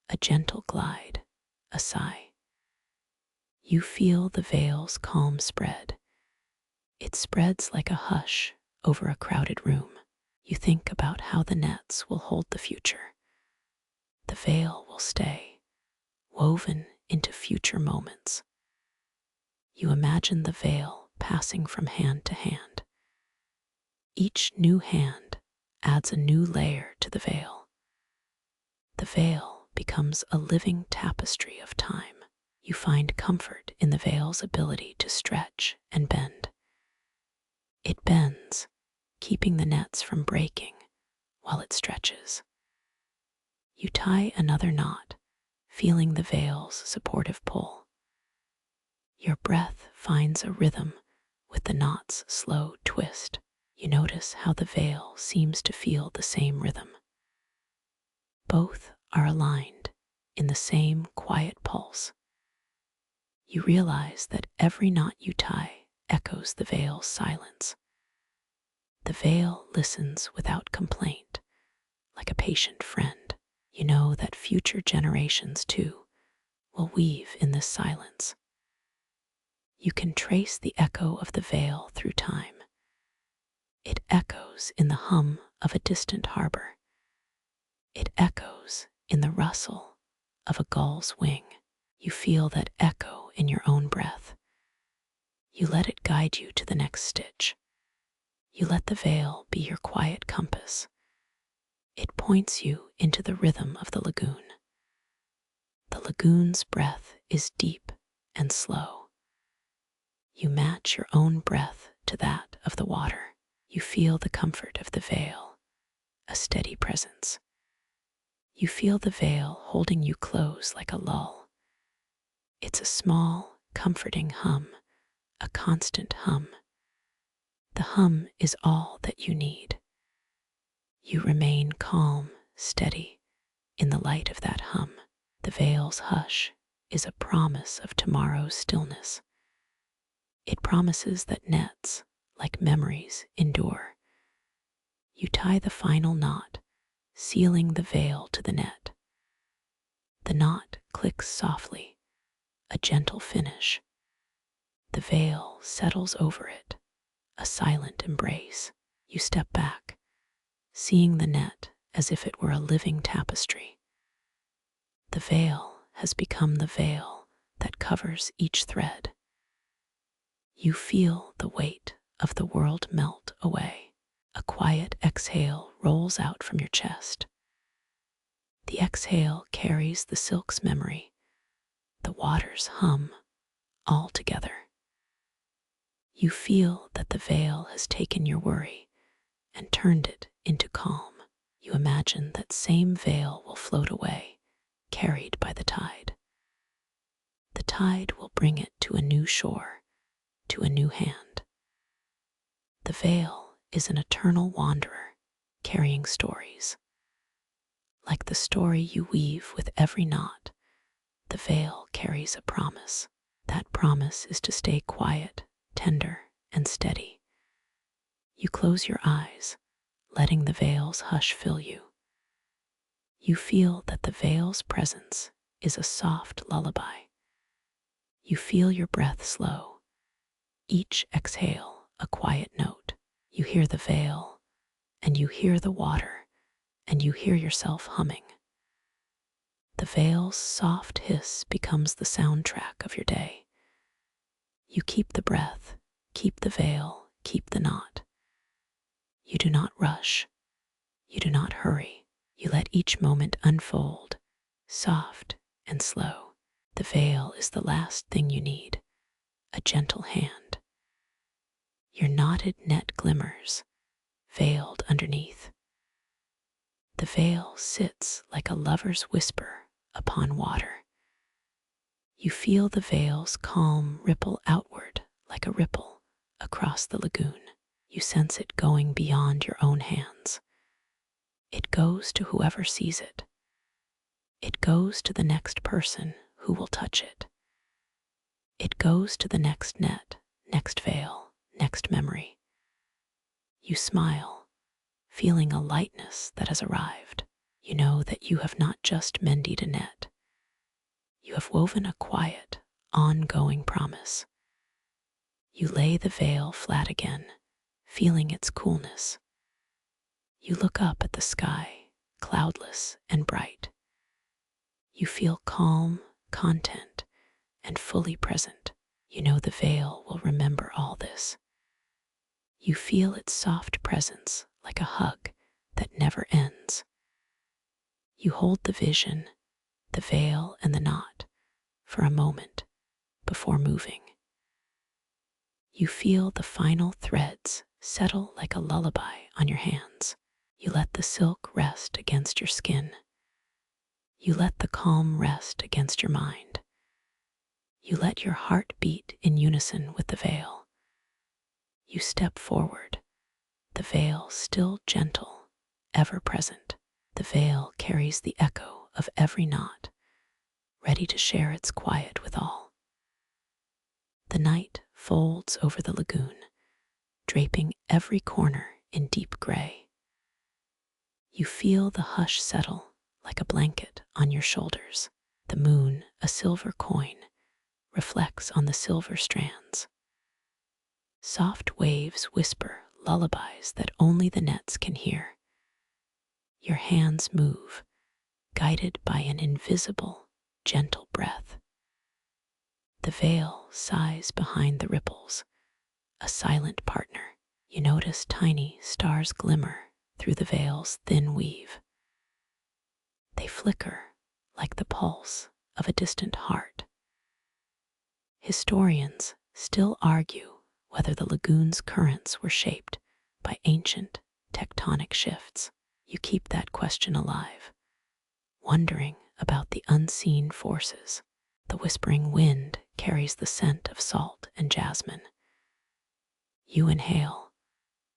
a gentle glide, a sigh. You feel the veil's calm spread. It spreads like a hush over a crowded room. You think about how the nets will hold the future. The veil will stay, woven into future moments. You imagine the veil passing from hand to hand. Each new hand adds a new layer to the veil. The veil becomes a living tapestry of time. You find comfort in the veil's ability to stretch and bend. It bends, keeping the nets from breaking while it stretches. You tie another knot, feeling the veil's supportive pull. Your breath finds a rhythm with the knot's slow twist. You notice how the veil seems to feel the same rhythm. Both are aligned in the same quiet pulse. You realize that every knot you tie echoes the veil's silence. The veil listens without complaint, like a patient friend. You know that future generations, too, will weave in this silence. You can trace the echo of the veil through time. It echoes in the hum of a distant harbor. It echoes in the rustle of a gull's wing. You feel that echo in your own breath. You let it guide you to the next stitch. You let the veil be your quiet compass. It points you into the rhythm of the lagoon. The lagoon's breath is deep and slow. You match your own breath to that of the water. You feel the comfort of the veil, a steady presence. You feel the veil holding you close like a lull. It's a small, comforting hum, a constant hum. The hum is all that you need. You remain calm, steady, in the light of that hum. The veil's hush is a promise of tomorrow's stillness. It promises that nets, like memories, endure. You tie the final knot, sealing the veil to the net. The knot clicks softly, a gentle finish. The veil settles over it, a silent embrace. You step back, seeing the net as if it were a living tapestry. The veil has become the veil that covers each thread. You feel the weight of the world melt away. A quiet exhale rolls out from your chest. The exhale carries the silk's memory, the water's hum, all together. You feel that the veil has taken your worry and turned it into calm. You imagine that same veil will float away, carried by the tide. The tide will bring it to a new shore, to a new hand. The veil is an eternal wanderer, carrying stories. Like the story you weave with every knot, The veil carries a promise. That promise is to stay quiet, tender, and steady. You close your eyes, letting the veil's hush fill you. You feel that the veil's presence is a soft lullaby. You feel your breath slow, each exhale a quiet note. You hear the veil, and you hear the water, and you hear yourself humming. The veil's soft hiss becomes the soundtrack of your day. You keep the breath, keep the veil, keep the knot. You do not rush. You do not hurry. You let each moment unfold, soft and slow. The veil is the last thing you need, a gentle hand. Your knotted net glimmers, veiled underneath. The veil sits like a lover's whisper upon water. You feel the veil's calm ripple outward like a ripple across the lagoon. You sense it going beyond your own hands. It goes to whoever sees it. It goes to the next person who will touch it. It goes to the next net, next veil, next memory. You smile, feeling a lightness that has arrived. You know that you have not just mended a net. You have woven a quiet, ongoing promise. You lay the veil flat again, feeling its coolness. You look up at the sky, cloudless and bright. You feel calm, content, and fully present. You know the veil will remember all this. You feel its soft presence like a hug that never ends. You hold the vision, the veil, and the knot for a moment before moving. You feel the final threads settle like a lullaby on your hands. You let the silk rest against your skin. You let the calm rest against your mind. You let your heart beat in unison with the veil. You step forward, the veil still gentle, ever present. The veil carries the echo of every knot, ready to share its quiet with all. The night folds over the lagoon, draping every corner in deep gray. You feel the hush settle like a blanket on your shoulders. The moon, a silver coin, reflects on the silver strands. Soft waves whisper lullabies that only the nets can hear. Your hands move, guided by an invisible, gentle breath. The veil sighs behind the ripples, a silent partner. You notice tiny stars glimmer through the veil's thin weave. They flicker like the pulse of a distant heart. Historians still argue whether the lagoon's currents were shaped by ancient tectonic shifts. You keep that question alive, wondering about the unseen forces. The whispering wind carries the scent of salt and jasmine. You inhale,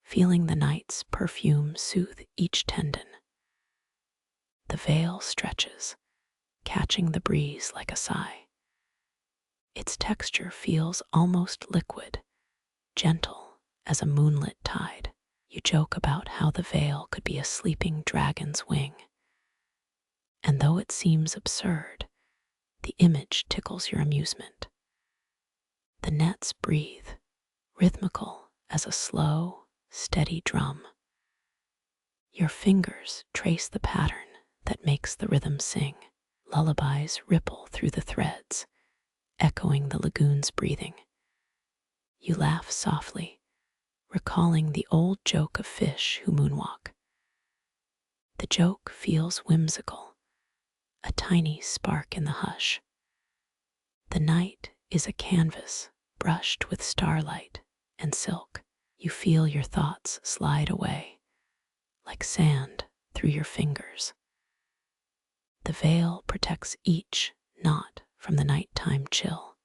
feeling the night's perfume soothe each tendon. The veil stretches, catching the breeze like a sigh. Its texture feels almost liquid, gentle as a moonlit tide. You joke about how the veil could be a sleeping dragon's wing. And though it seems absurd, the image tickles your amusement. The nets breathe, rhythmical as a slow, steady drum. Your fingers trace the pattern that makes the rhythm sing. Lullabies ripple through the threads, echoing the lagoon's breathing. You laugh softly, recalling the old joke of fish who moonwalk. The joke feels whimsical, a tiny spark in the hush. The night is a canvas brushed with starlight and silk. You feel your thoughts slide away, like sand through your fingers. The veil protects each knot from the nighttime chill.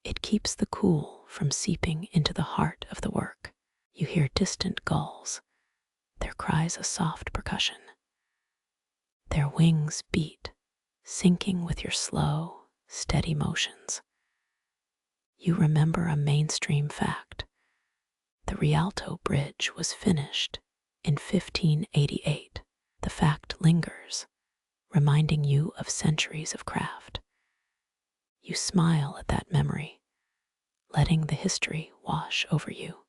It keeps the cool from seeping into the heart of the work. You hear distant gulls, their cries a soft percussion. Their wings beat, syncing with your slow, steady motions. You remember a mainstream fact. The Rialto Bridge was finished in 1588. The fact lingers, reminding you of centuries of craft. You smile at that memory, letting the history wash over you.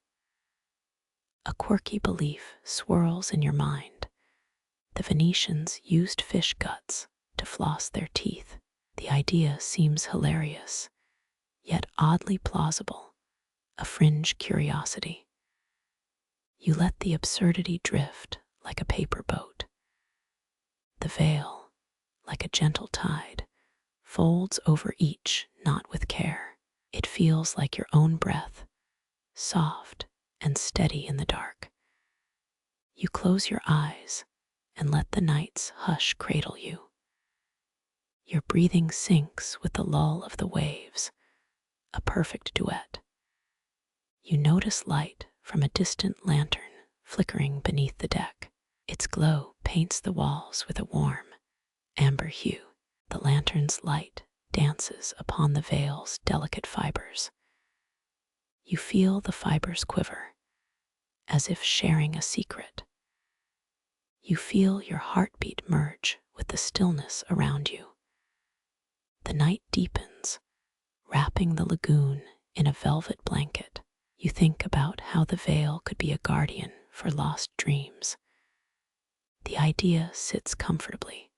A quirky belief swirls in your mind. The Venetians used fish guts to floss their teeth. The idea seems hilarious, yet oddly plausible, a fringe curiosity. You let the absurdity drift like a paper boat. The veil, like a gentle tide, folds over each knot with care. It feels like your own breath, soft and steady in the dark. You close your eyes and let the night's hush cradle you. Your breathing syncs with the lull of the waves, a perfect duet. You notice light from a distant lantern flickering beneath the deck. Its glow paints the walls with a warm, amber hue. The lantern's light dances upon the veil's delicate fibers. You feel the fibers quiver, as if sharing a secret. You feel your heartbeat merge with the stillness around you. The night deepens, wrapping the lagoon in a velvet blanket. You think about how the veil could be a guardian for lost dreams. The idea sits comfortably,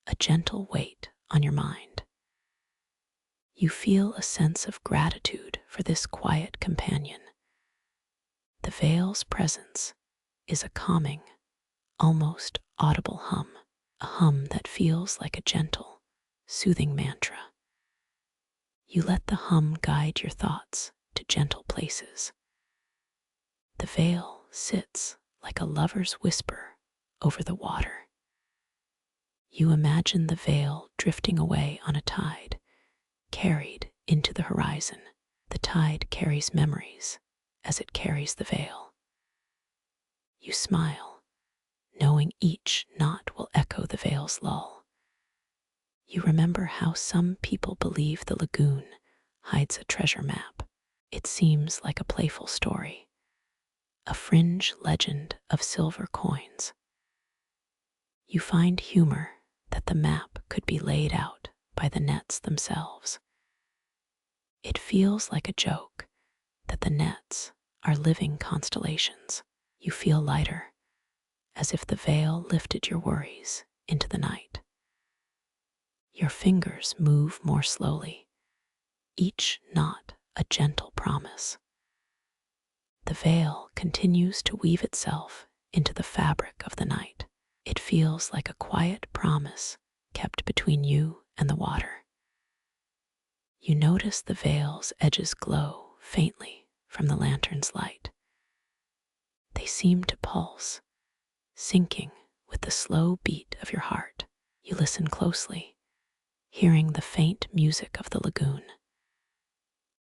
a gentle weight on your mind. You feel a sense of gratitude for this quiet companion. The veil's presence is a calming, almost audible hum, a hum that feels like a gentle, soothing mantra. You let the hum guide your thoughts to gentle places. The veil sits like a lover's whisper over the water. You imagine the veil drifting away on a tide, carried into the horizon. The tide carries memories as it carries the veil. You smile, knowing each knot will echo the veil's lull. You remember how some people believe the lagoon hides a treasure map. It seems like a playful story, a fringe legend of silver coins. You find humor that the map could be laid out by the nets themselves. It feels like a joke that the nets are living constellations. You feel lighter, as if the veil lifted your worries into the night. Your fingers move more slowly, each knot a gentle promise. The veil continues to weave itself into the fabric of the night. It feels like a quiet promise kept between you and the water. You notice the veil's edges glow faintly from the lantern's light. They seem to pulse, syncing with the slow beat of your heart. You listen closely, hearing the faint music of the lagoon.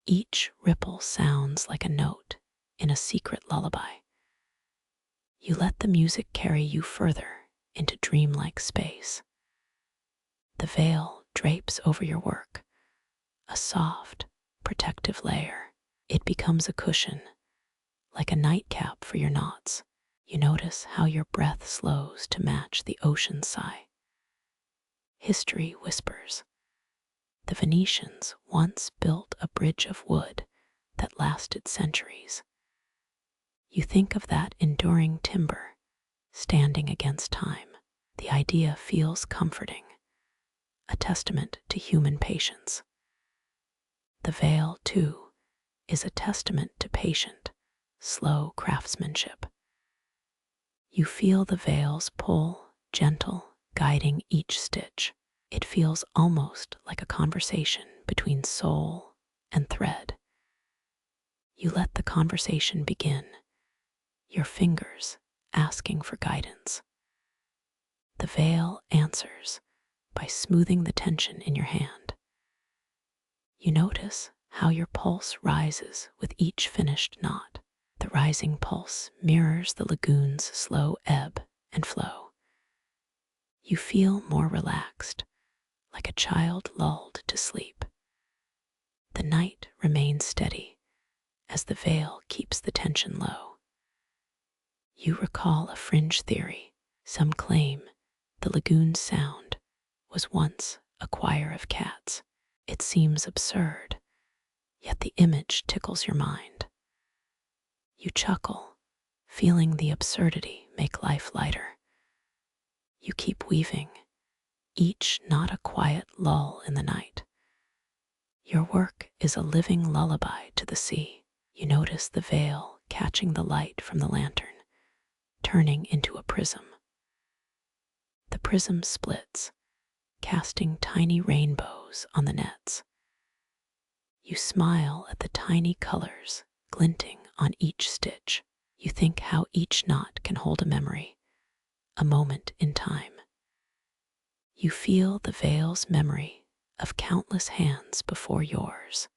Each ripple sounds like a note in a secret lullaby. You let the music carry you further into dreamlike space. The veil drapes over your work, a soft, protective layer. It becomes a cushion, like a nightcap for your knots. You notice how your breath slows to match the ocean's sigh. History whispers. The Venetians once built a bridge of wood that lasted centuries. You think of that enduring timber standing against time. The idea feels comforting, a testament to human patience. The veil, too, is a testament to patient, slow craftsmanship. You feel the veil's pull, gentle, guiding each stitch. It feels almost like a conversation between soul and thread. You let the conversation begin, your fingers asking for guidance. The veil answers by smoothing the tension in your hand. You notice how your pulse rises with each finished knot. The rising pulse mirrors the lagoon's slow ebb and flow. You feel more relaxed, like a child lulled to sleep. The night remains steady as the veil keeps the tension low. You recall a fringe theory. Some claim the lagoon's sound was once a choir of cats. It seems absurd, yet the image tickles your mind. You chuckle, feeling the absurdity make life lighter. You keep weaving, each knot a quiet lull in the night. Your work is a living lullaby to the sea. You notice the veil catching the light from the lantern, turning into a prism. The prism splits, casting tiny rainbows on the nets. You smile at the tiny colors glinting on each stitch. You think how each knot can hold a memory, a moment in time. You feel the veil's memory of countless hands before yours.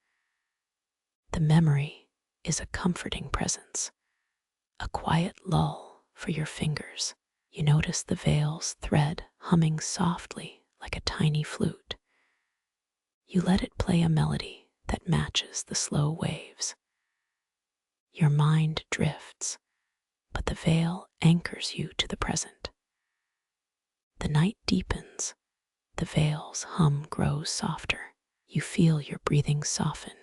The memory is a comforting presence, a quiet lull for your fingers. You notice the veil's thread humming softly like a tiny flute. You let it play a melody that matches the slow waves. Your mind drifts, but the veil anchors you to the present. The night deepens, the veil's hum grows softer. You feel your breathing soften,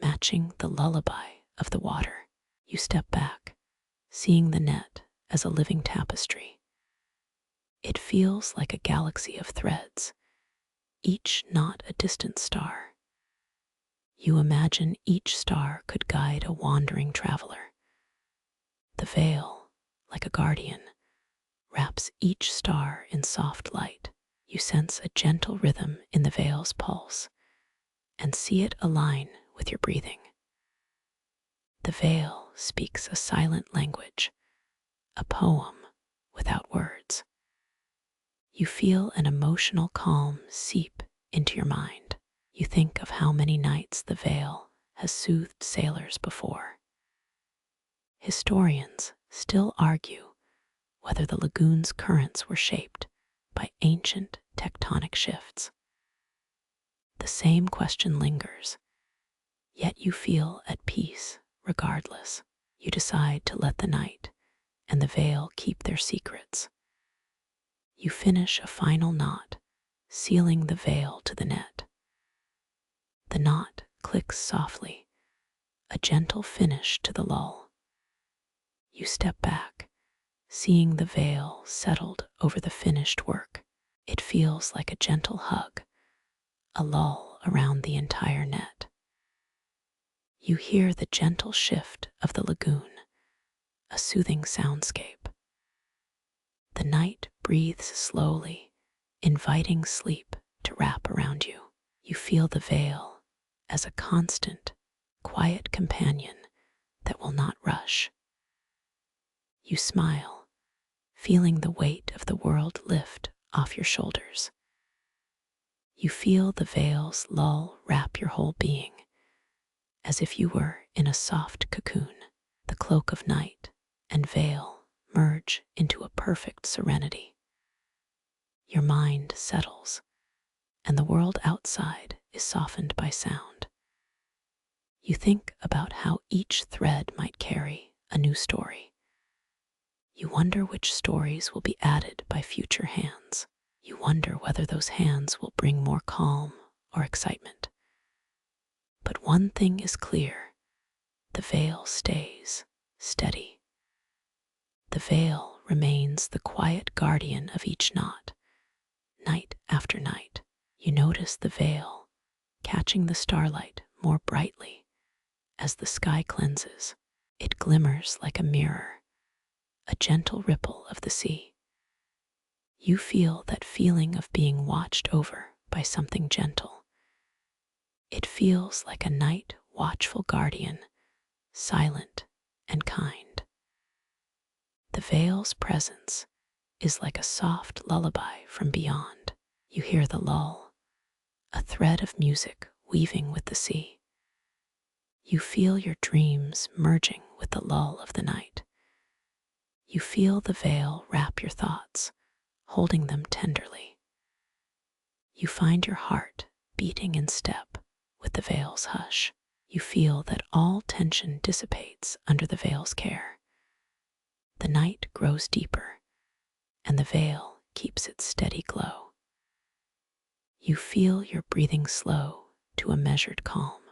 matching the lullaby of the water. You step back, seeing the net as a living tapestry. It feels like a galaxy of threads, each knot a distant star. You imagine each star could guide a wandering traveler. The veil, like a guardian, wraps each star in soft light. You sense a gentle rhythm in the veil's pulse and see it align with your breathing. The veil speaks a silent language, a poem without words. You feel an emotional calm seep into your mind. You think of how many nights the veil has soothed sailors before. Historians still argue whether the lagoon's currents were shaped by ancient tectonic shifts. The same question lingers, yet you feel at peace regardless. You decide to let the night and the veil keep their secrets. You finish a final knot, sealing the veil to the net. The knot clicks softly, a gentle finish to the lull. You step back, seeing the veil settled over the finished work. It feels like a gentle hug, a lull around the entire net. You hear the gentle shift of the lagoon, a soothing soundscape. The night breathes slowly, inviting sleep to wrap around you. You feel the veil as a constant, quiet companion that will not rush. You smile, feeling the weight of the world lift off your shoulders. You feel the veil's lull wrap your whole being, as if you were in a soft cocoon. The cloak of night and veil merge into a perfect serenity. Your mind settles, and the world outside is softened by sound. You think about how each thread might carry a new story. You wonder which stories will be added by future hands. You wonder whether those hands will bring more calm or excitement. But one thing is clear, the veil stays steady. The veil remains the quiet guardian of each knot. Night after night, you notice the veil catching the starlight more brightly as the sky cleanses. It glimmers like a mirror, a gentle ripple of the sea. You feel that feeling of being watched over by something gentle. It feels like a night watchful guardian, silent and kind. The veil's presence is like a soft lullaby from beyond. You hear the lull, a thread of music weaving with the sea. You feel your dreams merging with the lull of the night. You feel the veil wrap your thoughts, holding them tenderly. You find your heart beating in step with the veil's hush. You feel that all tension dissipates under the veil's care. The night grows deeper, and the veil keeps its steady glow. You feel your breathing slow to a measured calm,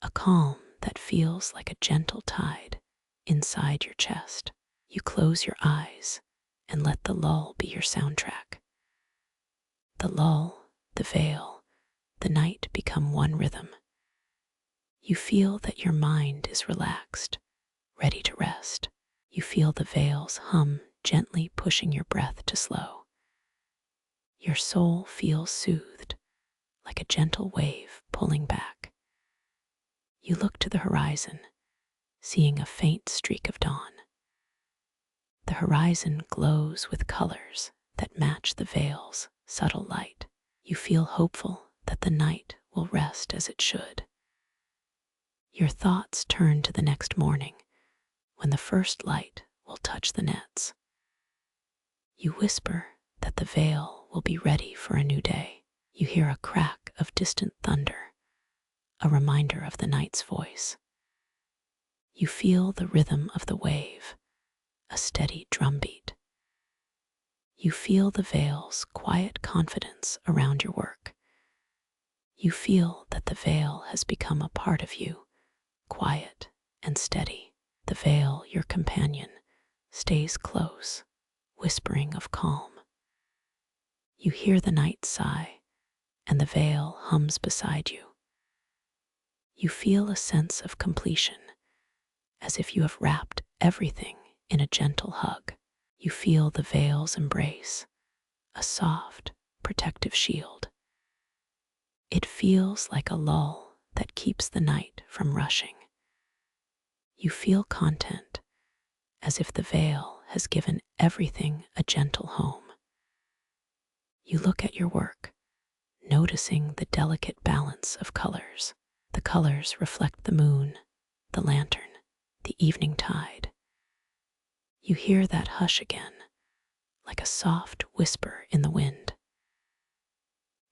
a calm that feels like a gentle tide inside your chest. You close your eyes and let the lull be your soundtrack. The lull, the veil, the night become one rhythm. You feel that your mind is relaxed, ready to rest. You feel the veil's hum gently pushing your breath to slow. Your soul feels soothed, like a gentle wave pulling back. You look to the horizon, seeing a faint streak of dawn. The horizon glows with colors that match the veil's subtle light. You feel hopeful that the night will rest as it should. Your thoughts turn to the next morning, when the first light will touch the nets. You whisper that the veil will be ready for a new day. You hear a crack of distant thunder, a reminder of the night's voice. You feel the rhythm of the wave, a steady drumbeat. You feel the veil's quiet confidence around your work. You feel that the veil has become a part of you, quiet and steady. The veil, your companion, stays close, whispering of calm. You hear the night sigh, and the veil hums beside you. You feel a sense of completion, as if you have wrapped everything in a gentle hug. You feel the veil's embrace, a soft, protective shield. It feels like a lull that keeps the night from rushing. You feel content, as if the veil has given everything a gentle home. You look at your work, noticing the delicate balance of colors. The colors reflect the moon, the lantern, the evening tide. You hear that hush again, like a soft whisper in the wind.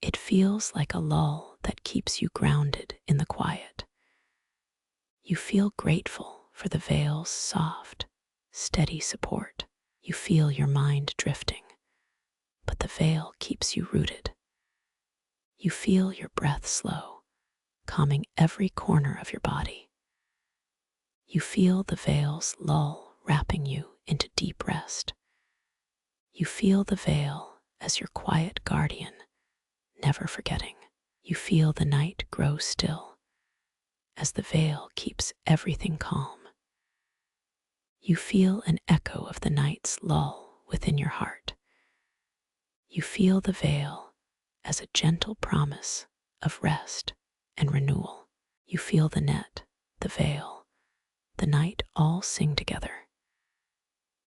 It feels like a lull that keeps you grounded in the quiet. You feel grateful for the veil's soft, steady support. You feel your mind drifting, but the veil keeps you rooted. You feel your breath slow, calming every corner of your body. You feel the veil's lull wrapping you into deep rest. You feel the veil as your quiet guardian, never forgetting. You feel the night grow still, as the veil keeps everything calm. You feel an echo of the night's lull within your heart. You feel the veil as a gentle promise of rest and renewal. You feel the net, the veil, the night all sing together.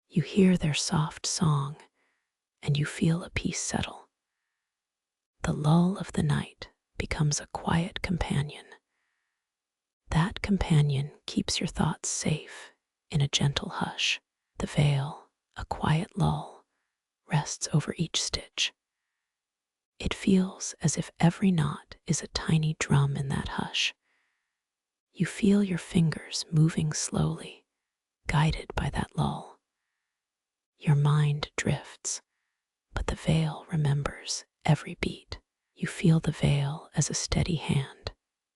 You hear their soft song, and you feel a peace settle. The lull of the night becomes a quiet companion. That companion keeps your thoughts safe in a gentle hush. The veil, a quiet lull, rests over each stitch. It feels as if every knot is a tiny drum in that hush. You feel your fingers moving slowly, guided by that lull. Your mind drifts, but the veil remembers every beat. You feel the veil as a steady hand,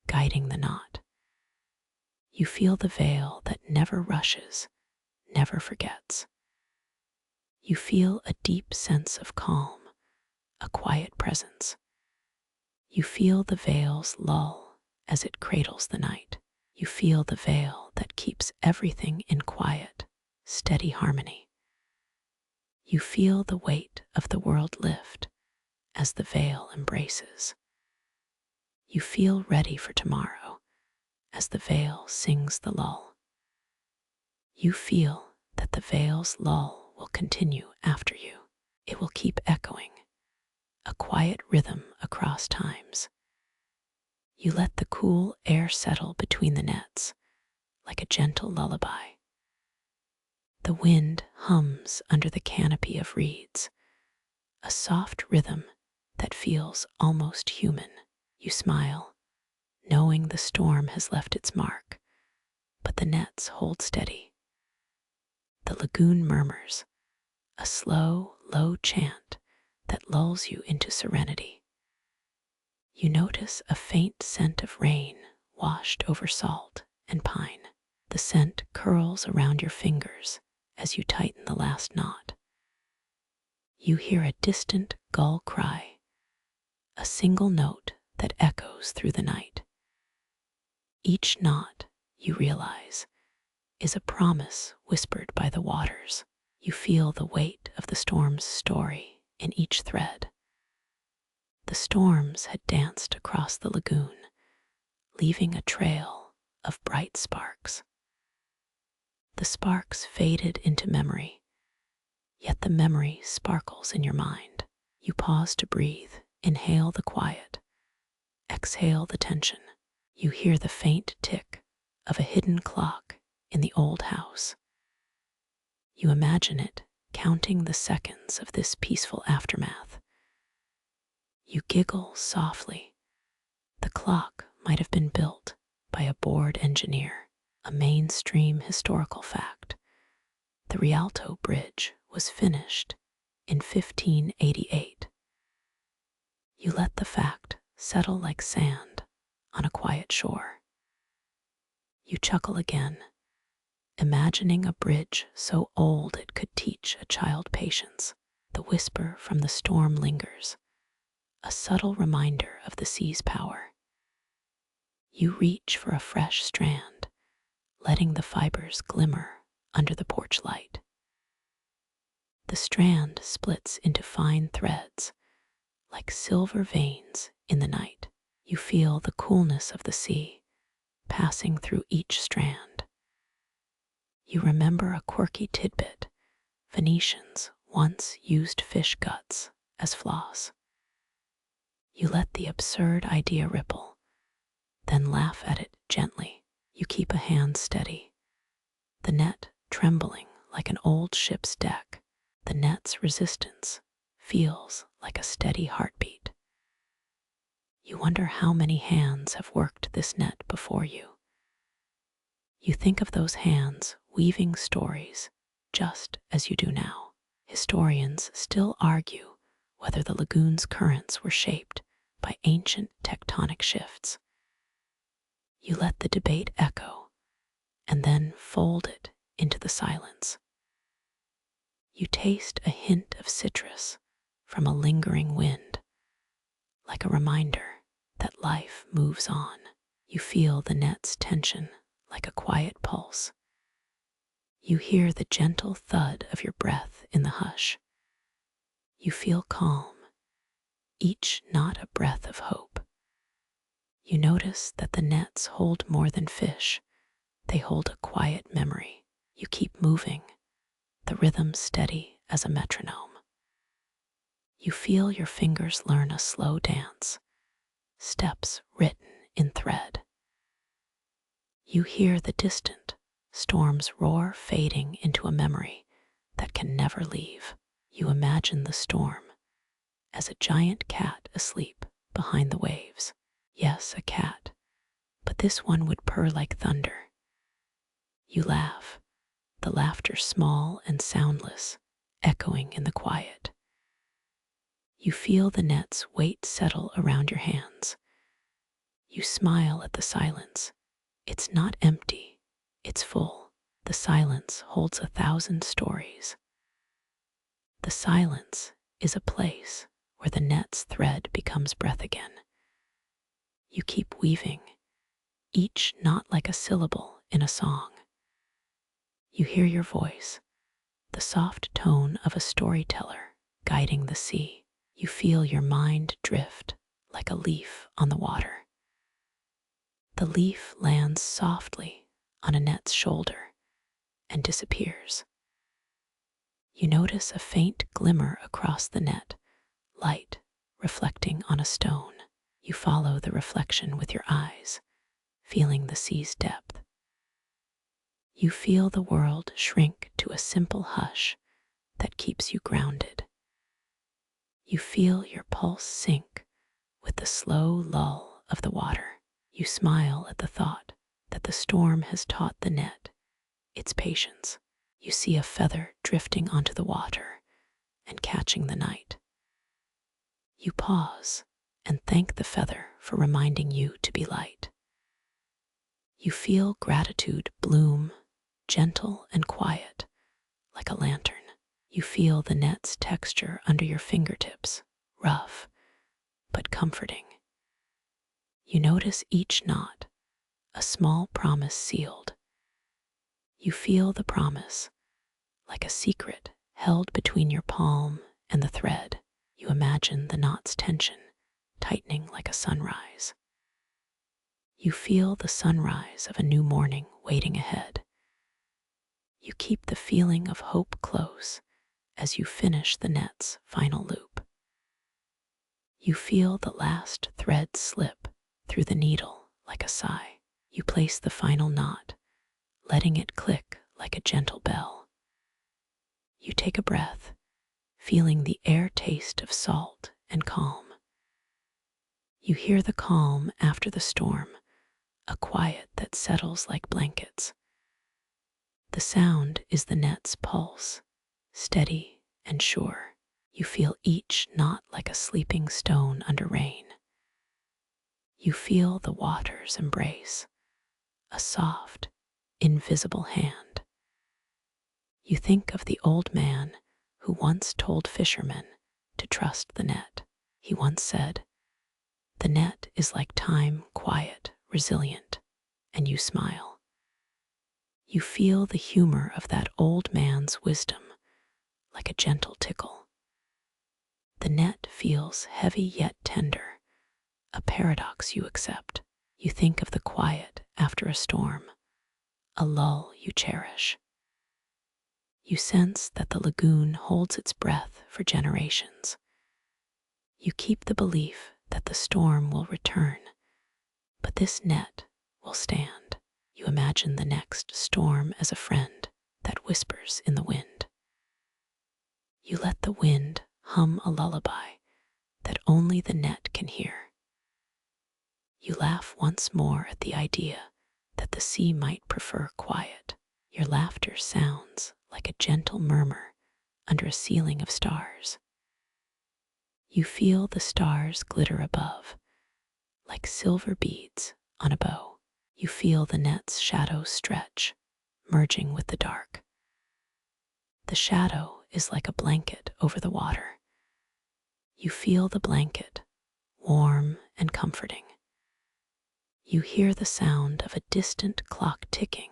guiding the knot. You feel the veil that never rushes, never forgets. You feel a deep sense of calm, a quiet presence. You feel the veil's lull as it cradles the night. You feel the veil that keeps everything in quiet, steady harmony. You feel the weight of the world lift as the veil embraces. You feel ready for tomorrow as the veil sings the lull. You feel that the veil's lull will continue after you. It will keep echoing, a quiet rhythm across times. You let the cool air settle between the nets, like a gentle lullaby. The wind hums under the canopy of reeds, a soft rhythm that feels feels almost human. You smile, knowing the storm has left its mark, but the nets hold steady. The lagoon murmurs, a slow, low chant that lulls you into serenity. You notice a faint scent of rain washed over salt and pine. The scent curls around your fingers as you tighten the last knot. You hear a distant gull cry, a single note that echoes through the night. Each knot, you realize, is a promise whispered by the waters. You feel the weight of the storm's story in each thread. The storms had danced across the lagoon, leaving a trail of bright sparks. The sparks faded into memory, yet the memory sparkles in your mind. You pause to breathe, inhale the quiet, exhale the tension. You hear the faint tick of a hidden clock in the old house. You imagine it counting the seconds of this peaceful aftermath. You giggle softly. The clock might have been built by a bored engineer, a mainstream historical fact. The Rialto Bridge was finished in 1588. You let the fact settle like sand on a quiet shore. You chuckle again, imagining a bridge so old it could teach a child patience. The whisper from the storm lingers, a subtle reminder of the sea's power. You reach for a fresh strand, letting the fibers glimmer under the porch light. The strand splits into fine threads, like silver veins in the night. You feel the coolness of the sea passing through each strand. You remember a quirky tidbit. Venetians once used fish guts as floss. You let the absurd idea ripple, then laugh at it gently. You keep a hand steady, the net trembling like an old ship's deck. The net's resistance feels like a steady heartbeat. You wonder how many hands have worked this net before you. You think of those hands weaving stories just as you do now. Historians still argue whether the lagoon's currents were shaped by ancient tectonic shifts. You let the debate echo and then fold it into the silence. You taste a hint of citrus from a lingering wind, like a reminder that life moves on. You feel the net's tension like a quiet pulse. You hear the gentle thud of your breath in the hush. You feel calm, each knot a breath of hope. You notice that the nets hold more than fish. They hold a quiet memory. You keep moving, the rhythm steady as a metronome. You feel your fingers learn a slow dance, steps written in thread. You hear the distant storm's roar fading into a memory that can never leave. You imagine the storm as a giant cat asleep behind the waves. Yes, a cat, but this one would purr like thunder. You laugh, the laughter small and soundless, echoing in the quiet. You feel the net's weight settle around your hands. You smile at the silence. It's not empty, it's full. The silence holds 1,000 stories. The silence is a place where the net's thread becomes breath again. You keep weaving, each knot like a syllable in a song. You hear your voice, the soft tone of a storyteller guiding the sea. You feel your mind drift like a leaf on the water. The leaf lands softly on a net's shoulder and disappears. You notice a faint glimmer across the net, light reflecting on a stone. You follow the reflection with your eyes, feeling the sea's depth. You feel the world shrink to a simple hush that keeps you grounded. You feel your pulse sink with the slow lull of the water. You smile at the thought that the storm has taught the net its patience. You see a feather drifting onto the water and catching the night. You pause and thank the feather for reminding you to be light. You feel gratitude bloom, gentle and quiet, like a lantern. You feel the net's texture under your fingertips, rough but comforting. You notice each knot, a small promise sealed. You feel the promise, like a secret held between your palm and the thread. You imagine the knot's tension, tightening like a sunrise. You feel the sunrise of a new morning waiting ahead. You keep the feeling of hope close as you finish the net's final loop. You feel the last thread slip through the needle like a sigh. You place the final knot, letting it click like a gentle bell. You take a breath, feeling the air taste of salt and calm. You hear the calm after the storm, a quiet that settles like blankets. The sound is the net's pulse, steady and sure. You feel each knot like a sleeping stone under rain. You feel the water's embrace, a soft, invisible hand. You think of the old man who once told fishermen to trust the net. He once said, "The net is like time, quiet, resilient," and you smile. You feel the humor of that old man's wisdom, like a gentle tickle. The net feels heavy yet tender, a paradox you accept. You think of the quiet after a storm, a lull you cherish. You sense that the lagoon holds its breath for generations. You keep the belief that the storm will return, but this net will stand. You imagine the next storm as a friend that whispers in the wind. You let the wind hum a lullaby that only the net can hear. You laugh once more at the idea that the sea might prefer quiet. Your laughter sounds like a gentle murmur under a ceiling of stars. You feel the stars glitter above, like silver beads on a bow. You feel the net's shadow stretch, merging with the dark. The shadow is like a blanket over the water. You feel the blanket, warm and comforting. You hear the sound of a distant clock ticking,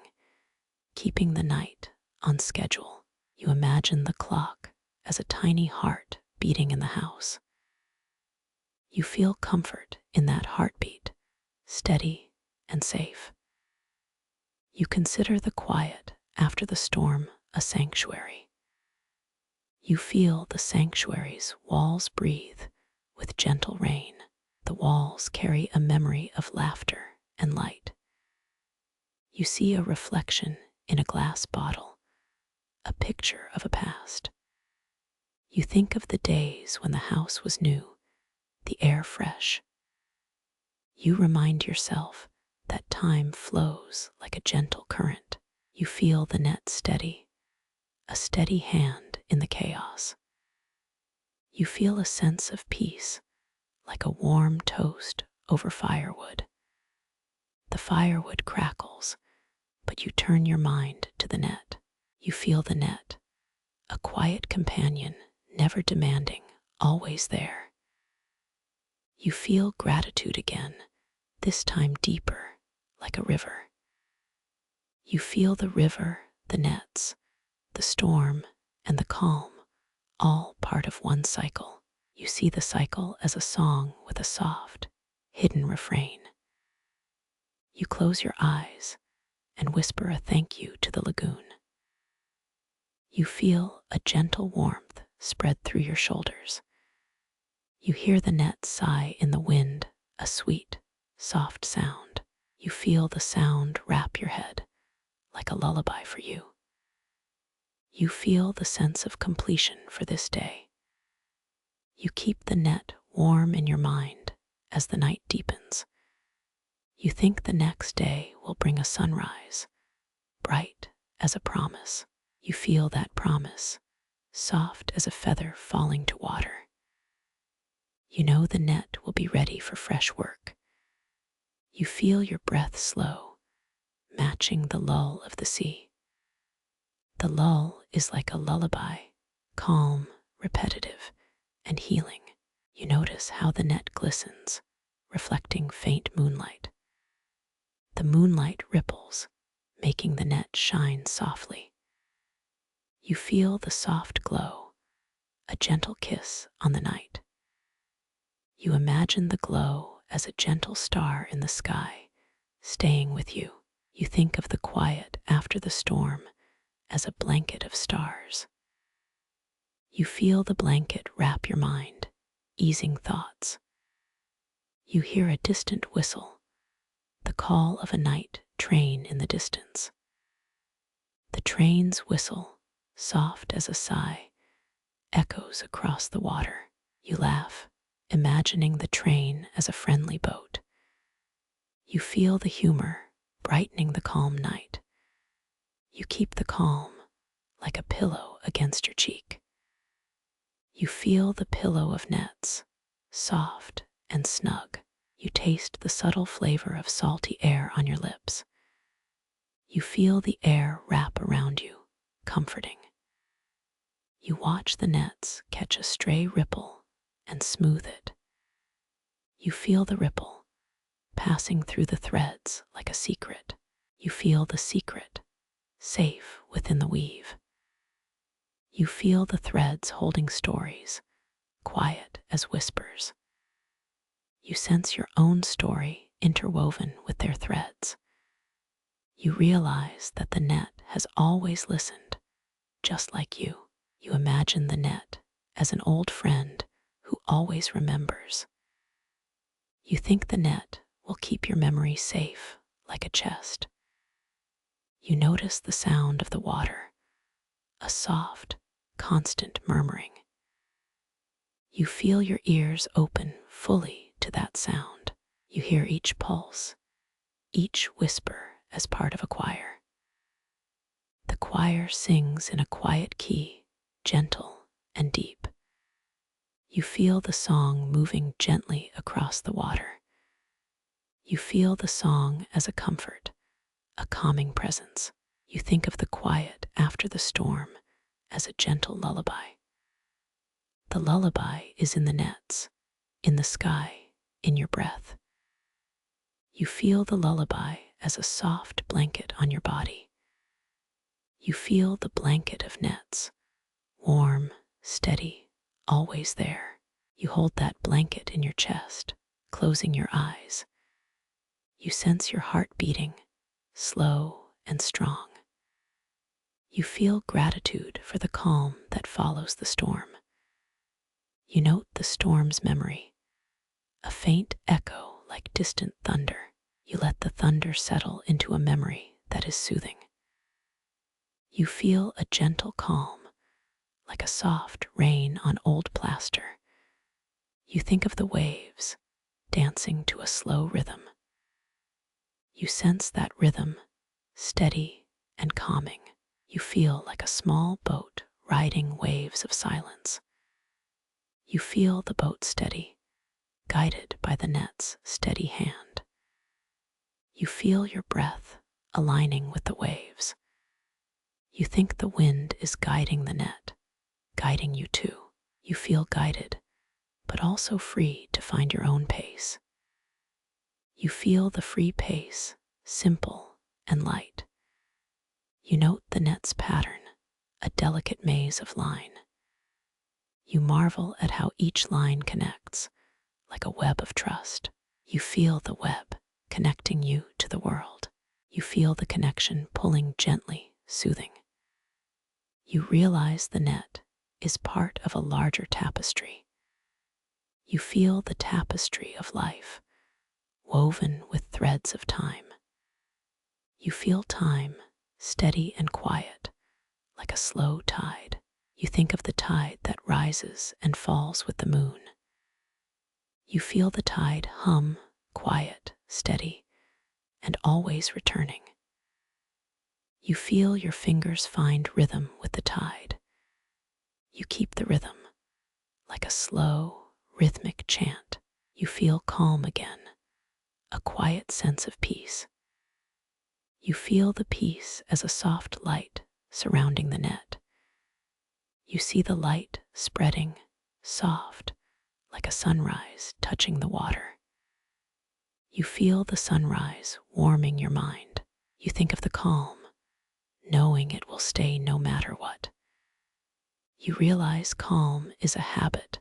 keeping the night on schedule. You imagine the clock as a tiny heart beating in the house. You feel comfort in that heartbeat, steady and safe. You consider the quiet after the storm a sanctuary. You feel the sanctuary's walls breathe with gentle rain. The walls carry a memory of laughter and light. You see a reflection in a glass bottle, a picture of a past. You think of the days when the house was new, the air fresh. You remind yourself that time flows like a gentle current. You feel the net steady, a steady hand in the chaos. You feel a sense of peace, like a warm toast over firewood. The firewood crackles, but you turn your mind to the net. You feel the net, a quiet companion, never demanding, always there. You feel gratitude again, this time deeper, like a river. You feel the river, the nets, the storm, and the calm, all part of one cycle. You see the cycle as a song with a soft, hidden refrain. You close your eyes and whisper a thank you to the lagoon. You feel a gentle warmth spread through your shoulders. You hear the net sigh in the wind, a sweet, soft sound. You feel the sound wrap your head, like a lullaby for you. You feel the sense of completion for this day. You keep the net warm in your mind as the night deepens. You think the next day will bring a sunrise, bright as a promise. You feel that promise, soft as a feather falling to water. You know the net will be ready for fresh work. You feel your breath slow, matching the lull of the sea. The lull is like a lullaby, calm, repetitive, and healing. You notice how the net glistens, reflecting faint moonlight. The moonlight ripples, making the net shine softly. You feel the soft glow, a gentle kiss on the night. You imagine the glow as a gentle star in the sky, staying with you. You think of the quiet after the storm as a blanket of stars. You feel the blanket wrap your mind, easing thoughts. You hear a distant whistle, the call of a night train in the distance. The train's whistle, soft as a sigh, echoes across the water. You laugh, imagining the train as a friendly boat. You feel the humor brightening the calm night. You keep the calm like a pillow against your cheek. You feel the pillow of nets, soft and snug. You taste the subtle flavor of salty air on your lips. You feel the air wrap around you, comforting. You watch the nets catch a stray ripple and smooth it. You feel the ripple passing through the threads like a secret. You feel the secret, safe within the weave. You feel the threads holding stories, quiet as whispers. You sense your own story interwoven with their threads. You realize that the net has always listened, just like you. You imagine the net as an old friend who always remembers. You think the net will keep your memory safe like a chest. You notice the sound of the water, a soft, constant murmuring. You feel your ears open fully to that sound. You hear each pulse, each whisper as part of a choir. The choir sings in a quiet key, gentle and deep. You feel the song moving gently across the water. You feel the song as a comfort, a calming presence. You think of the quiet after the storm as a gentle lullaby. The lullaby is in the nets, in the sky, in your breath. You feel the lullaby as a soft blanket on your body. You feel the blanket of nets, warm, steady, always there. You hold that blanket in your chest, closing your eyes. You sense your heart beating, slow and strong. You feel gratitude for the calm that follows the storm. You note the storm's memory, a faint echo like distant thunder. You let the thunder settle into a memory that is soothing. You feel a gentle calm, like a soft rain on old plaster. You think of the waves dancing to a slow rhythm. You sense that rhythm, steady and calming. You feel like a small boat riding waves of silence. You feel the boat steady, guided by the net's steady hand. You feel your breath aligning with the waves. You think the wind is guiding the net, guiding you too. You feel guided, but also free to find your own pace. You feel the free pace, simple and light. You note the net's pattern, a delicate maze of line. You marvel at how each line connects, like a web of trust. You feel the web connecting you to the world. You feel the connection pulling gently, soothing. You realize the net is part of a larger tapestry. You feel the tapestry of life, woven with threads of time. You feel time, steady and quiet, like a slow tide. You think of the tide that rises and falls with the moon. You feel the tide hum, quiet, steady, and always returning. You feel your fingers find rhythm with the tide. You keep the rhythm, like a slow, rhythmic chant. You feel calm again, a quiet sense of peace. You feel the peace as a soft light surrounding the net. You see the light spreading, soft, like a sunrise touching the water. You feel the sunrise warming your mind. You think of the calm, knowing it will stay no matter what. You realize calm is a habit,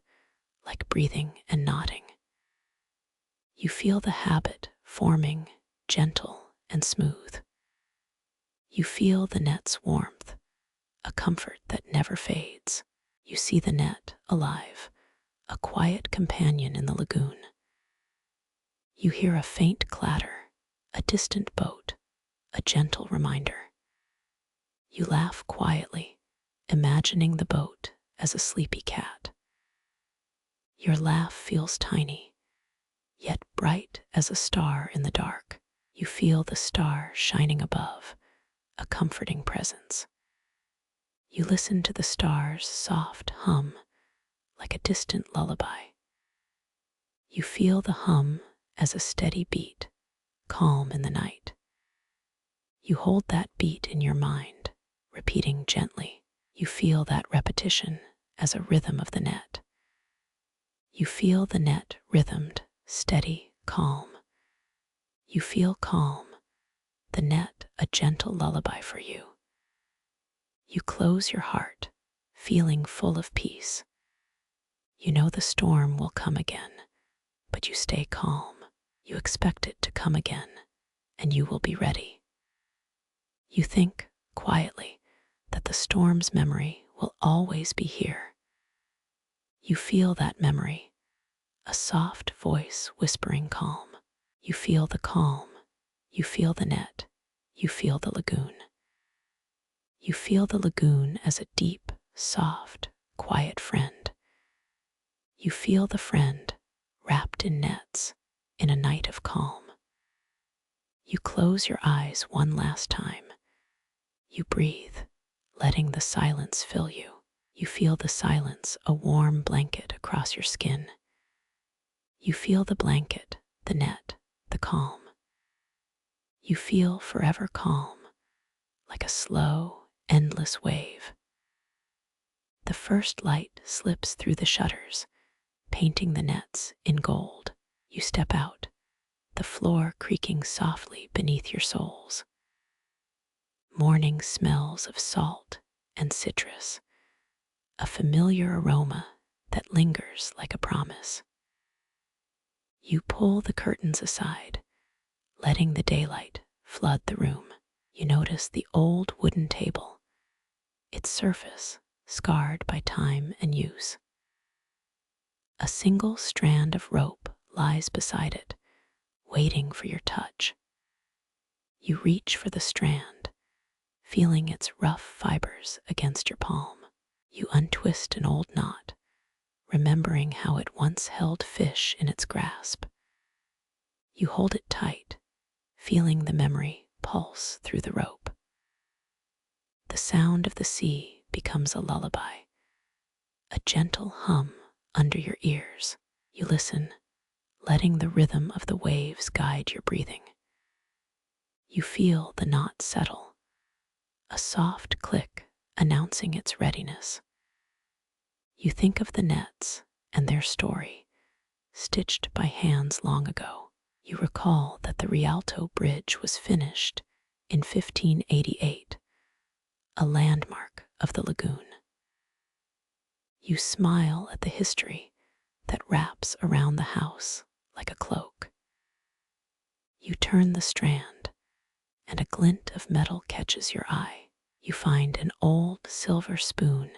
like breathing and nodding. You feel the habit forming, gentle and smooth. You feel the net's warmth, a comfort that never fades. You see the net alive, a quiet companion in the lagoon. You hear a faint clatter, a distant boat, a gentle reminder. You laugh quietly, imagining the boat as a sleepy cat. Your laugh feels tiny, yet bright as a star in the dark. You feel the star shining above, a comforting presence. You listen to the star's soft hum, like a distant lullaby. You feel the hum as a steady beat, calm in the night. You hold that beat in your mind, repeating gently. You feel that repetition as a rhythm of the net. You feel the net rhythmed, steady, calm. You feel calm, the net a gentle lullaby for you. You close your heart, feeling full of peace. You know the storm will come again, but you stay calm. You expect it to come again, and you will be ready. You think, quietly, that the storm's memory will always be here. You feel that memory, a soft voice whispering calm. You feel the calm, you feel the net, you feel the lagoon. You feel the lagoon as a deep, soft, quiet friend. You feel the friend wrapped in nets in a night of calm. You close your eyes one last time. You breathe, letting the silence fill you. You feel the silence, a warm blanket across your skin. You feel the blanket, the net, the calm. You feel forever calm, like a slow, endless wave. The first light slips through the shutters, painting the nets in gold. You step out, the floor creaking softly beneath your soles. Morning smells of salt and citrus, a familiar aroma that lingers like a promise. You pull the curtains aside, letting the daylight flood the room. You notice the old wooden table, its surface scarred by time and use. A single strand of rope lies beside it, waiting for your touch. You reach for the strand, feeling its rough fibers against your palm. You untwist an old knot, remembering how it once held fish in its grasp. You hold it tight, feeling the memory pulse through the rope. The sound of the sea becomes a lullaby, a gentle hum under your ears. You listen, letting the rhythm of the waves guide your breathing. You feel the knot settle, a soft click announcing its readiness. You think of the nets and their story, stitched by hands long ago. You recall that the Rialto Bridge was finished in 1588, a landmark of the lagoon. You smile at the history that wraps around the house like a cloak. You turn the strand, and a glint of metal catches your eye. You find an old silver spoon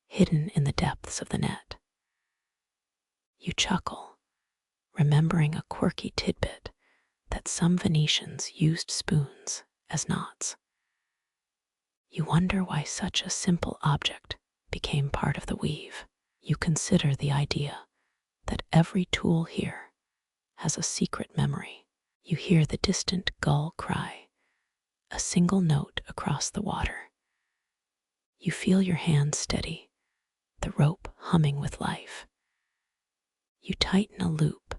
hidden in the depths of the net. You chuckle, remembering a quirky tidbit that some Venetians used spoons as knots. You wonder why such a simple object became part of the weave. You consider the idea that every tool here has a secret memory. You hear the distant gull cry, a single note across the water. You feel your hands steady, the rope humming with life. You tighten a loop,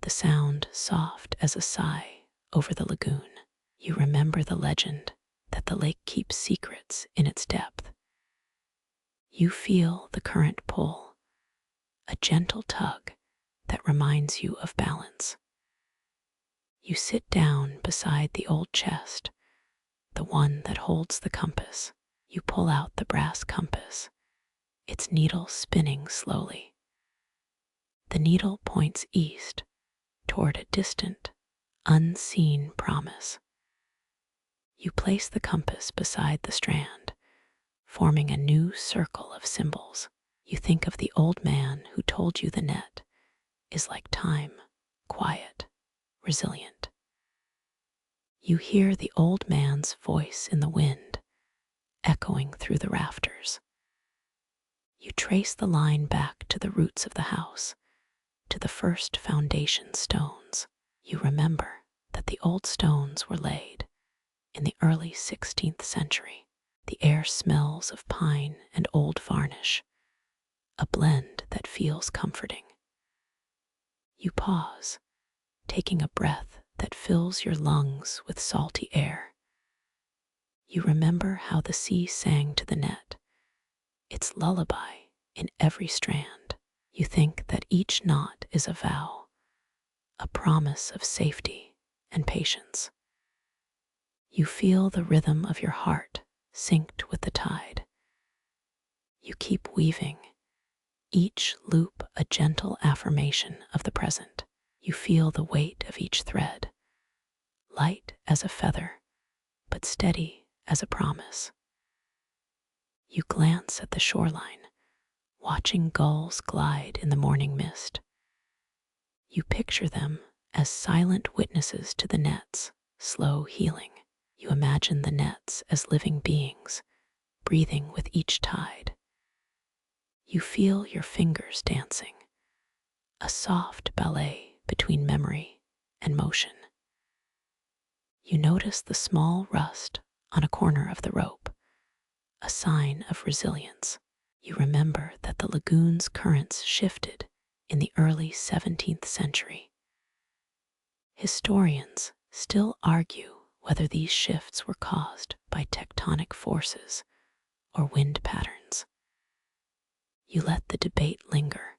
the sound soft as a sigh over the lagoon. You remember the legend that the lake keeps secrets in its depth. You feel the current pull, a gentle tug that reminds you of balance. You sit down beside the old chest, the one that holds the compass. You pull out the brass compass, its needle spinning slowly. The needle points east toward a distant, unseen promise. You place the compass beside the strand, forming a new circle of symbols. You think of the old man who told you the net is like time, quiet, resilient. You hear the old man's voice in the wind, echoing through the rafters. You trace the line back to the roots of the house, to the first foundation stones. You remember that the old stones were laid in the early 16th century. The air smells of pine and old varnish, a blend that feels comforting. You pause, taking a breath that fills your lungs with salty air. You remember how the sea sang to the net, its lullaby in every strand. You think that each knot is a vow, a promise of safety and patience. You feel the rhythm of your heart synced with the tide. You keep weaving, each loop a gentle affirmation of the present. You feel the weight of each thread, light as a feather, but steady as a promise. You glance at the shoreline, watching gulls glide in the morning mist. You picture them as silent witnesses to the net's slow healing. You imagine the nets as living beings, breathing with each tide. You feel your fingers dancing, a soft ballet between memory and motion. You notice the small rust on a corner of the rope, a sign of resilience. You remember that the lagoon's currents shifted in the early 17th century. Historians still argue whether these shifts were caused by tectonic forces or wind patterns. You let the debate linger,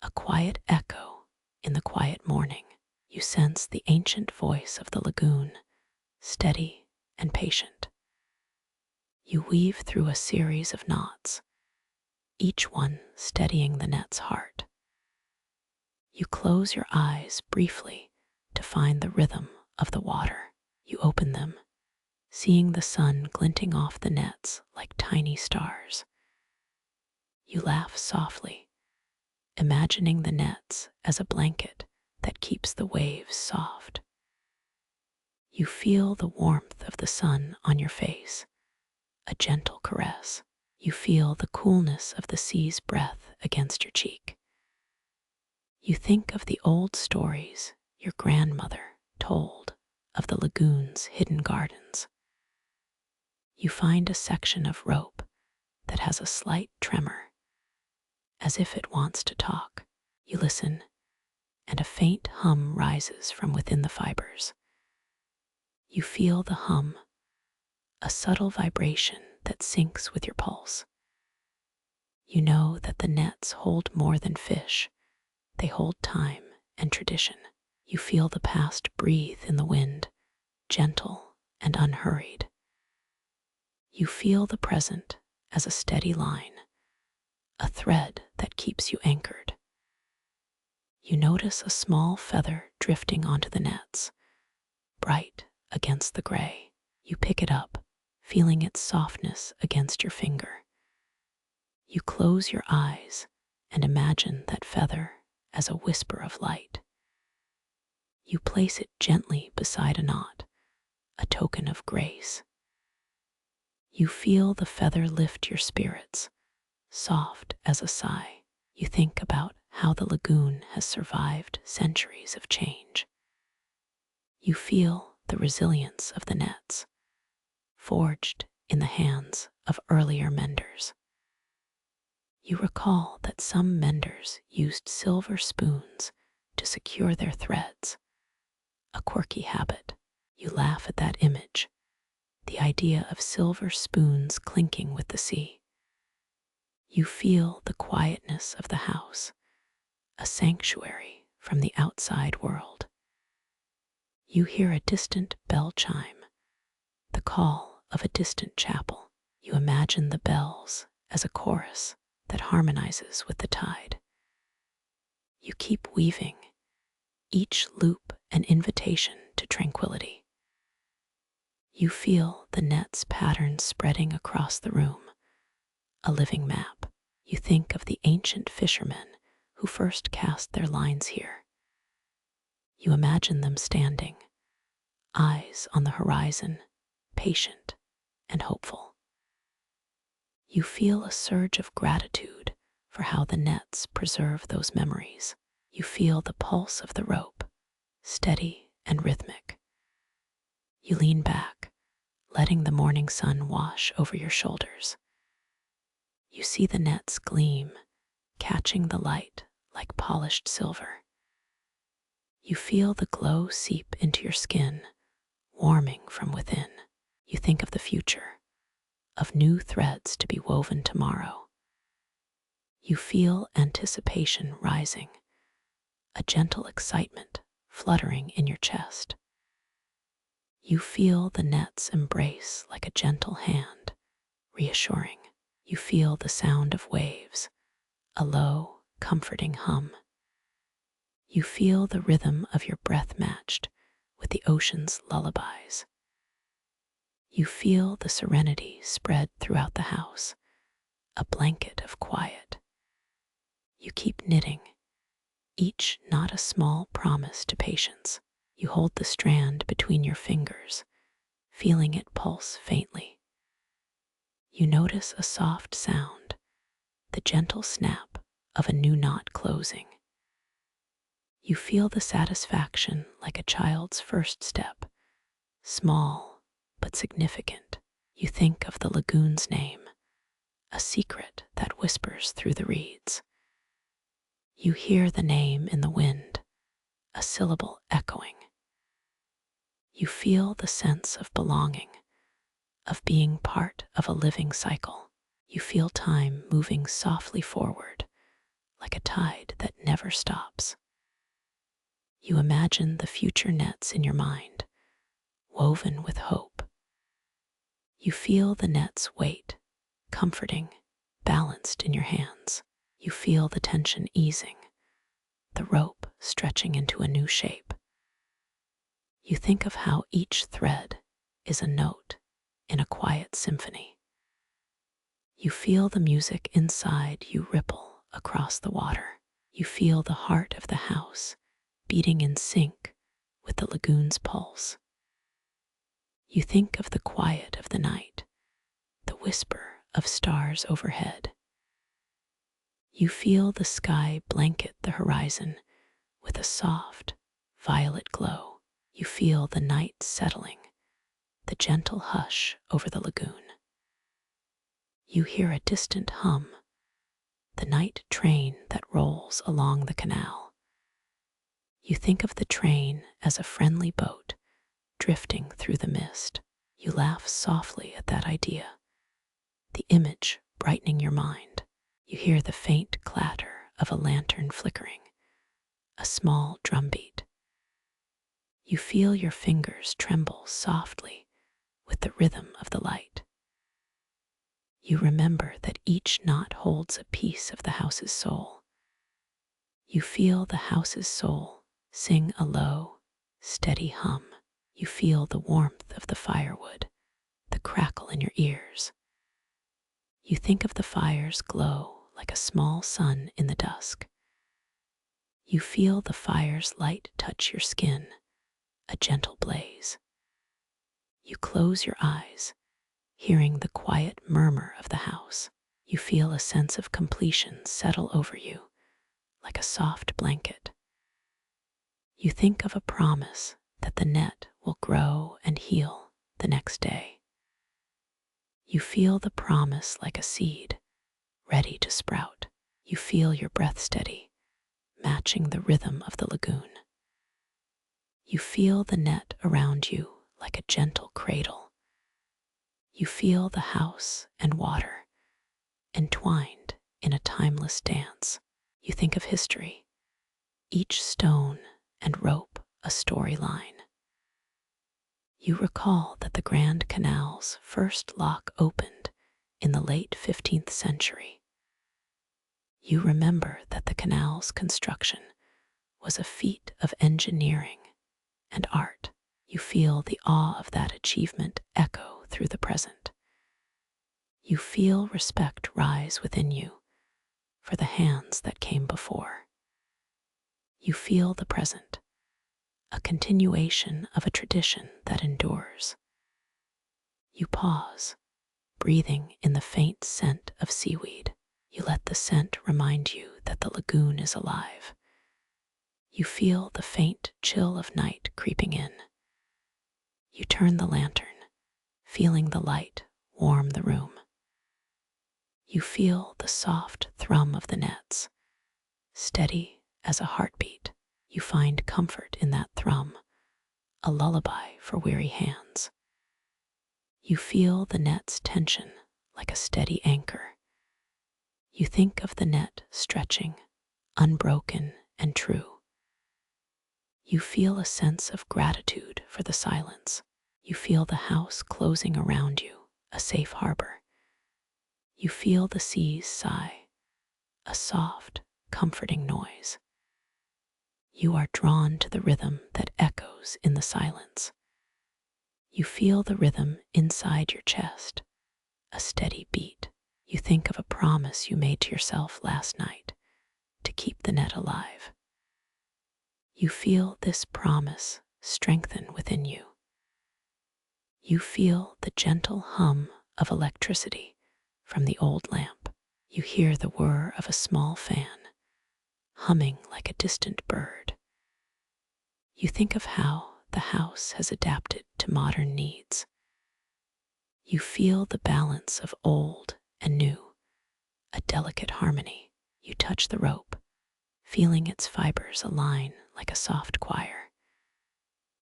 a quiet echo in the quiet morning. You sense the ancient voice of the lagoon, steady and patient. You weave through a series of knots, each one steadying the net's heart. You close your eyes briefly to find the rhythm of the water. You open them, seeing the sun glinting off the nets like tiny stars. You laugh softly, imagining the nets as a blanket that keeps the waves soft. You feel the warmth of the sun on your face, a gentle caress. You feel the coolness of the sea's breath against your cheek. You think of the old stories your grandmother told of the lagoon's hidden gardens. You find a section of rope that has a slight tremor, as if it wants to talk. You listen, and a faint hum rises from within the fibers. You feel the hum, a subtle vibration that syncs with your pulse. You know that the nets hold more than fish. They hold time and tradition. You feel the past breathe in the wind, gentle and unhurried. You feel the present as a steady line, a thread that keeps you anchored. You notice a small feather drifting onto the nets, bright against the gray. You pick it up, feeling its softness against your finger. You close your eyes and imagine that feather as a whisper of light. You place it gently beside a knot, a token of grace. You feel the feather lift your spirits, soft as a sigh. You think about how the lagoon has survived centuries of change. You feel the resilience of the nets, forged in the hands of earlier menders. You recall that some menders used silver spoons to secure their threads, a quirky habit. You laugh at that image, the idea of silver spoons clinking with the sea. You feel the quietness of the house, a sanctuary from the outside world. You hear a distant bell chime, the call of a distant chapel. You imagine the bells as a chorus that harmonizes with the tide. You keep weaving, each loop an invitation to tranquility. You feel the net's patterns spreading across the room, a living map. You think of the ancient fishermen who first cast their lines here. You imagine them standing, eyes on the horizon, patient and hopeful. You feel a surge of gratitude for how the nets preserve those memories. You feel the pulse of the rope, steady and rhythmic. You lean back, letting the morning sun wash over your shoulders. You see the nets gleam, catching the light like polished silver. You feel the glow seep into your skin, warming from within. You think of the future, of new threads to be woven tomorrow. You feel anticipation rising, a gentle excitement fluttering in your chest. You feel the net's embrace like a gentle hand, reassuring. You feel the sound of waves, a low, comforting hum. You feel the rhythm of your breath matched with the ocean's lullabies. You feel the serenity spread throughout the house, a blanket of quiet. You keep knitting, each knot a small promise to patience. You hold the strand between your fingers, feeling it pulse faintly. You notice a soft sound, the gentle snap of a new knot closing. You feel the satisfaction like a child's first step, small but significant. You think of the lagoon's name, a secret that whispers through the reeds. You hear the name in the wind, a syllable echoing. You feel the sense of belonging, of being part of a living cycle. You feel time moving softly forward, like a tide that never stops. You imagine the future nets in your mind, woven with hope. You feel the net's weight, comforting, balanced in your hands. You feel the tension easing, the rope stretching into a new shape. You think of how each thread is a note in a quiet symphony. You feel the music inside you ripple across the water. You feel the heart of the house beating in sync with the lagoon's pulse. You think of the quiet of the night, the whisper of stars overhead. You feel the sky blanket the horizon with a soft, violet glow. You feel the night settling, the gentle hush over the lagoon. You hear a distant hum, the night train that rolls along the canal. You think of the train as a friendly boat drifting through the mist. You laugh softly at that idea, the image brightening your mind. You hear the faint clatter of a lantern flickering, a small drumbeat. You feel your fingers tremble softly with the rhythm of the light. You remember that each knot holds a piece of the house's soul. You feel the house's soul sing a low, steady hum. You feel the warmth of the firewood, the crackle in your ears. You think of the fire's glow like a small sun in the dusk. You feel the fire's light touch your skin, a gentle blaze. You close your eyes, hearing the quiet murmur of the house. You feel a sense of completion settle over you, like a soft blanket. You think of a promise that the net will grow and heal the next day. You feel the promise like a seed, ready to sprout. You feel your breath steady, matching the rhythm of the lagoon. You feel the net around you like a gentle cradle. You feel the house and water entwined in a timeless dance. You think of history, each stone and rope a storyline. You recall that the Grand Canal's first lock opened in the late 15th century. You remember that the canal's construction was a feat of engineering and art. You feel the awe of that achievement echo through the present. You feel respect rise within you for the hands that came before. You feel the present, a continuation of a tradition that endures. You pause, breathing in the faint scent of seaweed. You let the scent remind you that the lagoon is alive. You feel the faint chill of night creeping in. You turn the lantern, feeling the light warm the room. You feel the soft thrum of the nets, steady as a heartbeat. You find comfort in that thrum, a lullaby for weary hands. You feel the net's tension like a steady anchor. You think of the net stretching, unbroken and true. You feel a sense of gratitude for the silence. You feel the house closing around you, a safe harbor. You feel the sea's sigh, a soft, comforting noise. You are drawn to the rhythm that echoes in the silence. You feel the rhythm inside your chest, a steady beat. You think of a promise you made to yourself last night to keep the net alive. You feel this promise strengthen within you. You feel the gentle hum of electricity from the old lamp. You hear the whir of a small fan, humming like a distant bird. You think of how the house has adapted to modern needs. You feel the balance of old and new, a delicate harmony. You touch the rope, feeling its fibers align like a soft choir.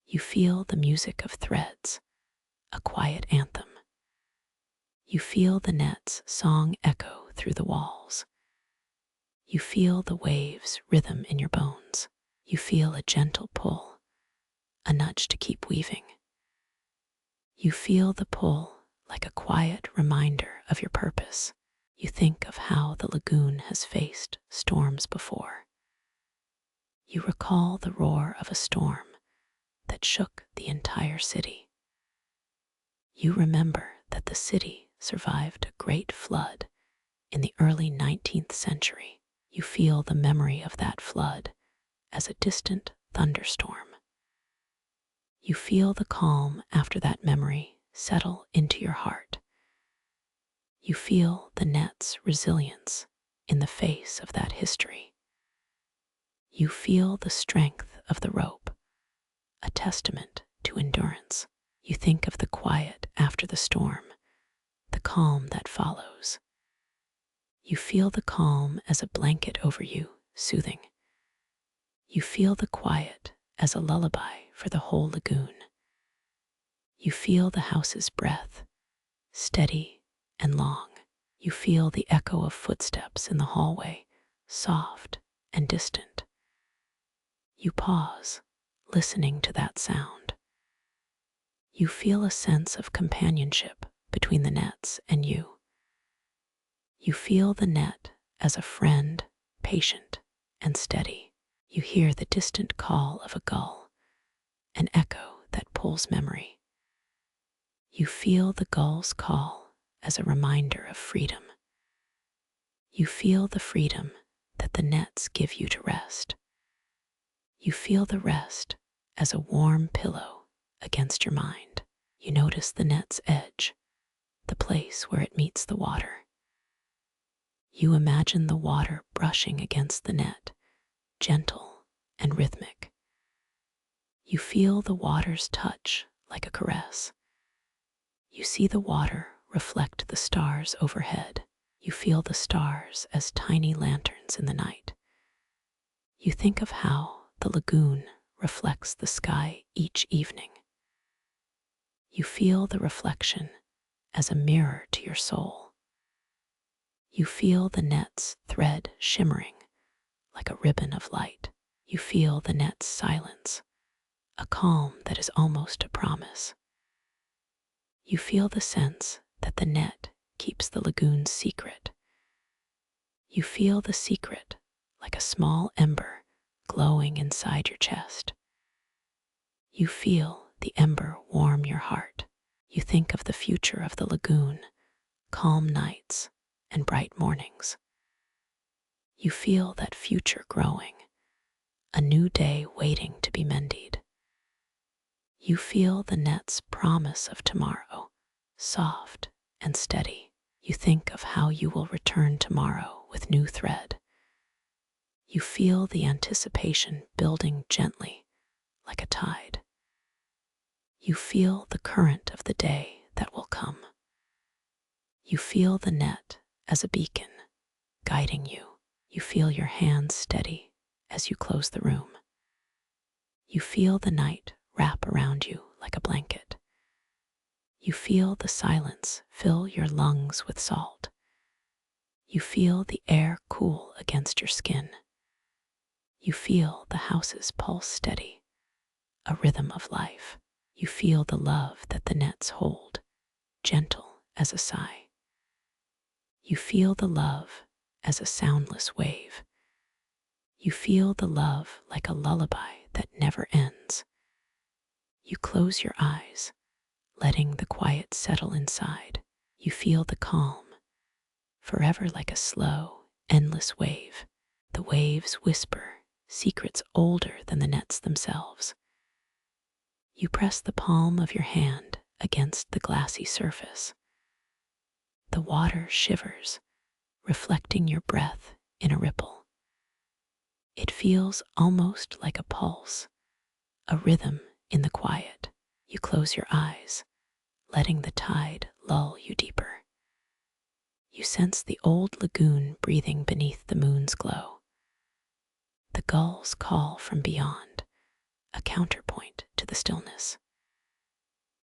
You feel the music of threads, a quiet anthem. You feel the net's song echo through the walls. You feel the waves' rhythm in your bones. You feel a gentle pull, a nudge to keep weaving. You feel the pull like a quiet reminder of your purpose. You think of how the lagoon has faced storms before. You recall the roar of a storm that shook the entire city. You remember that the city survived a great flood in the early 19th century. You feel the memory of that flood as a distant thunderstorm. You feel the calm after that memory settle into your heart. You feel the net's resilience in the face of that history. You feel the strength of the rope, a testament to endurance. You think of the quiet after the storm, the calm that follows. You feel the calm as a blanket over you, soothing. You feel the quiet as a lullaby for the whole lagoon. You feel the house's breath, steady and long. You feel the echo of footsteps in the hallway, soft and distant. You pause, listening to that sound. You feel a sense of companionship between the nets and you. You feel the net as a friend, patient and steady. You hear the distant call of a gull, an echo that pulls memory. You feel the gull's call as a reminder of freedom. You feel the freedom that the nets give you to rest. You feel the rest as a warm pillow against your mind. You notice the net's edge, the place where it meets the water. You imagine the water brushing against the net, gentle and rhythmic. You feel the water's touch like a caress. You see the water reflect the stars overhead. You feel the stars as tiny lanterns in the night. You think of how the lagoon reflects the sky each evening. You feel the reflection as a mirror to your soul. You feel the net's thread shimmering like a ribbon of light. You feel the net's silence, a calm that is almost a promise. You feel the sense that the net keeps the lagoon's secret. You feel the secret like a small ember glowing inside your chest. You feel the ember warm your heart. You think of the future of the lagoon, calm nights and bright mornings. You feel that future growing, a new day waiting to be mended. You feel the net's promise of tomorrow, soft and steady. You think of how you will return tomorrow with new thread. You feel the anticipation building gently like a tide. You feel the current of the day that will come. You feel the net as a beacon guiding you. You feel your hands steady as you close the room. You feel the night wrap around you like a blanket. You feel the silence fill your lungs with salt. You feel the air cool against your skin. You feel the house's pulse steady, a rhythm of life. You feel the love that the nets hold, gentle as a sigh. You feel the love as a soundless wave. You feel the love like a lullaby that never ends. You close your eyes, letting the quiet settle inside. You feel the calm, forever like a slow, endless wave. The waves whisper secrets older than the nets themselves. You press the palm of your hand against the glassy surface. The water shivers, reflecting your breath in a ripple. It feels almost like a pulse, a rhythm in the quiet. You close your eyes, letting the tide lull you deeper. You sense the old lagoon breathing beneath the moon's glow. The gulls call from beyond, a counterpoint to the stillness.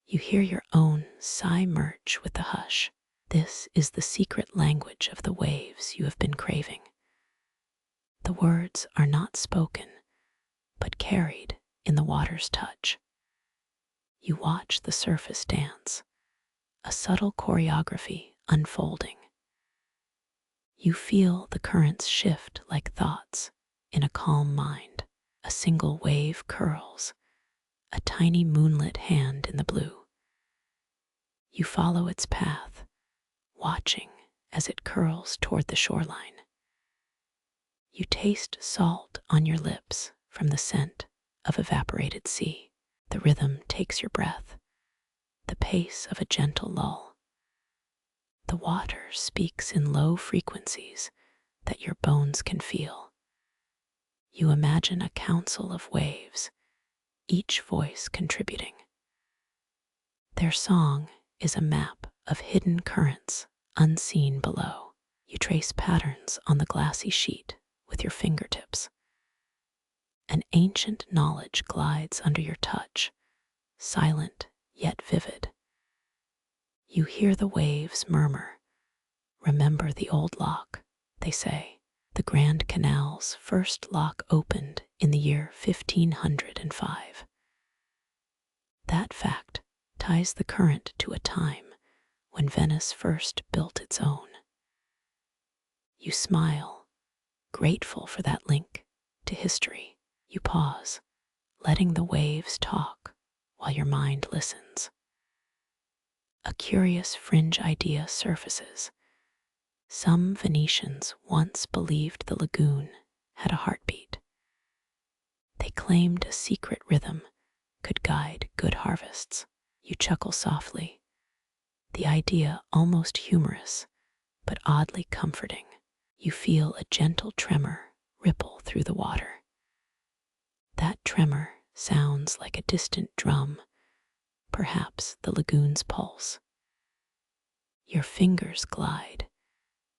You hear your own sigh merge with the hush. This is the secret language of the waves you have been craving. The words are not spoken, but carried in the water's touch. You watch the surface dance, a subtle choreography unfolding. You feel the currents shift like thoughts in a calm mind. A single wave curls, a tiny moonlit hand in the blue. You follow its path, watching as it curls toward the shoreline. You taste salt on your lips from the scent of evaporated sea. The rhythm takes your breath, the pace of a gentle lull. The water speaks in low frequencies that your bones can feel. You imagine a council of waves, each voice contributing. Their song is a map of hidden currents unseen below. You trace patterns on the glassy sheet with your fingertips. An ancient knowledge glides under your touch, silent yet vivid. You hear the waves murmur, "Remember the old lock," they say. The Grand Canal's first lock opened in the year 1505. That fact ties the current to a time when Venice first built its own. You smile, grateful for that link to history. You pause, letting the waves talk while your mind listens. A curious fringe idea surfaces. Some Venetians once believed the lagoon had a heartbeat. They claimed a secret rhythm could guide good harvests. You chuckle softly, the idea almost humorous, but oddly comforting. You feel a gentle tremor ripple through the water. That tremor sounds like a distant drum, perhaps the lagoon's pulse. Your fingers glide,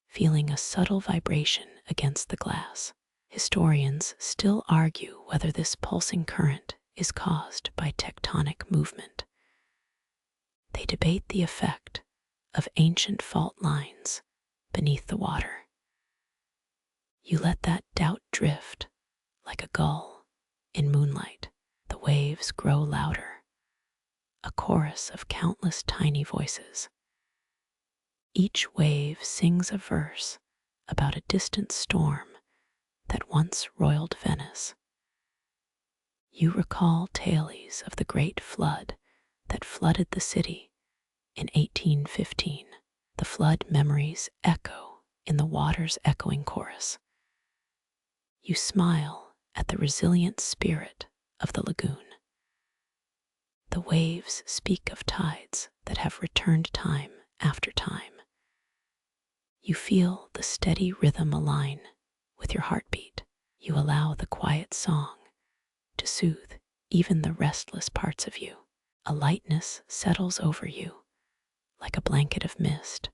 feeling a subtle vibration against the glass. Historians still argue whether this pulsing current is caused by tectonic movement. They debate the effect of ancient fault lines beneath the water. You let that doubt drift like a gull in moonlight. The waves grow louder, a chorus of countless tiny voices. Each wave sings a verse about a distant storm that once roiled Venice. You recall tales of the great flood that flooded the city in 1815. The flood memories echo in the water's echoing chorus. You smile at the resilient spirit of the lagoon. The waves speak of tides that have returned time after time. You feel the steady rhythm align with your heartbeat. You allow the quiet song to soothe even the restless parts of you. A lightness settles over you like a blanket of mist.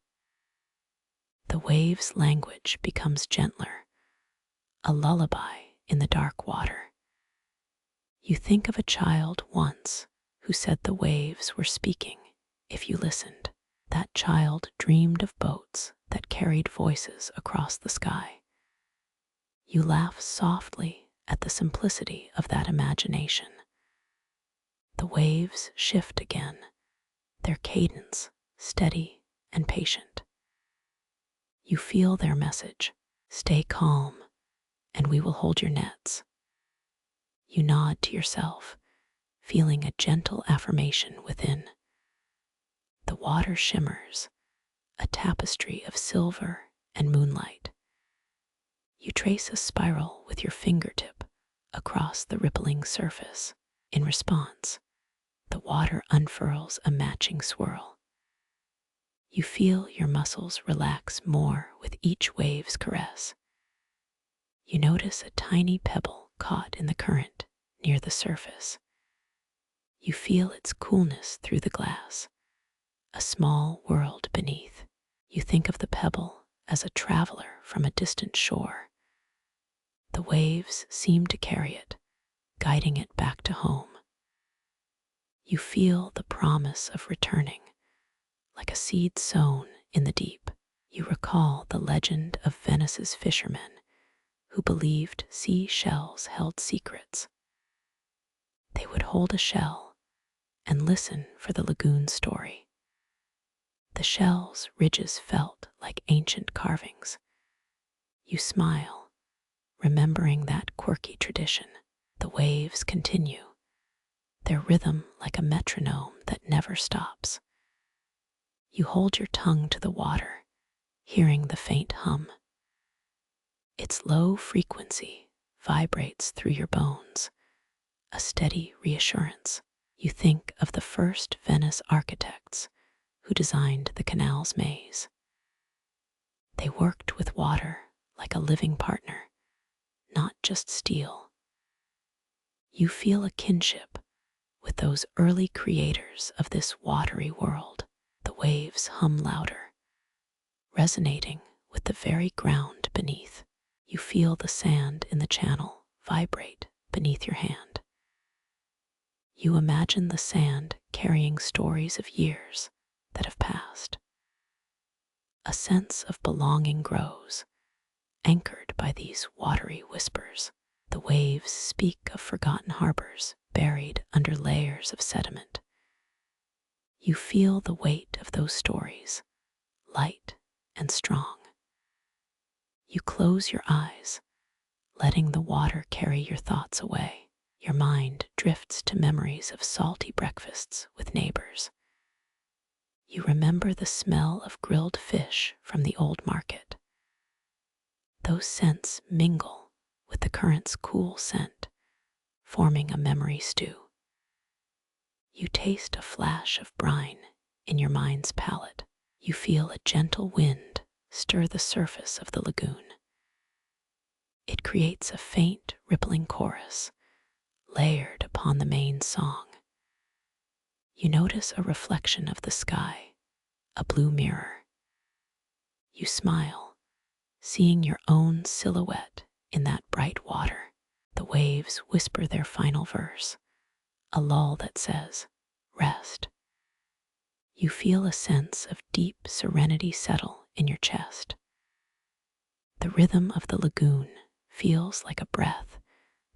The waves' language becomes gentler, a lullaby in the dark water. You think of a child once who said the waves were speaking if you listened. That child dreamed of boats that carried voices across the sky. You laugh softly at the simplicity of that imagination. The waves shift again, their cadence steady and patient. You feel their message, stay calm, and we will hold your nets. You nod to yourself, feeling a gentle affirmation within. The water shimmers, a tapestry of silver and moonlight. You trace a spiral with your fingertip across the rippling surface. In response, the water unfurls a matching swirl. You feel your muscles relax more with each wave's caress. You notice a tiny pebble caught in the current near the surface. You feel its coolness through the glass, a small world beneath. You think of the pebble as a traveler from a distant shore. The waves seem to carry it, guiding it back to home. You feel the promise of returning, like a seed sown in the deep. You recall the legend of Venice's fishermen who believed sea shells held secrets. They would hold a shell and listen for the lagoon story. The shell's ridges felt like ancient carvings. You smile, remembering that quirky tradition. The waves continue, their rhythm like a metronome that never stops. You hold your tongue to the water, hearing the faint hum. Its low frequency vibrates through your bones, a steady reassurance. You think of the first Venice architects who designed the canal's maze. They worked with water like a living partner, not just steel. You feel a kinship with those early creators of this watery world. The waves hum louder, resonating with the very ground beneath. You feel the sand in the channel vibrate beneath your hand. You imagine the sand carrying stories of years that have passed. A sense of belonging grows, anchored by these watery whispers. The waves speak of forgotten harbors buried under layers of sediment. You feel the weight of those stories, light and strong. You close your eyes, letting the water carry your thoughts away. Your mind drifts to memories of salty breakfasts with neighbors. You remember the smell of grilled fish from the old market. Those scents mingle with the current's cool scent, forming a memory stew. You taste a flash of brine in your mind's palate. You feel a gentle wind stir the surface of the lagoon. It creates a faint, rippling chorus, layered upon the main song. You notice a reflection of the sky, a blue mirror. You smile, seeing your own silhouette in that bright water. The waves whisper their final verse, a lull that says, rest. You feel a sense of deep serenity settle in your chest. The rhythm of the lagoon feels like a breath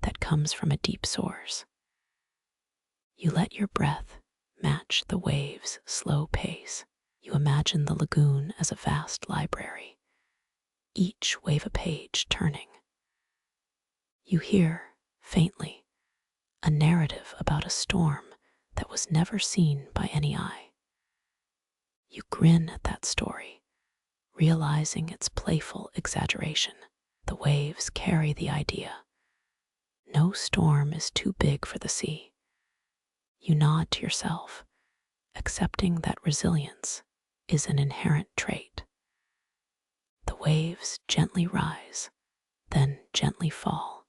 that comes from a deep source. You let your breath match the waves' slow pace. You imagine the lagoon as a vast library, each wave a page turning. You hear, faintly, a narrative about a storm that was never seen by any eye. You grin at that story, realizing its playful exaggeration. The waves carry the idea. No storm is too big for the sea. You nod to yourself, accepting that resilience is an inherent trait. The waves gently rise, then gently fall.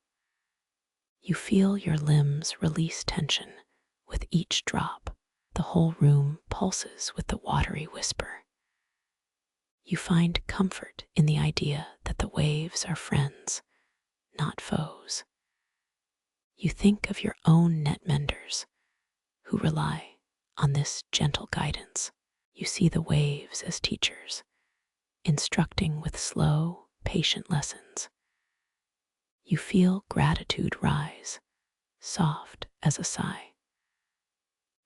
You feel your limbs release tension with each drop. The whole room pulses with the watery whisper. You find comfort in the idea that the waves are friends, not foes. You think of your own net-menders who rely on this gentle guidance. You see the waves as teachers, instructing with slow, patient lessons. You feel gratitude rise, soft as a sigh.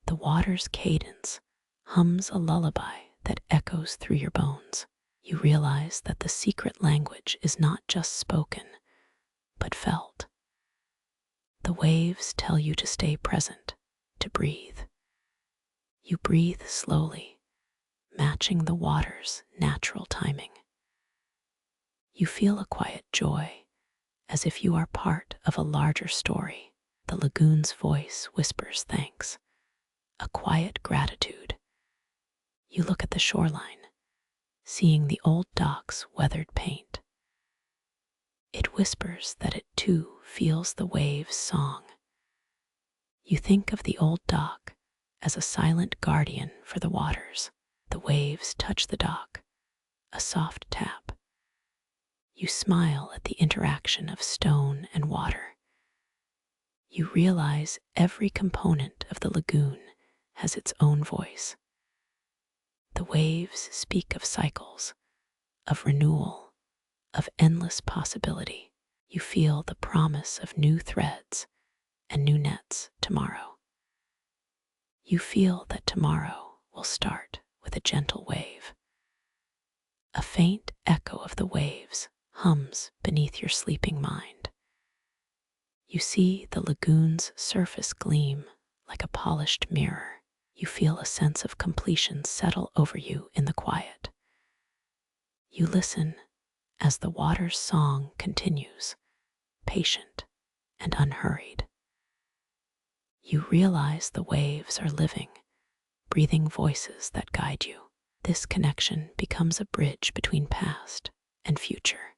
The water's cadence hums a lullaby that echoes through your bones. You realize that the secret language is not just spoken, but felt. The waves tell you to stay present, to breathe. You breathe slowly, matching the water's natural timing. You feel a quiet joy, as if you are part of a larger story. The lagoon's voice whispers thanks, a quiet gratitude. You look at the shoreline, seeing the old dock's weathered paint. It whispers that it too feels the waves' song. You think of the old dock as a silent guardian for the waters. The waves touch the dock, a soft tap. You smile at the interaction of stone and water. You realize every component of the lagoon has its own voice. The waves speak of cycles, of renewal, of endless possibility. You feel the promise of new threads and new nets tomorrow. You feel that tomorrow will start with a gentle wave. A faint echo of the waves hums beneath your sleeping mind. You see the lagoon's surface gleam like a polished mirror. You feel a sense of completion settle over you in the quiet. You listen as the water's song continues, patient and unhurried. You realize the waves are living, breathing voices that guide you. This connection becomes a bridge between past and future.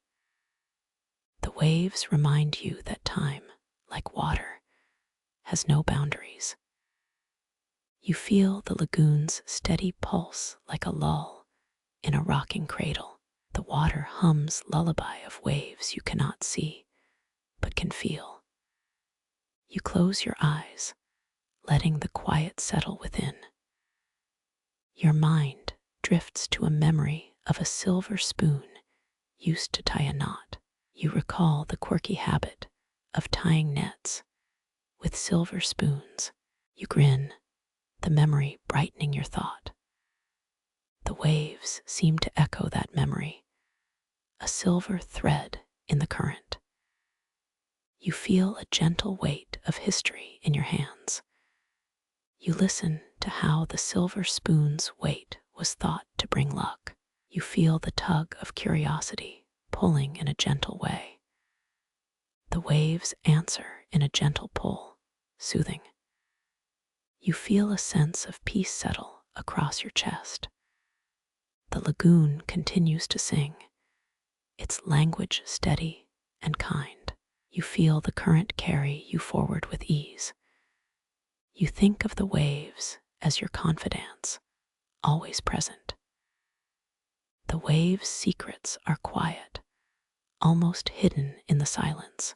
The waves remind you that time, like water, has no boundaries. You feel the lagoon's steady pulse like a lull in a rocking cradle. The water hums lullaby of waves you cannot see, but can feel. You close your eyes, letting the quiet settle within. Your mind drifts to a memory of a silver spoon used to tie a knot. You recall the quirky habit of tying nets with silver spoons. You grin, the memory brightening your thought. The waves seem to echo that memory, a silver thread in the current. You feel a gentle weight of history in your hands. You listen to how the silver spoon's weight was thought to bring luck. You feel the tug of curiosity pulling in a gentle way. The waves answer in a gentle pull, soothing. You feel a sense of peace settle across your chest. The lagoon continues to sing, its language steady and kind. You feel the current carry you forward with ease. You think of the waves as your confidants, always present. The waves' secrets are quiet, almost hidden in the silence.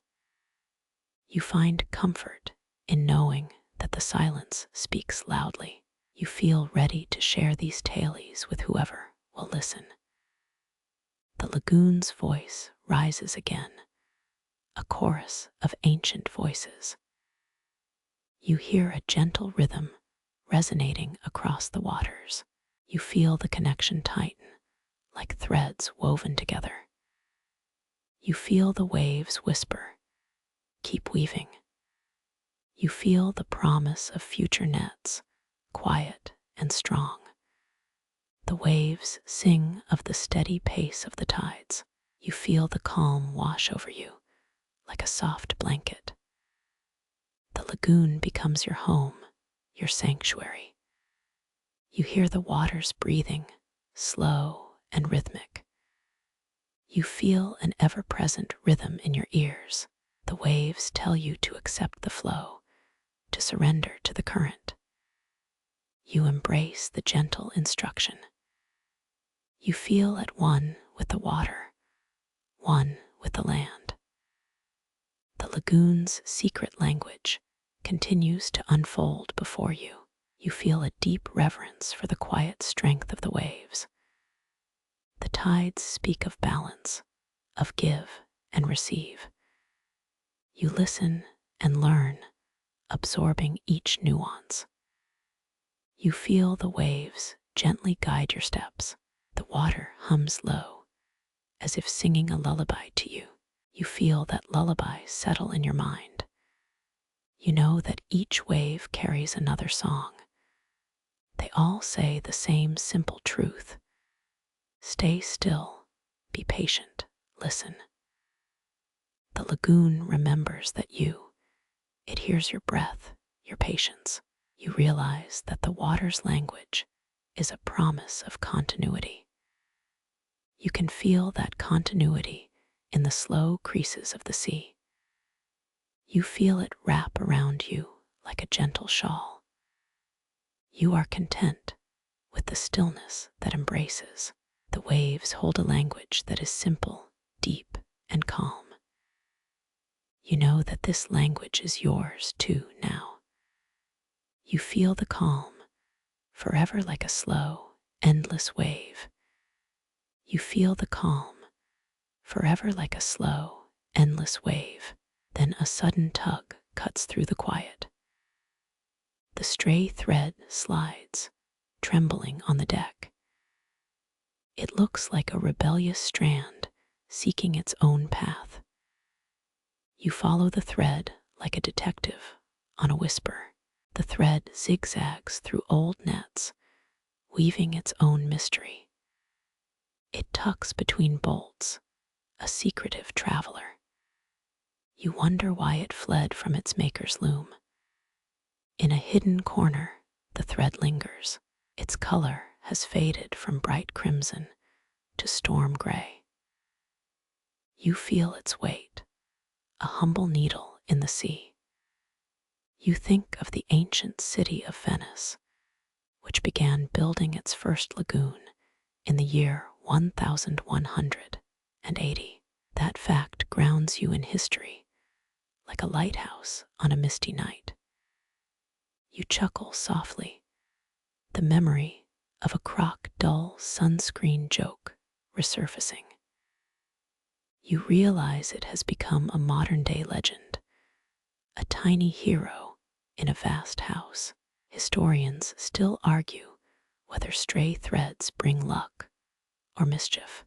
You find comfort in knowing that the silence speaks loudly. You feel ready to share these tales with whoever will listen. The lagoon's voice rises again, a chorus of ancient voices. You hear a gentle rhythm resonating across the waters. You feel the connection tighten, like threads woven together. You feel the waves whisper, "Keep weaving." You feel the promise of future nets, quiet and strong. The waves sing of the steady pace of the tides. You feel the calm wash over you, like a soft blanket. The lagoon becomes your home, your sanctuary. You hear the waters breathing, slow and rhythmic. You feel an ever-present rhythm in your ears. The waves tell you to accept the flow, to surrender to the current. You embrace the gentle instruction. You feel at one with the water, one with the land. The lagoon's secret language continues to unfold before you. You feel a deep reverence for the quiet strength of the waves. The tides speak of balance, of give and receive. You listen and learn, absorbing each nuance. You feel the waves gently guide your steps. The water hums low, as if singing a lullaby to you. You feel that lullaby settle in your mind. You know that each wave carries another song. They all say the same simple truth. Stay still, be patient, listen. The lagoon remembers that it hears your breath, your patience. You realize that the water's language is a promise of continuity. You can feel that continuity in the slow creases of the sea. You feel it wrap around you like a gentle shawl. You are content with the stillness that embraces. The waves hold a language that is simple, deep, and calm. You know that this language is yours too now. You feel the calm, forever like a slow, endless wave. You feel the calm, forever like a slow, endless wave. Then a sudden tug cuts through the quiet. The stray thread slides, trembling on the deck. It looks like a rebellious strand seeking its own path. You follow the thread like a detective on a whisper. The thread zigzags through old nets, weaving its own mystery. It tucks between bolts, a secretive traveler. You wonder why it fled from its maker's loom. In a hidden corner, the thread lingers. Its color has faded from bright crimson to storm gray. You feel its weight, a humble needle in the sea. You think of the ancient city of Venice, which began building its first lagoon in the year 1180. That fact grounds you in history, like a lighthouse on a misty night. You chuckle softly, the memory of a crocodile sunscreen joke resurfacing. You realize it has become a modern-day legend, a tiny hero in a vast house. Historians still argue whether stray threads bring luck or mischief.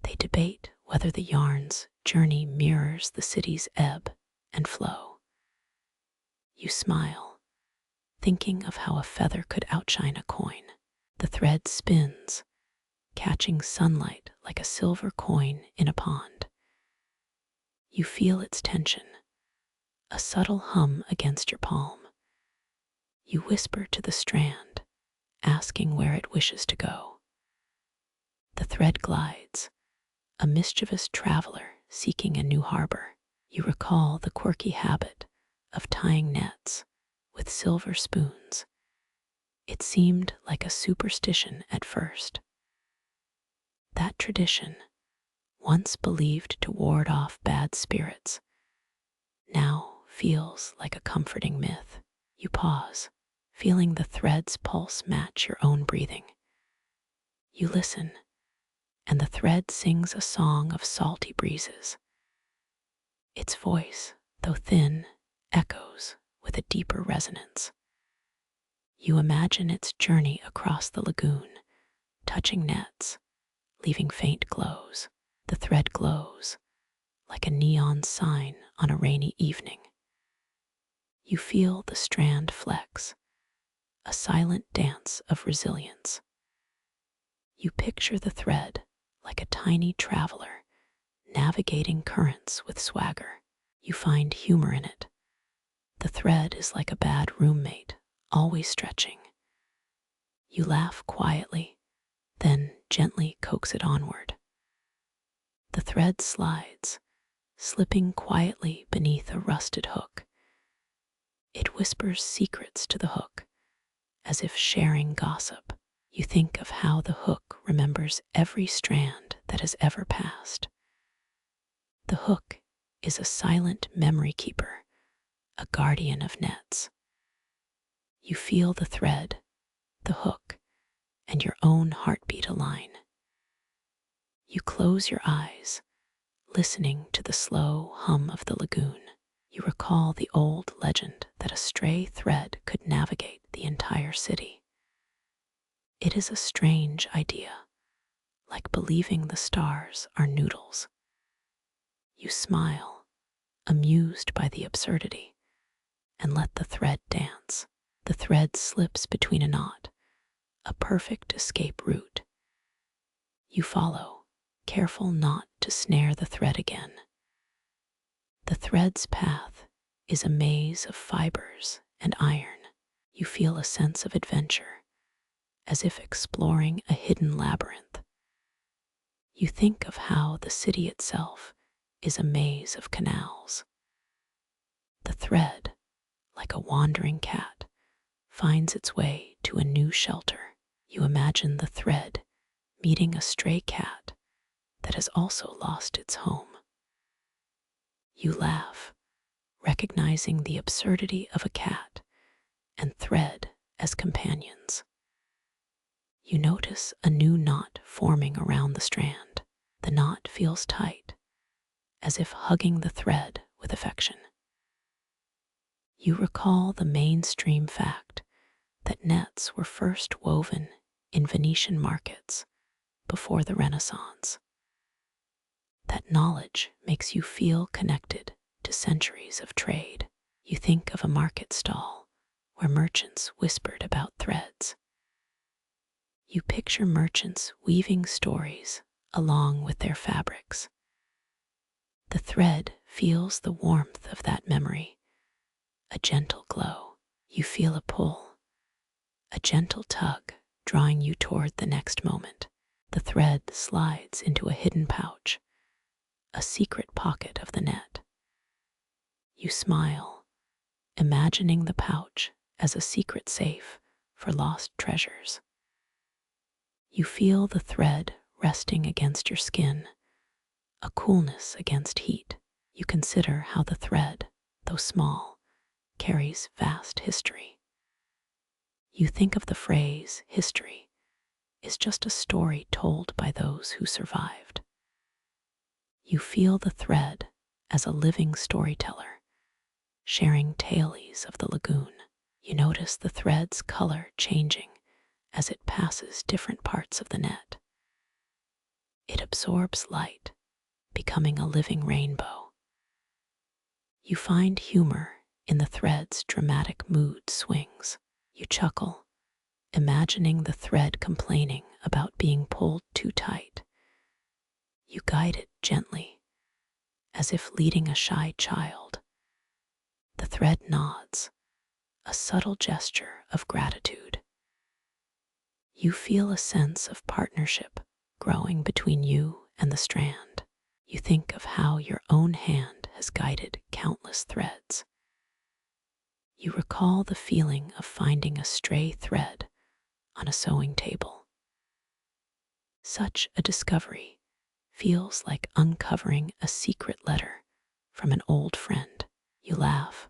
They debate whether the yarn's journey mirrors the city's ebb and flow. You smile, thinking of how a feather could outshine a coin. The thread spins, catching sunlight like a silver coin in a pond. You feel its tension, a subtle hum against your palm. You whisper to the strand, asking where it wishes to go. The thread glides, a mischievous traveler seeking a new harbor. You recall the quirky habit of tying nets with silver spoons. It seemed like a superstition at first. That tradition, once believed to ward off bad spirits, now feels like a comforting myth. You pause, feeling the thread's pulse match your own breathing. You listen, and the thread sings a song of salty breezes. Its voice, though thin, echoes with a deeper resonance. You imagine its journey across the lagoon, touching nets, leaving faint glows. The thread glows like a neon sign on a rainy evening. You feel the strand flex, a silent dance of resilience. You picture the thread like a tiny traveler navigating currents with swagger. You find humor in it. The thread is like a bad roommate, always stretching. You laugh quietly, then gently coax it onward. The thread slides, slipping quietly beneath a rusted hook. It whispers secrets to the hook, as if sharing gossip. You think of how the hook remembers every strand that has ever passed. The hook is a silent memory keeper, a guardian of nets. You feel the thread, the hook, and your own heartbeat align. You close your eyes, listening to the slow hum of the lagoon. You recall the old legend that a stray thread could navigate the entire city. It is a strange idea, like believing the stars are noodles. You smile, amused by the absurdity, and let the thread dance. The thread slips between a knot, a perfect escape route. You follow, careful not to snare the thread again. The thread's path is a maze of fibers and iron. You feel a sense of adventure, as if exploring a hidden labyrinth. You think of how the city itself is a maze of canals. The thread, like a wandering cat, finds its way to a new shelter. You imagine the thread meeting a stray cat that has also lost its home. You laugh, recognizing the absurdity of a cat and thread as companions. You notice a new knot forming around the strand. The knot feels tight, as if hugging the thread with affection. You recall the mainstream fact that nets were first woven in Venetian markets before the Renaissance. That knowledge makes you feel connected to centuries of trade. You think of a market stall where merchants whispered about threads. You picture merchants weaving stories along with their fabrics. The thread feels the warmth of that memory, a gentle glow. You feel a pull, a gentle tug drawing you toward the next moment. The thread slides into a hidden pouch, a secret pocket of the net. You smile, imagining the pouch as a secret safe for lost treasures. You feel the thread resting against your skin, a coolness against heat. You consider how the thread, though small, carries vast history. You think of the phrase, history is just a story told by those who survived. You feel the thread as a living storyteller, sharing tales of the lagoon. You notice the thread's color changing as it passes different parts of the net. It absorbs light, becoming a living rainbow. You find humor in the thread's dramatic mood swings. You chuckle, imagining the thread complaining about being pulled too tight. You guide it gently, as if leading a shy child. The thread nods, a subtle gesture of gratitude. You feel a sense of partnership growing between you and the strand. You think of how your own hand has guided countless threads. You recall the feeling of finding a stray thread on a sewing table. Such a discovery feels like uncovering a secret letter from an old friend. You laugh,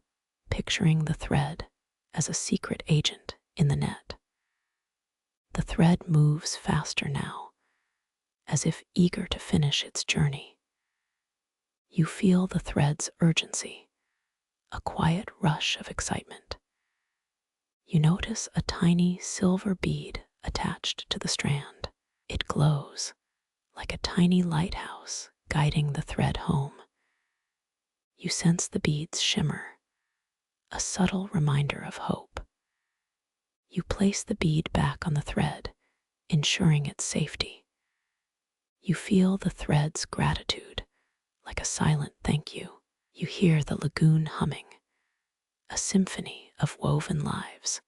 picturing the thread as a secret agent in the net. The thread moves faster now, as if eager to finish its journey. You feel the thread's urgency, a quiet rush of excitement. You notice a tiny silver bead attached to the strand. It glows like a tiny lighthouse guiding the thread home. You sense the bead's shimmer, a subtle reminder of hope. You place the bead back on the thread, ensuring its safety. You feel the thread's gratitude, like a silent thank you. You hear the lagoon humming, a symphony of woven lives.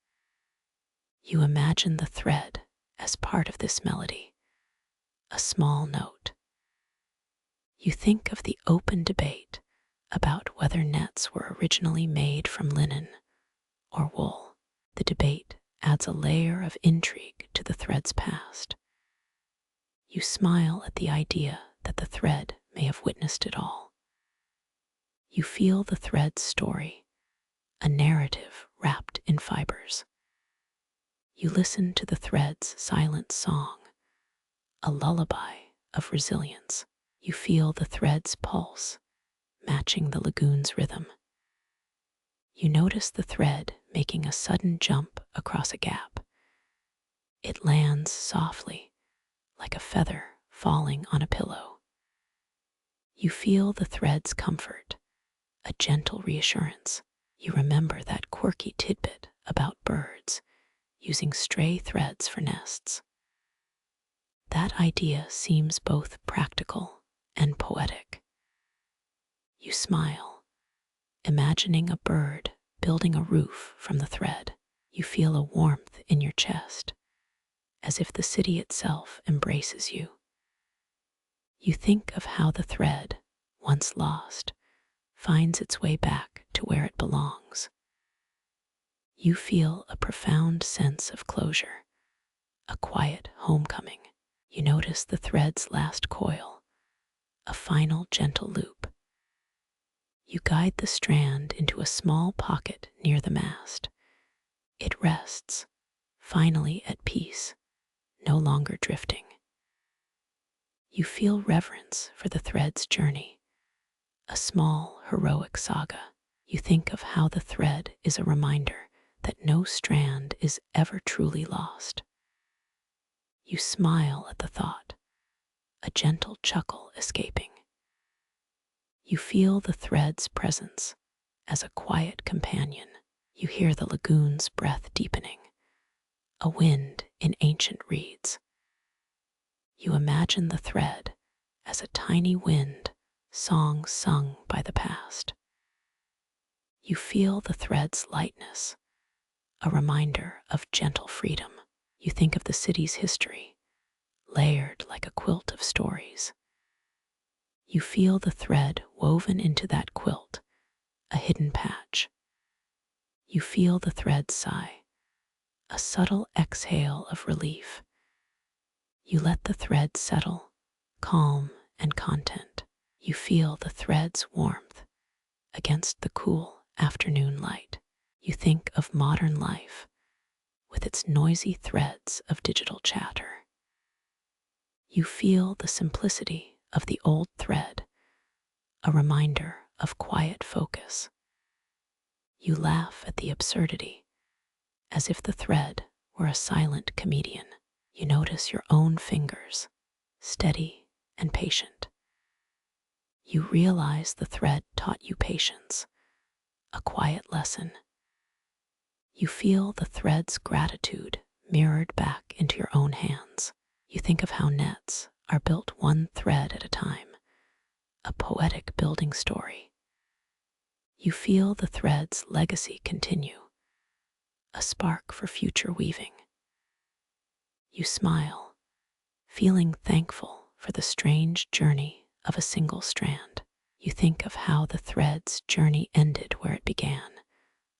You imagine the thread as part of this melody, a small note. You think of the open debate about whether nets were originally made from linen or wool. The debate adds a layer of intrigue to the thread's past. You smile at the idea that the thread may have witnessed it all. You feel the thread's story, a narrative wrapped in fibers. You listen to the thread's silent song, a lullaby of resilience. You feel the thread's pulse, matching the lagoon's rhythm. You notice the thread making a sudden jump across a gap. It lands softly, like a feather falling on a pillow. You feel the thread's comfort, a gentle reassurance. You remember that quirky tidbit about birds using stray threads for nests. That idea seems both practical and poetic. You smile, imagining a bird building a roof from the thread. You feel a warmth in your chest, as if the city itself embraces you. You think of how the thread, once lost, finds its way back to where it belongs. You feel a profound sense of closure, a quiet homecoming. You notice the thread's last coil, a final gentle loop. You guide the strand into a small pocket near the mast. It rests, finally at peace, no longer drifting. You feel reverence for the thread's journey, a small, heroic saga. You think of how the thread is a reminder that no strand is ever truly lost. You smile at the thought, a gentle chuckle escaping. You feel the thread's presence as a quiet companion. You hear the lagoon's breath deepening, a wind in ancient reeds. You imagine the thread as a tiny wind song sung by the past. You feel the thread's lightness, a reminder of gentle freedom. You think of the city's history, layered like a quilt of stories. You feel the thread woven into that quilt, a hidden patch. You feel the thread's sigh, a subtle exhale of relief. You let the thread settle, calm and content. You feel the thread's warmth against the cool afternoon light. You think of modern life with its noisy threads of digital chatter. You feel the simplicity of the old thread, a reminder of quiet focus. You laugh at the absurdity, as if the thread were a silent comedian. You notice your own fingers, steady and patient. You realize the thread taught you patience, a quiet lesson. You feel the thread's gratitude mirrored back into your own hands. You think of how nets are built one thread at a time, a poetic building story. You feel the thread's legacy continue, a spark for future weaving. You smile, feeling thankful for the strange journey of a single strand. You think of how the thread's journey ended where it began,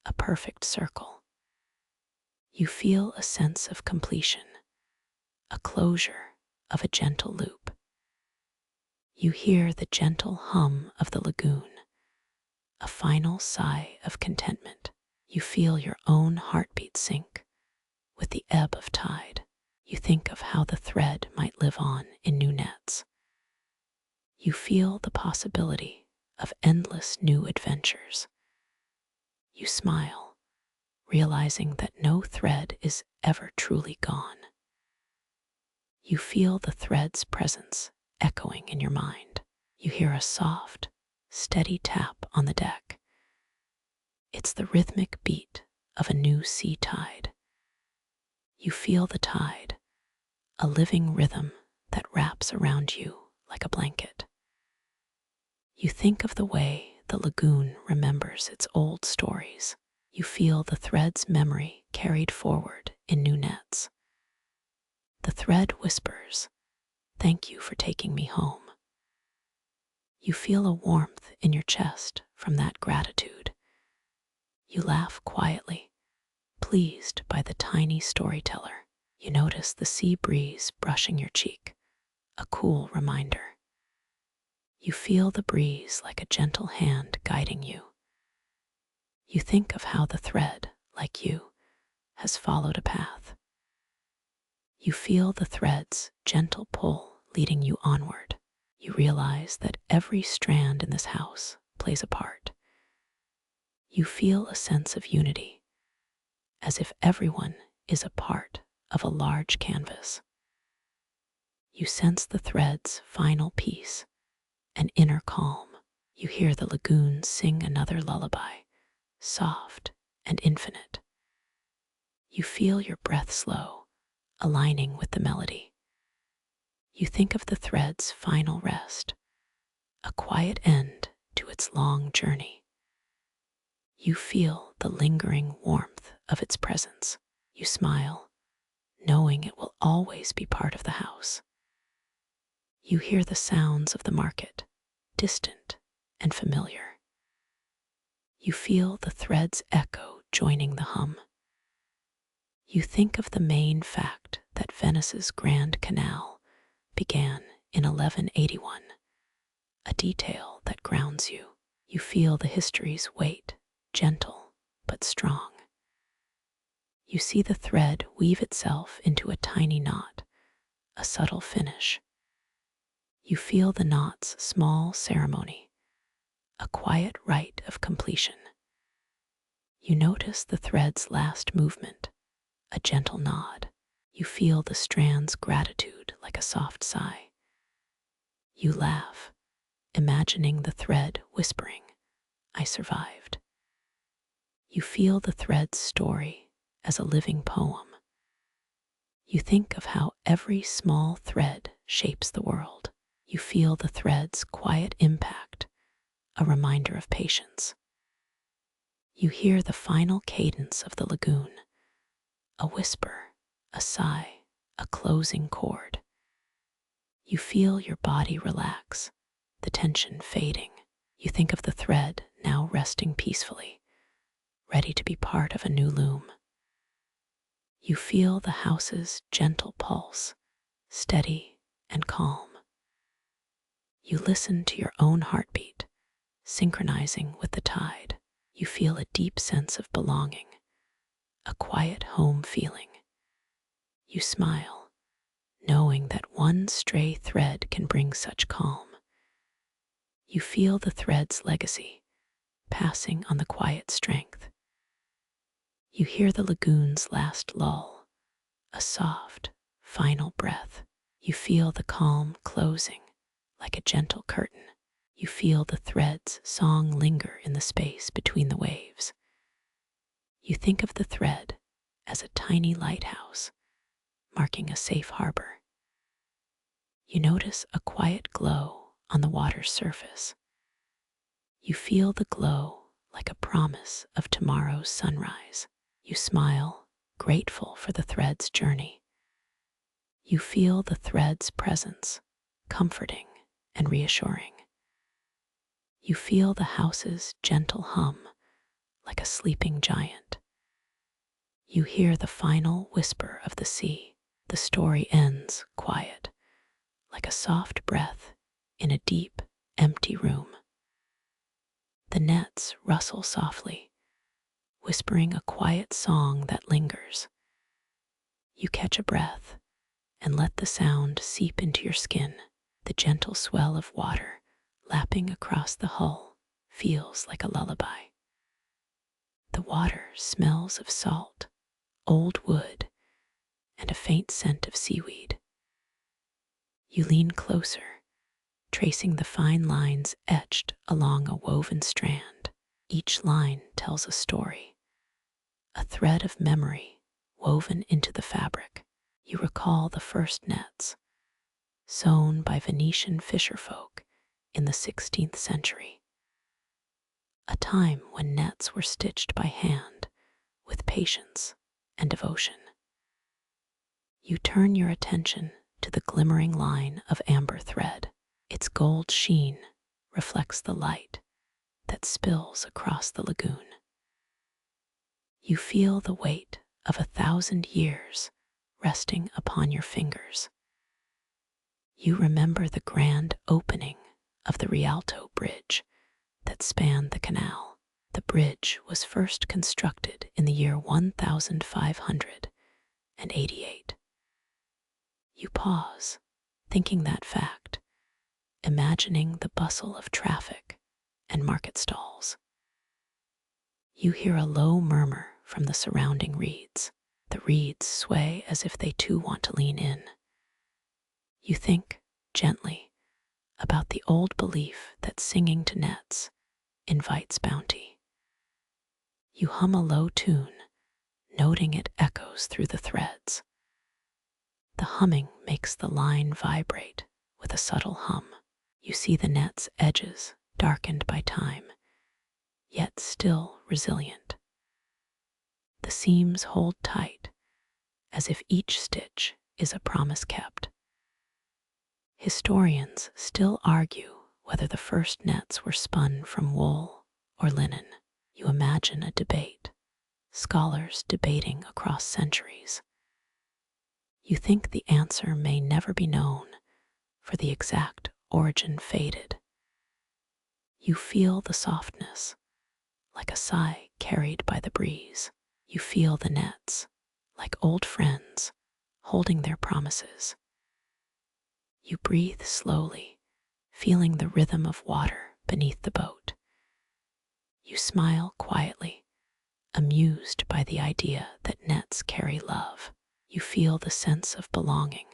a perfect circle. You feel a sense of completion, a closure of a gentle loop. You hear the gentle hum of the lagoon, a final sigh of contentment. You feel your own heartbeat sink with the ebb of tide. You think of how the thread might live on in new nets. You feel the possibility of endless new adventures. You smile, realizing that no thread is ever truly gone. You feel the thread's presence echoing in your mind. You hear a soft, steady tap on the deck. It's the rhythmic beat of a new sea tide. You feel the tide, a living rhythm that wraps around you like a blanket. You think of the way the lagoon remembers its old stories. You feel the thread's memory carried forward in new nets. The thread whispers, "Thank you for taking me home." You feel a warmth in your chest from that gratitude. You laugh quietly, pleased by the tiny storyteller. You notice the sea breeze brushing your cheek, a cool reminder. You feel the breeze like a gentle hand guiding you. You think of how the thread, like you, has followed a path. You feel the thread's gentle pull leading you onward. You realize that every strand in this house plays a part. You feel a sense of unity, as if everyone is a part of a large canvas. You sense the thread's final piece, an inner calm. You hear the lagoon sing another lullaby, soft and infinite. You feel your breath slow, aligning with the melody. You think of the thread's final rest, a quiet end to its long journey. You feel the lingering warmth of its presence. You smile, knowing it will always be part of the house. You hear the sounds of the market, distant and familiar. You feel the thread's echo joining the hum. You think of the main fact that Venice's Grand Canal began in 1181, a detail that grounds you. You feel the history's weight, gentle but strong. You see the thread weave itself into a tiny knot, a subtle finish. You feel the knot's small ceremony, a quiet rite of completion. You notice the thread's last movement, a gentle nod. You feel the strand's gratitude like a soft sigh. You laugh, imagining the thread whispering, "I survived." You feel the thread's story as a living poem. You think of how every small thread shapes the world. You feel the thread's quiet impact, a reminder of patience. You hear the final cadence of the lagoon, a whisper, a sigh, a closing chord. You feel your body relax, the tension fading. You think of the thread now resting peacefully, ready to be part of a new loom. You feel the house's gentle pulse, steady and calm. You listen to your own heartbeat, synchronizing with the tide. You feel a deep sense of belonging, a quiet home feeling. You smile, knowing that one stray thread can bring such calm. You feel the thread's legacy, passing on the quiet strength. You hear the lagoon's last lull, a soft, final breath. You feel the calm closing, like a gentle curtain. You feel the thread's song linger in the space between the waves. You think of the thread as a tiny lighthouse, marking a safe harbor. You notice a quiet glow on the water's surface. You feel the glow like a promise of tomorrow's sunrise. You smile, grateful for the thread's journey. You feel the thread's presence, comforting and reassuring. You feel the house's gentle hum like a sleeping giant. You hear the final whisper of the sea. The story ends quiet, like a soft breath in a deep, empty room. The nets rustle softly, whispering a quiet song that lingers. You catch a breath and let the sound seep into your skin. The gentle swell of water lapping across the hull feels like a lullaby. The water smells of salt, old wood, and a faint scent of seaweed. You lean closer, tracing the fine lines etched along a woven strand. Each line tells a story, a thread of memory woven into the fabric. You recall the first nets, sewn by Venetian fisherfolk in the 16th century, a time when nets were stitched by hand with patience and devotion. You turn your attention to the glimmering line of amber thread. Its gold sheen reflects the light that spills across the lagoon. You feel the weight of 1,000 years resting upon your fingers. You remember the grand opening of the Rialto Bridge that spanned the canal. The bridge was first constructed in the year 1588. You pause, thinking that fact, imagining the bustle of traffic and market stalls. You hear a low murmur from the surrounding reeds. The reeds sway as if they too want to lean in. You think, gently, about the old belief that singing to nets invites bounty. You hum a low tune, noting it echoes through the threads. The humming makes the line vibrate with a subtle hum. You see the net's edges darkened by time, yet still resilient. The seams hold tight, as if each stitch is a promise kept. Historians still argue whether the first nets were spun from wool or linen. You imagine a debate, scholars debating across centuries. You think the answer may never be known, for the exact origin faded. You feel the softness, like a sigh carried by the breeze. You feel the nets, like old friends, holding their promises. You breathe slowly, feeling the rhythm of water beneath the boat. You smile quietly, amused by the idea that nets carry love. You feel the sense of belonging,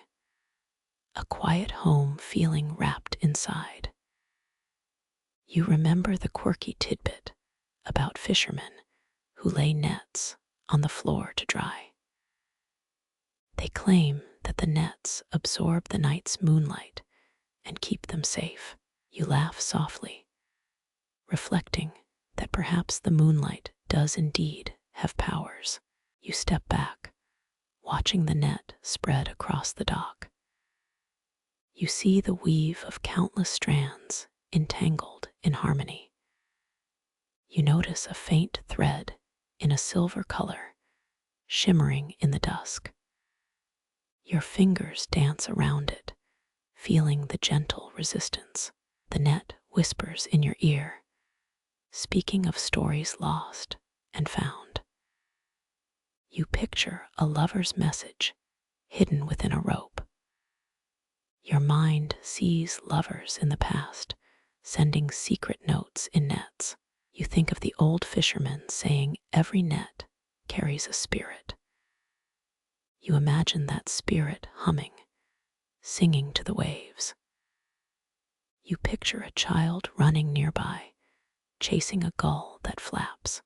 a quiet home feeling wrapped inside. You remember the quirky tidbit about fishermen who lay nets on the floor to dry. They claim that the nets absorb the night's moonlight and keep them safe. You laugh softly, reflecting that perhaps the moonlight does indeed have powers. You step back, watching the net spread across the dock. You see the weave of countless strands entangled in harmony. You notice a faint thread in a silver color, shimmering in the dusk. Your fingers dance around it, feeling the gentle resistance. The net whispers in your ear, speaking of stories lost and found. You picture a lover's message hidden within a rope. Your mind sees lovers in the past, sending secret notes in nets. You think of the old fishermen saying every net carries a spirit. You imagine that spirit humming, singing to the waves. You picture a child running nearby, chasing a gull that flaps.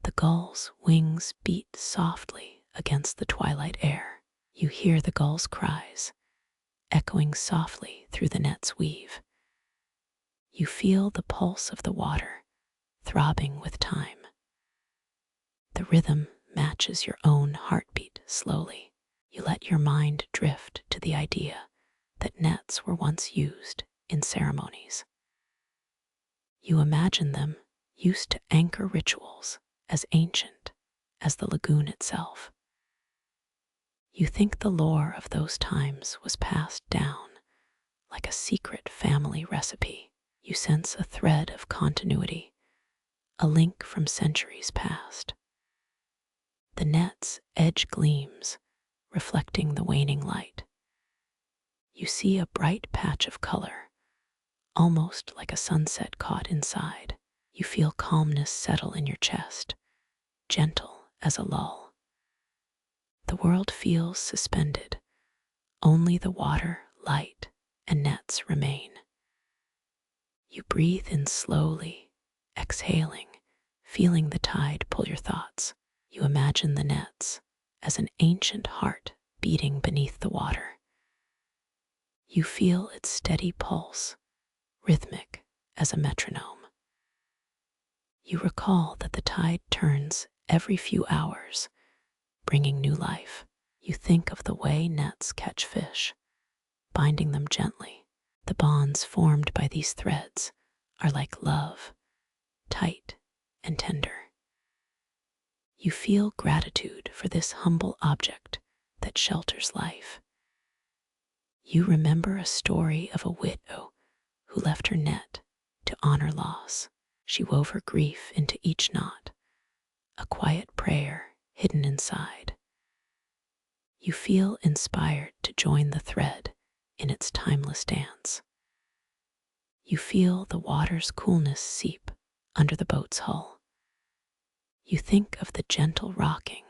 The gull's wings beat softly against the twilight air. You hear the gull's cries, echoing softly through the net's weave. You feel the pulse of the water, throbbing with time. The rhythm matches your own heartbeat slowly. You let your mind drift to the idea that nets were once used in ceremonies. You imagine them used to anchor rituals as ancient as the lagoon itself. You think the lore of those times was passed down like a secret family recipe. You sense a thread of continuity, a link from centuries past. The net's edge gleams, reflecting the waning light. You see a bright patch of color, almost like a sunset caught inside. You feel calmness settle in your chest, gentle as a lull. The world feels suspended. Only the water, light, and nets remain. You breathe in slowly, exhaling, feeling the tide pull your thoughts. You imagine the nets as an ancient heart beating beneath the water. You feel its steady pulse, rhythmic as a metronome. You recall that the tide turns every few hours, bringing new life. You think of the way nets catch fish, binding them gently. The bonds formed by these threads are like love, tight and tender. You feel gratitude for this humble object that shelters life. You remember a story of a widow who left her net to honor loss. She wove her grief into each knot, a quiet prayer hidden inside. You feel inspired to join the thread in its timeless dance. You feel the water's coolness seep under the boat's hull. You think of the gentle rocking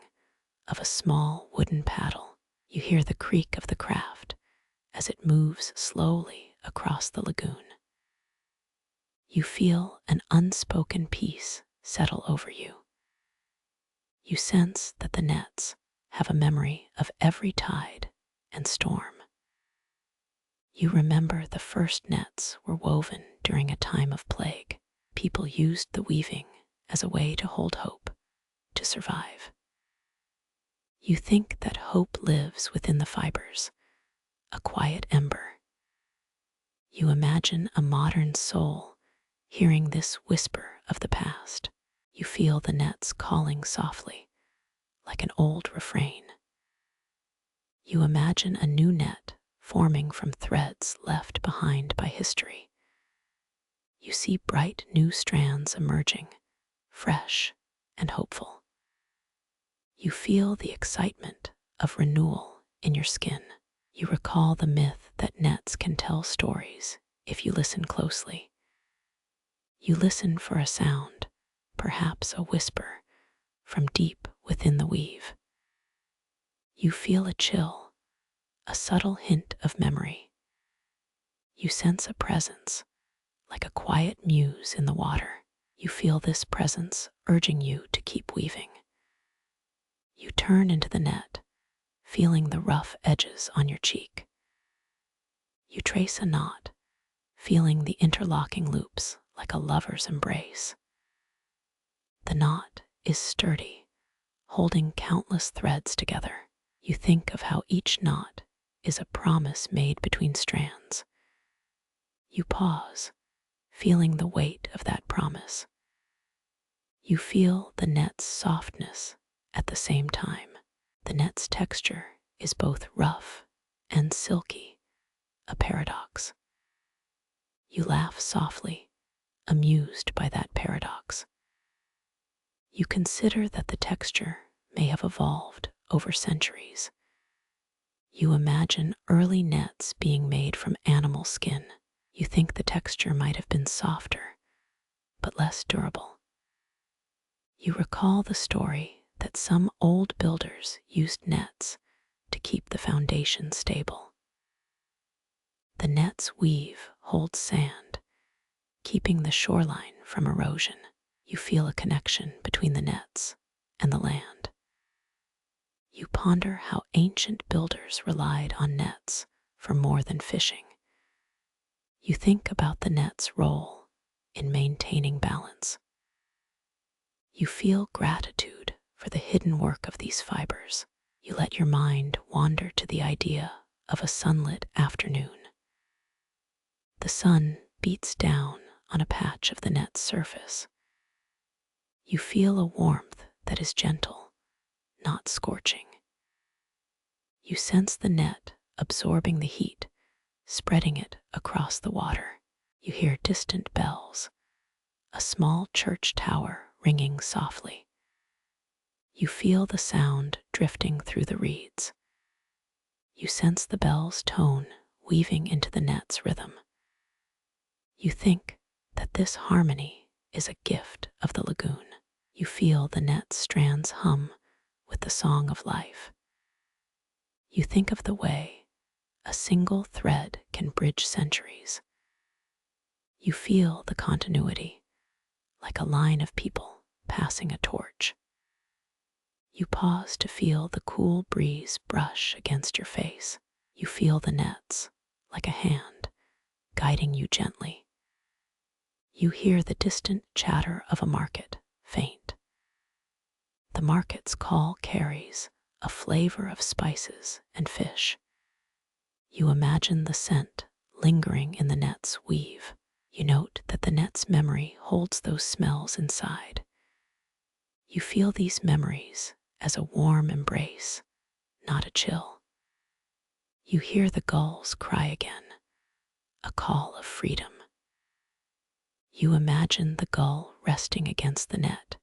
of a small wooden paddle. You hear the creak of the craft as it moves slowly across the lagoon. You feel an unspoken peace settle over you. You sense that the nets have a memory of every tide and storm. You remember the first nets were woven during a time of plague. People used the weaving as a way to hold hope, to survive. You think that hope lives within the fibers, a quiet ember. You imagine a modern soul hearing this whisper of the past. You feel the nets calling softly, like an old refrain. You imagine a new net forming from threads left behind by history. You see bright new strands emerging, fresh and hopeful. You feel the excitement of renewal in your skin. You recall the myth that nets can tell stories if you listen closely. You listen for a sound, perhaps a whisper, from deep within the weave. You feel a chill, a subtle hint of memory. You sense a presence, like a quiet muse in the water. You feel this presence urging you to keep weaving. You turn into the net, feeling the rough edges on your cheek. You trace a knot, feeling the interlocking loops like a lover's embrace. The knot is sturdy, holding countless threads together. You think of how each knot is a promise made between strands. You pause, feeling the weight of that promise. You feel the net's softness at the same time. The net's texture is both rough and silky, a paradox. You laugh softly, amused by that paradox. You consider that the texture may have evolved over centuries. You imagine early nets being made from animal skin. You think the texture might have been softer, but less durable. You recall the story that some old builders used nets to keep the foundation stable. The net's weave holds sand, keeping the shoreline from erosion. You feel a connection between the nets and the land. You ponder how ancient builders relied on nets for more than fishing. You think about the net's role in maintaining balance. You feel gratitude for the hidden work of these fibers. You let your mind wander to the idea of a sunlit afternoon, The sun beats down on a patch of the net's surface. You feel a warmth that is gentle, not scorching. You sense the net absorbing the heat, spreading it across the water. You hear distant bells, a small church tower ringing softly. You feel the sound drifting through the reeds. You sense the bell's tone weaving into the net's rhythm. You think that this harmony is a gift of the lagoon. You feel the net's strands hum with the song of life. You think of the way a single thread can bridge centuries. You feel the continuity, like a line of people passing a torch. You pause to feel the cool breeze brush against your face. You feel the nets, like a hand, guiding you gently. You hear the distant chatter of a market, faint. The market's call carries a flavor of spices and fish. You imagine the scent lingering in the net's weave. You note that the net's memory holds those smells inside. You feel these memories as a warm embrace, not a chill. You hear the gulls cry again, a call of freedom. You imagine the gull resting against the net,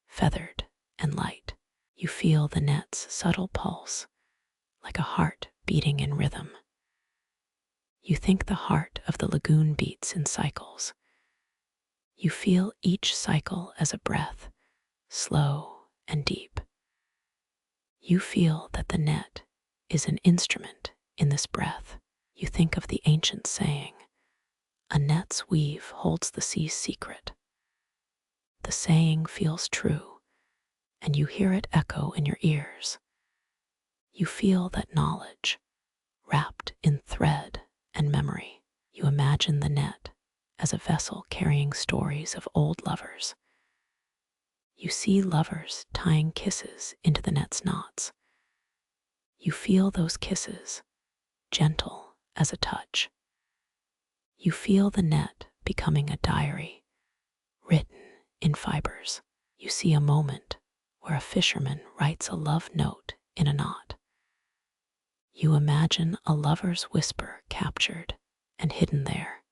feathered and light. You feel the net's subtle pulse, like a heart beating in rhythm. You think the heart of the lagoon beats in cycles. You feel each cycle as a breath, slow and deep. You feel that the net is an instrument in this breath. You think of the ancient saying, "A net's weave holds the sea's secret." The saying feels true, and you hear it echo in your ears. You feel that knowledge, wrapped in thread and memory. You imagine the net as a vessel carrying stories of old lovers. You see lovers tying kisses into the net's knots. You feel those kisses, gentle as a touch. You feel the net becoming a diary, written in fibers. You see a moment where a fisherman writes a love note in a knot. You imagine a lover's whisper captured and hidden there.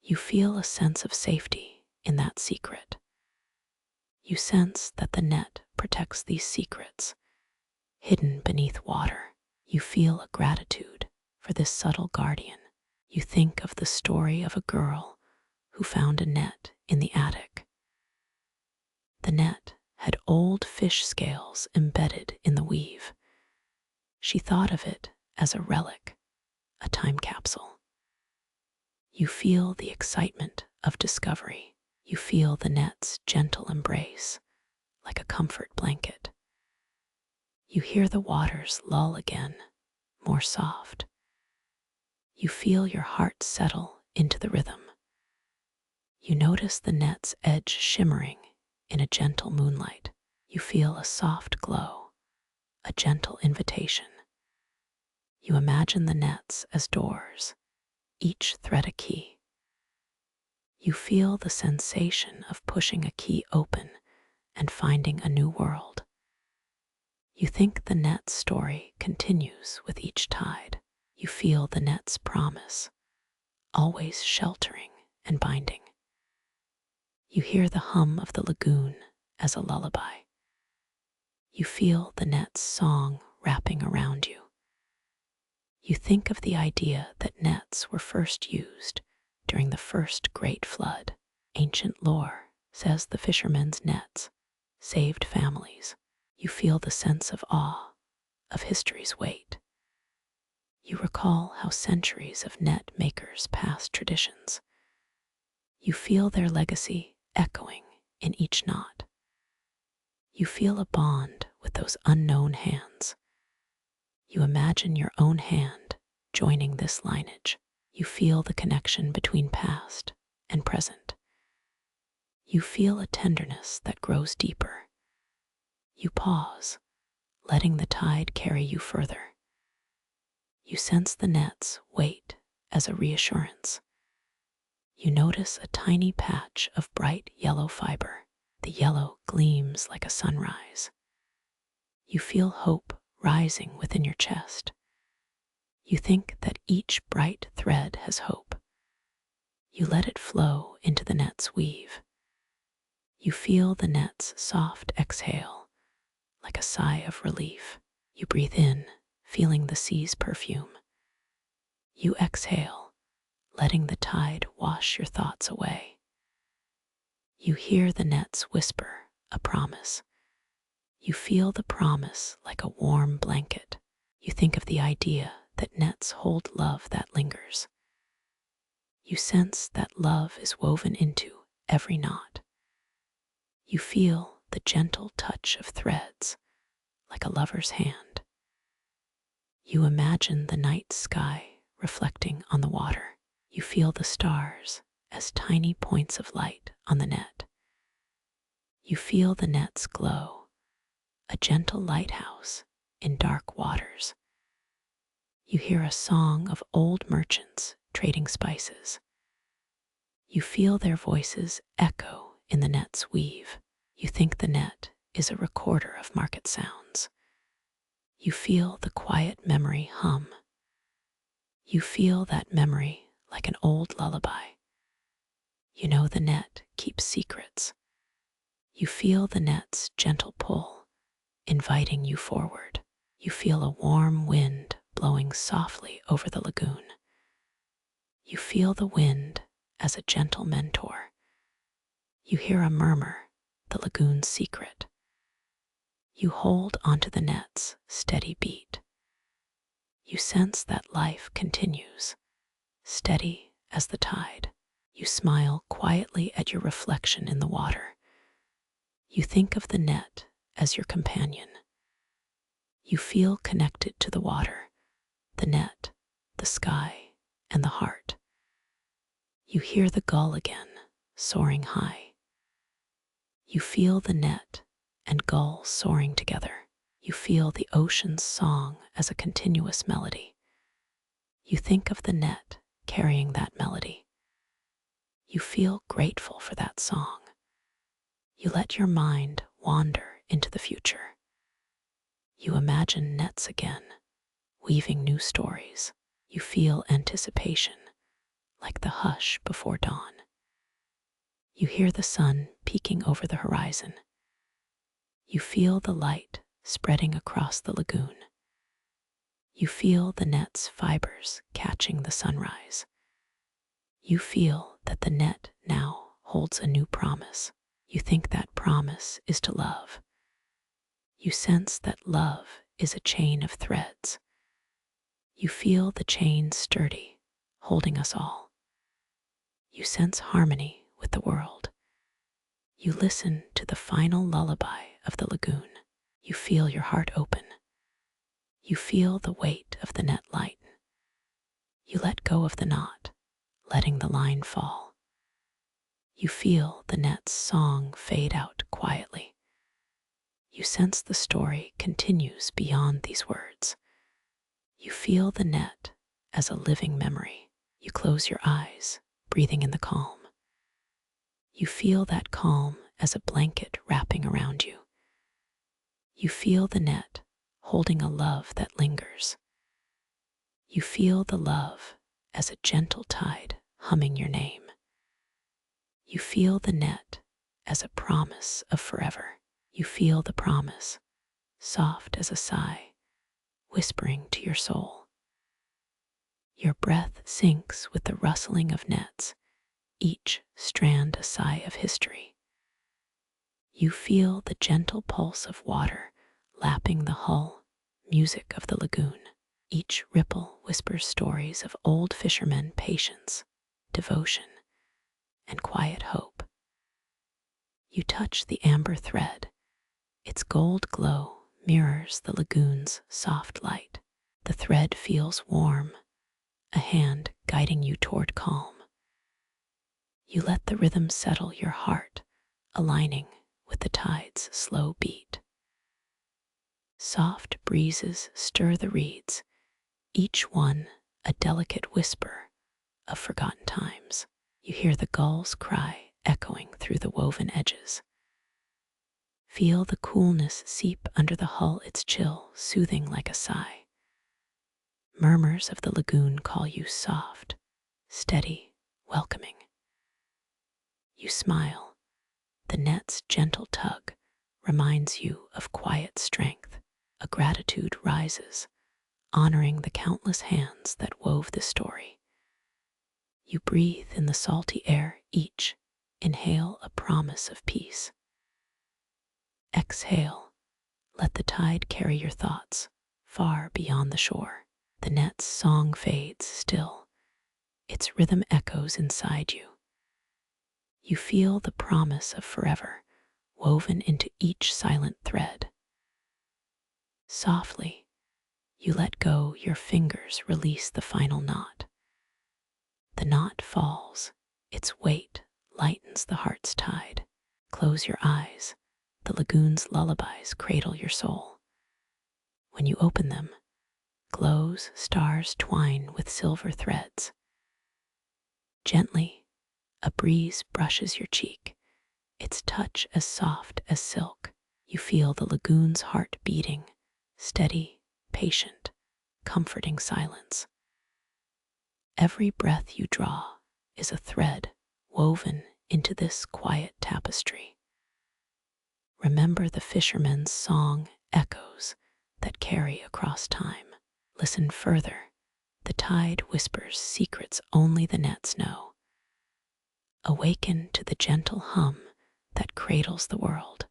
You feel a sense of safety in that secret. You sense that the net protects these secrets, hidden beneath water. You feel a gratitude for this subtle guardian. You think of the story of a girl who found a net in the attic. The net had old fish scales embedded in the weave. She thought of it as a relic, a time capsule. You feel the excitement of discovery. You feel the net's gentle embrace, like a comfort blanket. You hear the waters lull again, more soft. You feel your heart settle into the rhythm. You notice the net's edge shimmering in a gentle moonlight. You feel a soft glow, a gentle invitation. You imagine the nets as doors, each thread a key. You feel the sensation of pushing a key open and finding a new world. You think the net's story continues with each tide. You feel the net's promise, always sheltering and binding. You hear the hum of the lagoon as a lullaby. You feel the net's song wrapping around you. You think of the idea that nets were first used during the first great flood. Ancient lore says the fishermen's nets saved families. You feel the sense of awe, of history's weight. You recall how centuries of net makers passed traditions. You feel their legacy echoing in each knot. You feel a bond with those unknown hands. You imagine your own hand joining this lineage. You feel the connection between past and present. You feel a tenderness that grows deeper. You pause, letting the tide carry you further. You sense the net's weight as a reassurance. You notice a tiny patch of bright yellow fiber. The yellow gleams like a sunrise. You feel hope rising within your chest. You think that each bright thread has hope. You let it flow into the net's weave. You feel the net's soft exhale, like a sigh of relief. You breathe in, feeling the sea's perfume. You exhale, letting the tide wash your thoughts away. You hear the nets whisper a promise. You feel the promise like a warm blanket. You think of the idea that nets hold love that lingers. You sense that love is woven into every knot. You feel the gentle touch of threads, like a lover's hand. You imagine the night sky reflecting on the water. You feel the stars as tiny points of light on the net. You feel the net's glow, a gentle lighthouse in dark waters. You hear a song of old merchants trading spices. You feel their voices echo in the net's weave. You think the net is a recorder of market sounds. You feel the quiet memory hum. You feel that memory like an old lullaby. You know the net keeps secrets. You feel the net's gentle pull, inviting you forward. You feel a warm wind blowing softly over the lagoon. You feel the wind as a gentle mentor. You hear a murmur, the lagoon's secret. You hold onto the net's steady beat. You sense that life continues, steady as the tide. You smile quietly at your reflection in the water. You think of the net as your companion. You feel connected to the water, the net, the sky, and the heart. You hear the gull again, soaring high. You feel the net and gull soaring together. You feel the ocean's song as a continuous melody. You think of the net carrying that melody. You feel grateful for that song. You let your mind wander into the future. You imagine nets again, weaving new stories. You feel anticipation, like the hush before dawn. You hear the sun peeking over the horizon. You feel the light spreading across the lagoon. You feel the net's fibers catching the sunrise. You feel that the net now holds a new promise. You think that promise is to love. You sense that love is a chain of threads. You feel the chain sturdy, holding us all. You sense harmony with the world. You listen to the final lullaby of the lagoon. You feel your heart open. You feel the weight of the net lighten. You let go of the knot, letting the line fall. You feel the net's song fade out quietly. You sense the story continues beyond these words. You feel the net as a living memory. You close your eyes, breathing in the calm. You feel that calm as a blanket wrapping around you. You feel the net holding a love that lingers. You feel the love as a gentle tide humming your name. You feel the net as a promise of forever. You feel the promise, soft as a sigh, whispering to your soul. Your breath syncs with the rustling of nets, each strand a sigh of history. You feel the gentle pulse of water lapping the hull, music of the lagoon. Each ripple whispers stories of old fishermen' patience, devotion, and quiet hope. You touch the amber thread. Its gold glow mirrors the lagoon's soft light. The thread feels warm, a hand guiding you toward calm. You let the rhythm settle your heart, aligning with the tide's slow beat. Soft breezes stir the reeds, each one a delicate whisper of forgotten times. You hear the gulls' cry echoing through the woven edges. Feel the coolness seep under the hull, its chill, soothing like a sigh. Murmurs of the lagoon call you soft, steady, welcoming. You smile. The net's gentle tug reminds you of quiet strength. A gratitude rises, honoring the countless hands that wove this story. You breathe in the salty air, each inhale a promise of peace. Exhale, let the tide carry your thoughts far beyond the shore. The net's song fades still, its rhythm echoes inside you. You feel the promise of forever woven into each silent thread. Softly, you let go, your fingers release the final knot. The knot falls, its weight lightens the heart's tide. Close your eyes, the lagoon's lullabies cradle your soul. When you open them, glows, stars twine with silver threads. Gently, a breeze brushes your cheek, its touch as soft as silk. You feel the lagoon's heart beating, steady, patient, comforting silence. Every breath you draw is a thread woven into this quiet tapestry. Remember the fisherman's song echoes that carry across time. Listen further. The tide whispers secrets only the nets know. Awaken to the gentle hum that cradles the world.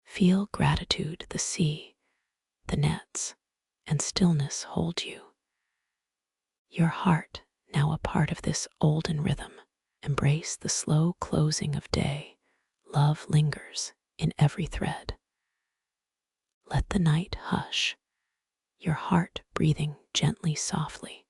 Feel gratitude, the sea, the nets, and stillness hold you. Your heart, now a part of this olden rhythm, embrace the slow closing of day. Love lingers in every thread. Let the night hush, your heart breathing gently, softly.